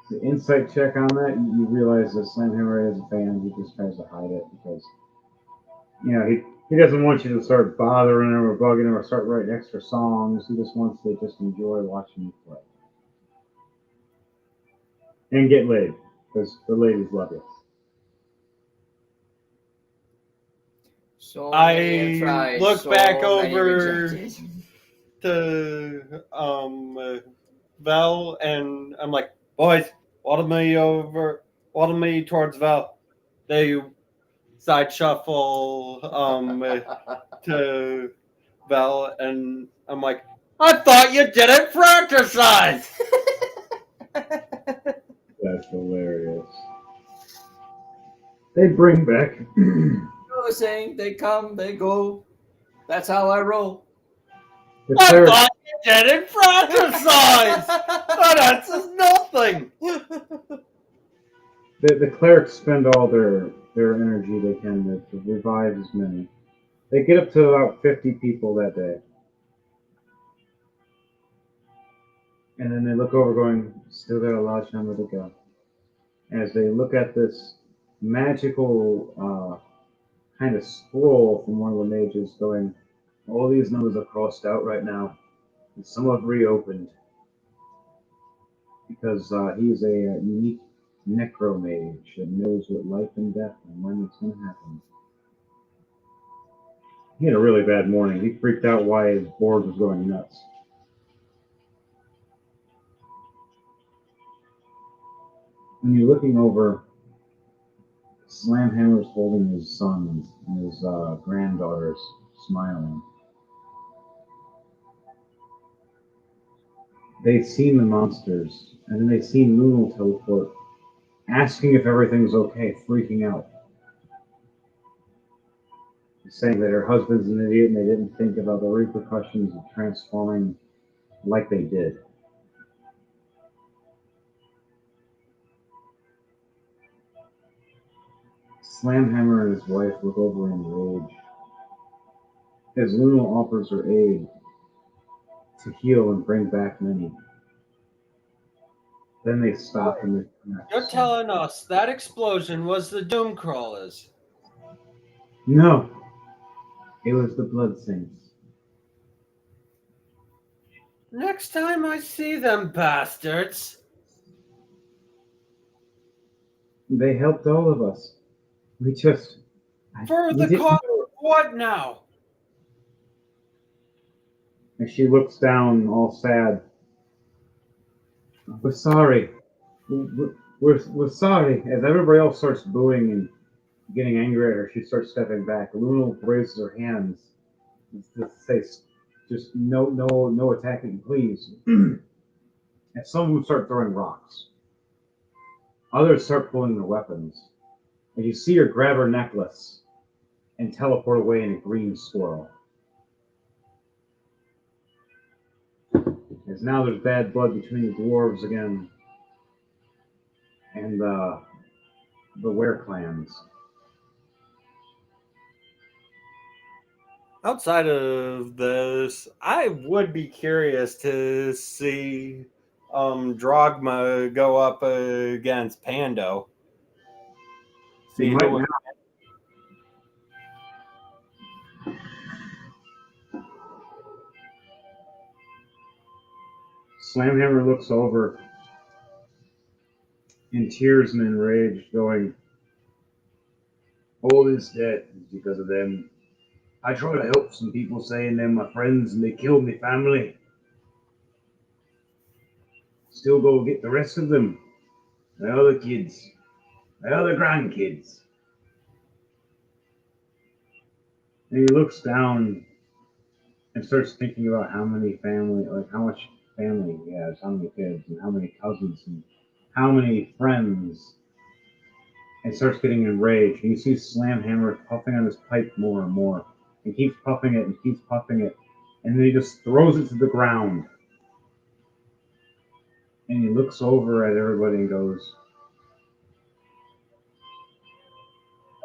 the insight check on that, you realize that Slamhammer is a fan. He just tries to hide it because he doesn't want you to start bothering him or bugging him or start writing extra songs. He just wants to just enjoy watching you play and get laid because the ladies love you. So I many have tried, look so back many over rejected. to Val, and I'm like, boys, waddle me towards Val. They side shuffle to Val, and I'm like, I thought you didn't fratricize. That's hilarious. They bring back. I was saying, they come, they go. That's how I roll. The I cleric, thought you didn't fratricize. That's just nothing. the clerics spend all their energy they can to revive as many. They get up to about 50 people that day. And then they look over going, still got a large number to go. As they look at this magical kind of scroll from one of the mages going, all these numbers are crossed out right now. And some have reopened. Because he's a unique necromage that knows what life and death and when it's going to happen. He had a really bad morning. He freaked out why his board was going nuts. When you're looking over, Slamhammer's holding his sons and his granddaughters, smiling. They've seen the monsters, and then they've seen Luno teleport, asking if everything's okay, freaking out. Saying that her husband's an idiot and they didn't think about the repercussions of transforming like they did. Slamhammer and his wife look over in rage as Luna offers her aid to heal and bring back many. Then they stop and they You're telling us that explosion was the Doom Crawlers. No, it was the Blood Saints. Next time I see them bastards. They helped all of us. We just... For we the didn't cause know. of what now? And she looks down all sad. We're sorry. We're sorry. As everybody else starts booing and getting angry at her, she starts stepping back. Luna raises her hands to say, just no attacking, please. And some will start throwing rocks. Others start pulling their weapons. And you see her grab her necklace and teleport away in a green swirl. As now there's bad blood between the dwarves again and the Were clans. Outside of this, I would be curious to see Drogma go up against Pando. See You might who. Slamhammer looks over in tears and in rage, going, all this death is because of them. I try to help some people saying they're my friends and they killed my family. Still go get the rest of them. My other kids. My other grandkids. And he looks down and starts thinking about how many family, like how much family he has, how many kids, and how many cousins, and how many friends, and starts getting enraged. And you see Slamhammer puffing on his pipe more and more, and keeps puffing it and keeps puffing it, and then he just throws it to the ground. And he looks over at everybody and goes,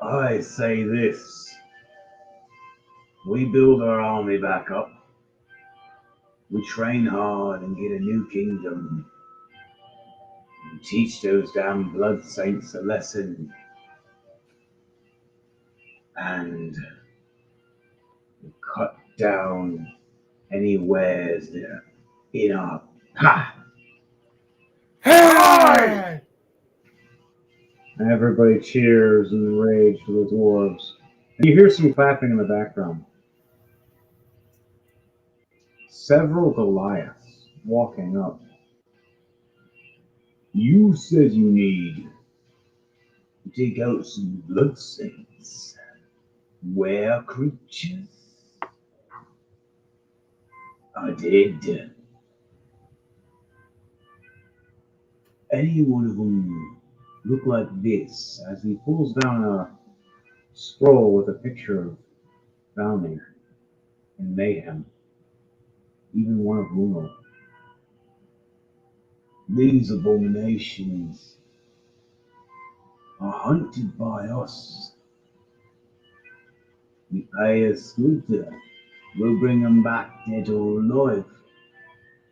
I say this. We build our army back up. We train hard and get a new kingdom. And teach those damn blood saints a lesson. And cut down any wares that are in our path. Hey! And everybody cheers in rage for the dwarves. And you hear some clapping in the background. Several Goliaths walking up. You said you need to take out some bloodstains. Were creatures? I did. Any one of them look like this as he pulls down a scroll with a picture of Valnir and Mayhem, even one of Luno. These abominations are hunted by us. We pay a sculptor. We'll bring them back dead or alive.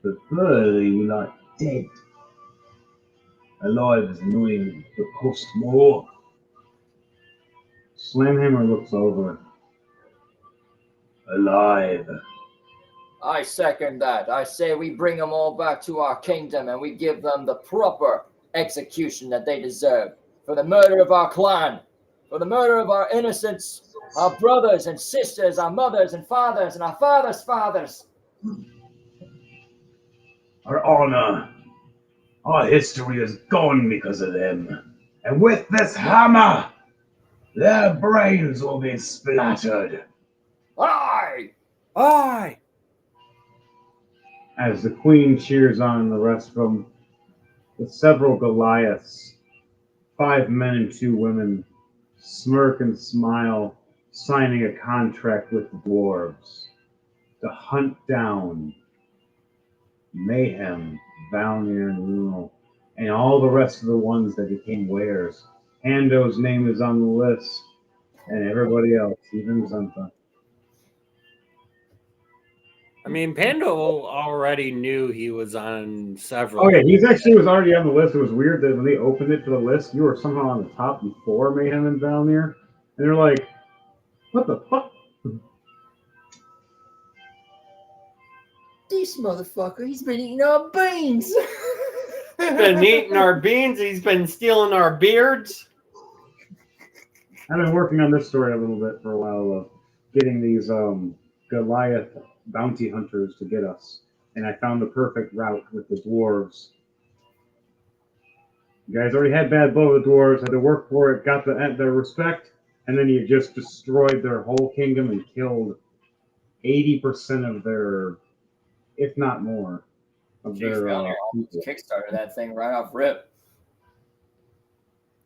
Preferably we like dead. Alive is annoying, but cost more. Slamhammer looks over. Alive. I second that. I say we bring them all back to our kingdom and we give them the proper execution that they deserve for the murder of our clan, for the murder of our innocents, our brothers and sisters, our mothers and fathers, and our fathers' fathers. Our honor, our history is gone because of them. And with this hammer, their brains will be splattered. Aye! Aye! As the queen cheers on the rest of them, with several Goliaths, 5 men and 2 women, smirk and smile, signing a contract with the dwarves to hunt down Mayhem, Valnir, and Luno, and all the rest of the ones that became wares. Hando's name is on the list, and everybody else, even Zunta. I mean, Pando already knew he was on several. Oh yeah, he's actually was already on the list. It was weird that when they opened it to the list, you were somehow on the top before Mayhem and Valnir, and they're like, "What the fuck?" This motherfucker, he's been eating our beans. He's been eating our beans. He's been stealing our beards. I've been working on this story a little bit for a while of getting these Goliath bounty hunters to get us, and I found the perfect route with the dwarves. You guys already had bad blood with the dwarves, had to work for it, got their respect, and then you just destroyed their whole kingdom and killed 80% of their, if not more, of Jeez, their Valnir almost people. kickstarted that thing right off rip.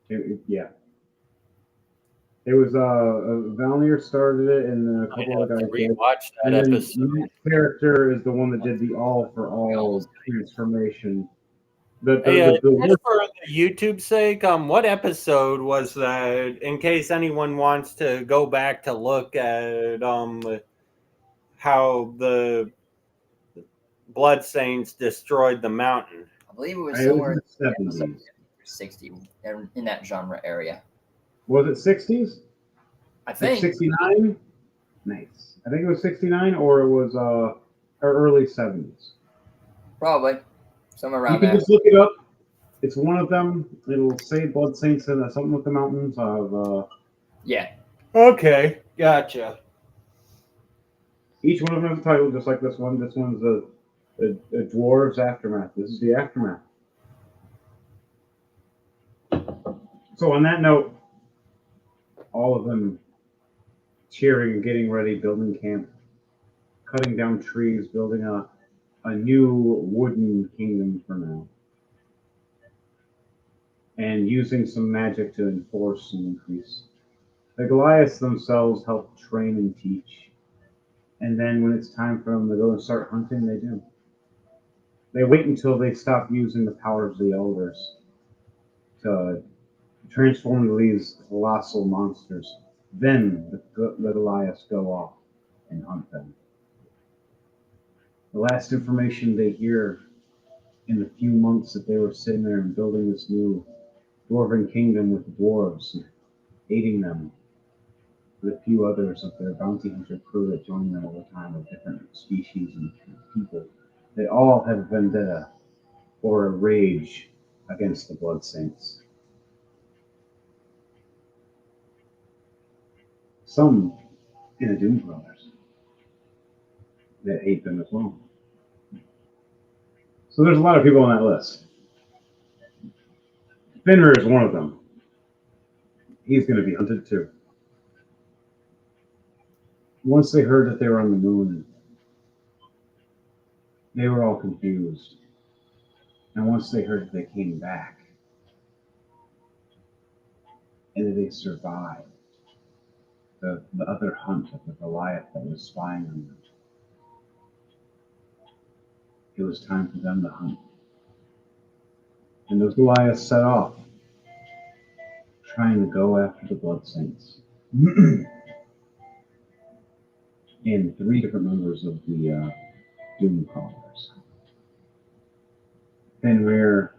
Yeah. It was Valnir started it, and then a couple of guys did. Rewatch And that then episode. Matt's character is the one that did the all for all transformation. Hey, just for the YouTube sake, what episode was that? In case anyone wants to go back to look at how the Bloodstains destroyed the mountain. I believe it was It somewhere was the in 70s. 60 in that genre area. Was it 60s? I think 69? Nice. I think it was 69 or it was or early 70s. probably somewhere You around can there. just look it up. It's one of them. It'll say Blood Saints and something with the mountains of Yeah. Okay, gotcha. each one of them has a title just like this one. This one's a Dwarves Aftermath. This is the Aftermath. So on that note, all of them cheering, getting ready, building camp, cutting down trees, building a new wooden kingdom for now. And using some magic to enforce and increase. The Goliaths themselves help train and teach. And then when it's time for them to go and start hunting, they do. They wait until they stop using the power of the elders to transform into these colossal monsters. Then the Goliaths go off and hunt them. The last information they hear in the few months that they were sitting there and building this new dwarven kingdom with the dwarves, aiding them with a few others of their bounty hunter crew that join them all the time of different species and people. They all have a vendetta or a rage against the Blood Saints. some in the Doom Brothers that hate them as well. So there's a lot of people on that list. Fenrir is one of them. He's going to be hunted too. Once they heard that they were on the moon, they were all confused. And once they heard that they came back and that they survived the other hunt of the Goliath that was spying on them, it was time for them to hunt. And those Goliaths set off, trying to go after the Blood Saints. And 3 different members of the Doom Crawlers. Fenrir,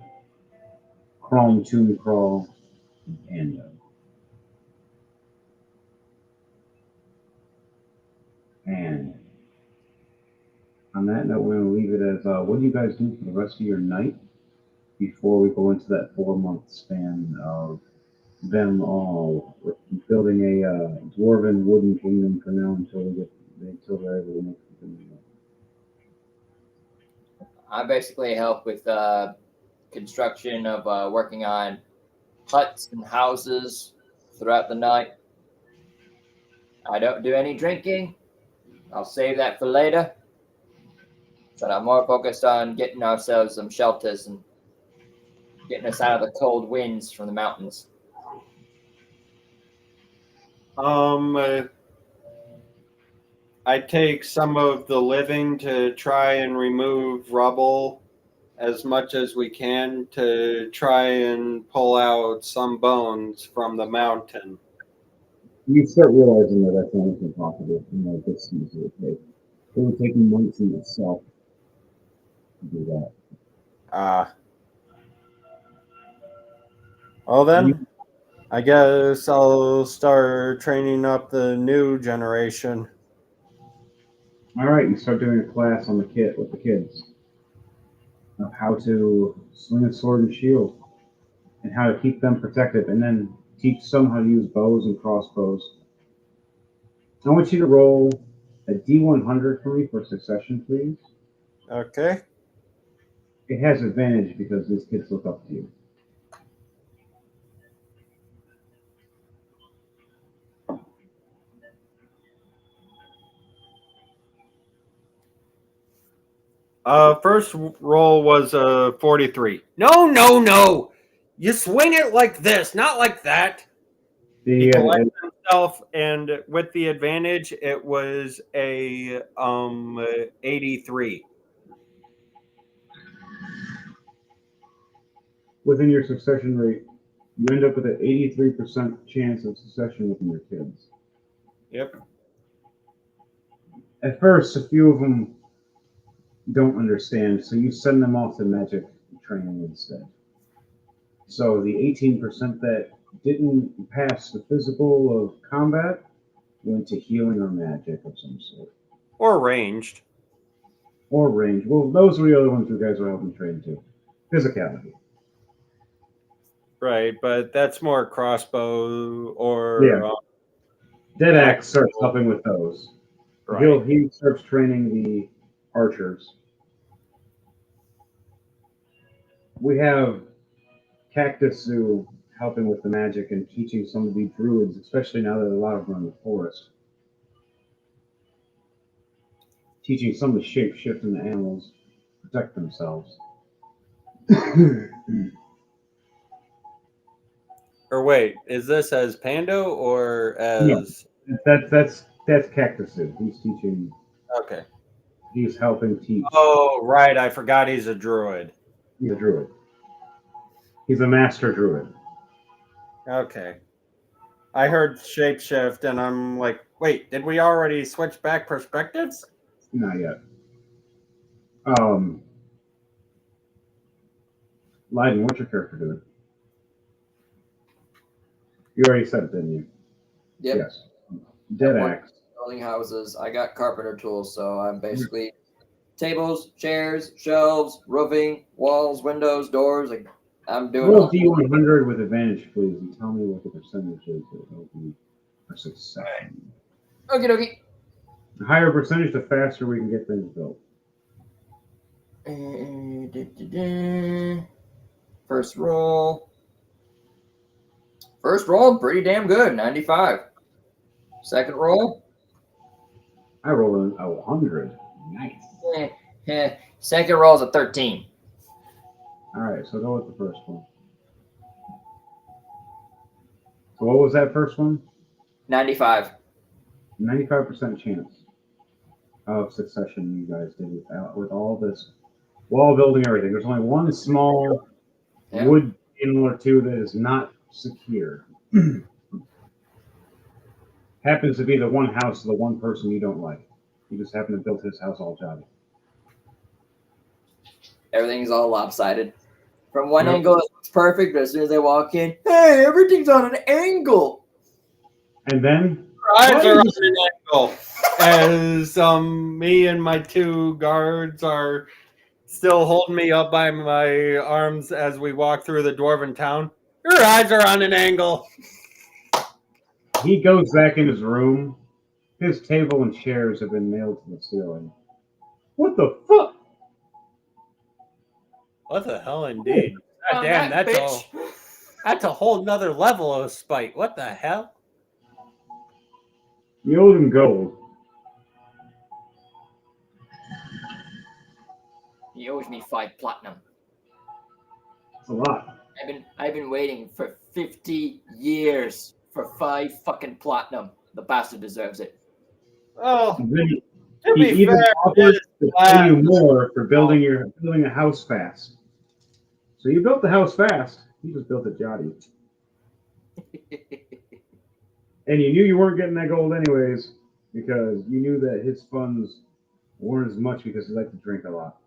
Chrome Tomb Crawl, and Pando. And on that note, we're going to leave it as what do you guys do for the rest of your night before we go into that 4-month span of them all building a dwarven wooden kingdom for now until they're able to make something new. I basically help with construction of working on huts and houses throughout the night. I don't do any drinking. I'll save that for later. But I'm more focused on getting ourselves some shelters and getting us out of the cold winds from the mountains. I take some of the living to try and remove rubble as much as we can to try and pull out some bones from the mountain. You start realizing that that's not impossible. This seems to take. It would take months in itself to do that. Well then, I guess I'll start training up the new generation. All right, you start doing a class on the kit with the kids of how to swing a sword and shield and how to keep them protected, and then teach some how to use bows and crossbows. I want you to roll a D100 for me for succession, please. Okay. It has advantage because these kids look up to you. First roll was 43. No. You swing it like this, not like that. He collects himself, and with the advantage, it was a 83. Within your succession rate, you end up with an 83% chance of succession within your kids. Yep. At first, a few of them don't understand, so you send them off to magic training instead. So the 18% that didn't pass the physical of combat went to healing or magic of some sort. Or ranged. Or range. Well, those were the other ones you guys were helping train to. Physicality. Right, but that's more crossbow or... Yeah. Dead Axe starts helping with those. Right. He starts training the archers. We have Cactus Zoo helping with the magic and teaching some of the druids, especially now that a lot of them are in the forest. Teaching some of the shape-shifting the animals protect themselves. Or wait, is this as Pando or as... No, that's Cactus Zoo. He's teaching. Okay. He's helping teach. Oh, right. I forgot he's a druid. He's a druid. He's a master druid. Okay. I heard shapeshift, and I'm like, wait, did we already switch back perspectives? Not yet. Leiden, what's your character doing? You already said it, didn't you? Yep. Yes. Dead Axe. Building houses. I got carpenter tools, so I'm basically tables, chairs, shelves, roofing, walls, windows, doors. I'm doing Roll D100 with advantage, please, and tell me what the percentage is that will be for succession. Okie dokie. The higher percentage, the faster we can get things built. First roll. First roll, pretty damn good, 95. Second roll. I rolled a 100. Nice. Second roll is a 13. All right, so go with the first one. So what was that first one? 95. 95% chance of succession you guys did with all this wall building, everything. There's only one small wood panel or two that is not secure. Happens to be the one house of the one person you don't like. You just happen to build his house all jolly. Everything's all lopsided. From one angle, it looks perfect, but as soon as they walk in, hey, everything's on an angle. And then Eyes are on an angle as me and my two guards are still holding me up by my arms as we walk through the dwarven town. Your eyes are on an angle. he goes back in his room. His table and chairs have been nailed to the ceiling. What the fuck? What the hell, indeed? God damn, that's a whole nother level of spite. What the hell? You owed him gold. He owes me 5 platinum. It's a lot. I've been waiting for 50 years for 5 fucking platinum. The bastard deserves it. Oh, And then to he be even fair, offers to pay you more for building a house fast. So you built the house fast. He just built it jolly. And you knew you weren't getting that gold anyways, because you knew that his funds weren't as much because he liked to drink a lot.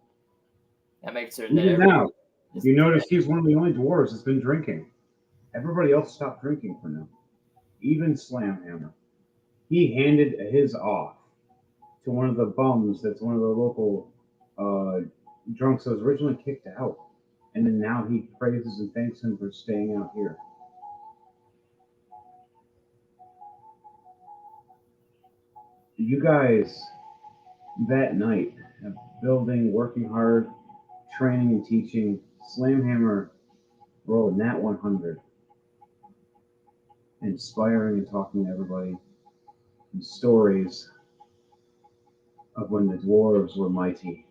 That makes certain that Even everyone. now, you notice he's one of the only dwarves that's been drinking. Everybody else stopped drinking for now. Even Slamhammer. He handed his off to one of the bums that's one of the local drunks that was originally kicked out. And then now he praises and thanks him for staying out here. You guys, that night, building, working hard, training and teaching, Slamhammer rolled nat 100. Inspiring and talking to everybody. And stories of when the dwarves were mighty.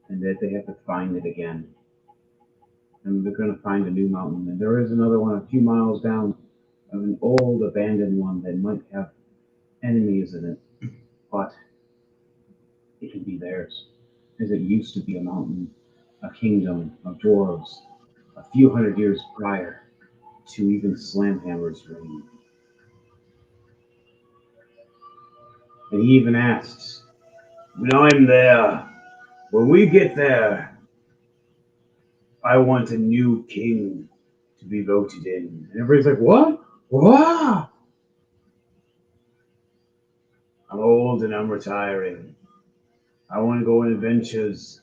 And that they have to find it again. And they're going to find a new mountain. And there is another one a few miles down of an old abandoned one that might have enemies in it. But it can be theirs. As it used to be a mountain, a kingdom of dwarves, a few hundred years prior to even Slamhammer's reign. And he even asks, when I'm there, when we get there, I want a new king to be voted in. And everybody's like, what? What? I'm old and I'm retiring. I want to go on adventures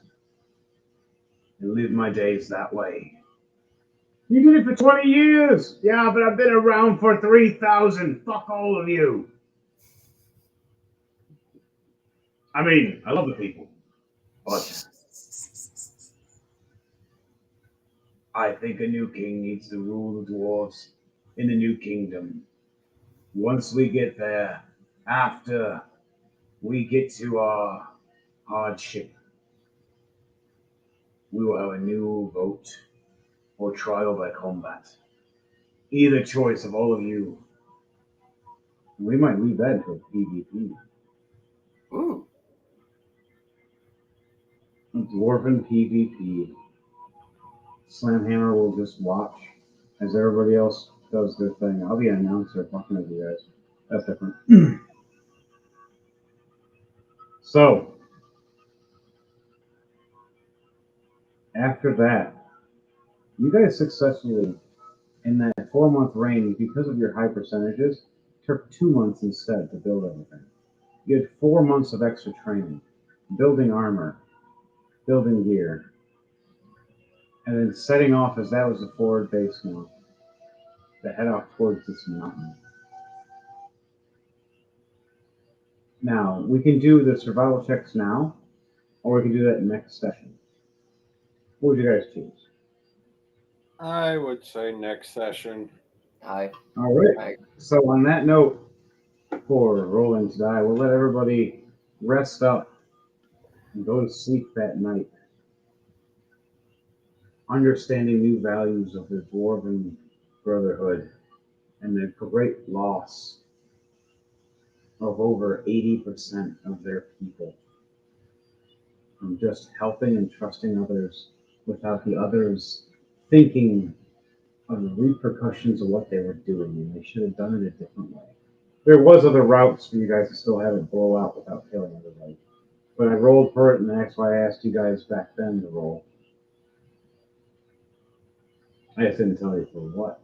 and live my days that way. You did it for 20 years. Yeah, but I've been around for 3,000. Fuck all of you. I mean, I love the people, but I think a new king needs to rule the dwarves in the new kingdom. Once we get there, after we get to our hardship, we will have a new vote or trial by combat. Either choice of all of you. We might leave that to PvP. Ooh. Dwarven PvP. Slamhammer will just watch as everybody else does their thing. I'll be an announcer talking to you guys. That's different. So, after that, you guys successfully, in that 4-month reign, because of your high percentages, took 2 months instead to build everything. You had 4 months of extra training, building armor, building gear, and then setting off as that was the forward base now to head off towards this mountain. Now, we can do the survival checks now, or we can do that next session. What would you guys choose? I would say next session. I All right. I So on that note, for Rolling2Die, we'll let everybody rest up and go to sleep that night, understanding new values of the Dwarven Brotherhood and the great loss of over 80% of their people from just helping and trusting others without the others thinking of the repercussions of what they were doing, and they should have done it a different way. There was other routes for you guys to still have it blow out without killing everybody. But I rolled for it, and that's why I asked you guys back then to roll. I just didn't tell you for what.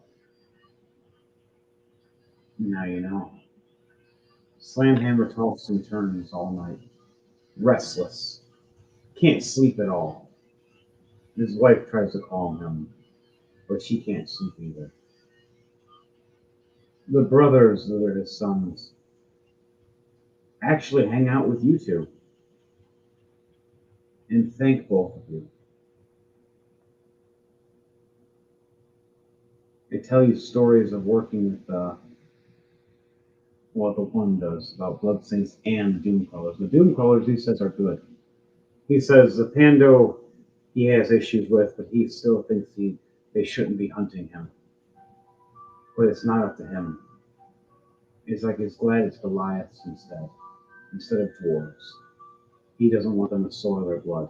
Now you know. Slamhammer tossed and turns all night. Restless. Can't sleep at all. His wife tries to calm him, but she can't sleep either. The brothers that are his sons actually hang out with you two and thank both of you. They tell you stories of working with, well, the one does, about Blood Saints and Doomcrawlers. The Doomcrawlers, he says, are good. He says the Pando he has issues with, but he still thinks they shouldn't be hunting him. But it's not up to him. It's like he's glad it's Goliaths instead of dwarves. He doesn't want them to soil their blood.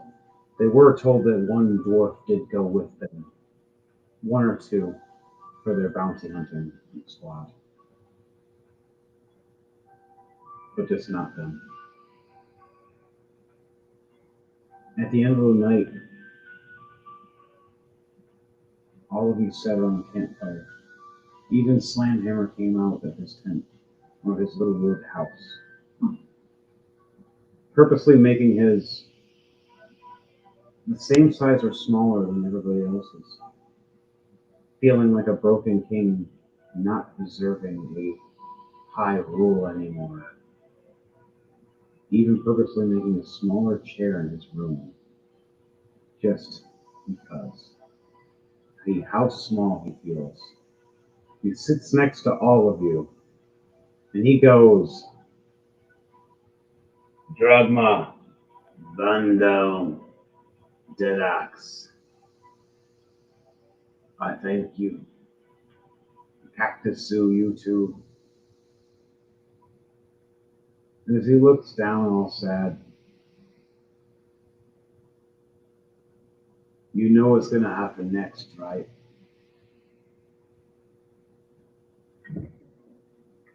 They were told that one dwarf did go with them, one or two, for their bounty hunting squad. But just not them. At the end of the night, all of you sat around the campfire. Even Slamhammer came out of his tent, or his little wood house, purposely making his the same size or smaller than everybody else's, feeling like a broken king, not deserving a high rule anymore. Even purposely making a smaller chair in his room, just because. See how small he feels. He sits next to all of you, and he goes, Drugma, Bundle, Dedax. I thank you. Cactus Sue, you too. And as he looks down all sad, you know what's going to happen next, right?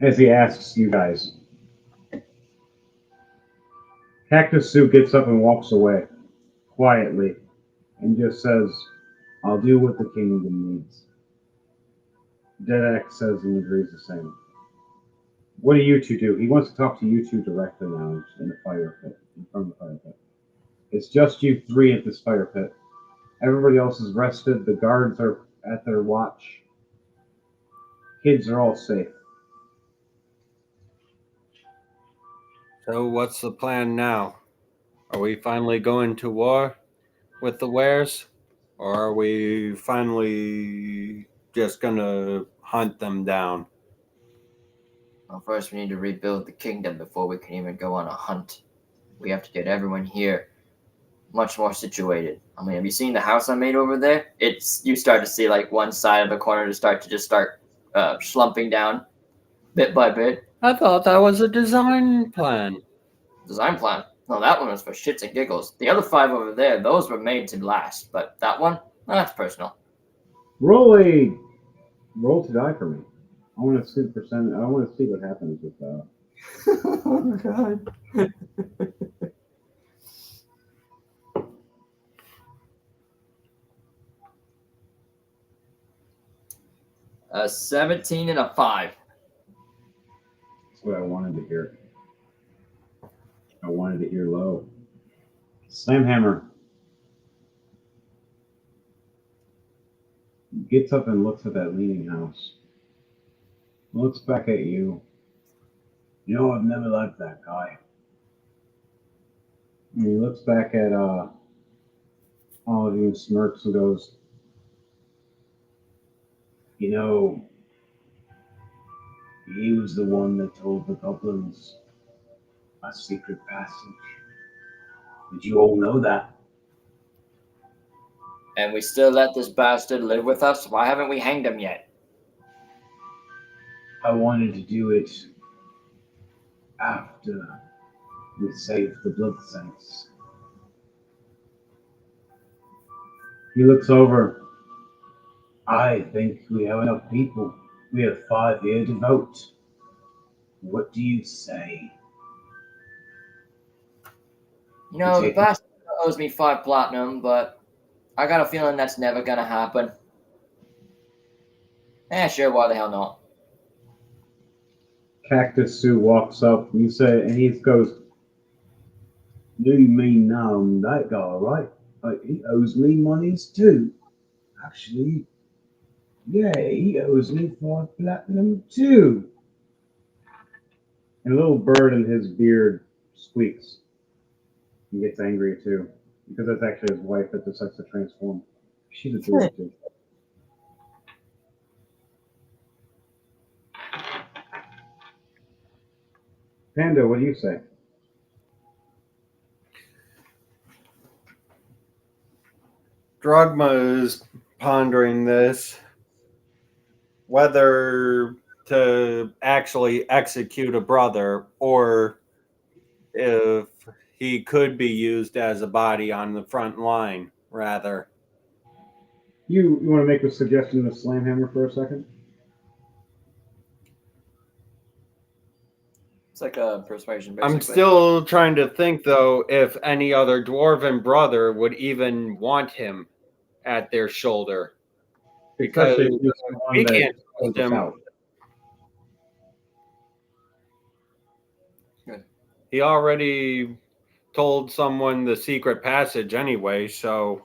As he asks you guys. Cactus Sue gets up and walks away, quietly, and just says, I'll do what the kingdom needs. Dedax says and agrees the same. What do you two do? He wants to talk to you two directly now in the fire pit, in front of the fire pit. It's just you three at this fire pit. Everybody else is rested. The guards are at their watch. Kids are all safe. So what's the plan now? Are we finally going to war with the wares? Or are we finally just gonna hunt them down? Well, first we need to rebuild the kingdom before we can even go on a hunt. We have to get everyone here much more situated. I mean, have you seen the house I made over there? You start to see like one side of the corner to start slumping down bit by bit. I thought that was a design plan. Design plan. No, that one was for shits and giggles. The other 5 over there, those were made to last. But that one, that's personal. Roll to die for me. I want to see percent. I want to see what happens with that. Oh god. 17 and a 5. That's what I wanted to hear. I wanted to hear low. Slamhammer gets up and looks at that leaning house. Looks back at you. You know, I've never liked that guy. And he looks back at all of you and smirks and goes, you know, he was the one that told the goblins a secret passage. Did you all know that? And we still let this bastard live with us? Why haven't we hanged him yet? I wanted to do it after we saved the blood saints. He looks over. I think we have enough people. We have 5 here to vote. What do you say? You know, the Take- bastard owes me 5 platinum, but I got a feeling that's never gonna happen. Sure, why the hell not? Cactus Sue walks up and he goes, "Do you mean that guy, right? He owes me monies too. Actually, yeah, he owes me 5 platinum too." And a little bird in his beard squeaks. He gets angry too, because that's actually his wife that decides to transform. She's a jerk too. Panda, what do you say? Drogma is pondering this, whether to actually execute a brother or if he could be used as a body on the front line, rather. You want to make a suggestion of Slamhammer for a second? It's like a persuasion, basically. I'm still trying to think, though, if any other dwarven brother would even want him at their shoulder. Because Especially if you're the one we that can't pulled trust us him. out. Good. He already told someone the secret passage anyway, so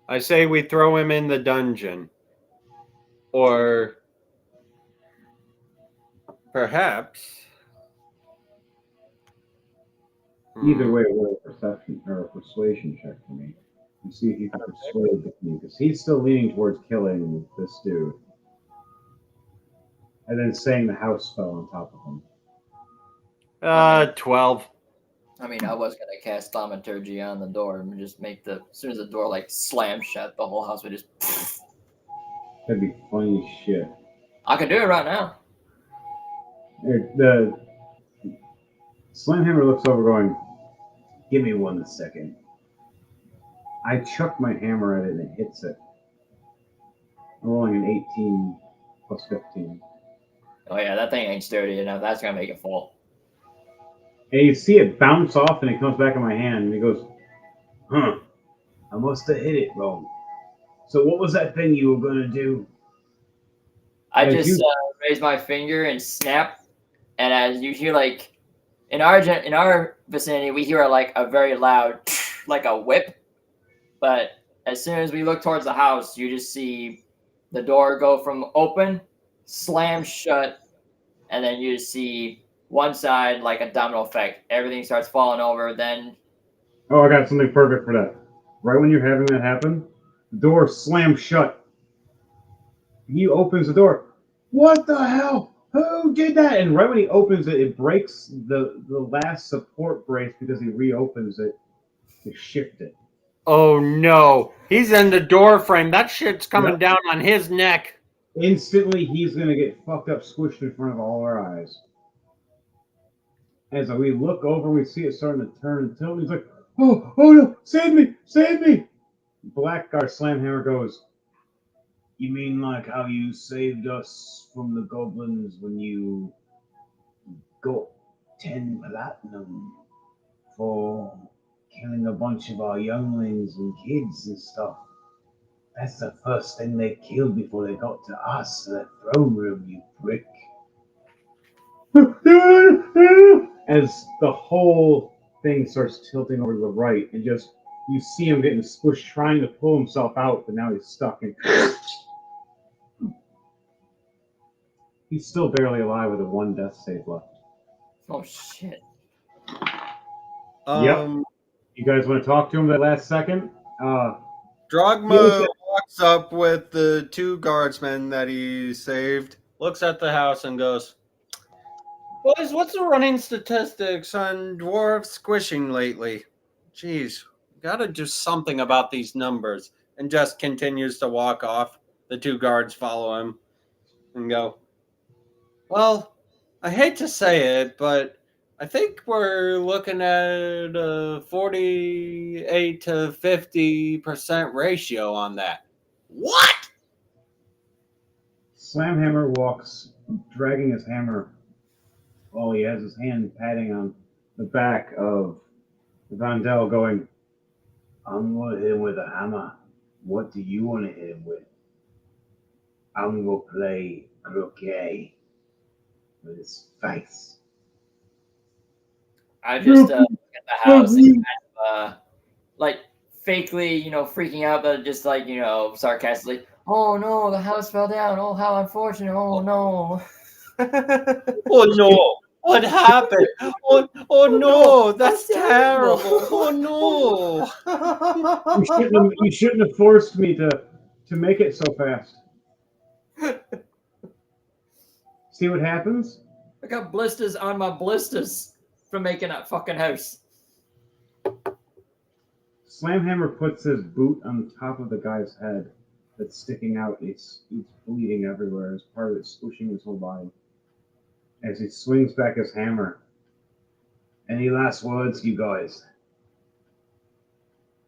I say we throw him in the dungeon. Or perhaps. Either way, roll a perception or a persuasion check for me. And see if you can persuade the king, because he's still leaning towards killing this dude. And then saying the house spell on top of him. 12. I mean, I was gonna cast Thaumaturgy on the door and just make as soon as the door like slams shut, the whole house would just. That'd be funny as shit. I could do it right now. The Slamhammer looks over going, "Give me 1 second." I chuck my hammer at it and it hits it. I'm rolling an 18 plus 15. Oh yeah, that thing ain't sturdy enough. That's gonna make it fall. And you see it bounce off and it comes back in my hand and he goes, "Huh, I must have hit it wrong. So what was that thing you were going to do?" I As just you- raise my finger and snap, and as you hear like in our vicinity, we hear like a very loud like a whip. But as soon as we look towards the house, you just see the door go from open, slam shut, and then you just see one side like a domino effect. Everything starts falling over. Then Oh, I got something perfect for that. Right when you're having that happen, the door slams shut. He opens the door. What the hell? Who did that? And right when he opens it, it breaks the last support brace because he reopens it to shift it. Oh no. He's in the door frame. That shit's coming Yep. down on his neck. Instantly, he's going to get fucked up, squished in front of all our eyes. As we look over, we see it starting to turn and tilt. He's like, oh no, save me, save me. Blackguard Slamhammer goes, "You mean like how you saved us from the goblins when you got 10 platinum for killing a bunch of our younglings and kids and stuff? That's the first thing they killed before they got to us, the throne room, you prick." As the whole thing starts tilting over to the right, and just you see him getting squished, trying to pull himself out, but now he's stuck. And He's still barely alive with a 1 death save left. Oh shit. Um, You guys want to talk to him that last second? Drogma walks up with the 2 guardsmen that he saved, looks at the house, and goes, "Boys, what's the running statistics on dwarves squishing lately? Jeez, gotta do something about these numbers." And just continues to walk off. The 2 guards follow him and go, "Well, I hate to say it, but I think we're looking at a 48 to 50% ratio on that." What? Slamhammer walks, dragging his hammer. Oh, he has his hand patting on the back of Vandel, going, I'm going to hit him with a hammer. What do you want to hit him with? I'm going to play croquet with his face. I just look at the house and kind of, like, fakely, freaking out, but just like, sarcastically, oh no, the house fell down. Oh, how unfortunate. Oh no. Oh no! What happened? Oh no! That's terrible! Oh no! You shouldn't have forced me to make it so fast. See what happens? I got blisters on my blisters from making that fucking house. Slamhammer puts his boot on top of the guy's head that's sticking out. It's bleeding everywhere as part of it squishing his whole body. As he swings back his hammer. Any last words, you guys?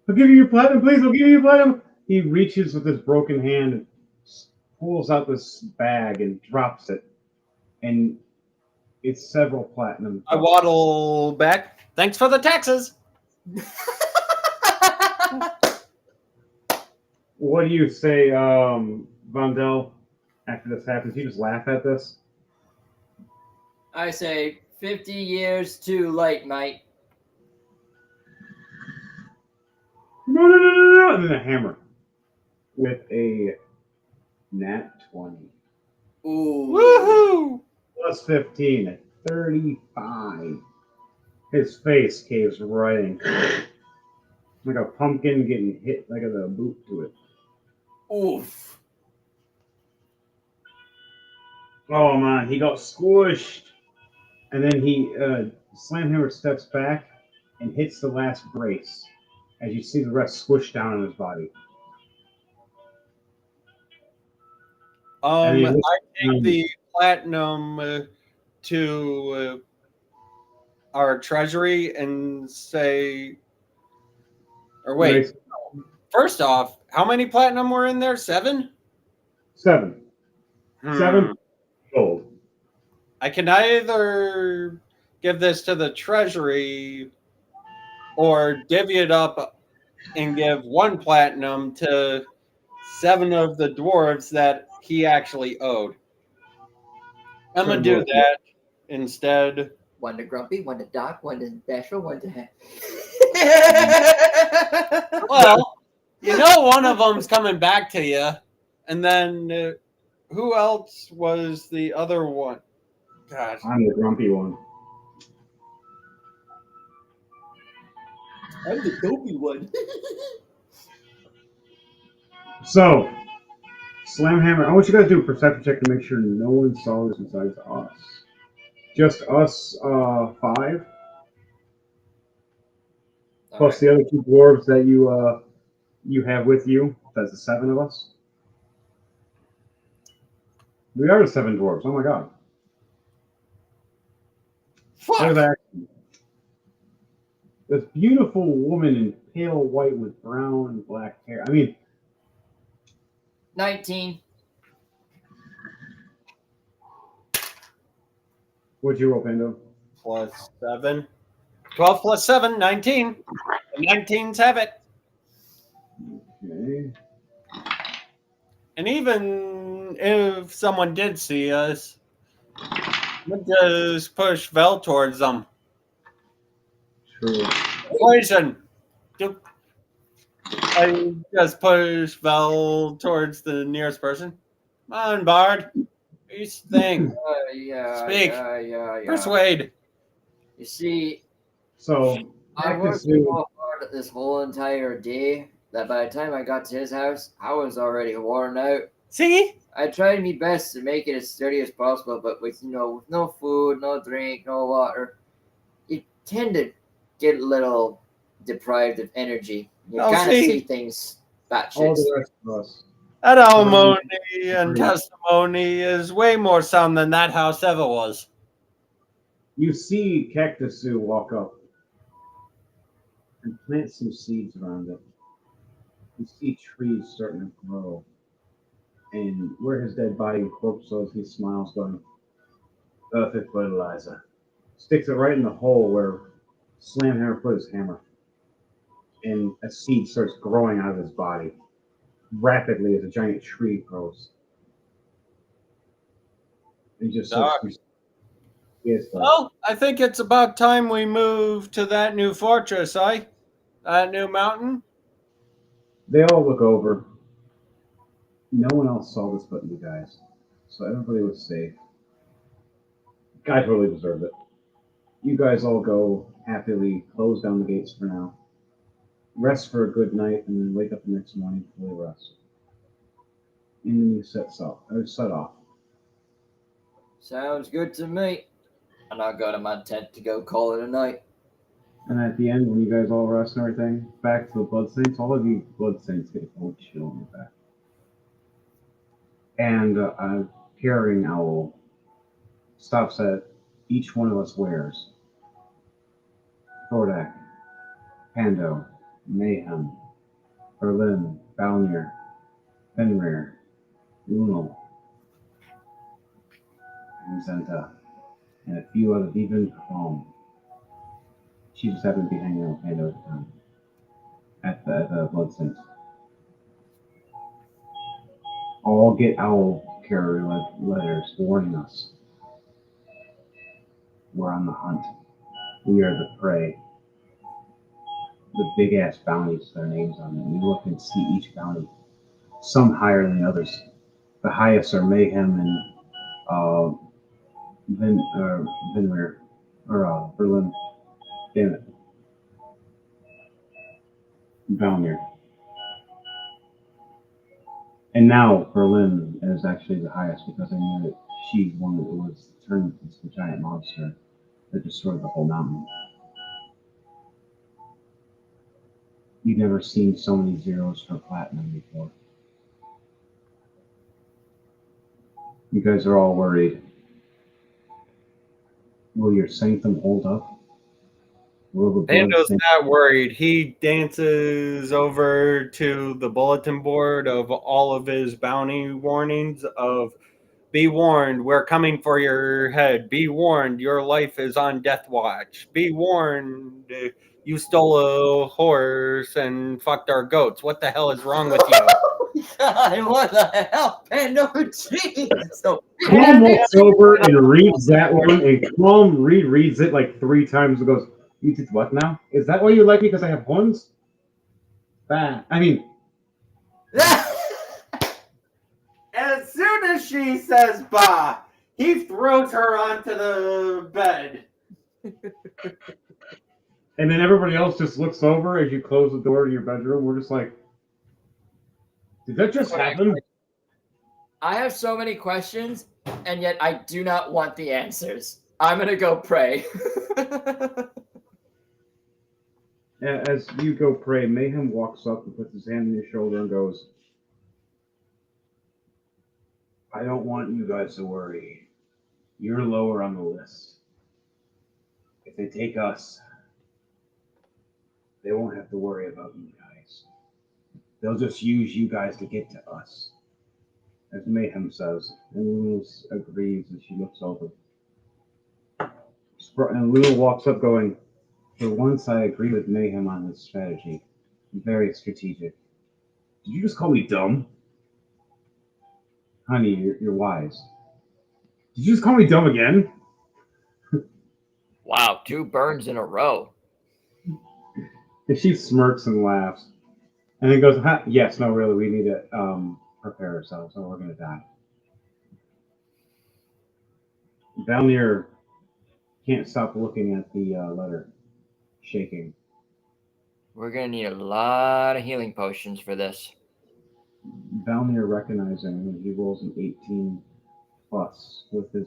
I'll give you your platinum, please. I'll give you your platinum. He reaches with his broken hand and pulls out this bag and drops it. And it's several platinum. I waddle back. Thanks for the taxes. What do you say, Vandel, after this happens? You just laugh at this? I say 50 years too late, mate. No. And then a hammer. With a nat 20. Ooh. Woohoo! Plus 15 at 35. His face caves right in. Like a pumpkin getting hit like a boot to it. Oof. Oh man, he got squished. And then he Slamhammer steps back and hits the last brace. As you see the rest squish down on his body. I take the platinum to our treasury and say, or wait, first off, how many platinum were in there? 7? 7. 7 gold. I can either give this to the treasury or divvy it up and give 1 platinum to 7 of the dwarves that he actually owed. I'm going to do that instead. 1 to Grumpy, 1 to Doc, 1 to Dasher, 1 to... Well, one of them's coming back to you. And then who else was the other one? God. I'm the grumpy one. I'm the dopey one. So, Slamhammer, I want you guys to do a perception check to make sure no one saw this besides us. Just us 5. Plus the other 2 dwarves that you have with you. That's the 7 of us. We are the 7 dwarves. Oh my god. Fuck. Look at that. This beautiful woman in pale white with brown and black hair. I mean, 19. what'd you roll, Pando? Plus 7. 12 plus 7, 19. The 19s have it. Okay. And even if someone did see us, we'll just push Vel towards them. True. Poison! I just push Vel towards the nearest person. Come on, Bard. You think. Yeah, Speak. yeah. Persuade. You see, So, I worked Cactus Sue, so hard this whole entire day that by the time I got to his house, I was already worn out. See? I tried my best to make it as sturdy as possible, but with with no food, no drink, no water, you tend to get a little deprived of energy. You I'll kind of see. see things all batshit. the rest of us. That alimony Berlin, and testimony is way more sound than that house ever was. you see Cactus Sue walk up and plant some seeds around it. You see trees starting to grow. And where his dead body and corpse was, he smiles, going, perfect fertilizer. Sticks it right in the hole where Slamhammer put his hammer. And a seed starts growing out of his body rapidly as a giant tree grows. And just starts. Dark. Yes, Well, I think it's about time we move to that new fortress, that new mountain. They all look over. No one else saw this but you guys. So everybody was safe. Guy totally deserved it. You guys all go happily, close down the gates for now. Rest for a good night, and then wake up the next morning fully rested. And then you set off. Sounds good to me. And I'll go to my tent to go call it a night. And at the end, when you guys all rest and everything, back to the Blood Saints, all of you Blood Saints get a cold chill on your back. And a carrying owl stops at each one of us wears. Kodak, Pando, Mayhem, Berlin, Balnier, Fenrir, Lunal, and Zenta, and a few others, even Chrome. She just happened to be hanging out with Pando at the time. At the Blood Saints. All get owl carrier letters warning us. We're on the hunt. We are the prey. The big ass bounties with their names on them. You look and see each bounty. Some higher than the others. The highest are Mayhem and Vinrir or Berlin. Damn it. Valnir. And now Berlin is actually the highest because I knew that she's one that was turned into the giant monster that destroyed the whole mountain. You've never seen so many zeros for platinum before. You guys are all worried. Will your sanctum hold up? Will the blood Pando's sanctum... not worried. He dances over to the bulletin board of all of his bounty warnings of be warned, we're coming for your head. Be warned, your life is on death watch. Be warned, you stole a horse and fucked our goats. What the hell is wrong with you? God, what the hell, Pando? Jeez. So, Chrome walks over and reads that one, and Chrome rereads it like 3 times and goes, you did what now? Is that why you like me because I have horns? Bah. I mean, As soon as she says bah, he throws her onto the bed. and then everybody else just looks over as you close the door to your bedroom. We're just like, did that just happen? I have so many questions, and yet I do not want the answers. I'm gonna go pray. As you go pray, Mayhem walks up and puts his hand on your shoulder and goes, I don't want you guys to worry. You're lower on the list. If they take us, they won't have to worry about you guys. They'll just use you guys to get to us. As Mayhem says, and Lulu agrees as she looks over. And Lulu walks up going, for once I agree with Mayhem on his strategy. Very strategic. Did you just call me dumb? Honey, you're wise. Did you just call me dumb again? Wow, 2 burns in a row. And she smirks and laughs. And then goes, yes, no, really, we need to prepare ourselves or we're going to die. Valnir can't stop looking at the letter, shaking. We're gonna need a lot of healing potions for this. Valnir recognizing when he rolls an 18 plus with his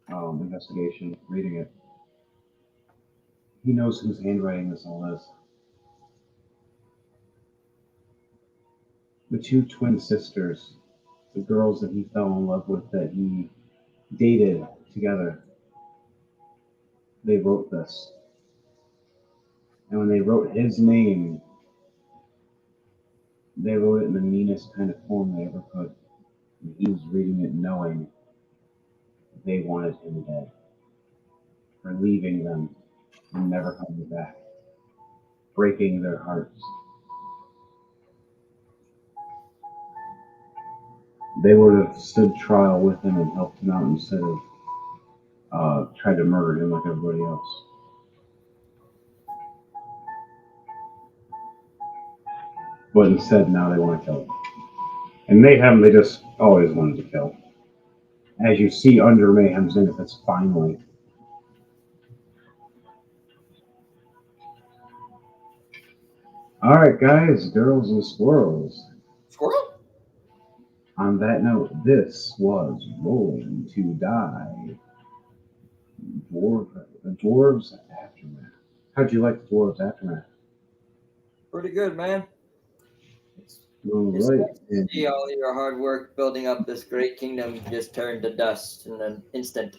investigation, reading it. He knows whose handwriting this all is. The two twin sisters, the girls that he fell in love with, that he dated together, they wrote this. And when they wrote his name, they wrote it in the meanest kind of form they ever could. And he was reading it knowing they wanted him dead. For leaving them and never coming back. Breaking their hearts. They would have stood trial with him and helped him out instead of tried to murder him like everybody else. But instead, now they want to kill him. And Mayhem, they just always wanted to kill. As you see under Mayhem's name, that's finally. Alright, guys, girls and squirrels. Squirrel? On that note, this was Rolling to Die. Dwarves Aftermath. How'd you like the Dwarves Aftermath? Pretty good, man. It's Alright. nice to see all your hard work building up this great kingdom just turned to dust in an instant.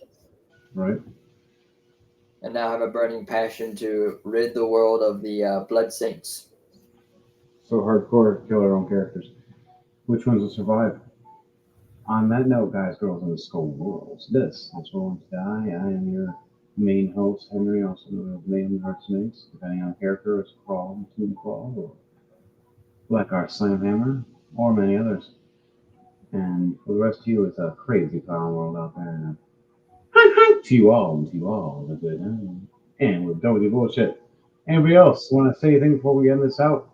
Right. And now have a burning passion to rid the world of the Blood Saints. So hardcore to kill our own characters. Which ones will survive? On that note, guys, girls, and squirrels, this is Rolling to Die. I am your main host, Henry, also known as Mayhem Heart Snakes, depending on character, it's Crawl, Toon Crawl, or Blackheart Slamhammer, or many others. And for the rest of you, it's a crazy clown world out there. And to you all, the good night. And we're done with your bullshit. Anybody else want to say anything before we end this out?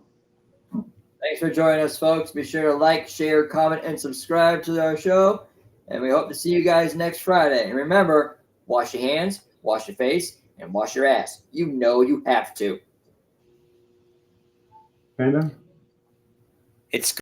Thanks for joining us, folks. Be sure to like, share, comment, and subscribe to our show. And we hope to see you guys next Friday. And remember, wash your hands, wash your face, and wash your ass. You know you have to. Panda? It's